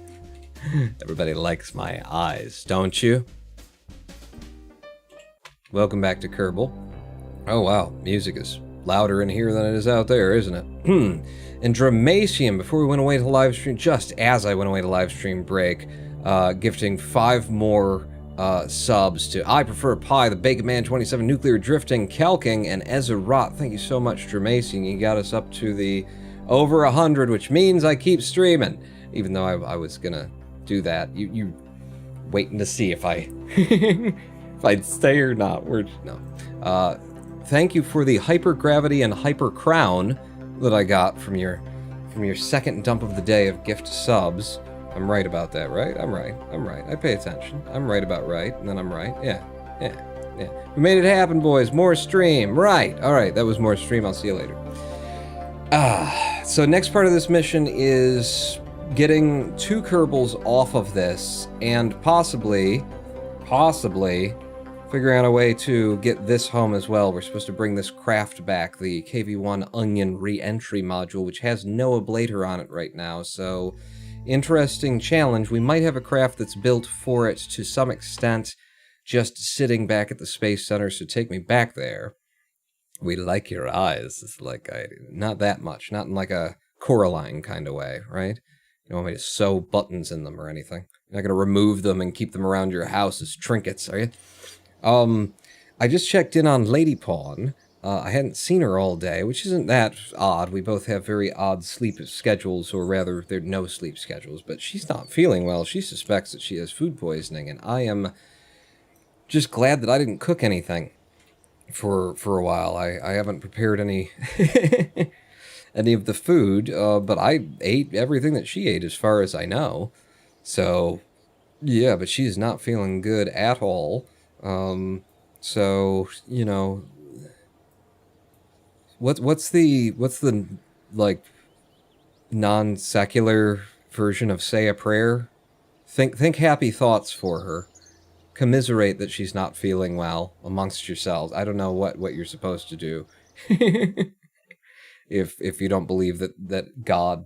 Everybody likes my eyes, don't you? Welcome back to Kerbal. Oh wow, music is louder in here than it is out there, isn't it? And Dramatium, before we went away to live stream, just as I went away to live stream break, gifting 5 more subs to I Prefer Pie, the Bacon Man 27, Nuclear Drifting, Kelking, and Ezerot. Thank you so much, Dramatium. You got us up to the over 100, which means I keep streaming. Even though I was gonna do that. You waiting to see if I if I'd stay or not. No. Thank you for the Hypergravity and Hyper Crown that I got from your second dump of the day of gift subs. I'm right about that, right? I'm right. I pay attention. I'm right about right, and then I'm right. Yeah. We made it happen, boys. More stream. Right. All right, that was more stream. I'll see you later. So next part of this mission is getting 2 Kerbals off of this, and possibly figuring out a way to get this home as well. We're supposed to bring this craft back, the KV-1 Onion re-entry module, which has no ablator on it right now, so interesting challenge. We might have a craft that's built for it to some extent, just sitting back at the Space Center, so take me back there. We like your eyes. It's like, not that much, not in like a Coraline kind of way, right? You don't want me to sew buttons in them or anything. You're not going to remove them and keep them around your house as trinkets, are you? I just checked in on Lady Pawn. I hadn't seen her all day, which isn't that odd. We both have very odd sleep schedules, or rather, they're no sleep schedules, but she's not feeling well. She suspects that she has food poisoning, and I am just glad that I didn't cook anything for a while. I haven't prepared any any of the food, but I ate everything that she ate as far as I know. So, yeah, but she's not feeling good at all. So, you know, what's the like non-secular version of say a prayer? Think happy thoughts for her. Commiserate that she's not feeling well amongst yourselves. I don't know what you're supposed to do. If you don't believe that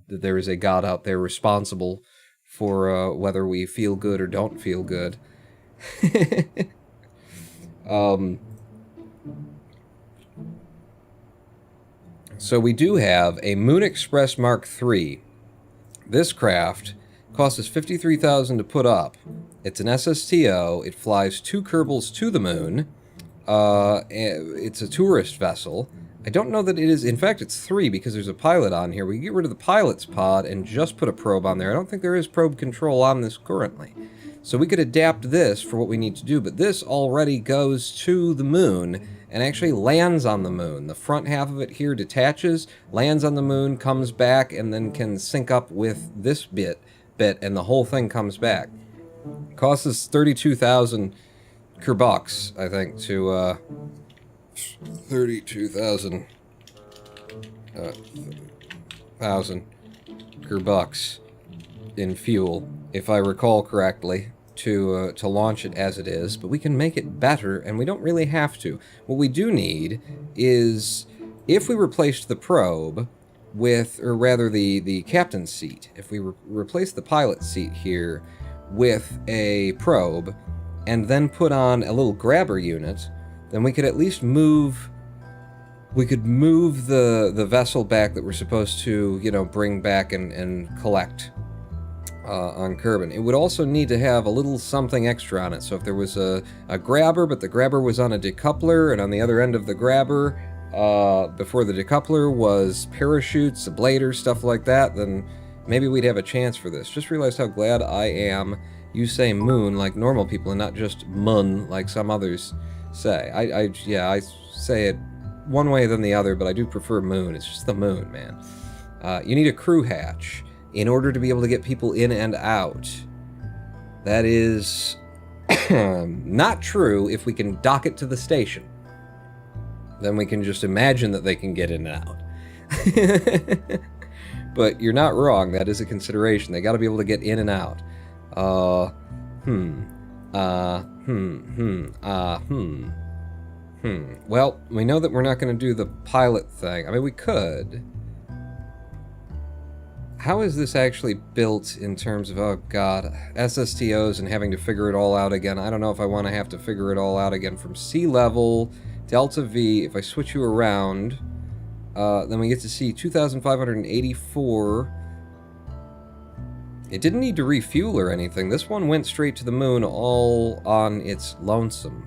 there is a God out there responsible for whether we feel good or don't feel good. So we do have a Moon Express Mark III. This craft costs us $53,000 to put up. It's an SSTO. It flies 2 Kerbals to the moon. It's a tourist vessel. I don't know that it is. In fact, it's 3 because there's a pilot on here. We can get rid of the pilot's pod and just put a probe on there. I don't think there is probe control on this currently. So we could adapt this for what we need to do, but this already goes to the moon and actually lands on the moon. The front half of it here detaches, lands on the moon, comes back, and then can sync up with this bit, and the whole thing comes back. Costs us 32,000 Kerbucks, I think, to 32,000 Kerbucks in fuel, if I recall correctly, to launch it as it is, but we can make it better, and we don't really have to. What we do need is, if we replaced the probe with, or rather the captain's seat, if we replace the pilot's seat here with a probe, and then put on a little grabber unit, then we could at least move the vessel back that we're supposed to, you know, bring back and collect on Kerbin. It would also need to have a little something extra on it. So if there was a grabber, but the grabber was on a decoupler, and on the other end of the grabber, before the decoupler, was parachutes, ablators, stuff like that, then maybe we'd have a chance for this. Just realized how glad I am you say moon like normal people and not just mun like some others say. I say it one way than the other, but I do prefer moon. It's just the moon, man. You need a crew hatch in order to be able to get people in and out. That is not true if we can dock it to the station. Then we can just imagine that they can get in and out. But you're not wrong. That is a consideration. They got to be able to get in and out. Well, we know that we're not going to do the pilot thing. I mean, we could. How is this actually built in terms of, oh god, SSTOs and having to figure it all out again? I don't know if I want to have to figure it all out again from sea level, delta V. If I switch you around, then we get to see 2,584. It didn't need to refuel or anything. This one went straight to the moon all on its lonesome.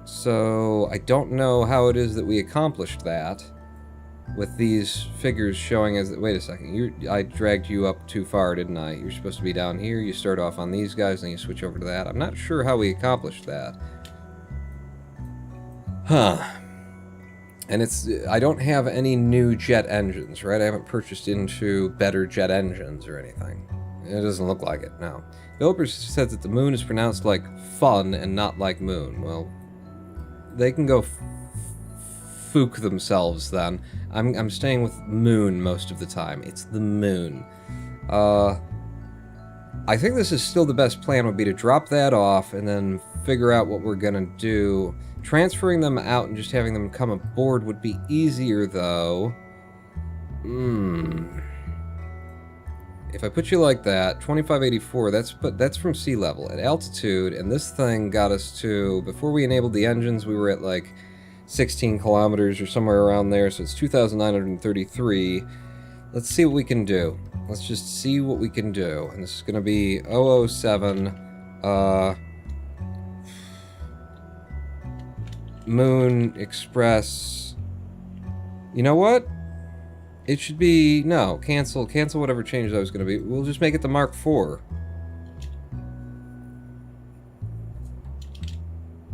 So I don't know how it is that we accomplished that with these figures showing as... Wait a second. I dragged you up too far, didn't I? You're supposed to be down here. You start off on these guys, then you switch over to that. I'm not sure how we accomplished that. Huh. And I don't have any new jet engines, right? I haven't purchased into better jet engines or anything. It doesn't look like it, no. Developers said that the moon is pronounced like fun and not like moon. Well, they can go fook themselves then. I'm staying with moon most of the time. It's the moon. I think this is still the best plan would be to drop that off and then figure out what we're gonna do. Transferring them out and just having them come aboard would be easier though. If I put you like that, 2584, that's from sea level. At altitude, and this thing got us to, before we enabled the engines, we were at like 16 kilometers or somewhere around there, so it's 2,933. Let's see what we can do. Let's just see what we can do. And this is going to be 007, Moon Express. You know what? It should be, no, cancel whatever change that was going to be. We'll just make it the Mark IV.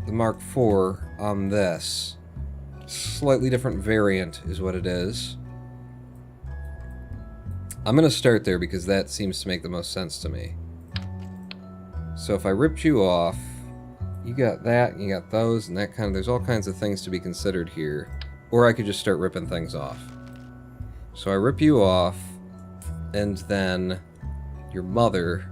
The Mark IV on this. Slightly different variant is what it is. I'm going to start there because that seems to make the most sense to me. So if I ripped you off, you got that, and you got those, and that kind of, there's all kinds of things to be considered here. Or I could just start ripping things off. So I rip you off, and then your mother,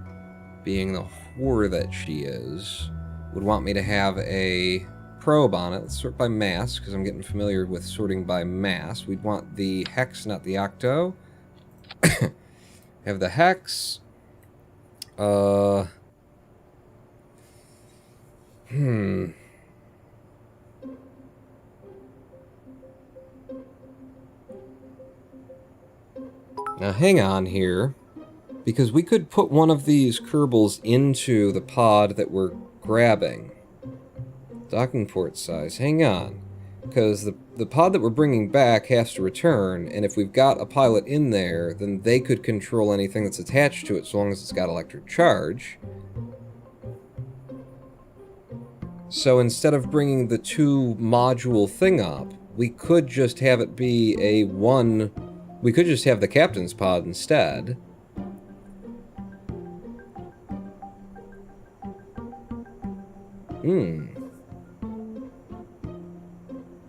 being the whore that she is, would want me to have a probe on it. Let's sort by mass, because I'm getting familiar with sorting by mass. We'd want the hex, not the octo. Have the hex. Now hang on here, because we could put one of these Kerbals into the pod that we're grabbing. Docking port size, hang on. Because the pod that we're bringing back has to return, and if we've got a pilot in there, then they could control anything that's attached to it so long as it's got electric charge. So instead of bringing the 2-module thing up, we could just have it be a one... We could just have the captain's pod instead.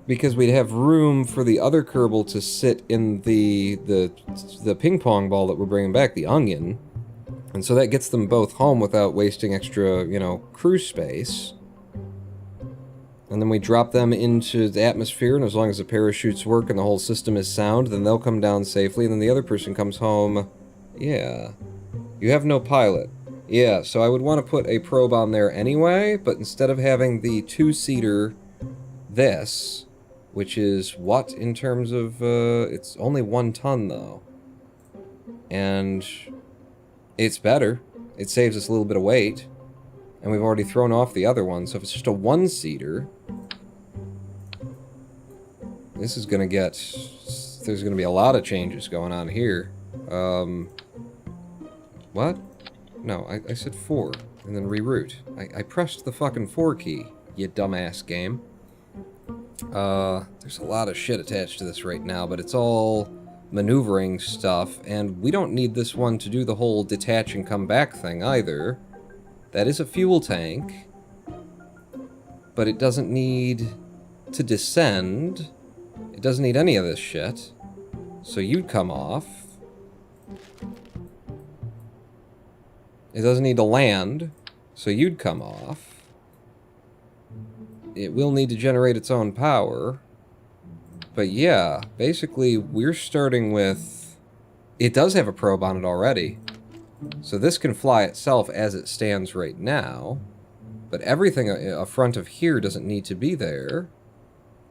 Because we'd have room for the other Kerbal to sit in the ping pong ball that we're bringing back, the onion. And so that gets them both home without wasting extra, crew space. And then we drop them into the atmosphere, and as long as the parachutes work and the whole system is sound, then they'll come down safely, and then the other person comes home. Yeah. You have no pilot. Yeah, so I would want to put a probe on there anyway, but instead of having the 2-seater this, which is what in terms of, it's only 1 ton though. And it's better. It saves us a little bit of weight. And we've already thrown off the other one, so if it's just a 1-seater, this is gonna get... There's gonna be a lot of changes going on here. What? No, I said 4, and then reroute. I pressed the fucking 4 key, you dumbass game. There's a lot of shit attached to this right now, but it's all maneuvering stuff, and we don't need this one to do the whole detach and come back thing either. That is a fuel tank, but it doesn't need to descend. It doesn't need any of this shit. So you'd come off. It doesn't need to land, so you'd come off. it will need to generate its own power. But yeah, basically we're starting with... It does have a probe on it already. So this can fly itself as it stands right now. But everything up front of here doesn't need to be there,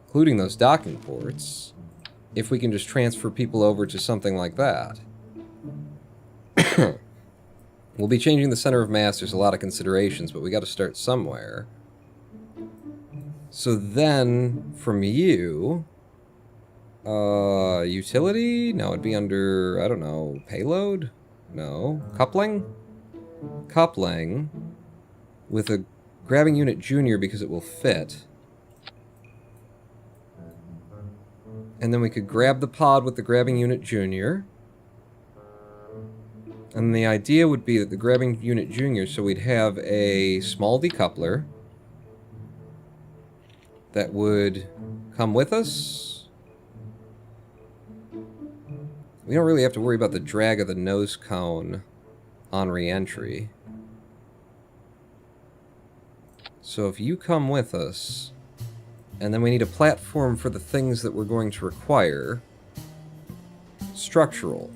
including those docking ports, if we can just transfer people over to something like that. We'll be changing the center of mass. There's a lot of considerations, but we got to start somewhere. So then, from you... utility? No, it'd be under, I don't know, payload? No. Coupling? Coupling with a grabbing unit junior because it will fit. And then we could grab the pod with the grabbing unit junior. And the idea would be that the grabbing unit junior, so we'd have a small decoupler that would come with us. We don't really have to worry about the drag of the nose cone on re-entry. So if you come with us, and then we need a platform for the things that we're going to require. Structural.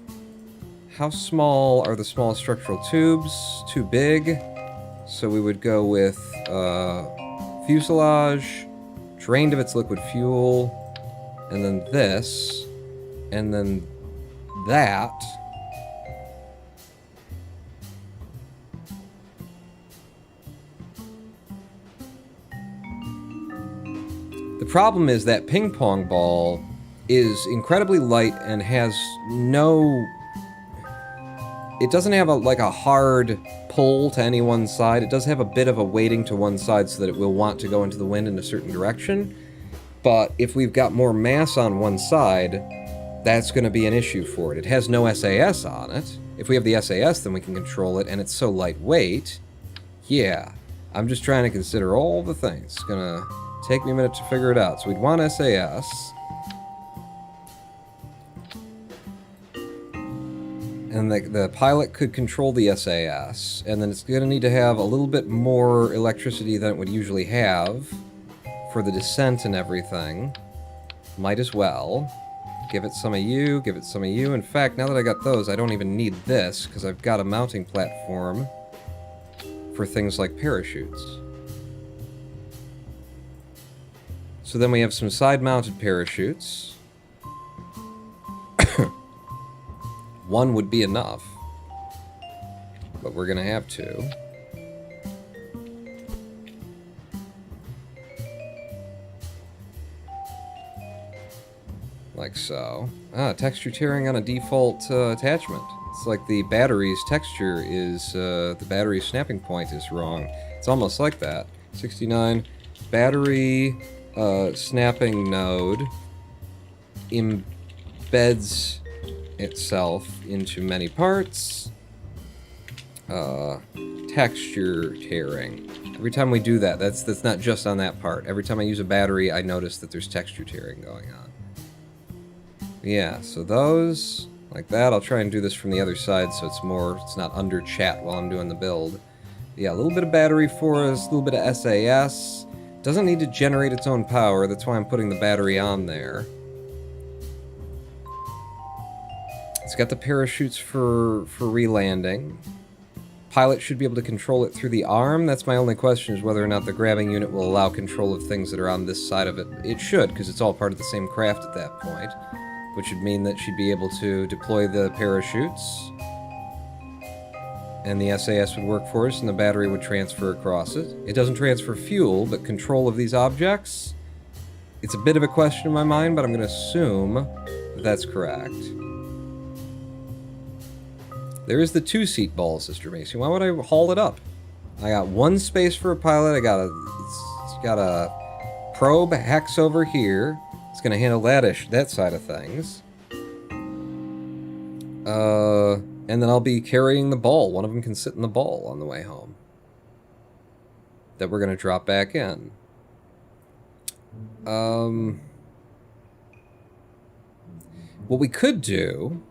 How small are the small structural tubes? Too big. So we would go with fuselage, drained of its liquid fuel, and then this, and then that. The problem is that ping pong ball is incredibly light and has no... It doesn't have like a hard pull to any one side. It does have a bit of a weighting to one side so that it will want to go into the wind in a certain direction. But if we've got more mass on one side, that's going to be an issue for it. It has no SAS on it. If we have the SAS, then we can control it, and it's so lightweight. Yeah, I'm just trying to consider all the things. It's going to take me a minute to figure it out. So we'd want SAS. And the pilot could control the SAS, and then it's going to need to have a little bit more electricity than it would usually have for the descent and everything. Might as well. Give it some of you, give it some of you. In fact, now that I got those, I don't even need this, because I've got a mounting platform for things like parachutes. So then we have some side-mounted parachutes. One would be enough, but we're gonna have two. Like so. Ah, texture tearing on a default attachment. It's like the battery's texture is, the battery's snapping point is wrong. It's almost like that. 69, battery snapping node embeds itself into many parts. Texture tearing. Every time we do that, that's not just on that part. Every time I use a battery, I notice that there's texture tearing going on. Yeah, so those, like that. I'll try and do this from the other side so it's not under chat while I'm doing the build. Yeah, a little bit of battery for us, a little bit of SAS. Doesn't need to generate its own power, that's why I'm putting the battery on there. It's got the parachutes for re-landing. Pilot should be able to control it through the arm. That's my only question, is whether or not the grabbing unit will allow control of things that are on this side of it. It should, because it's all part of the same craft at that point, which would mean that she'd be able to deploy the parachutes, and the SAS would work for us, and the battery would transfer across it. It doesn't transfer fuel, but control of these objects? It's a bit of a question in my mind, but I'm going to assume that that's correct. There is the two-seat ball, Sister Macy. Why would I haul it up? I got one space for a pilot. It's got a probe hex over here. It's going to handle that side of things. And then I'll be carrying the ball. One of them can sit in the ball on the way home. That we're going to drop back in. What we could do...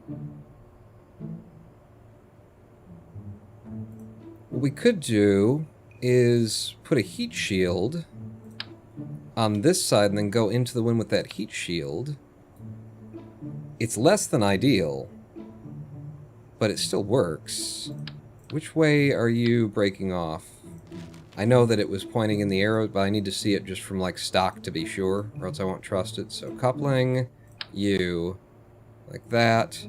What we could do is put a heat shield on this side and then go into the wind with that heat shield, it's less than ideal, but it still works. Which way are you breaking off? I know that it was pointing in the arrow, but I need to see it just from, like, stock to be sure, or else I won't trust it. So coupling, you, like that.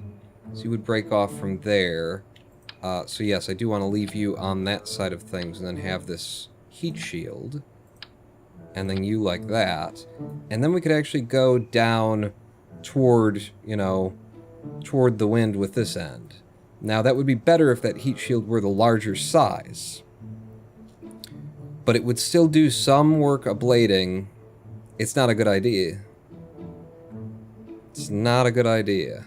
So you would break off from there. So yes, I do want to leave you on that side of things and then have this heat shield. And then you like that. And then we could actually go down toward, you know, toward the wind with this end. Now, that would be better if that heat shield were the larger size. But it would still do some work ablating. It's not a good idea. It's not a good idea.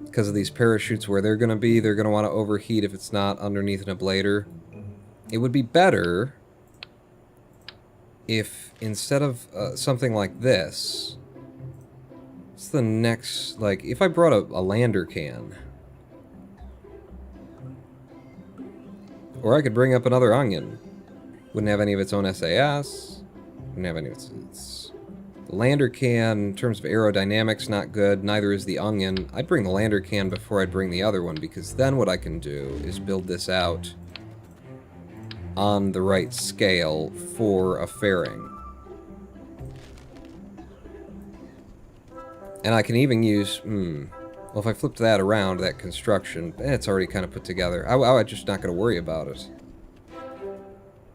Because of these parachutes where they're going to be, they're going to want to overheat if it's not underneath an ablator. It would be better if, instead of something like this, what's the next, like, if I brought a lander can. Or I could bring up another onion. Wouldn't have any of its own SAS. Wouldn't have any of its... The lander can, in terms of aerodynamics, not good. Neither is the onion. I'd bring the lander can before I'd bring the other one, because then what I can do is build this out on the right scale for a fairing. And I can even use... well, if I flipped that around, that construction, it's already kind of put together. I'm just not going to worry about it.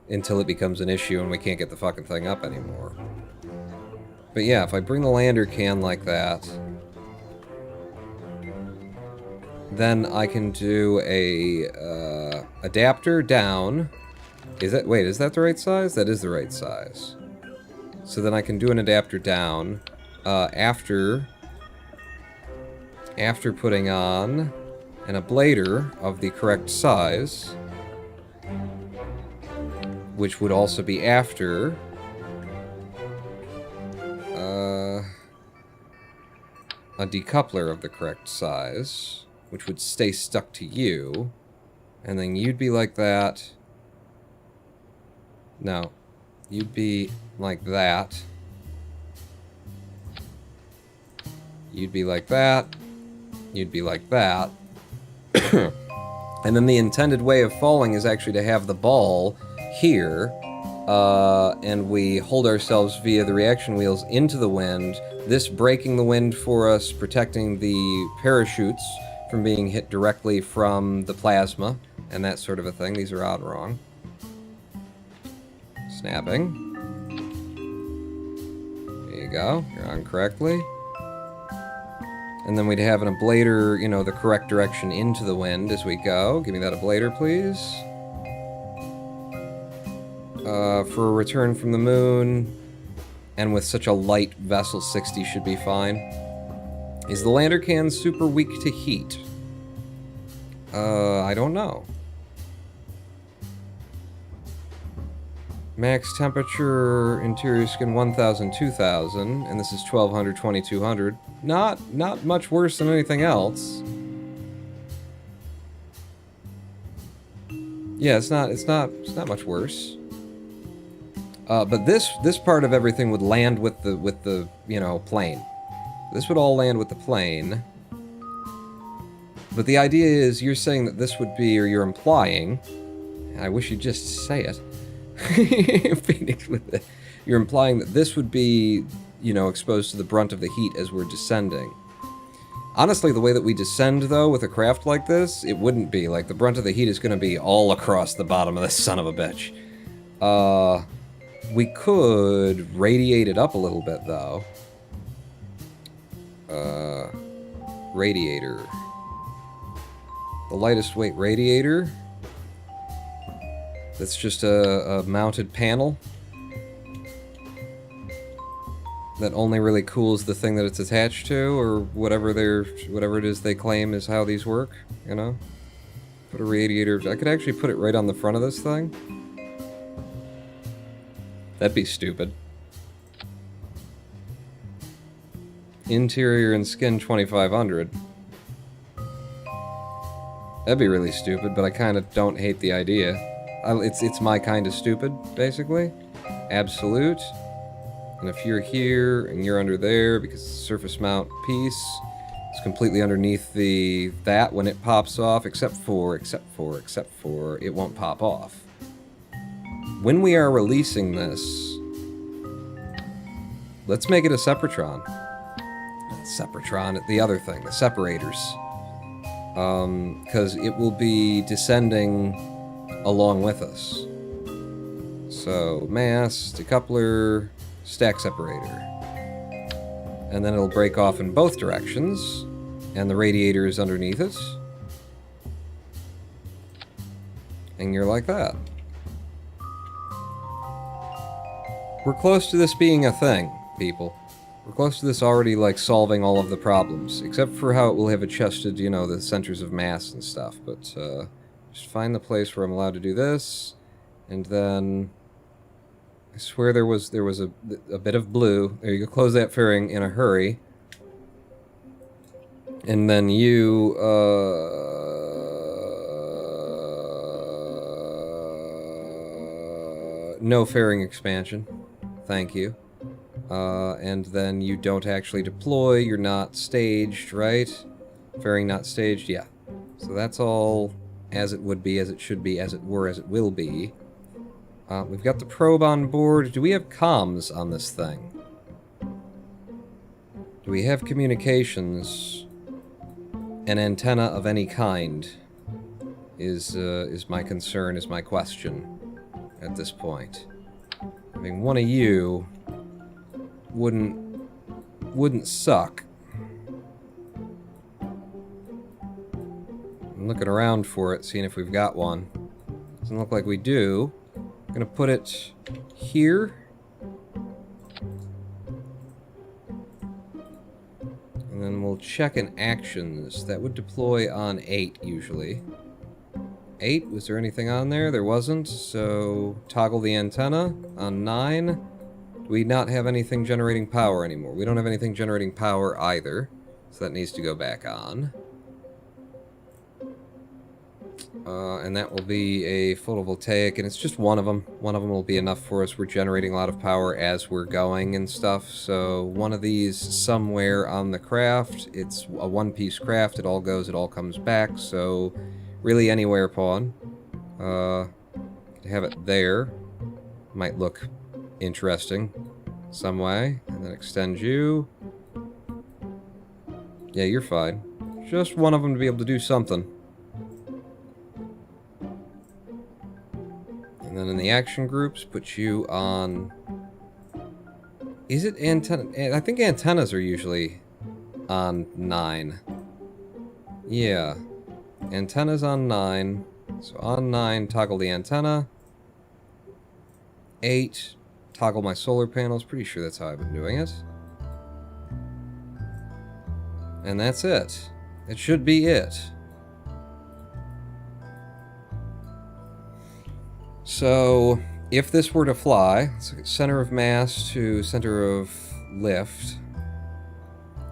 Until it becomes an issue and we can't get the fucking thing up anymore. But yeah, if I bring the lander can like that, then I can do a adapter down. Is that, wait, is that the right size? That is the right size. So then I can do an adapter down after putting on an ablator of the correct size, which would also be after a decoupler of the correct size, which would stay stuck to you, and then you'd be like that. No, you'd be like that. You'd be like that. You'd be like that. And then the intended way of falling is actually to have the ball here, and we hold ourselves via the reaction wheels into the wind, this breaking the wind for us, protecting the parachutes from being hit directly from the plasma, and that sort of a thing. These are odd and wrong. Snapping. There you go. You're on correctly. And then we'd have an ablator, you know, the correct direction into the wind as we go. Give me that ablator, please. For a return from the moon, and with such a light vessel, 60 should be fine. Is the lander can super weak to heat? I don't know. Max temperature, interior skin 1000, 2000, and this is 1200, 2200. Not much worse than anything else. Yeah, it's not much worse. But this part of everything would land with the you know, plane. This would all land with the plane. But the idea is, you're saying that this would be, or you're implying, I wish you'd just say it. Phoenix with it. You're implying that this would be, you know, exposed to the brunt of the heat as we're descending. Honestly, the way that we descend, though, with a craft like this, it wouldn't be. Like, the brunt of the heat is going to be all across the bottom of this son of a bitch. We could radiate it up a little bit, though. Radiator. The lightest weight radiator. That's just a mounted panel that only really cools the thing that it's attached to, or whatever it is they claim is how these work, you know? Put a radiator... I could actually put it right on the front of this thing. That'd be stupid. Interior and skin 2500. That'd be really stupid, but I kind of don't hate the idea. It's my kind of stupid, basically. Absolute. And if you're here and you're under there, because it's a surface mount piece, it's completely underneath that when it pops off, except for, it won't pop off. When we are releasing this, let's make it a Sepratron. Sepratron, the other thing, the separators. Because it will be descending along with us. So, mass, decoupler, stack separator. And then it'll break off in both directions, and the radiator is underneath it. And you're like that. We're close to this being a thing, people. We're close to this already, like, solving all of the problems. Except for how it will have adjusted, you know, the centers of mass and stuff. But, just find the place where I'm allowed to do this. And then... I swear there was a bit of blue. There you go, close that fairing in a hurry. And then you, no fairing expansion. Thank you. And then you don't actually deploy, you're not staged, right? Fairing not staged, yeah. So that's all as it would be, as it should be, as it were, as it will be. We've got the probe on board. Do we have comms on this thing? Do we have communications? An antenna of any kind is my concern, is my question at this point. I mean, one of you wouldn't suck. I'm looking around for it, seeing if we've got one. Doesn't look like we do. I'm gonna put it here. And then we'll check in actions. That would deploy on 8 usually. 8, was there anything on there? There wasn't, so toggle the antenna on 9. Do we not have anything generating power anymore? We don't have anything generating power either, so that needs to go back on. And that will be a photovoltaic, and it's just one of them. One of them will be enough for us. We're generating a lot of power as we're going and stuff, so one of these somewhere on the craft. It's a one-piece craft. It all goes, it all comes back, so really anywhere, pawn. Have it there. Might look interesting some way. And then extend you. Yeah, you're fine. Just one of them to be able to do something. And then in the action groups, put you on... Is it antenna? I think antennas are usually on 9. Yeah. Antenna's on 9. So on 9, toggle the antenna. 8, toggle my solar panels. Pretty sure that's how I've been doing it. And that's it. It should be it. So, if this were to fly, let's look at center of mass to center of lift.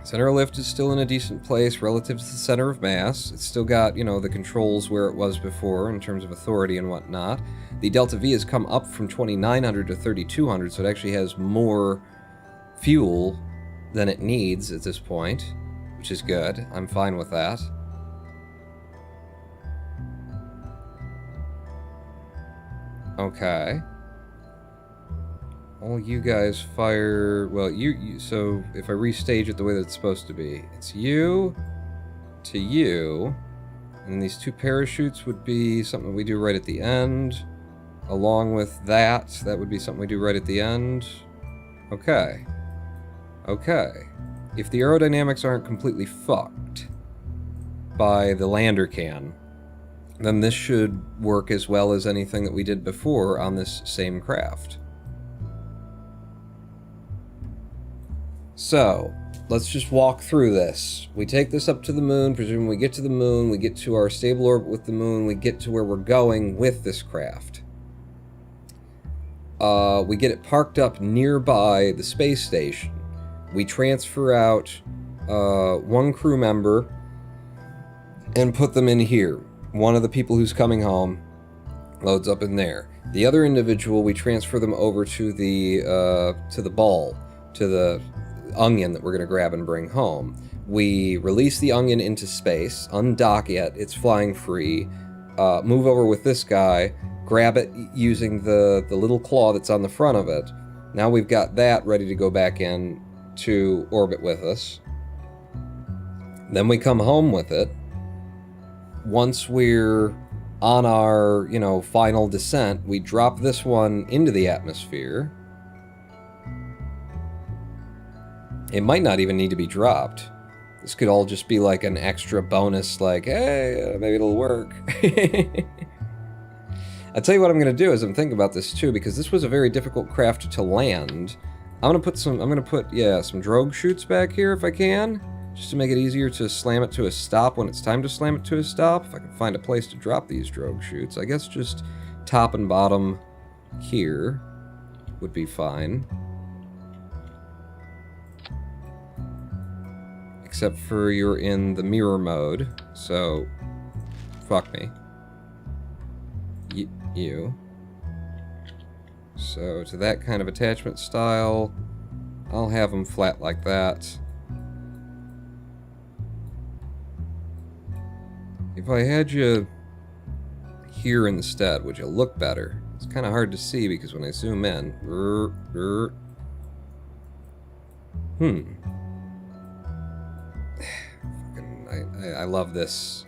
Center of lift is still in a decent place relative to the center of mass. It's still got, you know, the controls where it was before in terms of authority and whatnot. The delta V has come up from 2900 to 3200, so it actually has more fuel than it needs at this point, which is good. I'm fine with that. Okay. All you guys fire... Well, so if I restage it the way that it's supposed to be, it's you to you, and then these 2 parachutes would be something we do right at the end. Along with that, that would be something we do right at the end. Okay. Okay. If the aerodynamics aren't completely fucked by the lander can, then this should work as well as anything that we did before on this same craft. So, let's just walk through this. We take this up to the moon, presuming we get to the moon, we get to our stable orbit with the moon, we get to where we're going with this craft. We get it parked up nearby the space station. We transfer out 1 crew member and put them in here. One of the people who's coming home Loads up in there. The other individual, we transfer them over to the ball, to the onion that we're going to grab and bring home. We release the onion into space, undock it, it's flying free, move over with this guy, grab it using the little claw that's on the front of it. Now we've got that ready to go back in to orbit with us. Then we come home with it. Once we're on our, final descent, we drop this one into the atmosphere. It might not even need to be dropped. This could all just be like an extra bonus, like, hey, maybe it'll work. I'll tell you what I'm going to do is I'm thinking about this too, because this was a very difficult craft to land. I'm going to put some drogue chutes back here if I can, just to make it easier to slam it to a stop when it's time to slam it to a stop. If I can find a place to drop these drogue chutes, I guess just top and bottom here would be fine. Except for you're in the mirror mode, so fuck me. You. So to that kind of attachment style, I'll have them flat like that. If I had you here instead, would you look better? It's kind of hard to see because when I zoom in... I love this.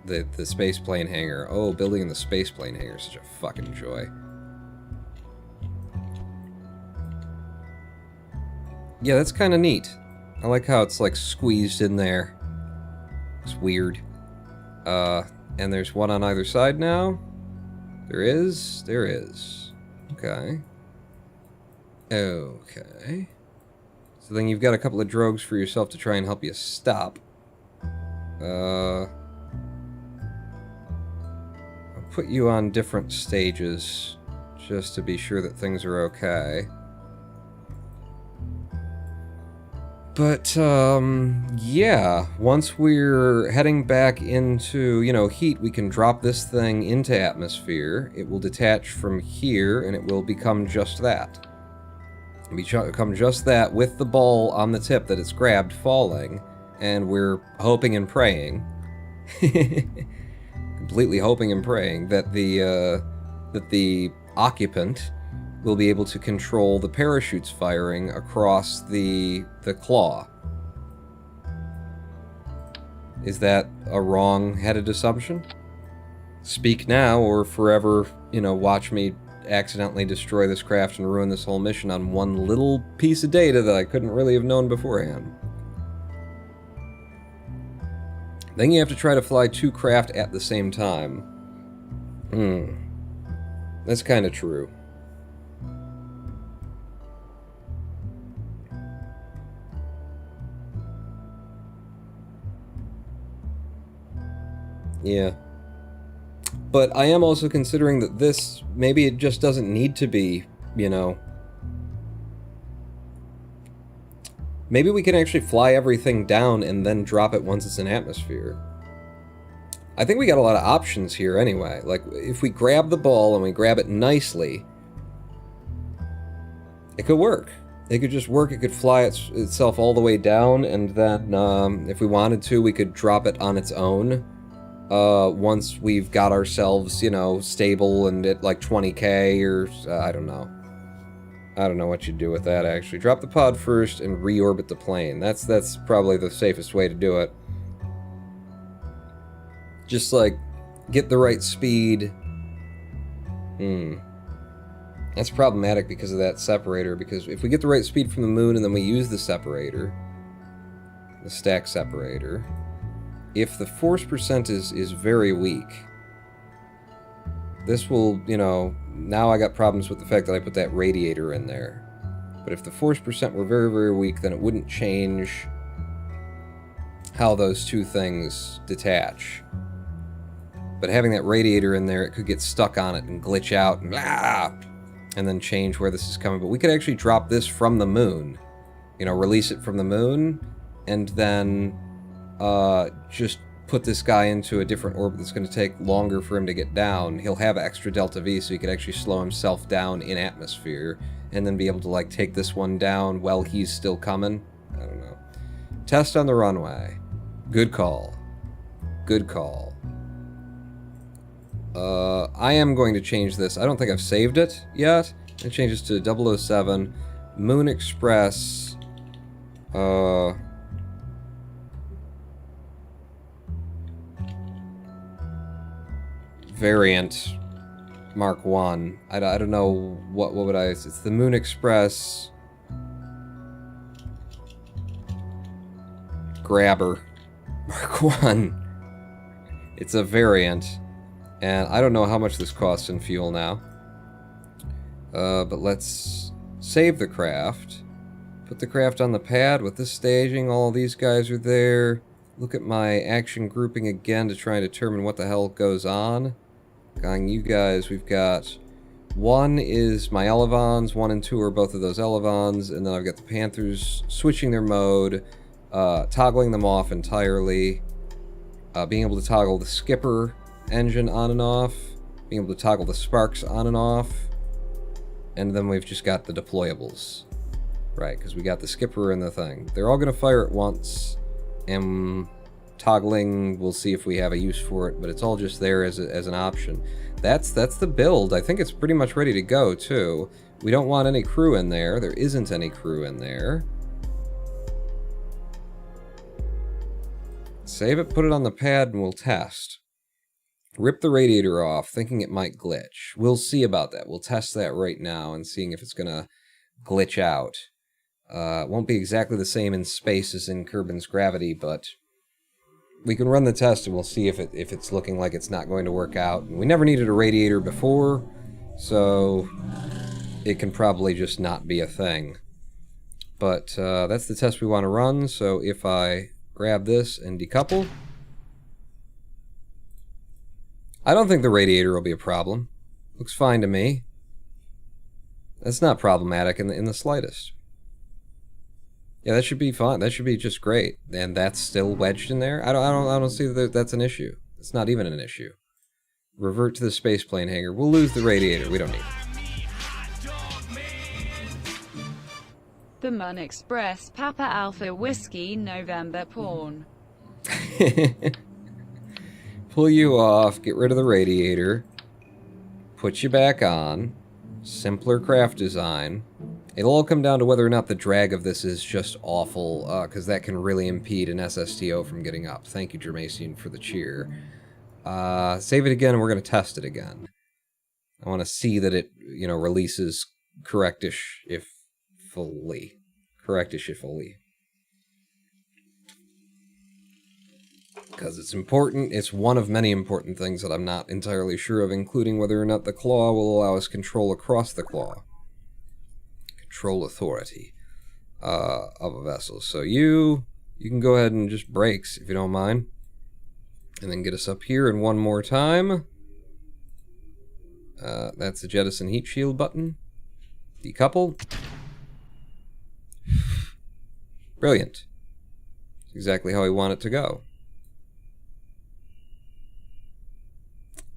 The space plane hangar. Oh, building the space plane hangar is such a fucking joy. Yeah, that's kind of neat. I like how it's like squeezed in there. It's weird. And there's one on either side now? There is? There is. Okay. Okay. So then you've got a couple of drogues for yourself to try and help you stop. I'll put you on different stages just to be sure that things are okay. But, yeah, once we're heading back into, heat, we can drop this thing into atmosphere. It will detach from here, and it will become just that. Become just that with the ball on the tip that it's grabbed falling, and we're hoping and praying, completely hoping and praying, that the occupant will be able to control the parachutes firing across the claw. Is that a wrong-headed assumption? Speak now, or forever, watch me accidentally destroy this craft and ruin this whole mission on one little piece of data that I couldn't really have known beforehand. Then you have to try to fly two craft at the same time. That's kind of true. Yeah. But I am also considering that this, maybe it just doesn't need to be, Maybe we can actually fly everything down and then drop it once it's in atmosphere. I think we got a lot of options here anyway. Like, if we grab the ball and we grab it nicely, it could work. It could just work. It could fly itself all the way down, and then if we wanted to, we could drop it on its own. Once we've got ourselves, stable and at like 20k or I don't know. I don't know what you'd do with that, actually. Drop the pod first and reorbit the plane. That's probably the safest way to do it. Just, like, get the right speed. That's problematic because of that separator, because if we get the right speed from the moon and then we use the separator, the stack separator, if the force percent is very weak, this will, now I got problems with the fact that I put that radiator in there. But if the force percent were very, very weak, then it wouldn't change how those two things detach. But having that radiator in there, it could get stuck on it and glitch out and then change where this is coming. But we could actually drop this from the moon, release it from the moon, and then just put this guy into a different orbit that's going to take longer for him to get down, he'll have extra delta V, so he could actually slow himself down in atmosphere, and then be able to, like, take this one down while he's still coming. I don't know. Test on the runway. Good call. Good call. I am going to change this. I don't think I've saved it yet. And change this to 007 Moon Express. Variant Mark 1. I don't know what would I... It's the Moon Express Grabber Mark 1. It's a variant, and I don't know how much this costs in fuel now. But let's save the craft. Put the craft on the pad with this staging. All these guys are there. Look at my action grouping again to try and determine what the hell goes on. Going, you guys, we've got... 1 is my Elevons, 1 and 2 are both of those Elevons, and then I've got the Panthers switching their mode, toggling them off entirely, being able to toggle the skipper engine on and off, being able to toggle the sparks on and off, and then we've just got the deployables. Right, because we got the skipper and the thing. They're all going to fire at once, and toggling, we'll see if we have a use for it, but it's all just there as an option. That's the build. I think it's pretty much ready to go, too. We don't want any crew in there. There isn't any crew in there. Save it, put it on the pad, and we'll test. Rip the radiator off, thinking it might glitch. We'll see about that. We'll test that right now and seeing if it's going to glitch out. It won't be exactly the same in space as in Kerbin's Gravity, but we can run the test and we'll see if it's looking like it's not going to work out. And we never needed a radiator before, so it can probably just not be a thing. But that's the test we want to run, so if I grab this and decouple, I don't think the radiator will be a problem. Looks fine to me. That's not problematic in the slightest. Yeah, that should be fine. That should be just great. And that's still wedged in there. I don't see that that's an issue. It's not even an issue. Revert to the spaceplane hangar. We'll lose the radiator. We don't need it.
The Mun Express Papa Alpha Whiskey November Porn.
Pull you off. Get rid of the radiator. Put you back on. Simpler craft design. It'll all come down to whether or not the drag of this is just awful, because that can really impede an SSTO from getting up. Thank you, Germasian, for the cheer. Save it again, and we're going to test it again. I want to see that it, releases correctish if fully. Correctish if fully. Because it's important. It's one of many important things that I'm not entirely sure of, including whether or not the claw will allow us control across the claw. Control authority of a vessel. So you can go ahead and just brakes if you don't mind, and then get us up here. And one more time, that's the jettison heat shield button. Decouple. Brilliant. That's exactly how we want it to go.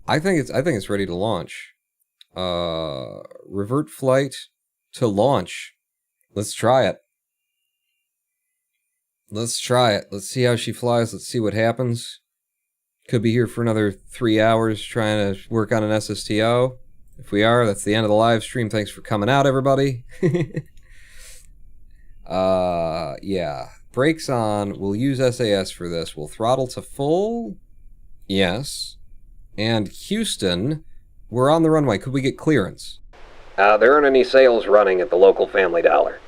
I think it's ready to launch. Revert flight to launch. Let's try it. Let's try it. Let's see how she flies. Let's see what happens. Could be here for another 3 hours trying to work on an SSTO. If we are, that's the end of the live stream. Thanks for coming out, everybody. Yeah. Brakes on. We'll use SAS for this. We'll throttle to full. Yes. And Houston, we're on the runway. Could we get clearance? There aren't any sales running at the local Family Dollar.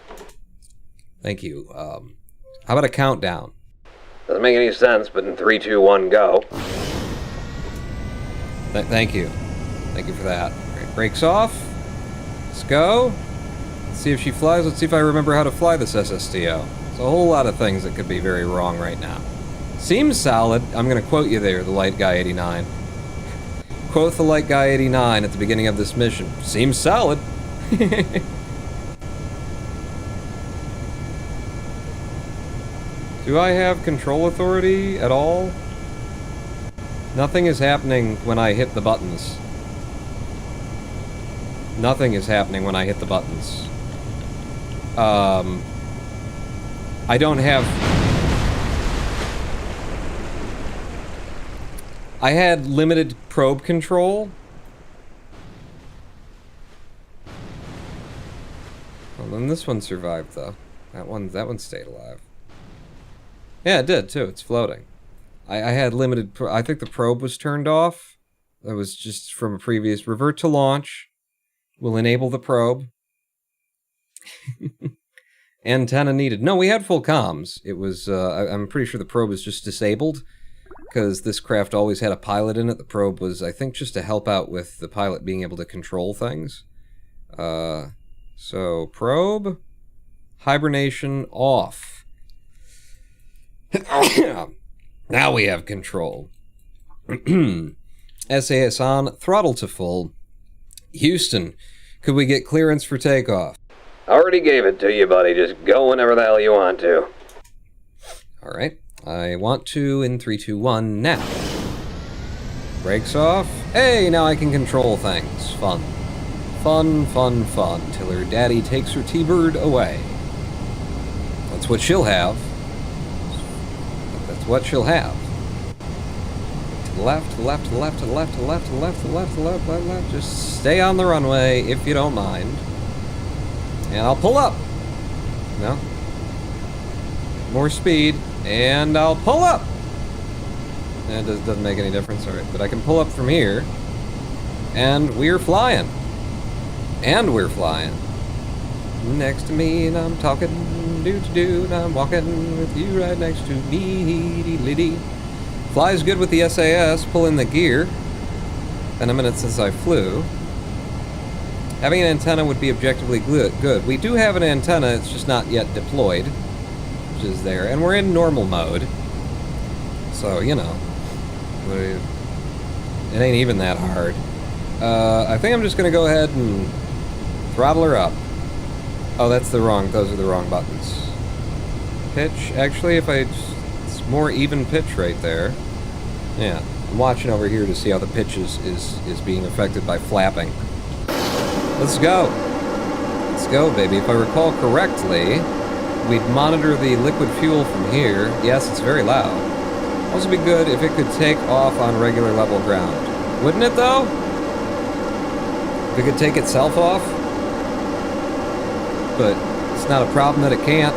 Thank you. How about a countdown? Doesn't make any sense, but in 3, 2, 1, go. Thank you. Thank you for that. Right, brakes off. Let's go. Let's see if she flies. Let's see if I remember how to fly this SSTO. There's a whole lot of things that could be very wrong right now. Seems solid. I'm going to quote you there, the Light Guy 89. Quote the Light Guy 89 at the beginning of this mission. Seems solid. Do I have control authority at all? Nothing is happening when I hit the buttons. Nothing is happening when I hit the buttons. I don't have... I had limited probe control. Well, then this one survived, though. That one stayed alive. Yeah, it did, too. It's floating. I had limited... I think the probe was turned off. That was just from a previous... Revert to launch. Will enable the probe. Antenna needed. No, we had full comms. It was... I'm pretty sure the probe was just disabled. Because this craft always had a pilot in it. The probe was, I think, just to help out with the pilot being able to control things. So, probe... Hibernation off. Now we have control. SAS on, throttle to full. Houston, could we get clearance for takeoff?
Already gave it to you, buddy. Just go whenever the hell you want to.
Alright. I want to in 3, 2, 1, now. Brakes off. Hey, now I can control things. Fun. Fun, fun, fun. Till her daddy takes her T-Bird away. That's what she'll have. That's what she'll have. To the left, to the left, to the left, to the left, to the left, to the left, to the left, to the left, to the left. Just stay on the runway if you don't mind. And I'll pull up. No. More speed. And I'll pull up. And it doesn't make any difference, alright. But I can pull up from here. And we're flying. And we're flying. Next to me, and I'm talking do-do-do, and I'm walking with you right next to me. Liddy. Flies good with the SAS, pull in the gear. Been a minute since I flew. Having an antenna would be objectively good. We do have an antenna, it's just not yet deployed. Which is there, and we're in normal mode. So, you know. It ain't even that hard. I think I'm just gonna go ahead and throttle her up. Oh, those are the wrong buttons. Pitch, actually, it's more even pitch right there. Yeah, I'm watching over here to see how the pitch is being affected by flapping. Let's go. Let's go, baby. If I recall correctly, we'd monitor the liquid fuel from here. Yes, it's very loud. Also be good if it could take off on regular level ground. Wouldn't it, though? If it could take itself off? But it's not a problem that it can't,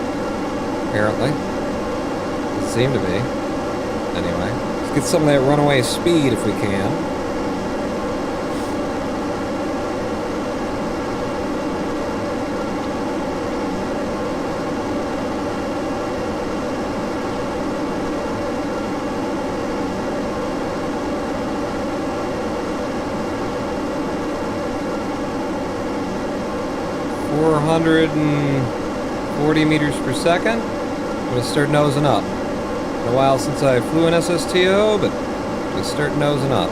apparently. Doesn't seem to be. Anyway, let's get some of that runaway speed if we can. ...440 meters per second. I'm gonna start nosing up. Been a while since I flew an SSTO, but I'm gonna start nosing up.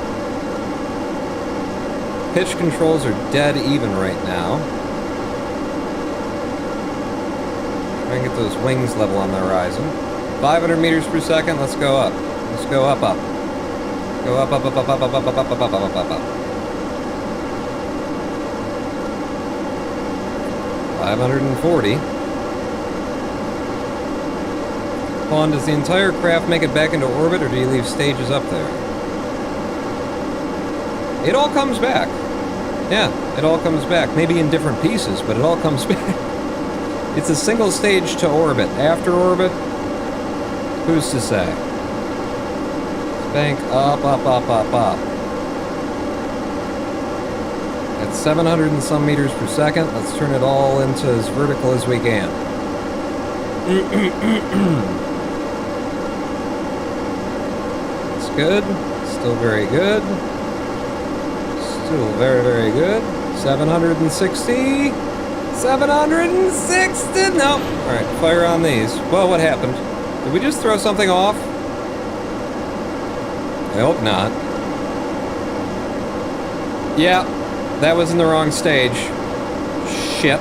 Pitch controls are dead even right now. Try and get those wings level on the horizon. 500 meters per second, let's go up. Let's go up. Go up. 540. Pawn, does the entire craft make it back into orbit, or do you leave stages up there? It all comes back. Yeah, it all comes back. Maybe in different pieces, but it all comes back. It's a single stage to orbit. After orbit, who's to say? Bank up. At 700 and some meters per second, let's turn it all into as vertical as we can. It's good. Still very good. Still very, very good. 760. 760. No. Alright, fire on these. Well, what happened? Did we just throw something off? I hope not. Yeah. That was in the wrong stage. Shit.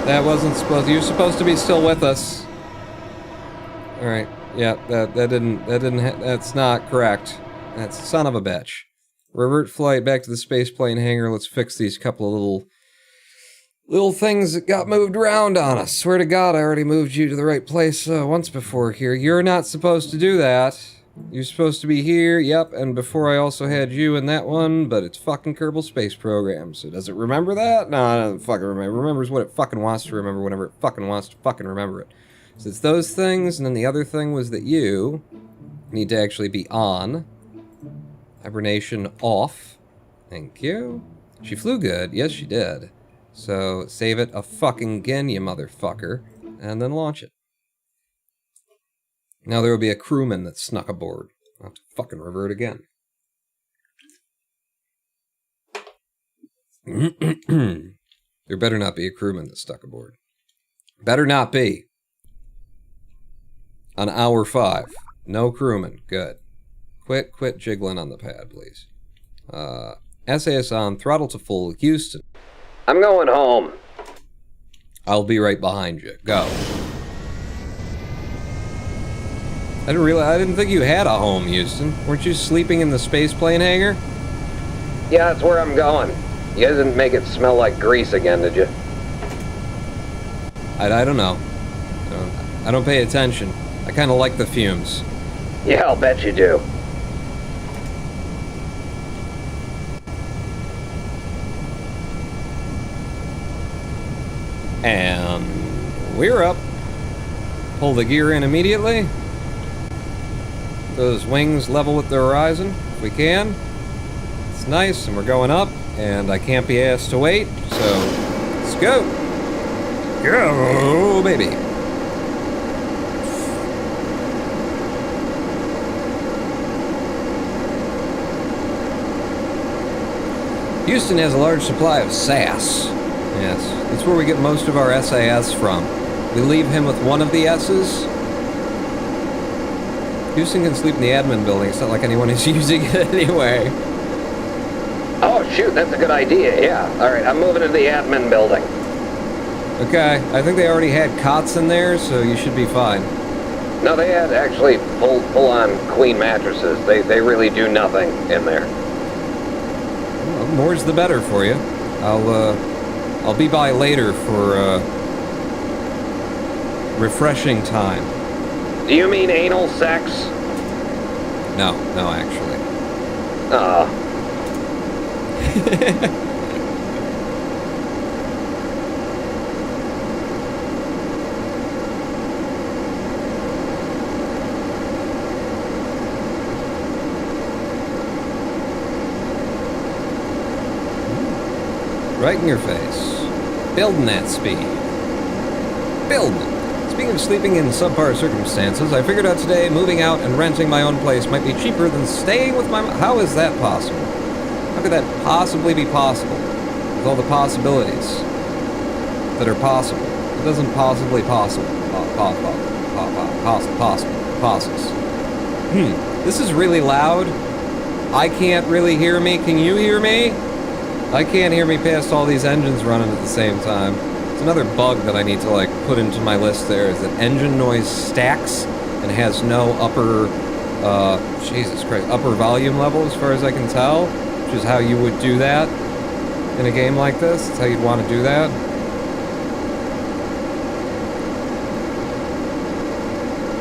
That wasn't supposed... You're supposed to be still with us. Alright. Yeah, that's not correct. That's son of a bitch. Revert flight back to the spaceplane hangar. Let's fix these couple of little things that got moved around on us. Swear to God, I already moved you to the right place once before here. You're not supposed to do that. You're supposed to be here, yep, and before I also had you in that one, but it's fucking Kerbal Space Program, so does it remember that? No, it doesn't fucking remember. It remembers what it fucking wants to remember whenever it fucking wants to fucking remember it. So it's those things, and then the other thing was that you need to actually be on. Hibernation off. Thank you. She flew good. Yes, she did. So save it a fucking again, you motherfucker, and then launch it. Now there will be a crewman that snuck aboard. I'll have to fucking revert again. There better not be a crewman that stuck aboard. Better not be. On hour 5. No crewman. Good. Quit jiggling on the pad, please. SAS on, throttle to full, Houston.
I'm going home.
I'll be right behind you. Go. I didn't think you had a home, Houston. Weren't you sleeping in the spaceplane hangar?
Yeah, that's where I'm going. You guys didn't make it smell like grease again, did you?
I don't know. I don't pay attention. I kind of like the fumes.
Yeah, I'll bet you do.
And we're up. Pull the gear in immediately. Those wings level with the horizon, if we can. It's nice, and we're going up, and I can't be asked to wait, so let's go. Go, baby. Houston has a large supply of SAS. Yes, that's where we get most of our SAS from. We leave him with one of the S's. Houston can sleep in the admin building. It's not like anyone is using it anyway.
Oh, shoot, that's a good idea, yeah. Alright, I'm moving to the admin building.
Okay, I think they already had cots in there, so you should be fine.
No, they had actually full-on queen mattresses. They really do nothing in there.
Well, more's the better for you. I'll be by later for refreshing time.
Do you mean anal sex?
No, actually. Right in your face. Building that speed. Building it. Speaking of sleeping in subpar circumstances, I figured out today moving out and renting my own place might be cheaper than staying with my mom. How is that possible? How could that possibly be possible? With all the possibilities that are possible. It doesn't possibly possible. Possibles. This is really loud. I can't really hear me. Can you hear me? I can't hear me past all these engines running at the same time. It's another bug that I need to like put into my list there, is that engine noise stacks and has no upper, Jesus Christ, upper volume level as far as I can tell, which is how you would do that in a game like this. It's how you'd want to do that.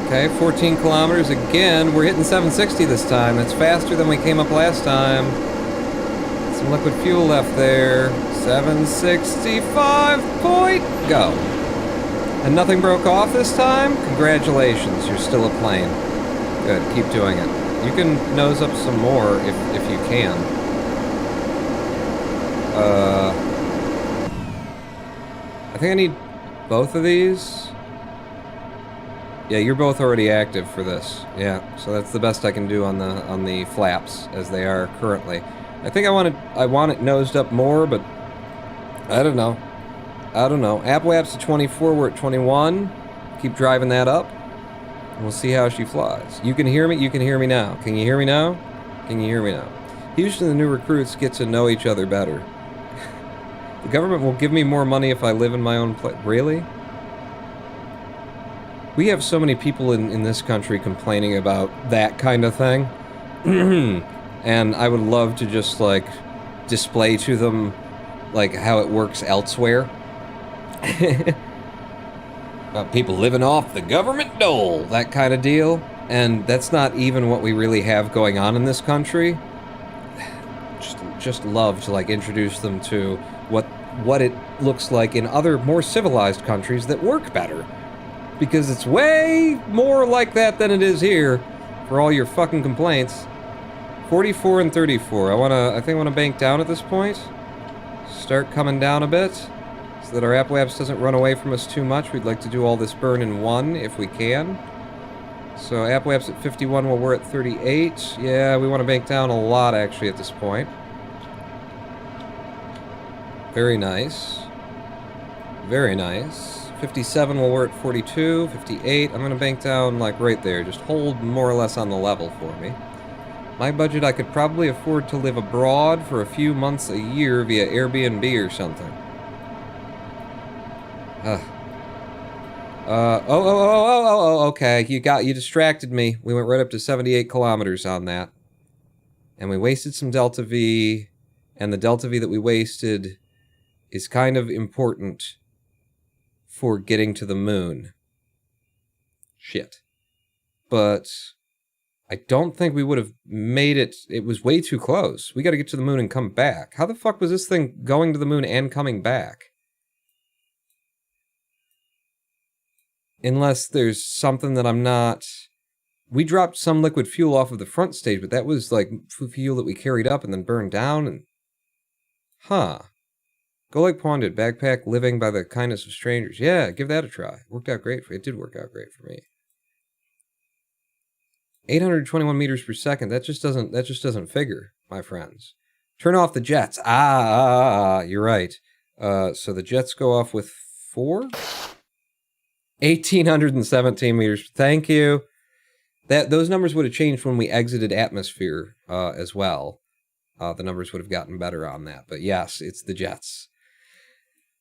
Okay, 14 kilometers again. We're hitting 760 this time. That's faster than we came up last time. Some liquid fuel left there. 765 point. Go. And nothing broke off this time? Congratulations, you're still a plane. Good, keep doing it. You can nose up some more if you can. I think I need both of these. Yeah, you're both already active for this. Yeah, so that's the best I can do on the flaps as they are currently. I think I want it nosed up more, but I don't know. App-Lap's at 24, we're at 21. Keep driving that up. And we'll see how she flies. You can hear me? You can hear me now. Can you hear me now? Can you hear me now? Houston, the new recruits get to know each other better. The government will give me more money if I live in my own place. Really? We have so many people in this country complaining about that kind of thing. And I would love to just, like, display to them, like, how it works elsewhere. About people living off the government dole, that kind of deal. And that's not even what we really have going on in this country. Just love to, like, introduce them to what it looks like in other more civilized countries that work better. Because it's way more like that than it is here, for all your fucking complaints. 44 and 34. I think I wanna bank down at this point. Start coming down a bit, so that our apoapsis doesn't run away from us too much. We'd like to do all this burn in one, if we can. So apoapsis at 51 while we're at 38. Yeah, we wanna bank down a lot, actually, at this point. Very nice. Very nice. 57 while we're at 42. 58. I'm gonna bank down, like, right there. Just hold more or less on the level for me. My budget, I could probably afford to live abroad for a few months a year via Airbnb or something. Okay. You distracted me. We went right up to 78 kilometers on that. And we wasted some Delta V, and the Delta V that we wasted is kind of important for getting to the moon. Shit. But I don't think we would have made it. It was way too close. We gotta get to the moon and come back. How the fuck was this thing going to the moon and coming back? Unless there's something that I'm not... We dropped some liquid fuel off of the front stage, but that was like fuel that we carried up and then burned down and... Huh. Go like Pawn did. Backpack living by the kindness of strangers. Yeah, give that a try. Worked out great for you. It did work out great for me. 821 meters per second. That just doesn't figure, my friends. Turn off the jets. You're right. So the jets go off with 4? 1,817 meters. Thank you. Those numbers would have changed when we exited atmosphere as well. The numbers would have gotten better on that. But yes, it's the jets.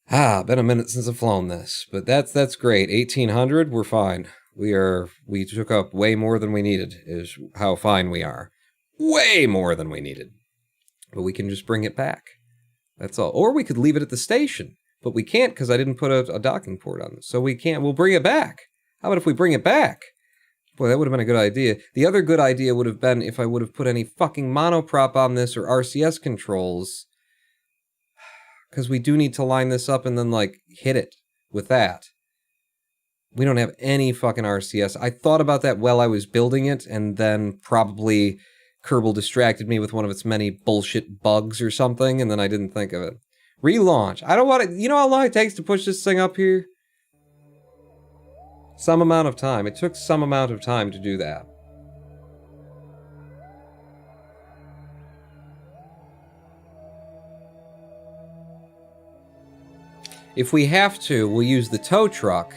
Been a minute since I've flown this. But that's great. 1,800, we're fine. We took up way more than we needed, is how fine we are. Way more than we needed. But we can just bring it back. That's all. Or we could leave it at the station. But we can't because I didn't put a docking port on it. So we can't. We'll bring it back. How about if we bring it back? Boy, that would have been a good idea. The other good idea would have been if I would have put any fucking monoprop on this or RCS controls. Because we do need to line this up and then, like, hit it with that. We don't have any fucking RCS. I thought about that while I was building it, and then probably Kerbal distracted me with one of its many bullshit bugs or something, and then I didn't think of it. Relaunch. I don't want to... You know how long it takes to push this thing up here? Some amount of time. It took some amount of time to do that. If we have to, we'll use the tow truck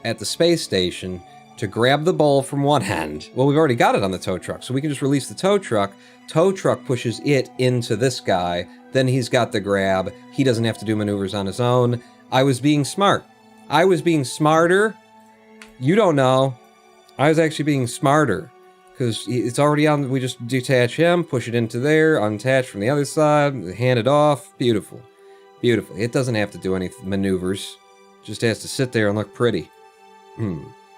at the space station to grab the ball from one end. Well, we've already got it on the tow truck, so we can just release the tow truck. Tow truck pushes it into this guy. Then he's got the grab. He doesn't have to do maneuvers on his own. I was being smart. I was being smarter. You don't know. I was actually being smarter. Because it's already on. We just detach him, push it into there, unattach from the other side, hand it off. Beautiful. Beautiful. It doesn't have to do any maneuvers. Just has to sit there and look pretty.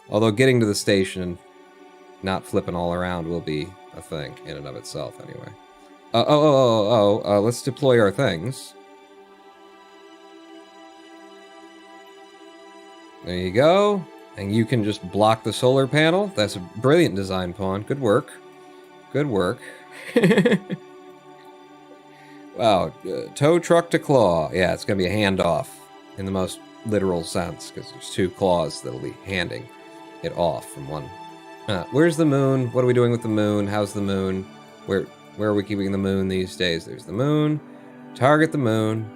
Although getting to the station, not flipping all around, will be a thing in and of itself anyway. Let's deploy our things. There you go. And you can just block the solar panel. That's a brilliant design, Pawn. Good work. Good work. Wow. Tow truck to claw. Yeah, it's going to be a handoff in the most literal sense, because there's 2 claws that'll be handing it off from one. Where's the moon? What are we doing with the moon? How's the moon? Where are we keeping the moon these days? There's the moon. Target the moon.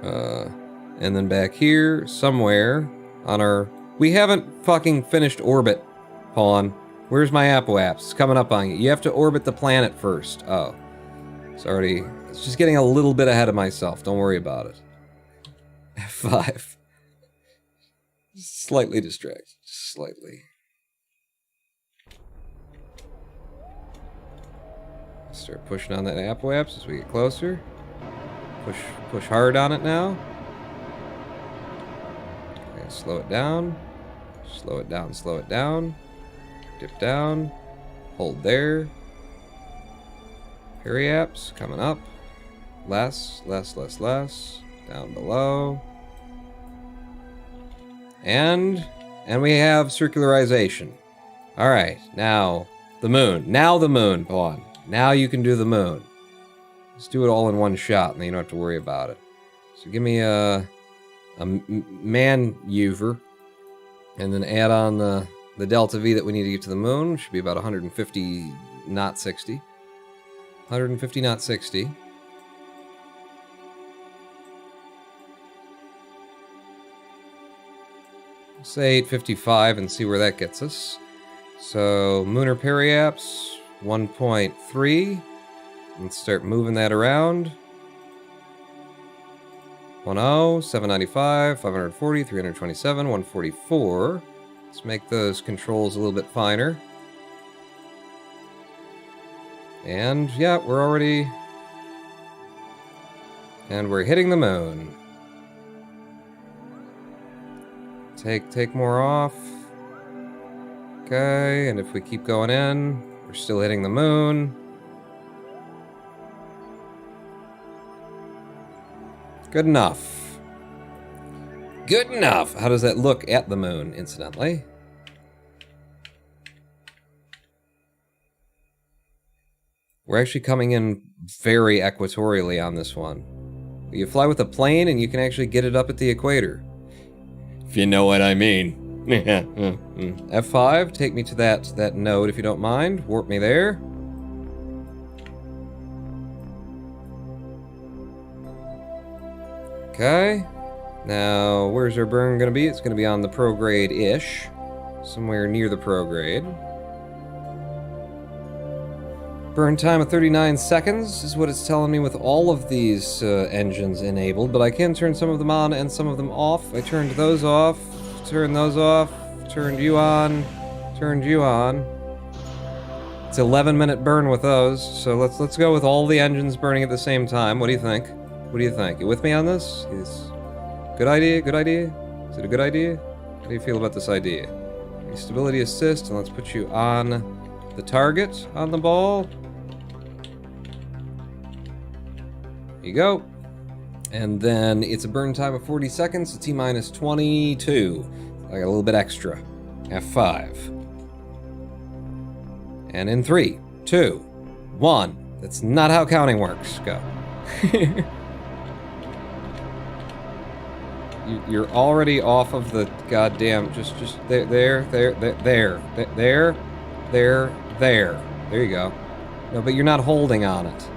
And then back here, somewhere, on our... We haven't fucking finished orbit, Pawn. Where's my apoapsis? It's coming up on you. You have to orbit the planet first. Oh. It's just getting a little bit ahead of myself. Don't worry about it. F5. Slightly distracted. Slightly. Start pushing on that apoapse as we get closer. Push hard on it now. Okay, slow it down. Slow it down, slow it down. Dip down. Hold there. Periapse coming up. Less. Down below. And we have circularization. Alright, now the moon. Now the moon, Pawn. Now you can do the moon. Let's do it all in one shot, and then you don't have to worry about it. So give me a maneuver, and then add on the delta V that we need to get to the moon. Should be about 150 knot 60. 150 knot 60. Say 855 and see where that gets us. So, Lunar Periapse, 1.3. Let's start moving that around. 10, 795, 540, 327, 144. Let's make those controls a little bit finer. And, yeah, we're already... And we're hitting the moon. Take more off. Okay, and if we keep going in, we're still hitting the moon. Good enough. Good enough! How does that look at the moon, incidentally? We're actually coming in very equatorially on this one. You fly with a plane and you can actually get it up at the equator. If you know what I mean. F5, take me to that node if you don't mind. Warp me there. Okay. Now, where's our burn going to be? It's going to be on the prograde-ish. Somewhere near the prograde. Burn time of 39 seconds is what it's telling me with all of these engines enabled, but I can turn some of them on and some of them off. I turned those off, turned those off, turned you on, turned you on. It's 11-minute burn with those, so let's go with all the engines burning at the same time. What do you think? What do you think? You with me on this? Good idea? Good idea? Is it a good idea? How do you feel about this idea? Stability assist, and let's put you on the target on the ball. There you go. And then it's a burn time of 40 seconds, so T-minus 22. I got a little bit extra. F5. And in 3, 2, 1. That's not how counting works. Go. You're already off of the goddamn... Just there. There you go. No, but you're not holding on it.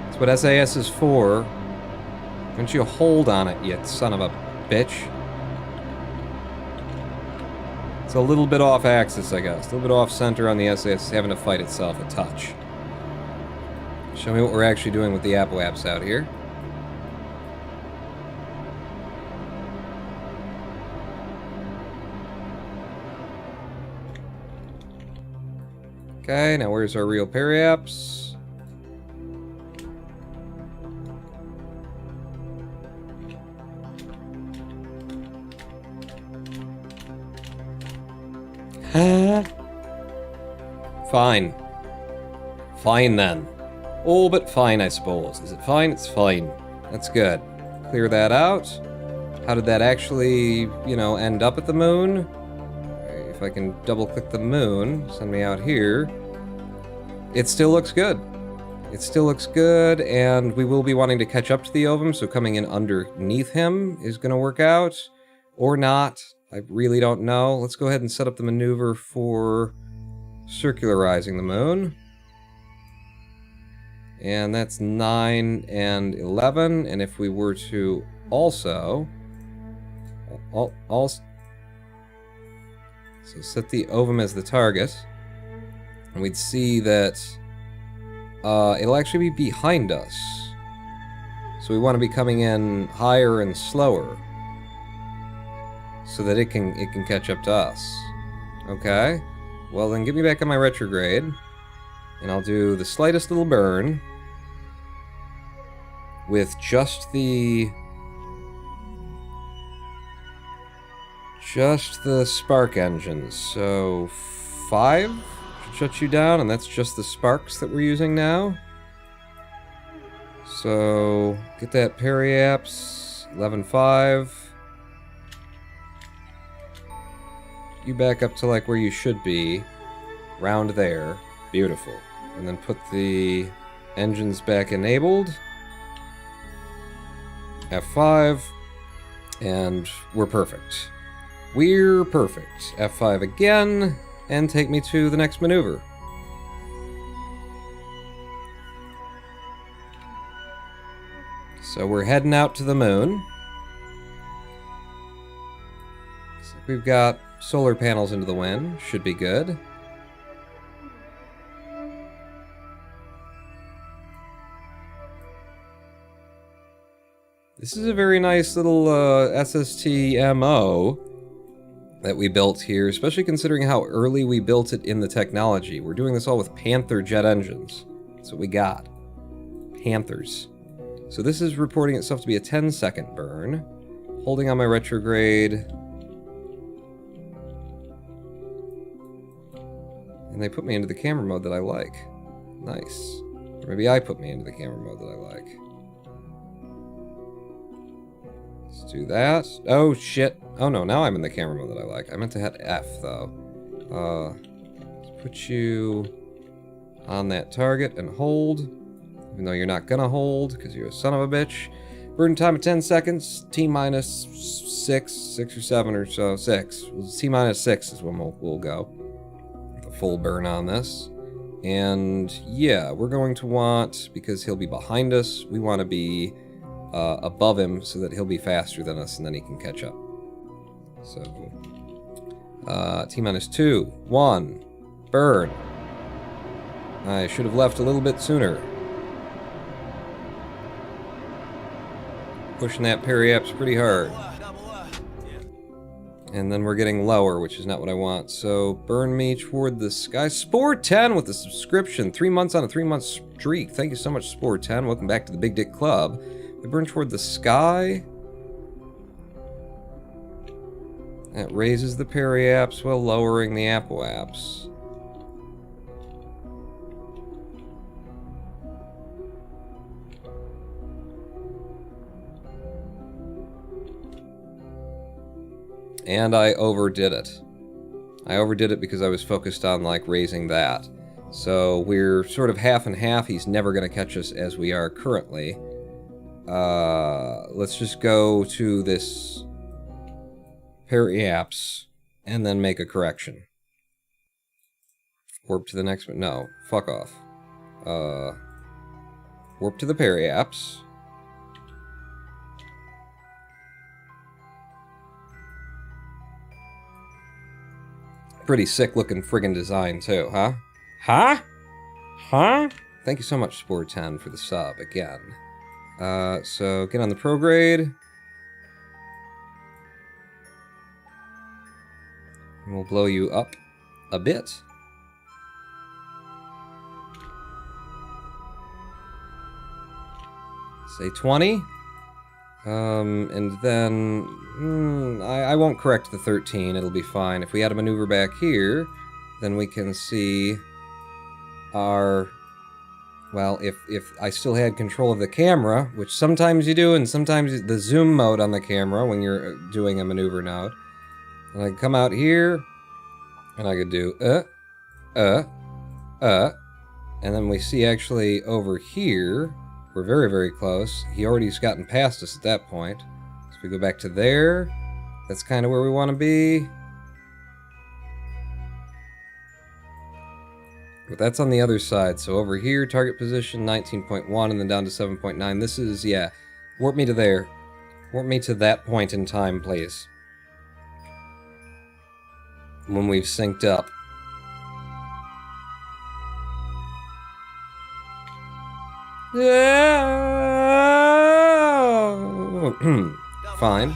That's what SAS is for. Don't you hold on it, you son of a bitch. It's a little bit off axis, I guess. A little bit off center on the SAS, having to fight itself a touch. Show me what we're actually doing with the apoapse out here. Okay, now where's our real periapse? Fine. Fine then. Oh, but fine, I suppose. Is it fine? It's fine. That's good. Clear that out. How did that actually, end up at the moon? If I can double-click the moon, send me out here. It still looks good. It still looks good, and we will be wanting to catch up to the ovum, so coming in underneath him is going to work out. Or not. I really don't know. Let's go ahead and set up the maneuver for circularizing the moon. And that's 9 and 11, and if we were to also... So set the ovum as the target, and we'd see that it'll actually be behind us. So we want to be coming in higher and slower. so that it can catch up to us. Okay. Well, then get me back on my retrograde, and I'll do the slightest little burn with just the spark engines. So 5 should shut you down, and that's just the sparks that we're using now. So get that periapse, 11.5. You back up to like where you should be, round there. Beautiful. And then put the engines back enabled. F5, and we're perfect. We're perfect. F5 again, and take me to the next maneuver. So we're heading out to the moon. Looks like we've got solar panels into the wind. Should be good. This is a very nice little SST-MO that we built here, especially considering how early we built it in the technology. We're doing this all with Panther jet engines. That's what we got. Panthers. So this is reporting itself to be a 10-second burn. Holding on my retrograde. And they put me into the camera mode that I like. Nice. Or maybe I put me into the camera mode that I like. Let's do that. Oh, shit. Oh, no, now I'm in the camera mode that I like. I meant to hit F, though. Let's put you on that target and hold. Even though you're not gonna hold, because you're a son of a bitch. Burn time of 10 seconds. T-minus 6 or 7 or so. 6. T-minus 6 is when we'll go. The full burn on this. And, yeah, we're going to want, because he'll be behind us, we want to be above him so that he'll be faster than us and then he can catch up. So, T-minus 2, 1, burn. I should have left a little bit sooner. Pushing that periapse pretty hard. And then we're getting lower, which is not what I want. So, burn me toward the sky. Spore 10 with the subscription. 3 months on a 3-month streak. Thank you so much, Spore 10. Welcome back to the Big Dick Club. We burn toward the sky. That raises the periapse while lowering the apoapse. And I overdid it. I overdid it because I was focused on, like, raising that. So we're sort of half and half. He's never going to catch us as we are currently. Let's just go to this periapse and then make a correction. Warp to the next one. No, fuck off. Warp to the periapse. Pretty sick looking friggin' design too, huh? Huh? Huh? Thank you so much, Spore 10, for the sub again. So get on the prograde. And we'll blow you up a bit. Say 20. And then I won't correct the 13, it'll be fine. If we add a maneuver back here, then we can see our, well, if I still had control of the camera, which sometimes you do, and sometimes the zoom mode on the camera when you're doing a maneuver node. And I can come out here, and I could do, and then we see actually over here, we're very, very close. He already's gotten past us at that point. So if we go back to there, that's kind of where we want to be. But that's on the other side. So over here, target position 19.1 and then down to 7.9. This is, yeah, warp me to there. Warp me to that point in time, please. When we've synced up. Fine.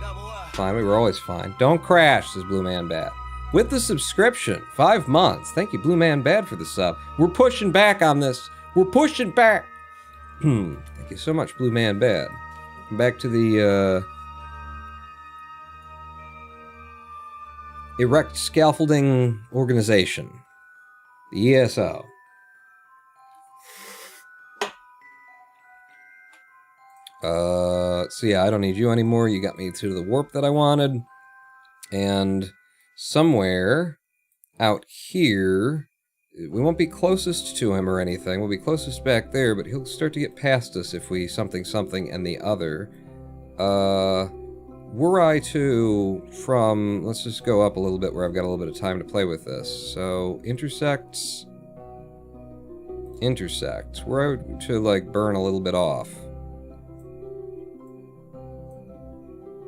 fine. We were always fine. Don't crash, says Blue Man Bad. With the subscription, 5 months. Thank you, Blue Man Bad, for the sub. We're pushing back on this. We're pushing back. Thank you so much, Blue Man Bad. Back to the Erect Scaffolding Organization, the ESO. So yeah, I don't need you anymore. You got me to the warp that I wanted. And somewhere out here, we won't be closest to him or anything. We'll be closest back there, but he'll start to get past us if we something and the other. Were I to, from, let's just go up a little bit where I've got a little bit of time to play with this. So, intersects. Were I to, like, burn a little bit off.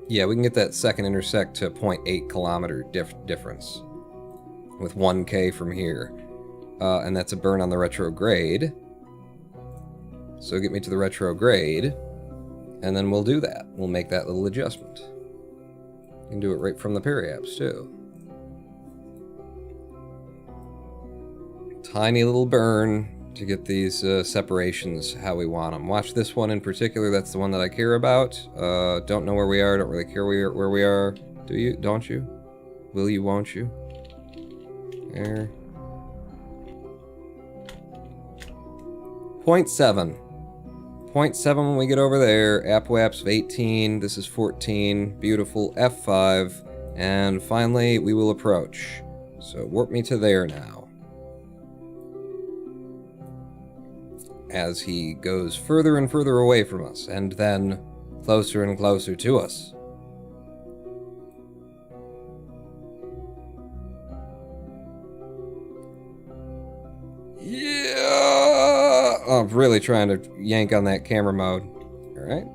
Yeah, we can get that second intersect to 0.8 kilometer difference. With 1K from here. And that's a burn on the retrograde. So get me to the retrograde. And then we'll do that. We'll make that little adjustment. You can do it right from the periapse, too. Tiny little burn to get these separations how we want them. Watch this one in particular. That's the one that I care about. Don't know where we are. Don't really care where we are. Do you? Don't you? Will you? Won't you? There. 0.7. 0.7 when we get over there. Apwaps of 18. This is 14. Beautiful. F5. And finally, we will approach. So warp me to there now. As he goes further and further away from us, and then closer and closer to us. Yeah! I'm really trying to yank on that camera mode. Alright.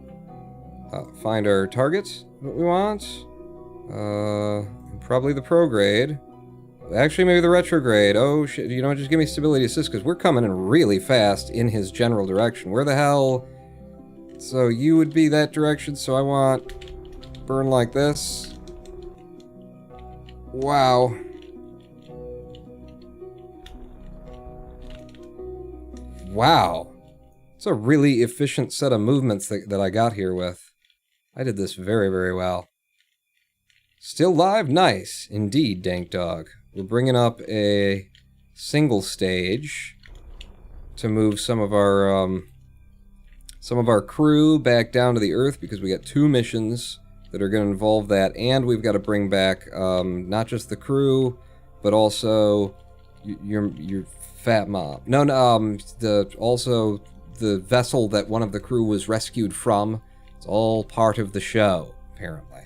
Find our targets, what we want. Probably the prograde. Actually, maybe the retrograde. Oh, shit. You know, just give me stability assist, because we're coming in really fast in his general direction. Where the hell? So you would be that direction, so I want burn like this. Wow. Wow. It's a really efficient set of movements that I got here with. I did this very, very well. Still live? Nice. Indeed, Dank Dog. We're bringing up a single stage to move some of our crew back down to the Earth, because we got 2 missions that are going to involve that, and we've got to bring back not just the crew, but also your fat mom. Also the vessel that one of the crew was rescued from. It's all part of the show, apparently.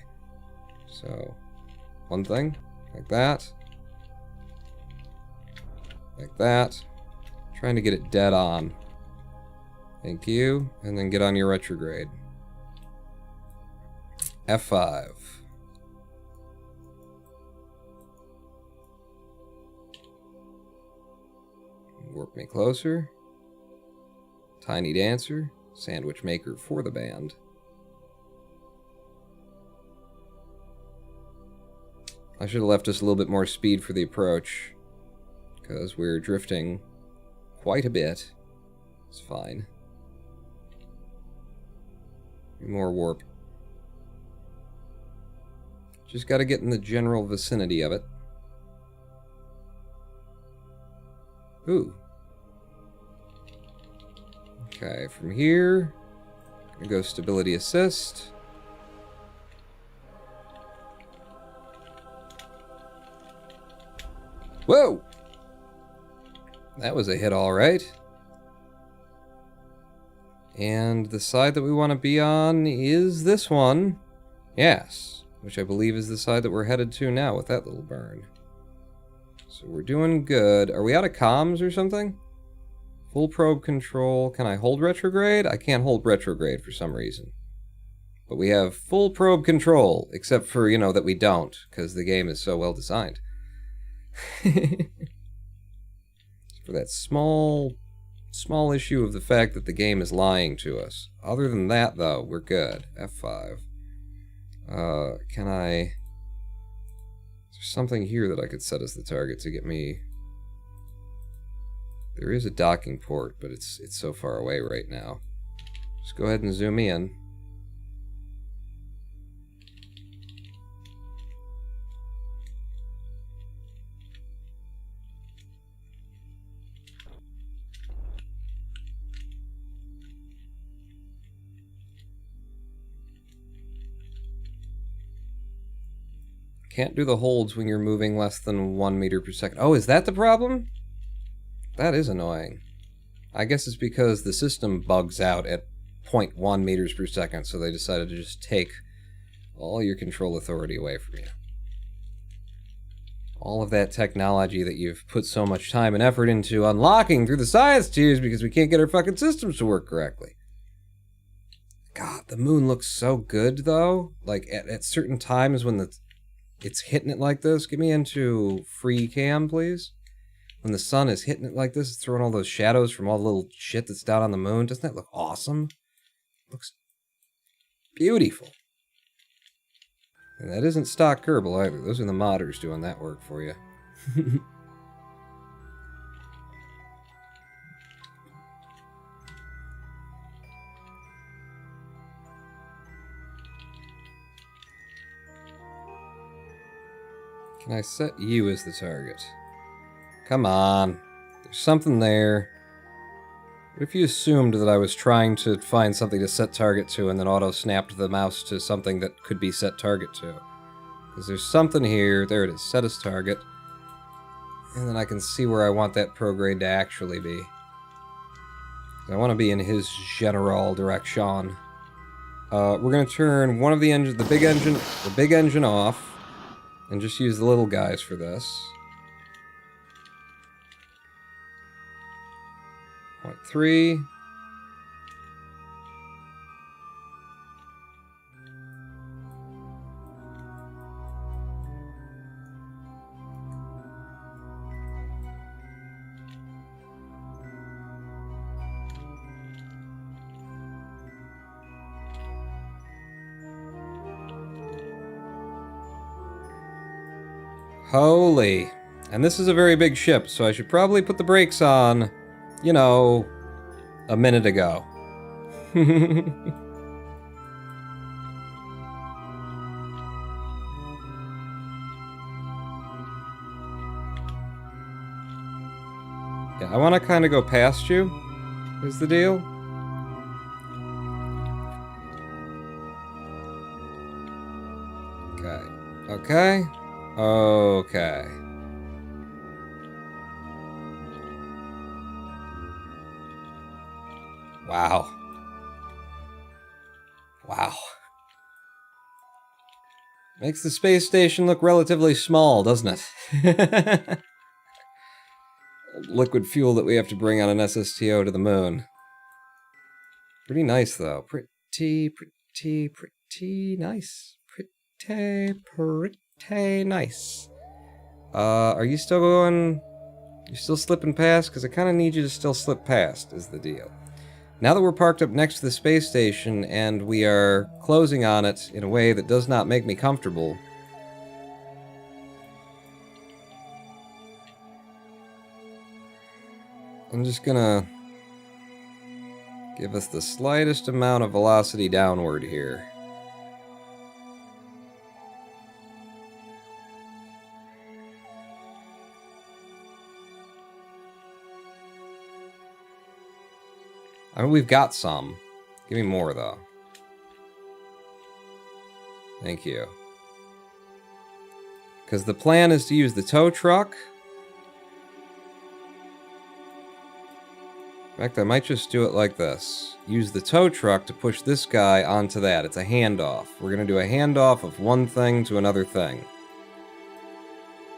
So, one thing like that. Like that. Trying to get it dead on. Thank you. And then get on your retrograde. F5. Warp me closer. Tiny Dancer. Sandwich maker for the band. I should have left us a little bit more speed for the approach, because we're drifting quite a bit. It's fine. More warp. Just got to get in the general vicinity of it. Ooh. Okay, from here, gonna go stability assist. Whoa! That was a hit, all right. And the side that we want to be on is this one. Yes, which I believe is the side that we're headed to now with that little burn. So we're doing good. Are we out of comms or something? Full probe control. Can I hold retrograde? I can't hold retrograde for some reason. But we have full probe control, except for, you know, that we don't, because the game is so well designed. For that small issue of the fact that the game is lying to us. Other than that, though, we're good. F5. Can I... Is there something here that I could set as the target to get me... There is a docking port, but it's so far away right now. Just go ahead and zoom in. Can't do the holds when you're moving less than 1 meter per second. Oh, is that the problem? That is annoying. I guess it's because the system bugs out at 0.1 meters per second, so they decided to just take all your control authority away from you. All of that technology that you've put so much time and effort into unlocking through the science tiers because we can't get our fucking systems to work correctly. God, the moon looks so good, though. Like, at certain times when it's hitting it like this. Get me into free cam, please. When the sun is hitting it like this, it's throwing all those shadows from all the little shit that's down on the moon. Doesn't that look awesome? Looks beautiful. And that isn't stock Kerbal either. Those are the modders doing that work for you. Can I set you as the target? Come on. There's something there. What if you assumed that I was trying to find something to set target to and then auto-snapped the mouse to something that could be set target to? Because there's something here. There it is. Set as target. And then I can see where I want that prograde to actually be. I want to be in his general direction. We're going to turn one of the engines, the big engine off. And just use the little guys for this. 0.3. Holy. And this is a very big ship, so I should probably put the brakes on, you know, a minute ago. Yeah, I want to kind of go past you, is the deal. Okay. Okay. Okay. Wow. Wow. Makes the space station look relatively small, doesn't it? Liquid fuel that we have to bring on an SSTO to the moon. Pretty nice, though. Pretty nice. Pretty nice. Are you still going... You still slipping past? Because I kind of need you to still slip past, is the deal. Now that we're parked up next to the space station, and we are closing on it in a way that does not make me comfortable... I'm just gonna... give us the slightest amount of velocity downward here. I mean, we've got some. Give me more, though. Thank you. Because the plan is to use the tow truck. In fact, I might just do it like this. Use the tow truck to push this guy onto that. It's a handoff. We're going to do a handoff of one thing to another thing.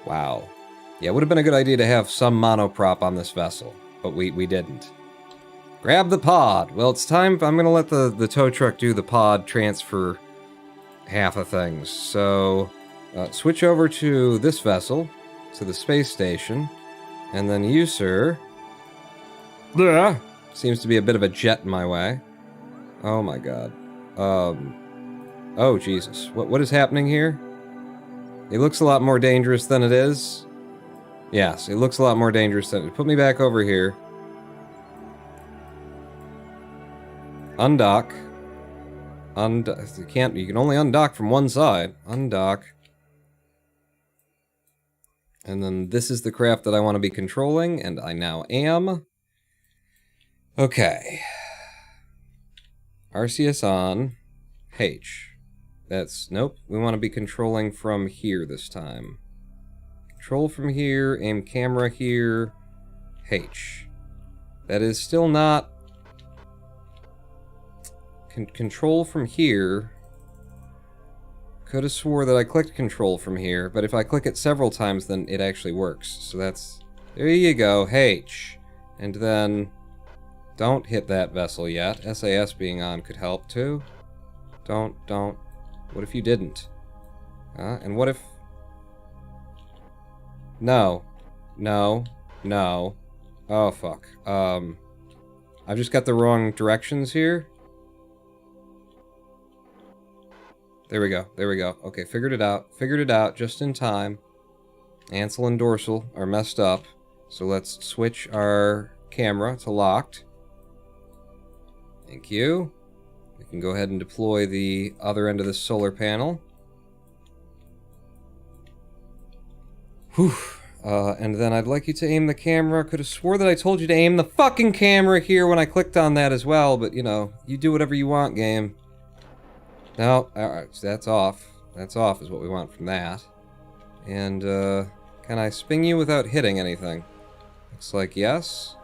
Wow. Yeah, it would have been a good idea to have some monoprop on this vessel, but we didn't. Grab the pod. Well, it's time. I'm going to let the tow truck do the pod transfer half of things. So, switch over to this vessel, to the space station, and then you, sir... Seems to be a bit of a jet in my way. Oh my god. Oh, Jesus. What is happening here? It looks a lot more dangerous than it is. Yes, it looks a lot more dangerous than it. Put me back over here. Undock. You can only undock from one side. Undock. And then this is the craft that I want to be controlling, and I now am. Okay. RCS on. H. Nope. We want to be controlling from here this time. Control from here, aim camera here. H. That is still not... Control from here. Could have swore that I clicked control from here, but if I click it several times, then it actually works. So that's... There you go, H. And then... Don't hit that vessel yet. SAS being on could help, too. Don't. What if you didn't? And what if... No. Oh, fuck. I've just got the wrong directions here. There we go. Okay, figured it out just in time. Ansel and dorsal are messed up. So let's switch our camera to locked. Thank you. We can go ahead and deploy the other end of this solar panel. Whew. And then I'd like you to aim the camera. Could have swore that I told you to aim the fucking camera here when I clicked on that as well, but, you know, you do whatever you want, game. No, alright, so that's off. That's off is what we want from that. And, can I sping you without hitting anything? Looks like yes.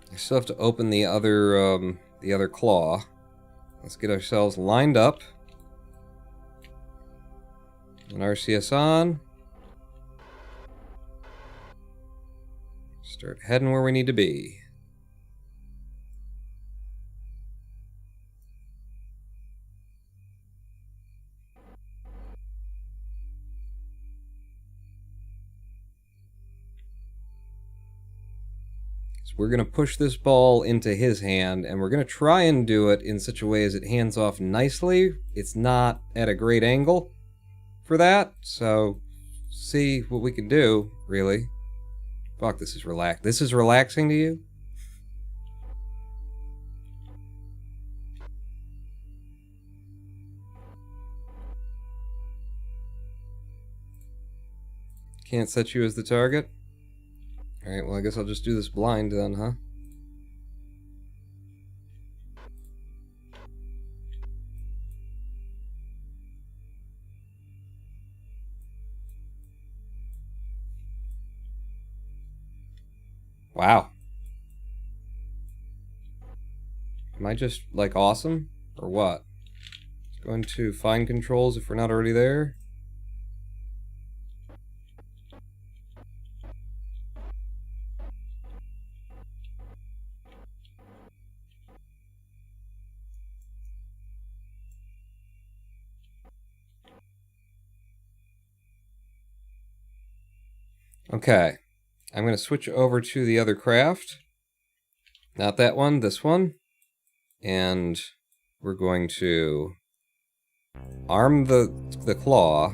I still have to open the other claw. Let's get ourselves lined up. And RCS on. Start heading where we need to be. So we're going to push this ball into his hand, and we're going to try and do it in such a way as it hands off nicely. It's not at a great angle for that, so see what we can do, really. Fuck, this is This is relaxing to you? Can't set you as the target? Alright, well, I guess I'll just do this blind then, huh? Wow. Am I just, like, awesome? Or what? Going to find controls if we're not already there. Okay. I'm going to switch over to the other craft. Not that one, this one. And we're going to arm the claw.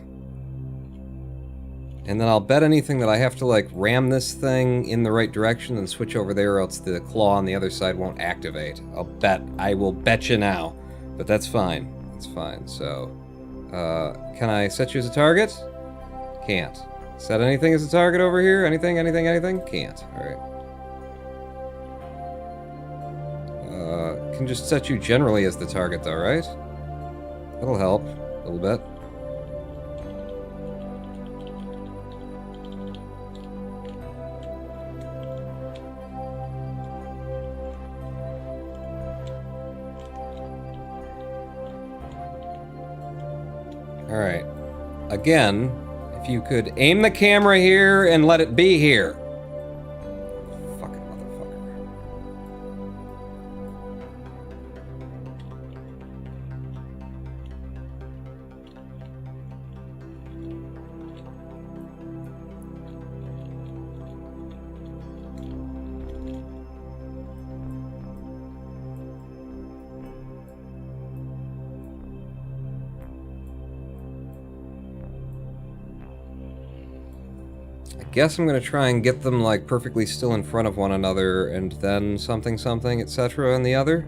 And then I'll bet anything that I have to, like, ram this thing in the right direction and switch over there, or else the claw on the other side won't activate. I will bet you now. But that's fine. That's fine. So, can I set you as a target? Can't. Set anything as a target over here? Anything? Can't. Alright. Can just set you generally as the target though, right? That'll help a little bit. Alright. Again, if you could aim the camera here and let it be here. Fucking motherfucker. I guess I'm gonna try and get them, like, perfectly still in front of one another, and then something something, etc. in the other.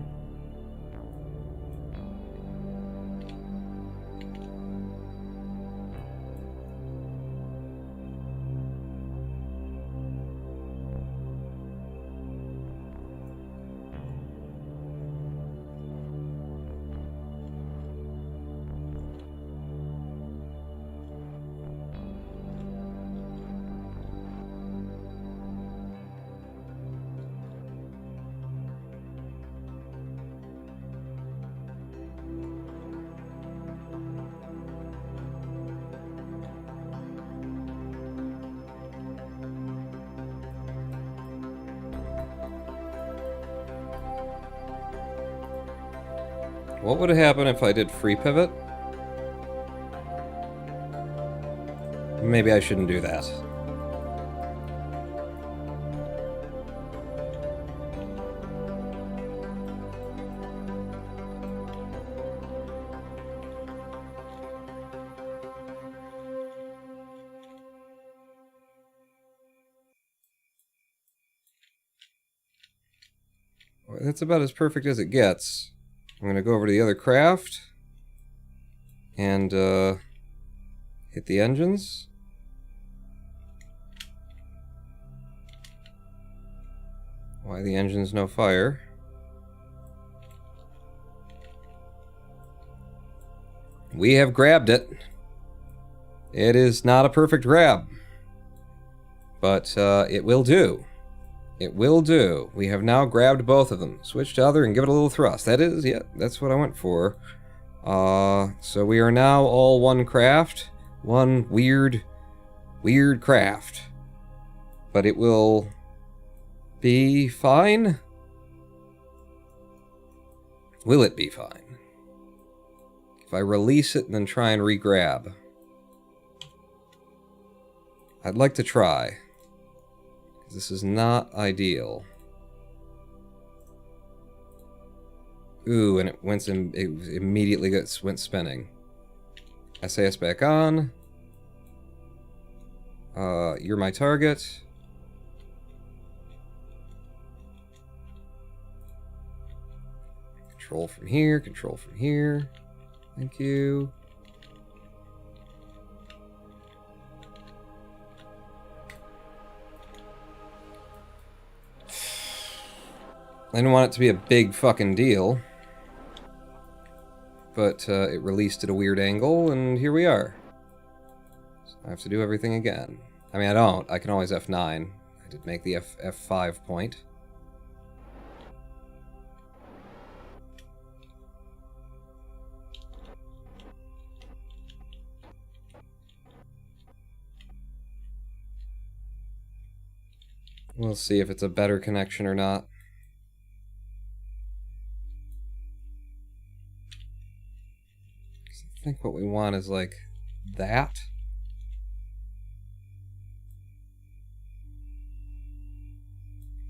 What would happen if I did free pivot? Maybe I shouldn't do that. That's about as perfect as it gets. I'm gonna go over to the other craft and hit the engines. Why the engine's no fire? We have grabbed it. It is not a perfect grab, but it will do. It will do. We have now grabbed both of them. Switch to other and give it a little thrust. That is, yeah, that's what I went for. So we are now all one craft. One weird craft. But it will be fine? Will it be fine? If I release it and then try and re-grab. I'd like to try. This is not ideal. Ooh, and it immediately went spinning. SAS back on. You're my target. Control from here, control from here. Thank you. I didn't want it to be a big fucking deal. But it released at a weird angle, and here we are. So I have to do everything again. I mean, I don't. I can always F9. I did make the F5 point. We'll see if it's a better connection or not. I think what we want is like that.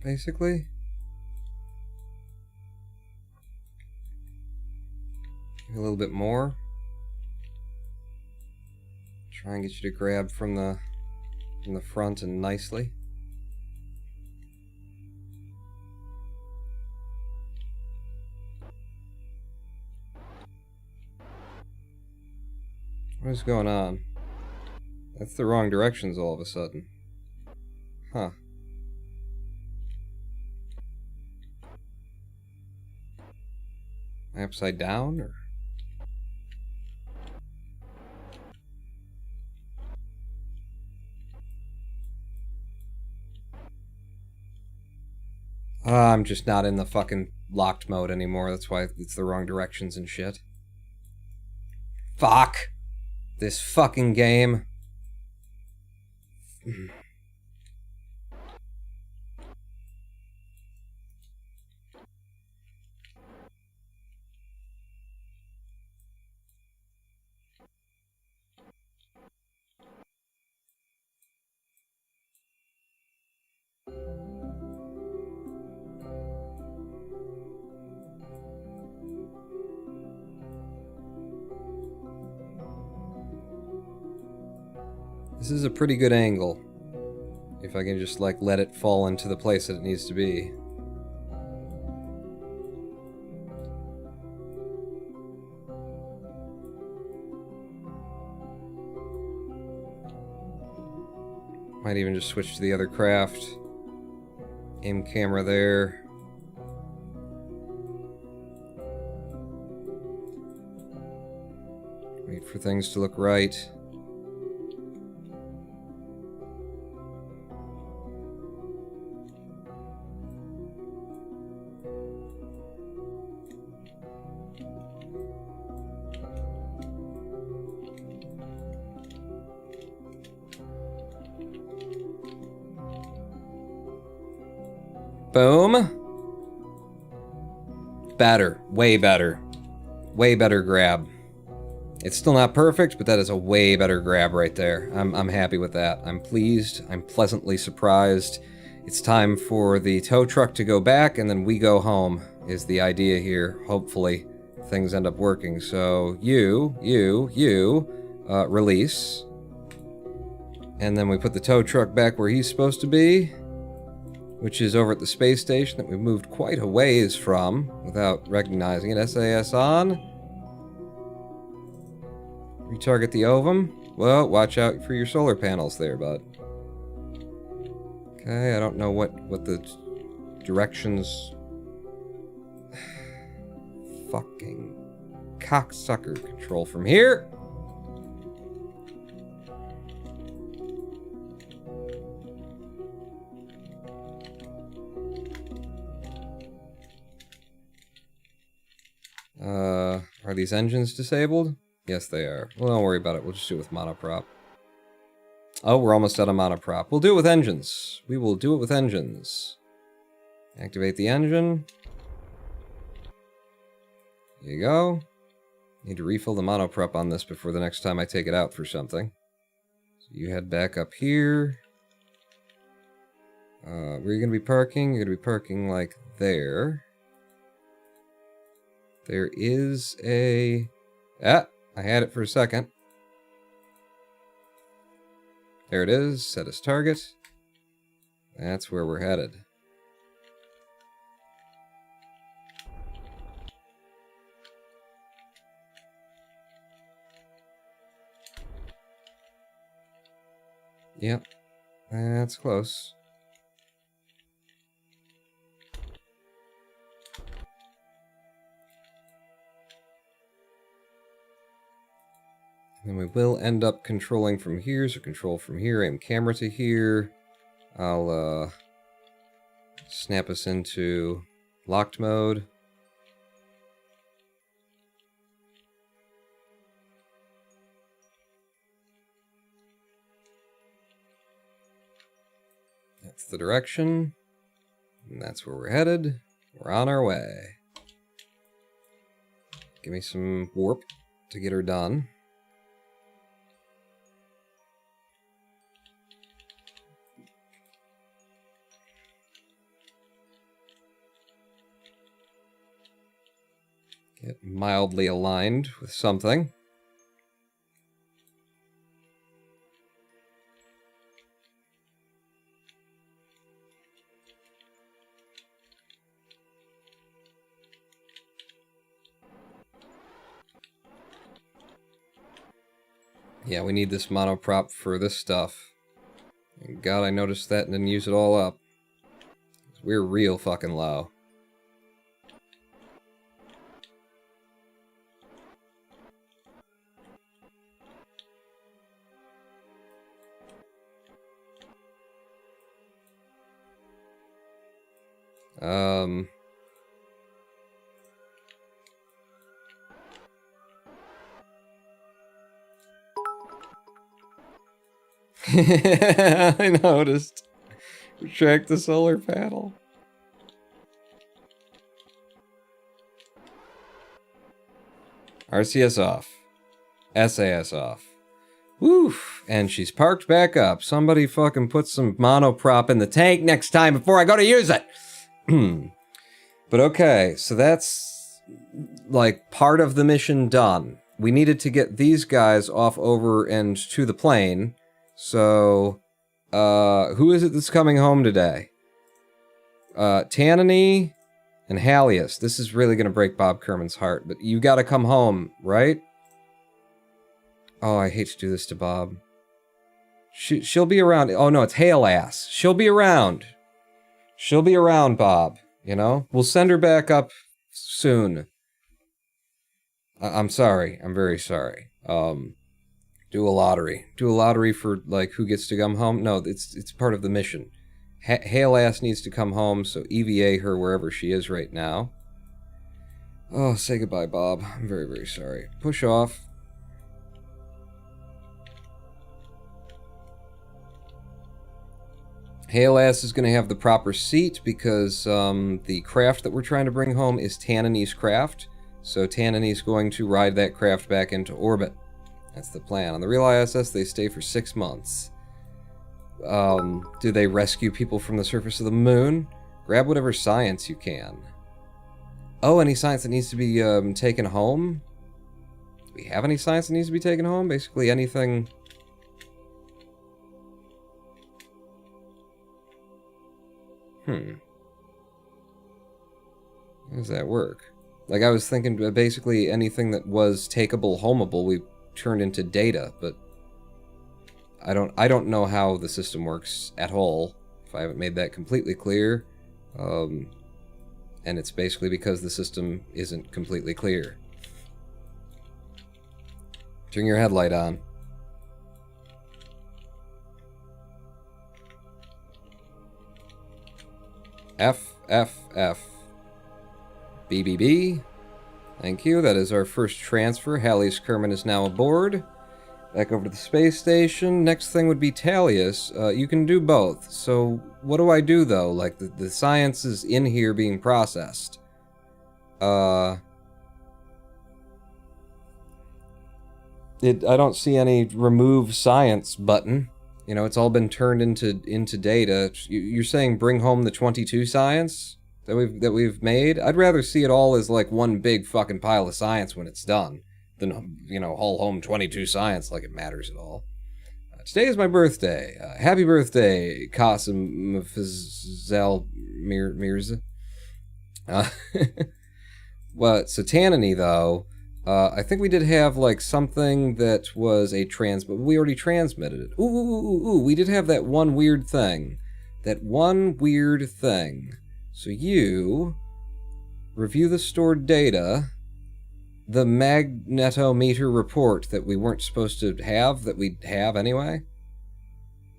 Basically. A little bit more. Try and get you to grab from the front and nicely. What is going on? That's the wrong directions all of a sudden. Huh. Am I upside down, or? I'm just not in the fucking locked mode anymore. That's why it's the wrong directions and shit. Fuck! This fucking game. This is a pretty good angle. If I can just, like, let it fall into the place that it needs to be. Might even just switch to the other craft. Aim camera there. Wait for things to look right. Boom. Better. Way better. Way better grab. It's still not perfect, but that is a way better grab right there. I'm happy with that. I'm pleased. I'm pleasantly surprised. It's time for the tow truck to go back, and then we go home, is the idea here. Hopefully, things end up working. So, you, release. And then we put the tow truck back where he's supposed to be, which is over at the space station that we've moved quite a ways from without recognizing it. SAS on. Retarget the ovum. Well, watch out for your solar panels there, bud. Okay, I don't know what the directions... Fucking cocksucker control from here. Are these engines disabled? Yes, they are. Well, don't worry about it. We'll just do it with monoprop. Oh, we're almost out of monoprop. We'll do it with engines. We will do it with engines. Activate the engine. There you go. Need to refill the monoprop on this before the next time I take it out for something. So you head back up here. Where are you going to be parking? You're going to be parking like there. There is a... Ah! I had it for a second. There it is. Set as target. That's where we're headed. Yep. That's close. And we will end up controlling from here, so control from here, aim camera to here. I'll snap us into locked mode. That's the direction. And that's where we're headed. We're on our way. Give me some warp to get her done. Get mildly aligned with something. Yeah, we need this monoprop for this stuff. And God, I noticed that and didn't use it all up. We're real fucking low. I noticed. Retract the solar panel. RCS off. SAS off. Woof. And she's parked back up. Somebody fucking put some monoprop in the tank next time before I go to use it. But okay, so that's like part of the mission done. We needed to get these guys off over and to the plane. So Who is it that's coming home today? Tanany and Halius. This is really gonna break Bob Kerman's heart, but you gotta come home, right? Oh, I hate to do this to Bob. She'll be around. Oh no, it's Hail Ass. She'll be around. She'll be around, Bob. You know? We'll send her back up soon. I'm sorry. I'm very sorry. Do a lottery. Do a lottery for, like, who gets to come home? No, it's part of the mission. Hail Ass needs to come home, so EVA her wherever she is right now. Oh, say goodbye, Bob. I'm very, very sorry. Push off. Hail Ass is going to have the proper seat because the craft that we're trying to bring home is Tanany's craft. So Tanany's going to ride that craft back into orbit. That's the plan. On the real ISS, they stay for 6 months. Do they rescue people from the surface of the moon? Grab whatever science you can. Oh, any science that needs to be taken home? Do we have any science that needs to be taken home? Basically anything... How does that work? Like, I was thinking basically anything that was takeable, homeable, we turned into data, but I don't know how the system works at all, if I haven't made that completely clear. And it's basically because the system isn't completely clear. Turn your headlight on. F, F, F. BBB. Thank you. That is our first transfer. Halley's Kerman is now aboard. Back over to the space station. Next thing would be Talius. You can do both. So what do I do, though? Like, the science is in here being processed. I don't see any remove science button. You know, it's all been turned into data. You're saying bring home the 22 science that we've made? I'd rather see it all as like one big fucking pile of science when it's done than, you know, haul home 22 science like it matters at all. Today is my birthday. Happy birthday, Qasim Fazal Mirza. Well, so Tanany, though, I think we did have, like, something that was a but we already transmitted it. Ooh, we did have that one weird thing. That one weird thing. So you review the stored data, the magnetometer report that we weren't supposed to have, that we have anyway.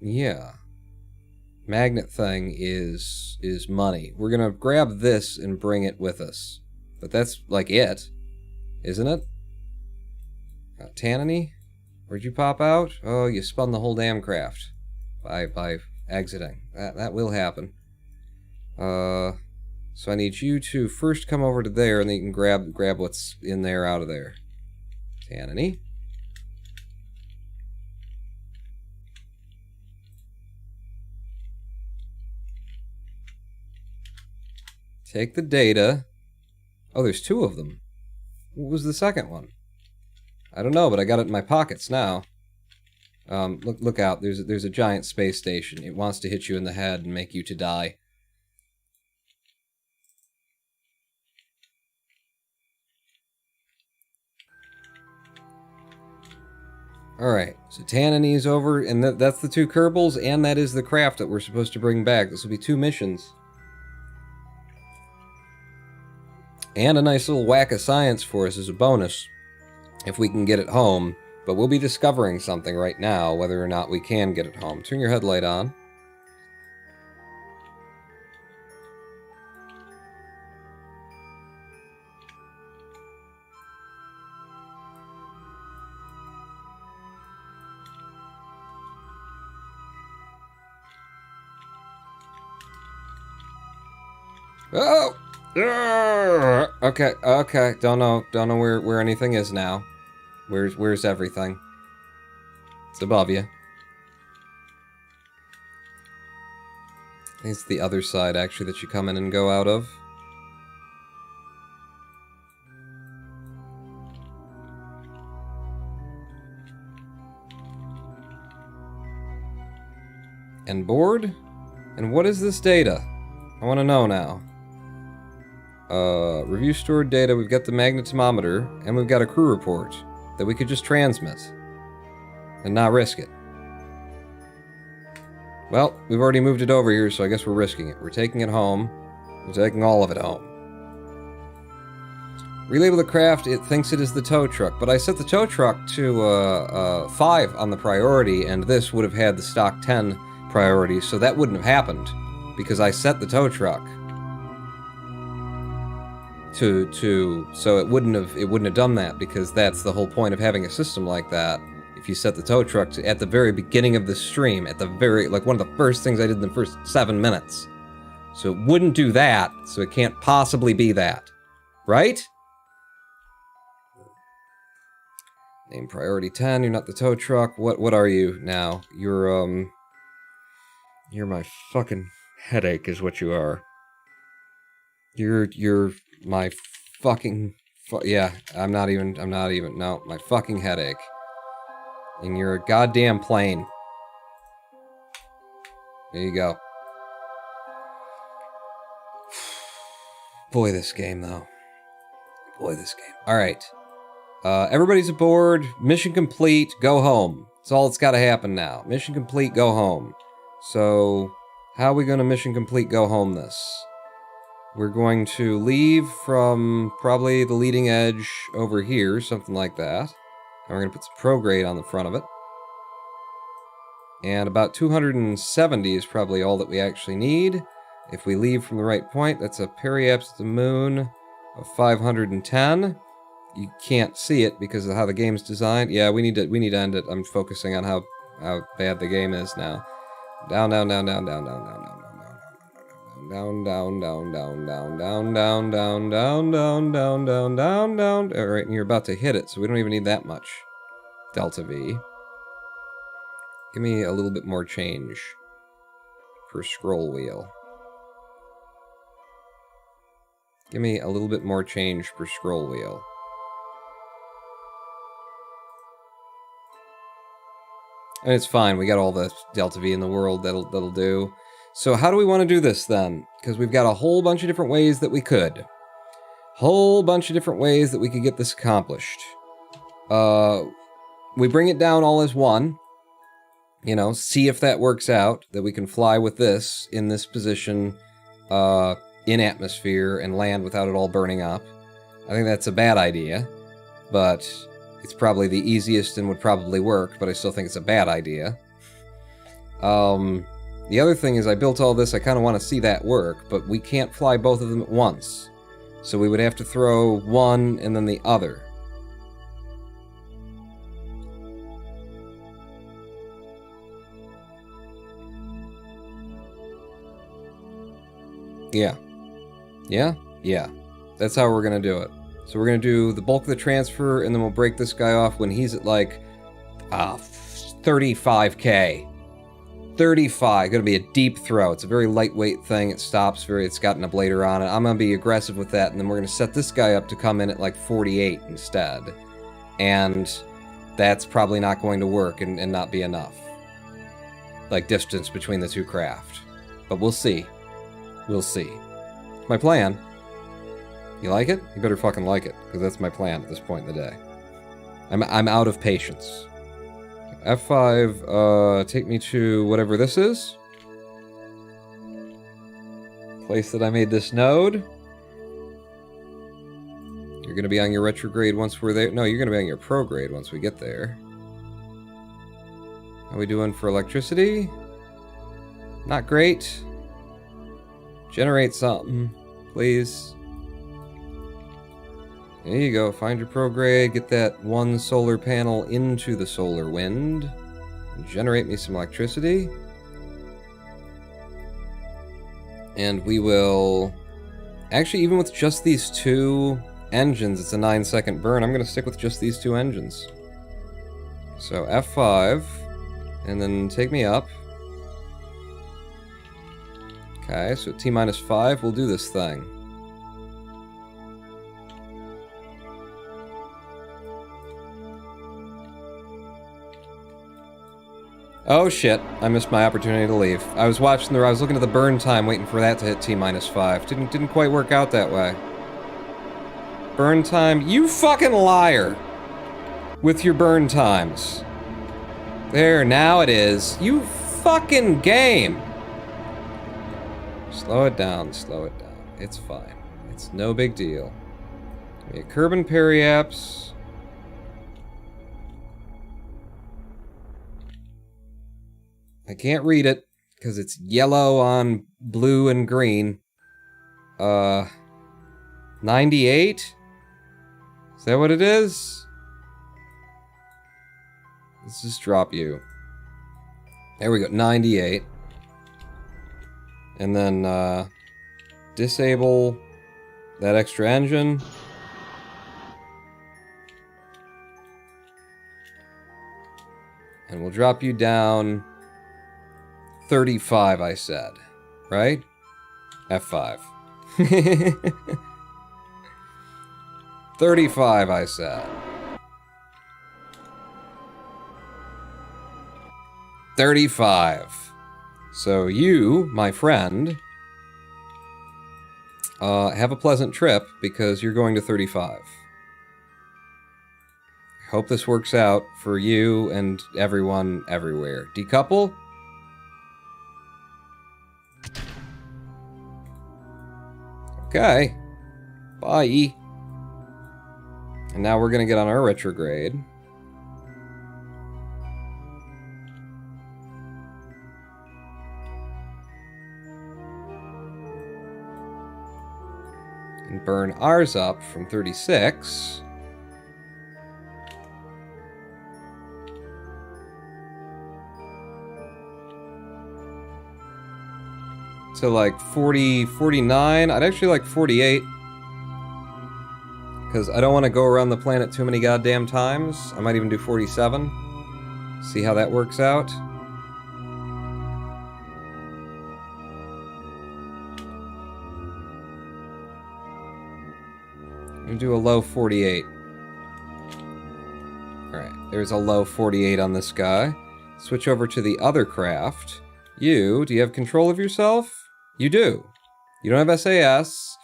Yeah. Magnet thing is money. We're gonna grab this and bring it with us. But that's, like, it. Isn't it? Tanany? Where'd you pop out? Oh, you spun the whole damn craft. By exiting. That will happen. So I need you to first come over to there, and then you can grab what's in there out of there. Tanany? Take the data. Oh, there's 2 of them. What was the second one? I don't know, but I got it in my pockets now. Look out. There's a giant space station. It wants to hit you in the head and make you to die. Alright, so Tanany's over, and that's the 2 Kerbals, and that is the craft that we're supposed to bring back. This will be 2 missions. And a nice little whack of science for us as a bonus, if we can get it home. But we'll be discovering something right now, whether or not we can get it home. Turn your headlight on. Oh! Okay. Don't know where anything is now. Where's everything? It's above you. I think it's the other side, actually, that you come in and go out of. And board? And what is this data? I want to know now. Review stored data. We've got the magnetometer, and we've got a crew report that we could just transmit and not risk it. Well, we've already moved it over here, so I guess we're risking it. We're taking it home. We're taking all of it home. Relabel the craft. It thinks it is the tow truck, but I set the tow truck to 5 on the priority, and this would have had the stock 10 priority, so that wouldn't have happened because I set the tow truck so it wouldn't have done that, because that's the whole point of having a system like that. If you set the tow truck to, at the very beginning of the stream, at the very, like, one of the first things I did in the first 7 minutes. So it wouldn't do that, so it can't possibly be that. Right? Name priority 10, you're not the tow truck. What are you now? You're my fucking headache is what you are. You're my fucking, yeah, I'm not even, no, my fucking headache. And you're a goddamn plane. There you go. Boy, this game, though. Boy, this game. Alright. Everybody's aboard. Mission complete. Go home. That's all that's got to happen now. Mission complete. Go home. So, how are we going to mission complete go home this? We're going to leave from probably the leading edge over here, something like that. And we're going to put some prograde on the front of it. And about 270 is probably all that we actually need. If we leave from the right point, that's a periapse to the moon of 510. You can't see it because of how the game's designed. Yeah, we need to end it. I'm focusing on how bad the game is now. Down, down, down, down, down, down, down, down. Down, down, down, down, down, down, down, down, down, down, down, down, down, down. Alright, and you're about to hit it, so we don't even need that much. Delta V. Give me a little bit more change per scroll wheel. Give me a little bit more change per scroll wheel. And it's fine, we got all the Delta V in the world that'll do. So how do we want to do this then? Because we've got a whole bunch of different ways that we could. Whole bunch of different ways that we could get this accomplished. We bring it down all as one. You know, see if that works out, that we can fly with this in this position in atmosphere and land without it all burning up. I think that's a bad idea, but it's probably the easiest and would probably work, but I still think it's a bad idea. The other thing is I built all this, I kind of want to see that work, but we can't fly both of them at once. So we would have to throw one and then the other. Yeah. Yeah? Yeah. That's how we're going to do it. So we're going to do the bulk of the transfer, and then we'll break this guy off when he's at like 35k. 35. Going to be a deep throw. It's a very lightweight thing. It stops it's got an ablator on it. I'm going to be aggressive with that, and then we're going to set this guy up to come in at like 48 instead. And that's probably not going to work and not be enough. Like distance between the two craft. But we'll see. We'll see. My plan. You like it? You better fucking like it, because that's my plan at this point in the day. I'm out of patience. F5, take me to whatever this is. Place that I made this node. You're going to be on your retrograde once we're there. No, you're going to be on your prograde once we get there. How are we doing for electricity? Not great. Generate something, please. There you go, find your prograde, get that one solar panel into the solar wind, and generate me some electricity. And we will... Actually, even with just these two engines, it's a 9-second burn. I'm going to stick with just these two engines. So F5, and then take me up. Okay, so T-5, we'll do this thing. Oh shit, I missed my opportunity to leave. I was looking at the burn time, waiting for that to hit T-5. Didn't quite work out that way. Burn time, you fucking liar! With your burn times. There, now it is. You fucking game! Slow it down, slow it down. It's fine. It's no big deal. Give me a curb and periaps. I can't read it, because it's yellow on blue and green. 98? Is that what it is? Let's just drop you. There we go, 98. And then, disable that extra engine. And we'll drop you down 35, I said. Right? F5. 35, I said. 35. So you, my friend, have a pleasant trip because you're going to 35. Hope this works out for you and everyone everywhere. Decouple? Okay. Bye. And now we're gonna get on our retrograde. And burn ours up from 36. To like 40, 49. I'd actually like 48. Because I don't want to go around the planet too many goddamn times. I might even do 47. See how that works out. I'm gonna do a low 48. Alright, there's a low 48 on this guy. Switch over to the other craft. Do you have control of yourself? You do. You don't have SAS.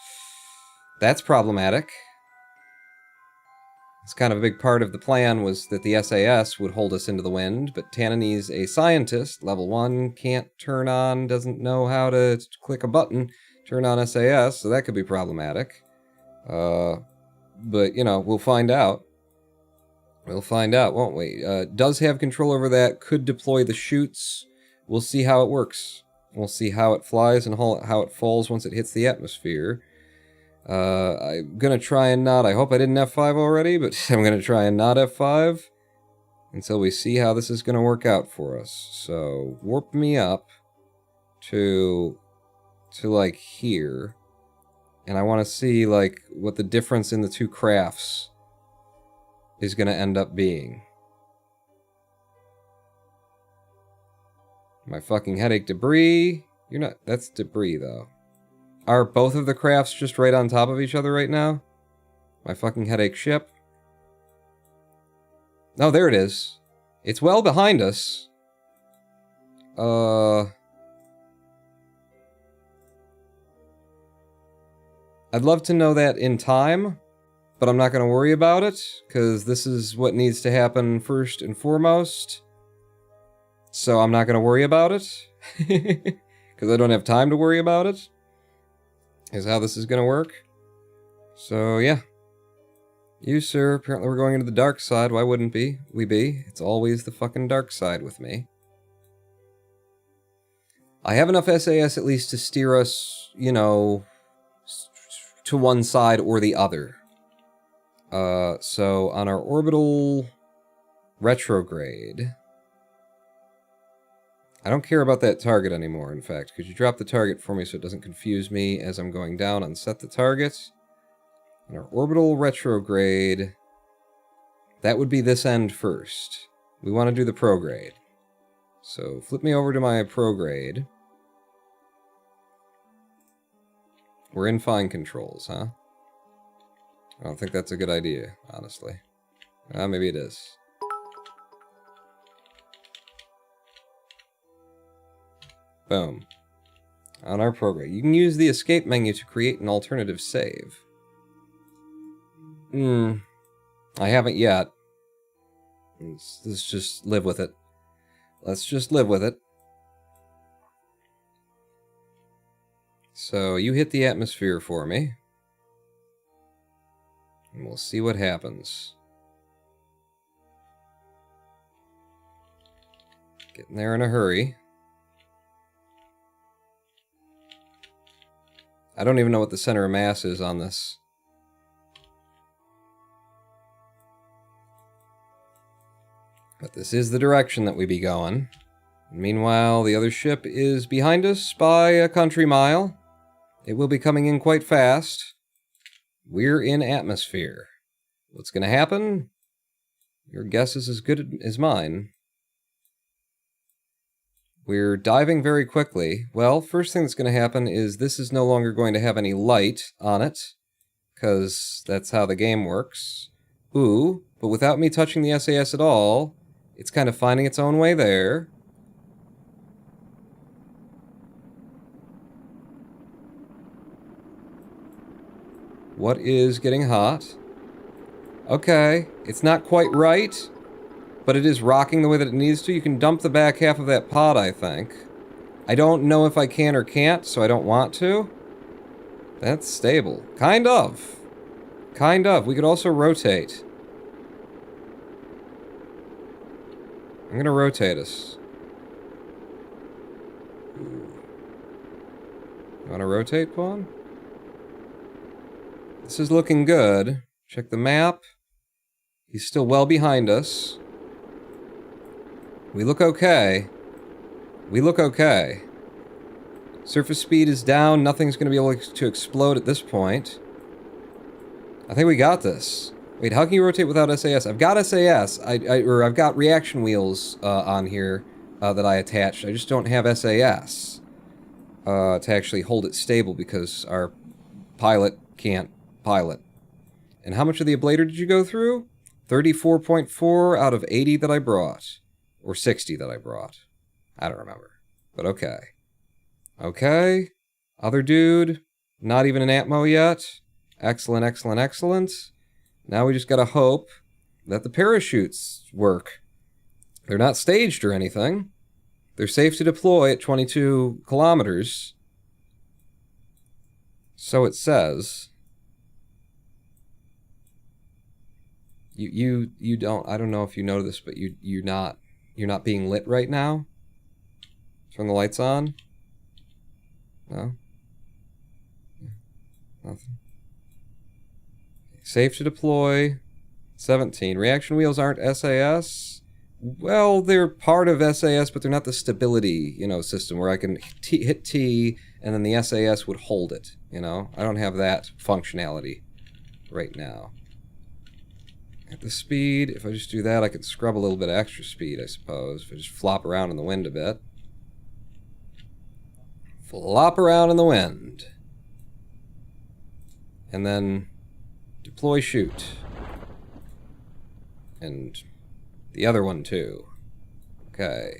That's problematic. It's kind of a big part of the plan was that the SAS would hold us into the wind, but Tanani's a scientist, level 1, can't turn on, doesn't know how to click a button, turn on SAS, so that could be problematic. But, you know, we'll find out. We'll find out, won't we? Does have control over that, could deploy the chutes. We'll see how it works. We'll see how it flies and how it falls once it hits the atmosphere. I'm gonna try and not... I hope I didn't F5 already, but I'm gonna try and not F5 until we see how this is gonna work out for us. So, warp me up to like, here. And I want to see, like, what the difference in the two crafts is gonna end up being. My fucking headache debris. You're not... That's debris, though. Are both of the crafts just right on top of each other right now? My fucking headache ship. Oh, there it is. It's well behind us. I'd love to know that in time, but I'm not going to worry about it, because this is what needs to happen first and foremost. So I'm not going to worry about it, because I don't have time to worry about it, is how this is going to work. So, yeah. You, sir, apparently we're going into the dark side. Why wouldn't we be? It's always the fucking dark side with me. I have enough SAS at least to steer us, you know, to one side or the other. So on our orbital retrograde... I don't care about that target anymore, in fact. Could you drop the target for me so it doesn't confuse me as I'm going down on set the target? On our orbital retrograde, that would be this end first. We want to do the prograde. So flip me over to my prograde. We're in fine controls, huh? I don't think that's a good idea, honestly. Maybe it is. Boom. On our program. You can use the escape menu to create an alternative save. I haven't yet. Let's just live with it. Let's just live with it. So, you hit the atmosphere for me. And we'll see what happens. Getting there in a hurry. I don't even know what the center of mass is on this. But this is the direction that we be going. Meanwhile, the other ship is behind us by a country mile. It will be coming in quite fast. We're in atmosphere. What's going to happen? Your guess is as good as mine. We're diving very quickly. Well, first thing that's going to happen is this is no longer going to have any light on it, because that's how the game works. Ooh, but without me touching the SAS at all, it's kind of finding its own way there. What is getting hot? Okay, it's not quite right, but it is rocking the way that it needs to. You can dump the back half of that pod, I think. I don't know if I can or can't, so I don't want to. That's stable. Kind of. Kind of. We could also rotate. I'm gonna rotate us. You wanna rotate, Pawn? This is looking good. Check the map. He's still well behind us. We look okay. We look okay. Surface speed is down. Nothing's going to be able to explode at this point. I think we got this. Wait, how can you rotate without SAS? I've got SAS. I've got reaction wheels on here that I attached. I just don't have SAS to actually hold it stable because our pilot can't pilot. And how much of the ablator did you go through? 34.4 out of 80 that I brought. Or 60 that I brought. I don't remember. But okay. Okay. Other dude. Not even an atmo yet. Excellent, excellent, excellent. Now we just gotta hope that the parachutes work. They're not staged or anything. They're safe to deploy at 22 kilometers. So it says. You don't, I don't know if you know this, but you're not being lit right now? Turn the lights on? No? Nothing. Safe to deploy. 17. Reaction wheels aren't SAS? Well, they're part of SAS, but they're not the stability, system where I can hit T and then the SAS would hold it, I don't have that functionality right now. At the speed, if I just do that, I can scrub a little bit of extra speed, I suppose. If I just flop around in the wind a bit. Flop around in the wind. And then deploy shoot. And the other one too. Okay.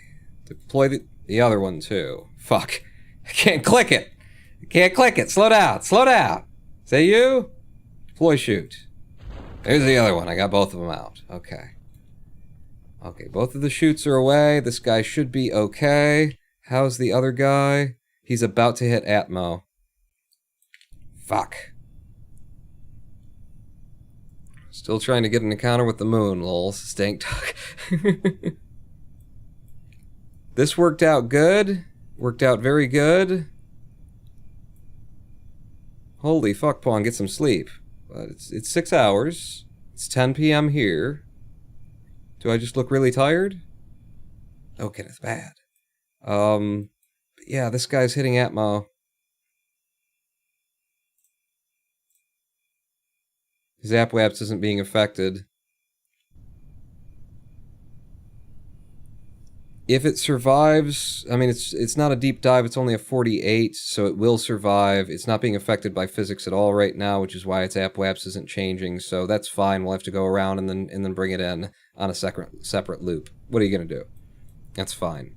Deploy the other one too. Fuck. I can't click it. I can't click it. Slow down. Slow down. Is that you? Deploy shoot. There's the other one. I got both of them out. Okay. Okay, both of the chutes are away. This guy should be okay. How's the other guy? He's about to hit Atmo. Fuck. Still trying to get an encounter with the moon, lol. Stank dog. This worked out good. Worked out very good. Holy fuck, Pawn, get some sleep. But it's 6 hours. It's 10 p.m. here. Do I just look really tired? Okay, that's bad. Yeah, this guy's hitting Atmo. His AppWaps isn't being affected. If it survives, I mean, it's not a deep dive, it's only a 48, so it will survive. It's not being affected by physics at all right now, which is why its AppWaps isn't changing, so that's fine. We'll have to go around and then bring it in on a separate loop. What are you going to do? That's fine.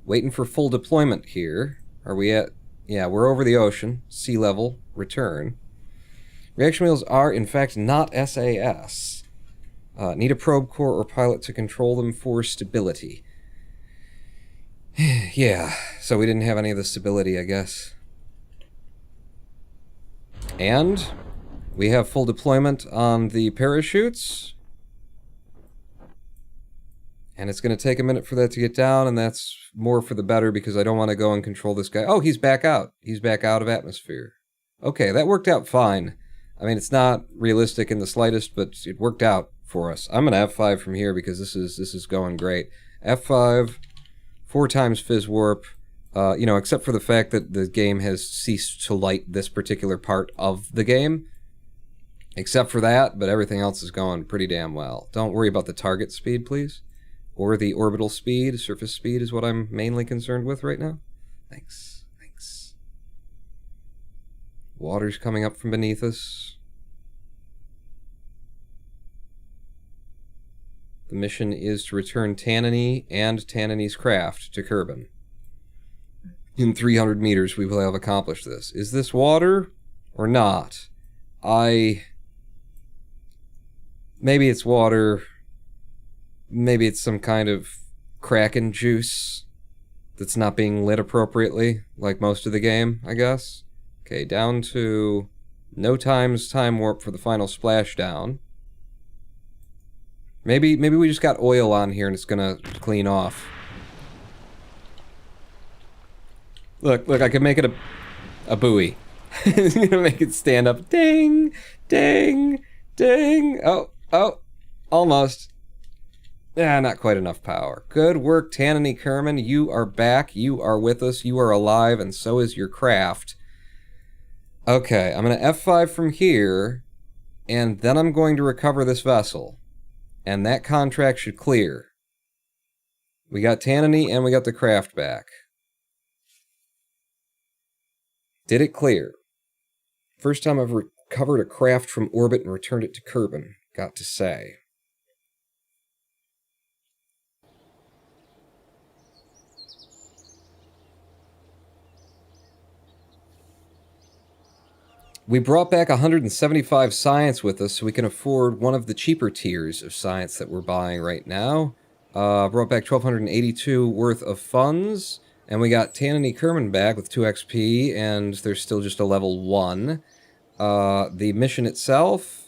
Waiting for full deployment here. Are we at... Yeah, we're over the ocean. Sea level. Return. Reaction wheels are, in fact, not SAS. Need a probe core or pilot to control them for stability. Yeah, so we didn't have any of the stability, I guess. And we have full deployment on the parachutes. And it's going to take a minute for that to get down, and that's more for the better because I don't want to go and control this guy. Oh, he's back out. He's back out of atmosphere. Okay, that worked out fine. I mean, it's not realistic in the slightest, but it worked out for us. I'm going to F5 from here because this is going great. F5, 4 times Fizz Warp, you know, except for the fact that the game has ceased to light this particular part of the game. Except for that, but everything else is going pretty damn well. Don't worry about the target speed, please. Or the orbital speed. Surface speed is what I'm mainly concerned with right now. Thanks. Thanks. Water's coming up from beneath us. The mission is to return Tannany and Tannany's craft to Kerbin. In 300 meters, we will have accomplished this. Is this water or not? Maybe it's water. Maybe it's some kind of Kraken juice that's not being lit appropriately, like most of the game, I guess. Okay, down to no times time warp for the final splashdown. Maybe we just got oil on here and it's gonna clean off. Look, I can make it a buoy. It's gonna make it stand up. Ding, ding, ding. Oh, almost. Yeah, not quite enough power. Good work, Tannany Kerman. You are back. You are with us. You are alive, and so is your craft. Okay, I'm going to F5 from here, and then I'm going to recover this vessel. And that contract should clear. We got Tannany, and we got the craft back. Did it clear? First time I've recovered a craft from orbit and returned it to Kerbin. Got to say. We brought back 175 science with us so we can afford one of the cheaper tiers of science that we're buying right now. Brought back 1,282 worth of funds, and we got Tannany Kerman back with 2 XP, and there's still just a level 1. The mission itself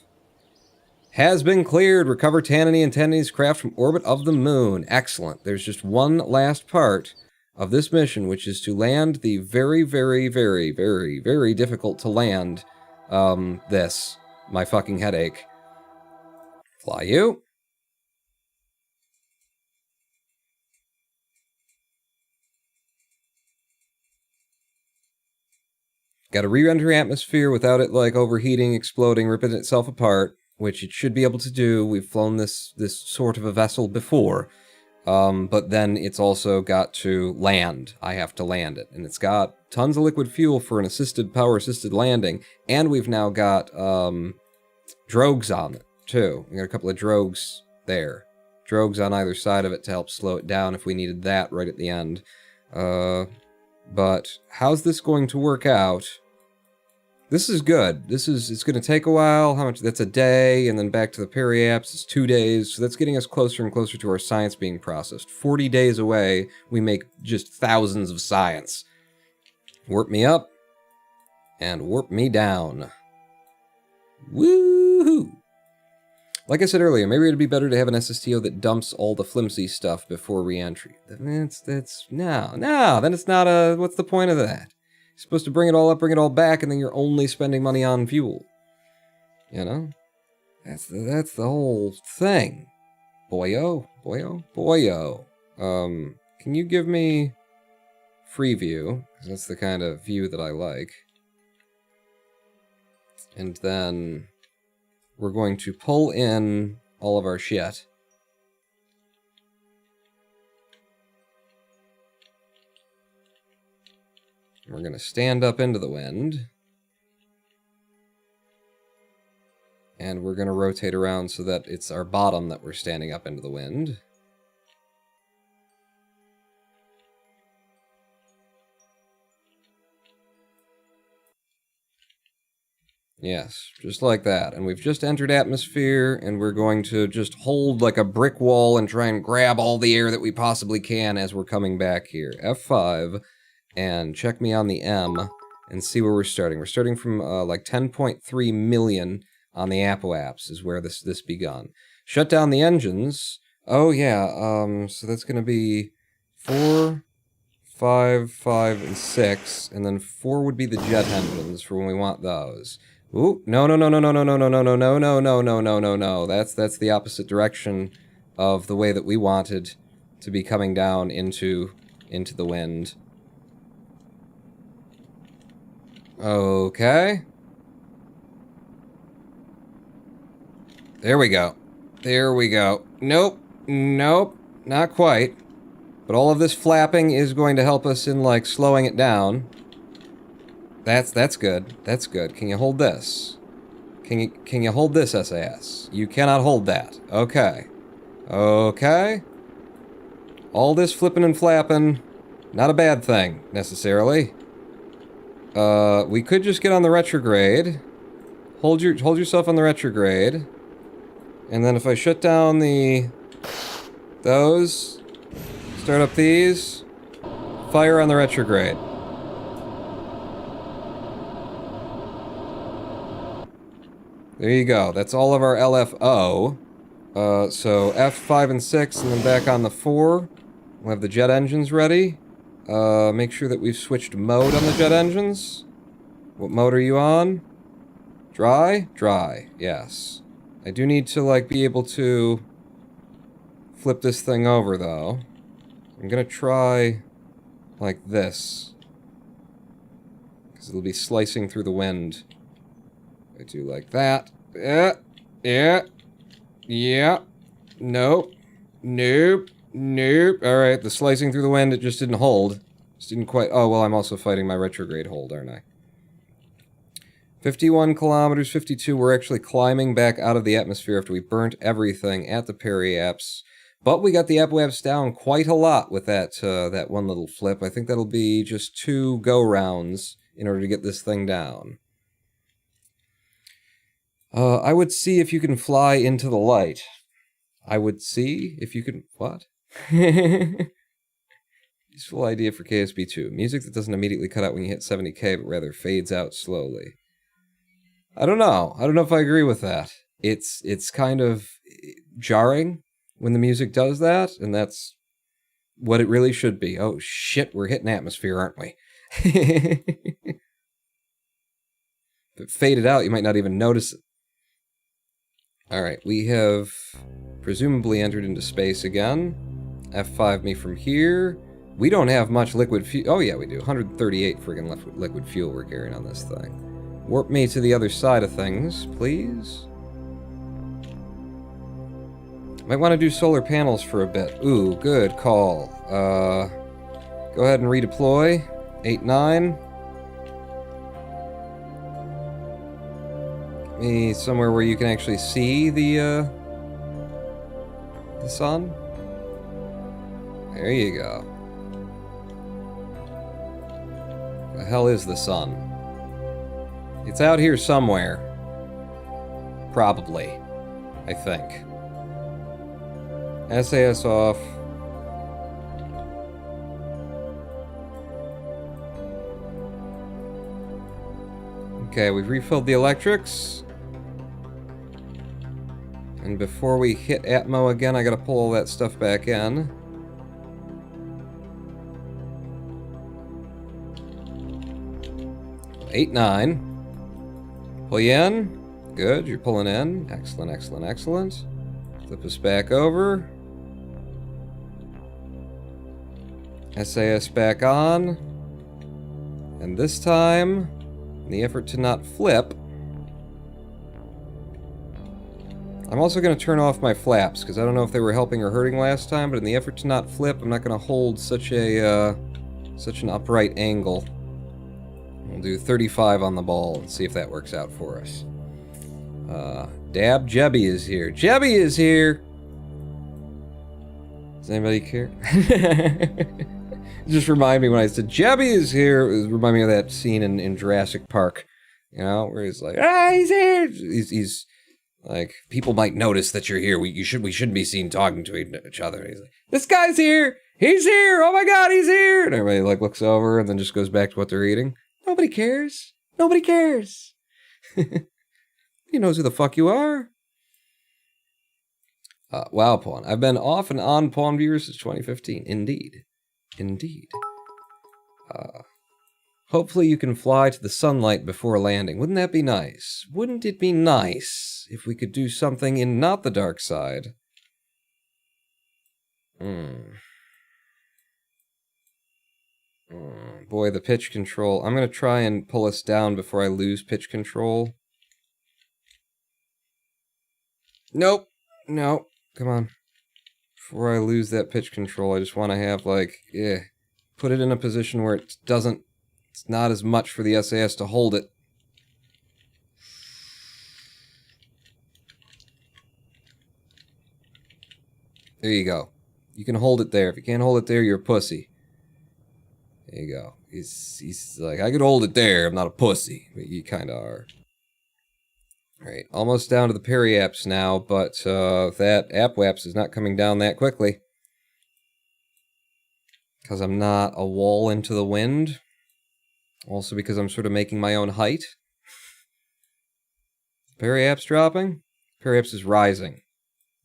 has been cleared. Recover Tannany and Tannany's craft from orbit of the moon. Excellent. There's just one last part of this mission, which is to land the very, very, very, very, very difficult to land, my fucking headache. Fly you. Gotta re-enter atmosphere without it, like, overheating, exploding, ripping itself apart, which it should be able to do. We've flown this sort of a vessel before. But then it's also got to land. I have to land it. And it's got tons of liquid fuel for an power-assisted landing. And we've now got, drogues on it, too. We got a couple of drogues there. Drogues on either side of it to help slow it down if we needed that right at the end. But how's this going to work out? This is good. It's going to take a while. How much? That's a day, and then back to the periapse is 2 days. So that's getting us closer and closer to our science being processed. 40 days away, we make just thousands of science. Warp me up, and warp me down. Woohoo! Like I said earlier, maybe it'd be better to have an SSTO that dumps all the flimsy stuff before re-entry. No, then it's not a... What's the point of that? You're supposed to bring it all up, bring it all back, and then you're only spending money on fuel. You know? That's the whole thing. Boyo. Can you give me free view? Because that's the kind of view that I like. And then we're going to pull in all of our shit. We're going to stand up into the wind. And we're going to rotate around so that it's our bottom that we're standing up into the wind. Yes, just like that. And we've just entered atmosphere, and we're going to just hold like a brick wall and try and grab all the air that we possibly can as we're coming back here. F5, and check me on the M, and see where we're starting. We're starting from like 10.3 million on the Apoaps is where this begun. Shut down the engines. Oh yeah, so that's going to be 4, 5, 5, and 6, and then 4 would be the jet engines for when we want those. Ooh, no. That's the opposite direction of the way that we wanted to be coming down into the wind. Okay. There we go. Nope, not quite. But all of this flapping is going to help us in, like, slowing it down. That's good. That's good. Can you hold this? Can you hold this, SAS? You cannot hold that. Okay. Okay. All this flipping and flapping, not a bad thing, necessarily. We could just get on the retrograde. Hold yourself on the retrograde. And then if I shut down those, start up these, fire on the retrograde. There you go. That's all of our LFO. So F5 and 6, and then back on the 4. We'll have the jet engines ready. Make sure that we've switched mode on the jet engines. What mode are you on? Dry? Dry. Yes. I do need to, like, be able to flip this thing over, though. I'm gonna try like this, because it'll be slicing through the wind. I do like that. Yeah. Nope. Alright, the slicing through the wind, it just didn't hold. Just didn't quite... Oh, well, I'm also fighting my retrograde hold, aren't I? 51 kilometers, 52. We're actually climbing back out of the atmosphere after we burnt everything at the periaps. But we got the Apoaps down quite a lot with that one little flip. I think that'll be just 2 go-rounds in order to get this thing down. I would see if you can fly into the light. I would see if you can... What? Useful idea for KSP2. Music that doesn't immediately cut out when you hit 70k, but rather fades out slowly. I don't know. I don't know if I agree with that. It's kind of jarring when the music does that, and that's what it really should be. Oh shit, we're hitting atmosphere, aren't we? If it faded out, you might not even notice it. Alright, we have presumably entered into space again. F5 me from here. We don't have much liquid fuel. Oh yeah, we do. 138 friggin' liquid fuel we're carrying on this thing. Warp me to the other side of things, please. Might want to do solar panels for a bit. Ooh, good call. Go ahead and redeploy. 8-9. Get me somewhere where you can actually see the sun. There you go. The hell is the sun? It's out here somewhere. Probably. I think. SAS off. Okay, we've refilled the electrics. And before we hit Atmo again, I gotta pull all that stuff back in. Eight, 9. Pull you in. Good, you're pulling in. Excellent, excellent, excellent. Flip us back over. SAS back on. And this time, in the effort to not flip, I'm also going to turn off my flaps, because I don't know if they were helping or hurting last time, but in the effort to not flip, I'm not going to hold such an upright angle. We'll do 35 on the ball and see if that works out for us. Dab Jebby is here. Jebby is here! Does anybody care? Just remind me when I said Jebby is here, it reminded me of that scene in Jurassic Park You know, where he's like, ah, he's here. He's like, people might notice that you're here. We shouldn't be seen talking to each other. He's like, this guy's here. He's here. Oh my God, he's here. And everybody like looks over and then just goes back to what they're eating. Nobody cares. Nobody cares. He knows who the fuck you are. Wow, Pawn. I've been off and on Pawn Viewers since 2015. Indeed. Indeed. Hopefully you can fly to the sunlight before landing. Wouldn't that be nice? Wouldn't it be nice if we could do something in not the dark side? Boy, the pitch control. I'm going to try and pull us down before I lose pitch control. Nope. No. Come on. Before I lose that pitch control, I just want to have, like, put it in a position where it doesn't, it's not as much for the SAS to hold it. There you go. You can hold it there. If you can't hold it there, you're a pussy. There you go. He's like, I could hold it there. I'm not a pussy. But you kind of are. Alright, almost down to the periaps now, but that apwaps is not coming down that quickly. Because I'm not a wall into the wind. Also because I'm sort of making my own height. Periaps dropping? Periaps is rising.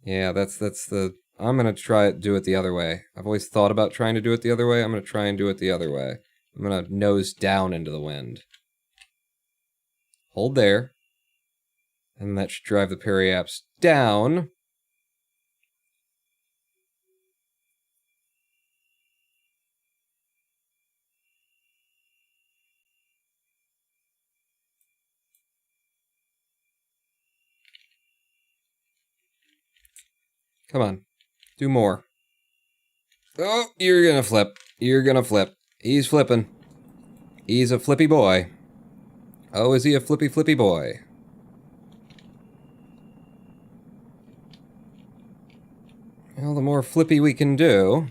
Yeah, that's the... I'm going to try it, do it the other way. I've always thought about trying to do it the other way. I'm going to try and do it the other way. I'm going to nose down into the wind. Hold there. And that should drive the periaps down. Come on. Do more. Oh, you're gonna flip. You're gonna flip. He's flipping. He's a flippy boy. Oh, is he a flippy boy? Well, the more flippy we can do,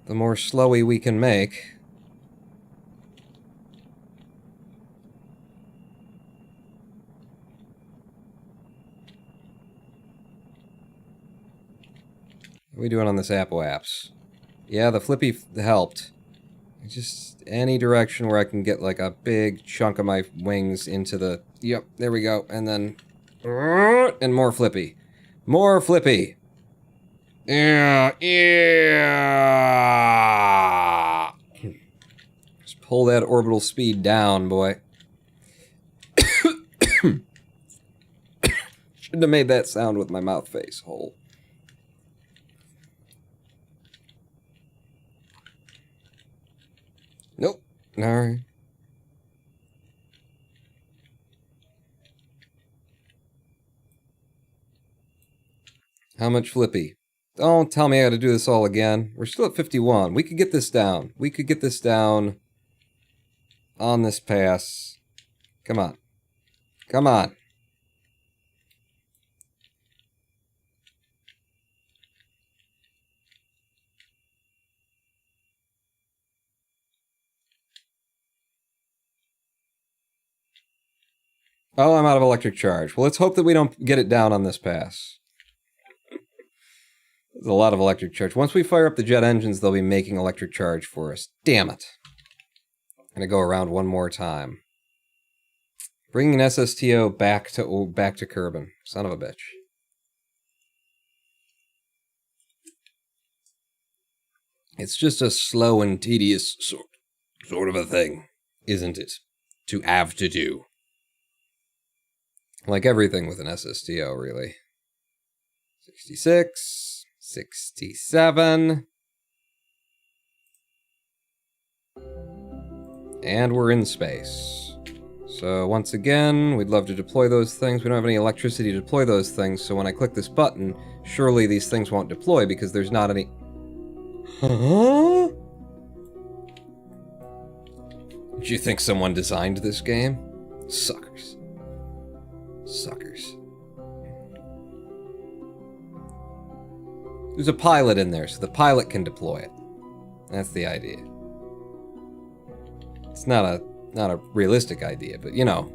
the more slowy we can make. What are we doing on this apps? Yeah, the flippy helped. Just any direction where I can get like a big chunk of my wings into the... Yep, there we go. And then... And more flippy. More flippy. Yeah. Just pull that orbital speed down, boy. Shouldn't have made that sound with my mouth face hole. Nope. Alright. How much flippy? Don't tell me I gotta do this all again. We're still at 51. We could get this down. We could get this down on this pass. Come on. Come on. Oh, I'm out of electric charge. Well, let's hope that we don't get it down on this pass. There's a lot of electric charge. Once we fire up the jet engines, they'll be making electric charge for us. Damn it. I'm gonna go around one more time. Bringing an SSTO back to Kerbin. Son of a bitch. It's just a slow and tedious sort of a thing, isn't it? To have to do. Like everything with an SSTO, really. 66, 67. And we're in space. So once again, we'd love to deploy those things. We don't have any electricity to deploy those things, so when I click this button, surely these things won't deploy because there's not any... Huh? Did you think someone designed this game? Suckers. Suckers. There's a pilot in there, so the pilot can deploy it. That's the idea. It's not a realistic idea, but you know.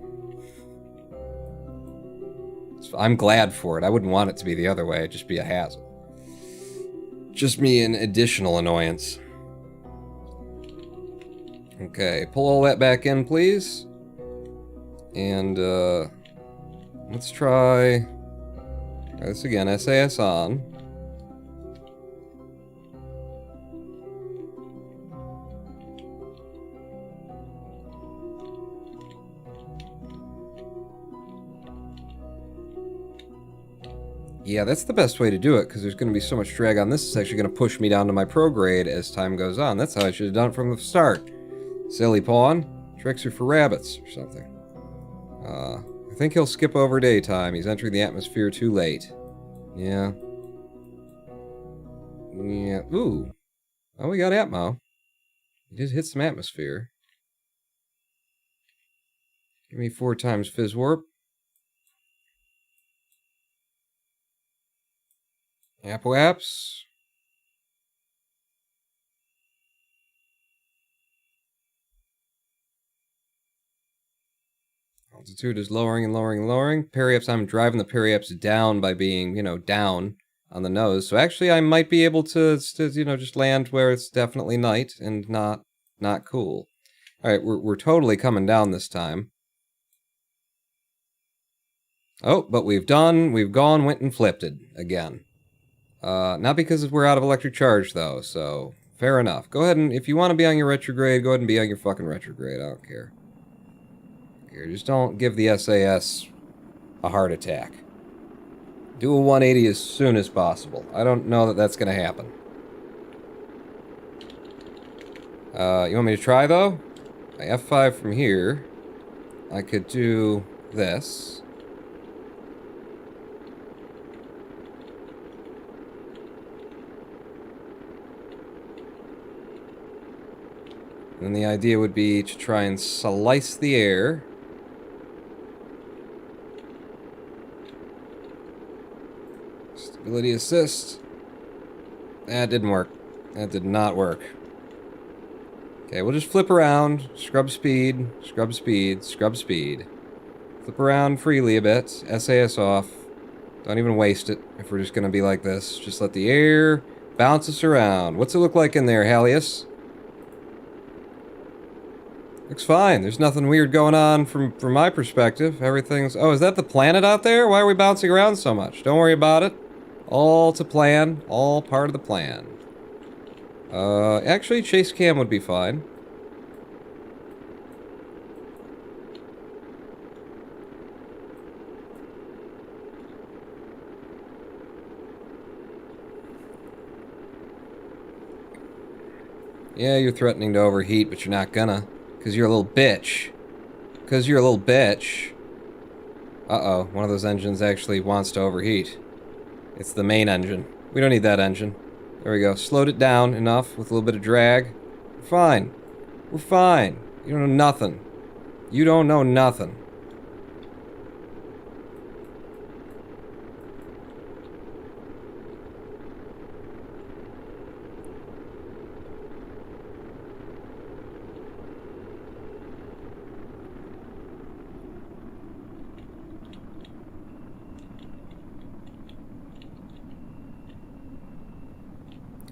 I'm glad for it. I wouldn't want it to be the other way. It'd just be a hassle. Just me an additional annoyance. Okay, pull all that back in, please. And, let's try this again. SAS on. Yeah, that's the best way to do it, because there's going to be so much drag on this. It's actually going to push me down to my pro grade as time goes on. That's how I should have done it from the start. Silly pawn. Tricks are for rabbits, or something. I think he'll skip over daytime. He's entering the atmosphere too late. Yeah. Yeah. Ooh. Oh, we got Atmo. He did hit some atmosphere. Give me 4 times Fizz Warp. Apps. Altitude is lowering and lowering and lowering. Periaps, I'm driving the periaps down by being, you know, down on the nose. So actually I might be able to you know, just land where it's definitely night and not cool. Alright, we're totally coming down this time. Oh, but we've gone, went and flipped it again. Not because we're out of electric charge, though, so fair enough. Go ahead and, if you want to be on your retrograde, go ahead and be on your fucking retrograde. I don't care. Just don't give the SAS a heart attack. Do a 180 as soon as possible. I don't know that that's going to happen. You want me to try, though? I F5 from here. I could do this. And the idea would be to try and slice the air. Stability assist. That didn't work. That did not work. Okay, we'll just flip around. Scrub speed, scrub speed, scrub speed. Flip around freely a bit. SAS off. Don't even waste it if we're just going to be like this. Just let the air bounce us around. What's it look like in there, Halius? Looks fine. There's nothing weird going on from my perspective. Everything's... Oh, is that the planet out there? Why are we bouncing around so much? Don't worry about it. All to plan. All part of the plan. Actually, chase cam would be fine. Yeah, you're threatening to overheat, but you're not gonna. Because you're a little bitch. Because you're a little bitch. Uh-oh, one of those engines actually wants to overheat. It's the main engine. We don't need that engine. There we go. Slowed it down enough with a little bit of drag. We're fine. We're fine. You don't know nothing. You don't know nothing.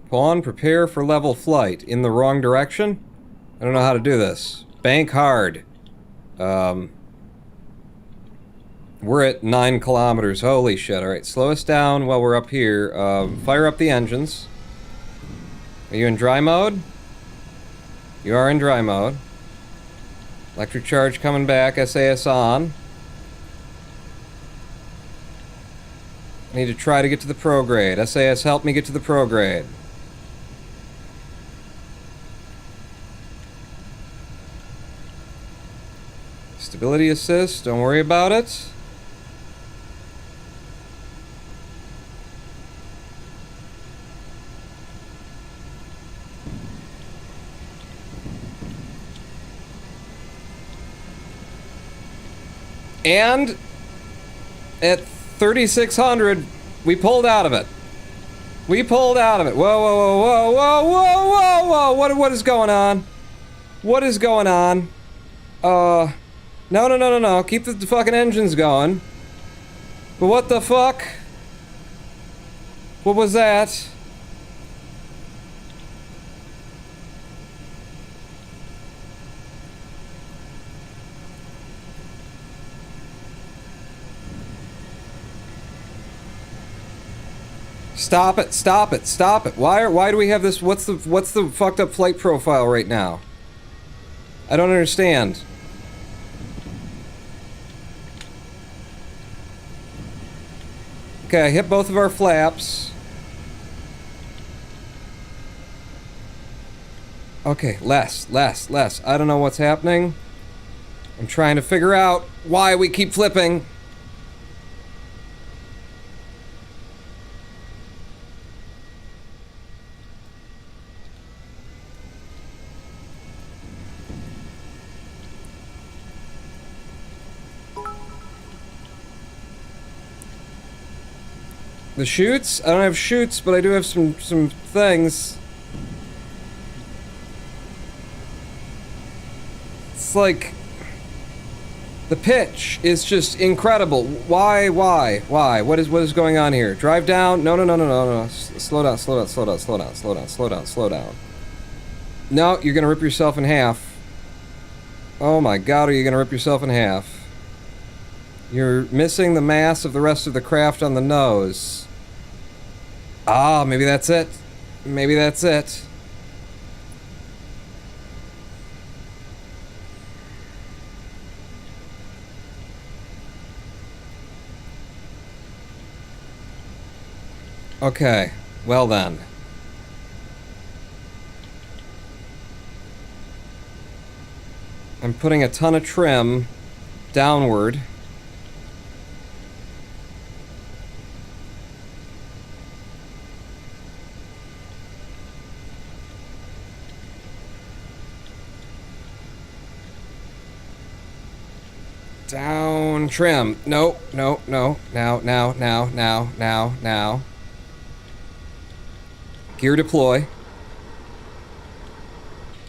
Pawn, prepare for level flight. In the wrong direction? I don't know how to do this. Bank hard. We're at 9 kilometers. Holy shit. Alright, slow us down while we're up here. Fire up the engines. Are you in dry mode? You are in dry mode. Electric charge coming back. SAS on. I need to try to get to the prograde. SAS, help me get to the prograde. Stability assist, don't worry about it. And at 3,600, we pulled out of it. We pulled out of it. Whoa, whoa, whoa, whoa, whoa, whoa, whoa, whoa. What is going on? What is going on? No, no, no, no, no. Keep the fucking engines going. But what the fuck? What was that? Stop it, stop it, stop it. Why do we have this? What's the fucked up flight profile right now? I don't understand. Okay, I hit both of our flaps. Okay, less. I don't know what's happening. I'm trying to figure out why we keep flipping. The chutes? I don't have chutes, but I do have some things. It's like... the pitch is just incredible. Why? What is going on here? Drive down? No. Slow down. No, you're gonna rip yourself in half. Oh my god, are you gonna rip yourself in half? You're missing the mass of the rest of the craft on the nose. Ah, maybe that's it. Maybe that's it. Okay, well then. I'm putting a ton of trim downward. Down trim. No. Now. Gear deploy.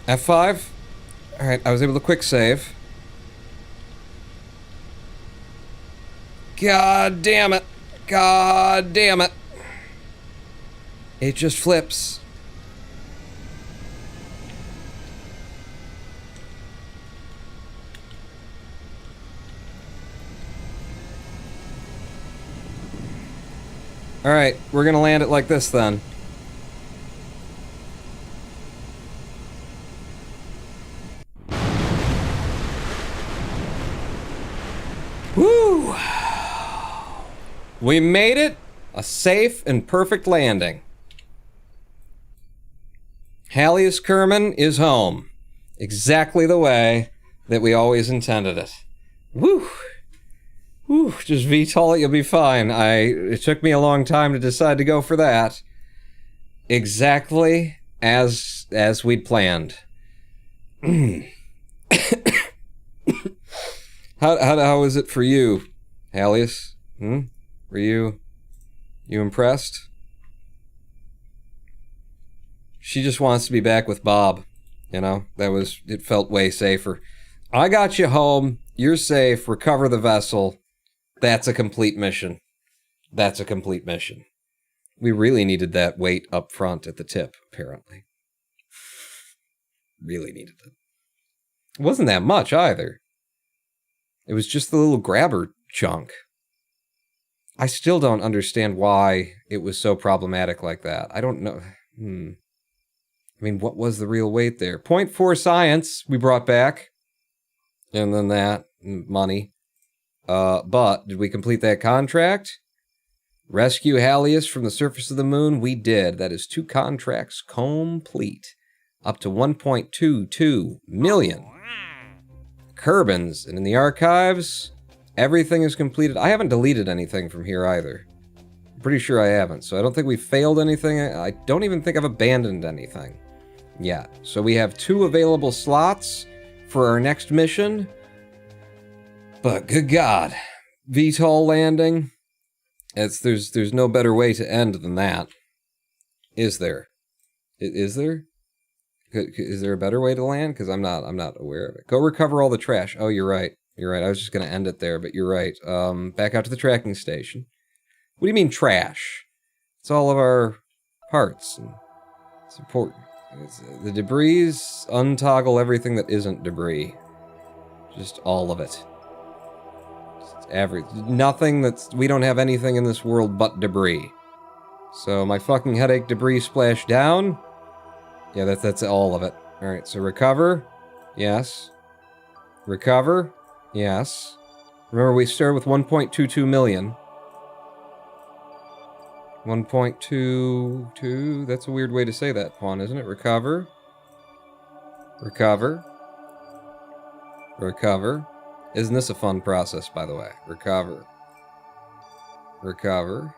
F5. Alright, I was able to quick save. God damn it. It just flips. Alright, we're gonna land it like this then. Woo! We made it! A safe and perfect landing. Hallius Kerman is home. Exactly the way that we always intended it. Woo! Whew, just VTOL it, you'll be fine. It took me a long time to decide to go for that. Exactly as we'd planned. How was it for you, Hallius? Were you impressed? She just wants to be back with Bob. You know, it felt way safer. I got you home, you're safe, recover the vessel. That's a complete mission. We really needed that weight up front at the tip, apparently. Really needed it. It wasn't that much, either. It was just the little grabber chunk. I still don't understand why it was so problematic like that. I don't know. I mean, what was the real weight there? 0.4 science we brought back. And then that, money. But did we complete that contract? Rescue Hallius from the surface of the moon? We did. That is 2 contracts complete. Up to 1.22 million. Kerbins. And in the archives, everything is completed. I haven't deleted anything from here either. I'm pretty sure I haven't. So I don't think we failed anything. I don't even think I've abandoned anything yet. So we have 2 available slots for our next mission. But good God, VTOL landing. There's no better way to end than that. Is there? Is there? Is there a better way to land? Because I'm not aware of it. Go recover all the trash. Oh, you're right. You're right. I was just going to end it there, but you're right. Back out to the tracking station. What do you mean trash? It's all of our parts. And it's important. The debris, untoggle everything that isn't debris. Just all of it. Nothing that's... We don't have anything in this world but debris. So my fucking headache debris splashed down. Yeah, that's all of it. Alright, so recover. Yes. Recover. Yes. Remember, we started with 1.22 million. 1.22... That's a weird way to say that, Pawn, isn't it? Recover. Recover. Recover. Isn't this a fun process, by the way? Recover. Recover.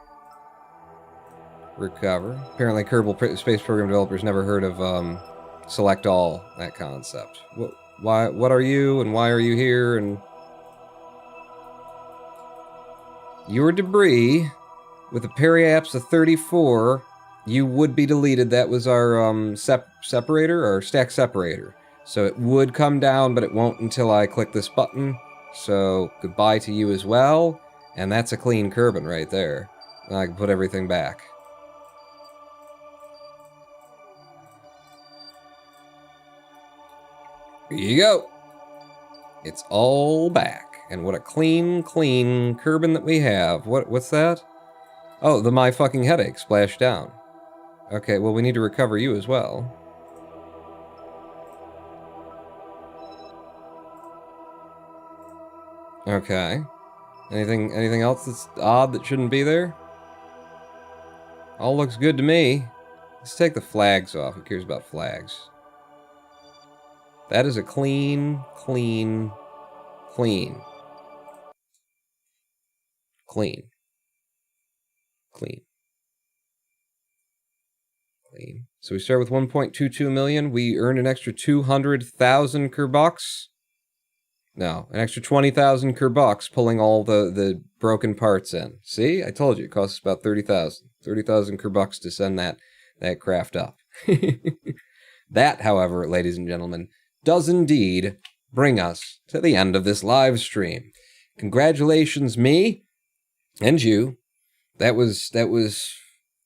Recover. Apparently, Kerbal Space Program developers never heard of select all, that concept. What are you, and why are you here, and... Your debris, with a periapse of 34, you would be deleted. That was our separator, or stack separator. So it would come down, but it won't until I click this button. So, goodbye to you as well. And that's a clean Kerbin right there. And I can put everything back. Here you go. It's all back. And what a clean Kerbin that we have. What's that? Oh, the my fucking headache splashed down. Okay, well we need to recover you as well. Okay. Anything else that's odd that shouldn't be there? All looks good to me. Let's take the flags off. Who cares about flags? That is a clean. Clean. So we start with 1.22 million. We earned an extra 200,000 Kerbucks. No, an extra 20,000 Kerbucks pulling all the broken parts in. See? I told you, it costs about 30,000. 30,000 Kerbucks to send that craft up. That, however, ladies and gentlemen, does indeed bring us to the end of this live stream. Congratulations, me and you. That was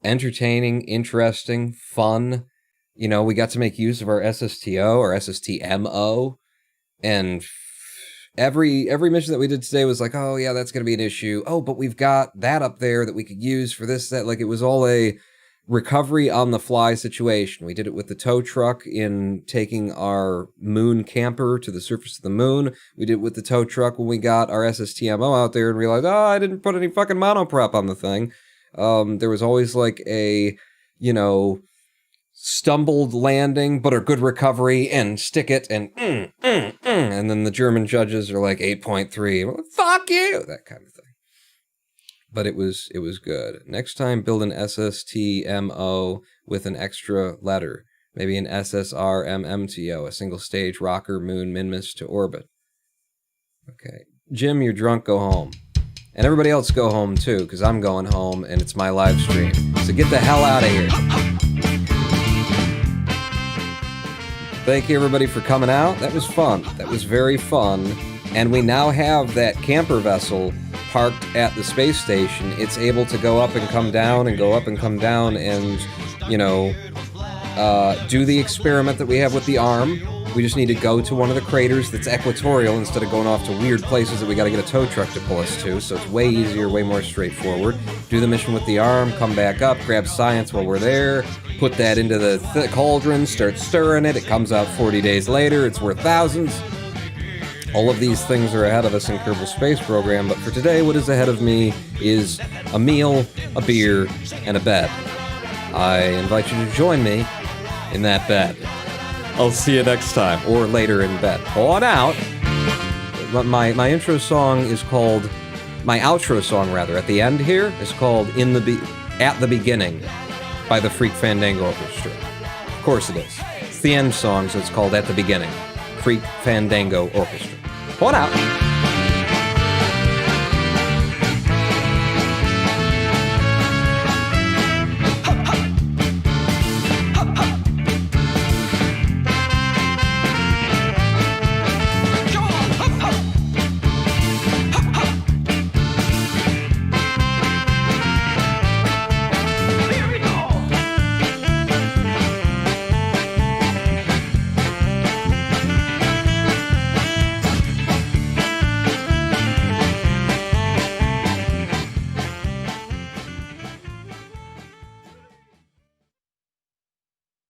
entertaining, interesting, fun. You know, we got to make use of our SSTO or SSTMO, and every mission that we did today was like, oh yeah, that's gonna be an issue. Oh, but we've got that up there that we could use for this, that. Like, it was all a recovery on the fly situation. We did it with the tow truck in taking our Mun Camper to the surface of the moon. We did it with the tow truck when we got our SSTMO out there and realized, oh, I didn't put any fucking monoprop on the thing. There was always like a, you know, stumbled landing, but a good recovery, and stick it, and and then the German judges are like 8.3. Fuck you! That kind of thing. But it was good. Next time, build an SSTMO with an extra letter. Maybe an SSRMMTO, a single stage rocker moon minmus to orbit. Okay. Jim, you're drunk, go home. And everybody else go home too, because I'm going home and it's my live stream. So get the hell out of here. Thank you everybody for coming out. That was fun. That was very fun. And we now have that camper vessel parked at the space station. It's able to go up and come down and go up and come down and, you know, do the experiment that we have with the arm. We just need to go to one of the craters that's equatorial instead of going off to weird places that we got to get a tow truck to pull us to, so it's way easier, way more straightforward. Do the mission with the arm, come back up, grab science while we're there, put that into the cauldron, start stirring it, it comes out 40 days later, it's worth thousands. All of these things are ahead of us in Kerbal Space Program, but for today, what is ahead of me is a meal, a beer, and a bed. I invite you to join me in that bed. I'll see you next time, or later in bed. On out! My intro song is called... My outro song, rather, at the end here, is called At the Beginning by the Freak Fandango Orchestra. Of course it is. It's the end song, so it's called At the Beginning. Freak Fandango Orchestra. On out!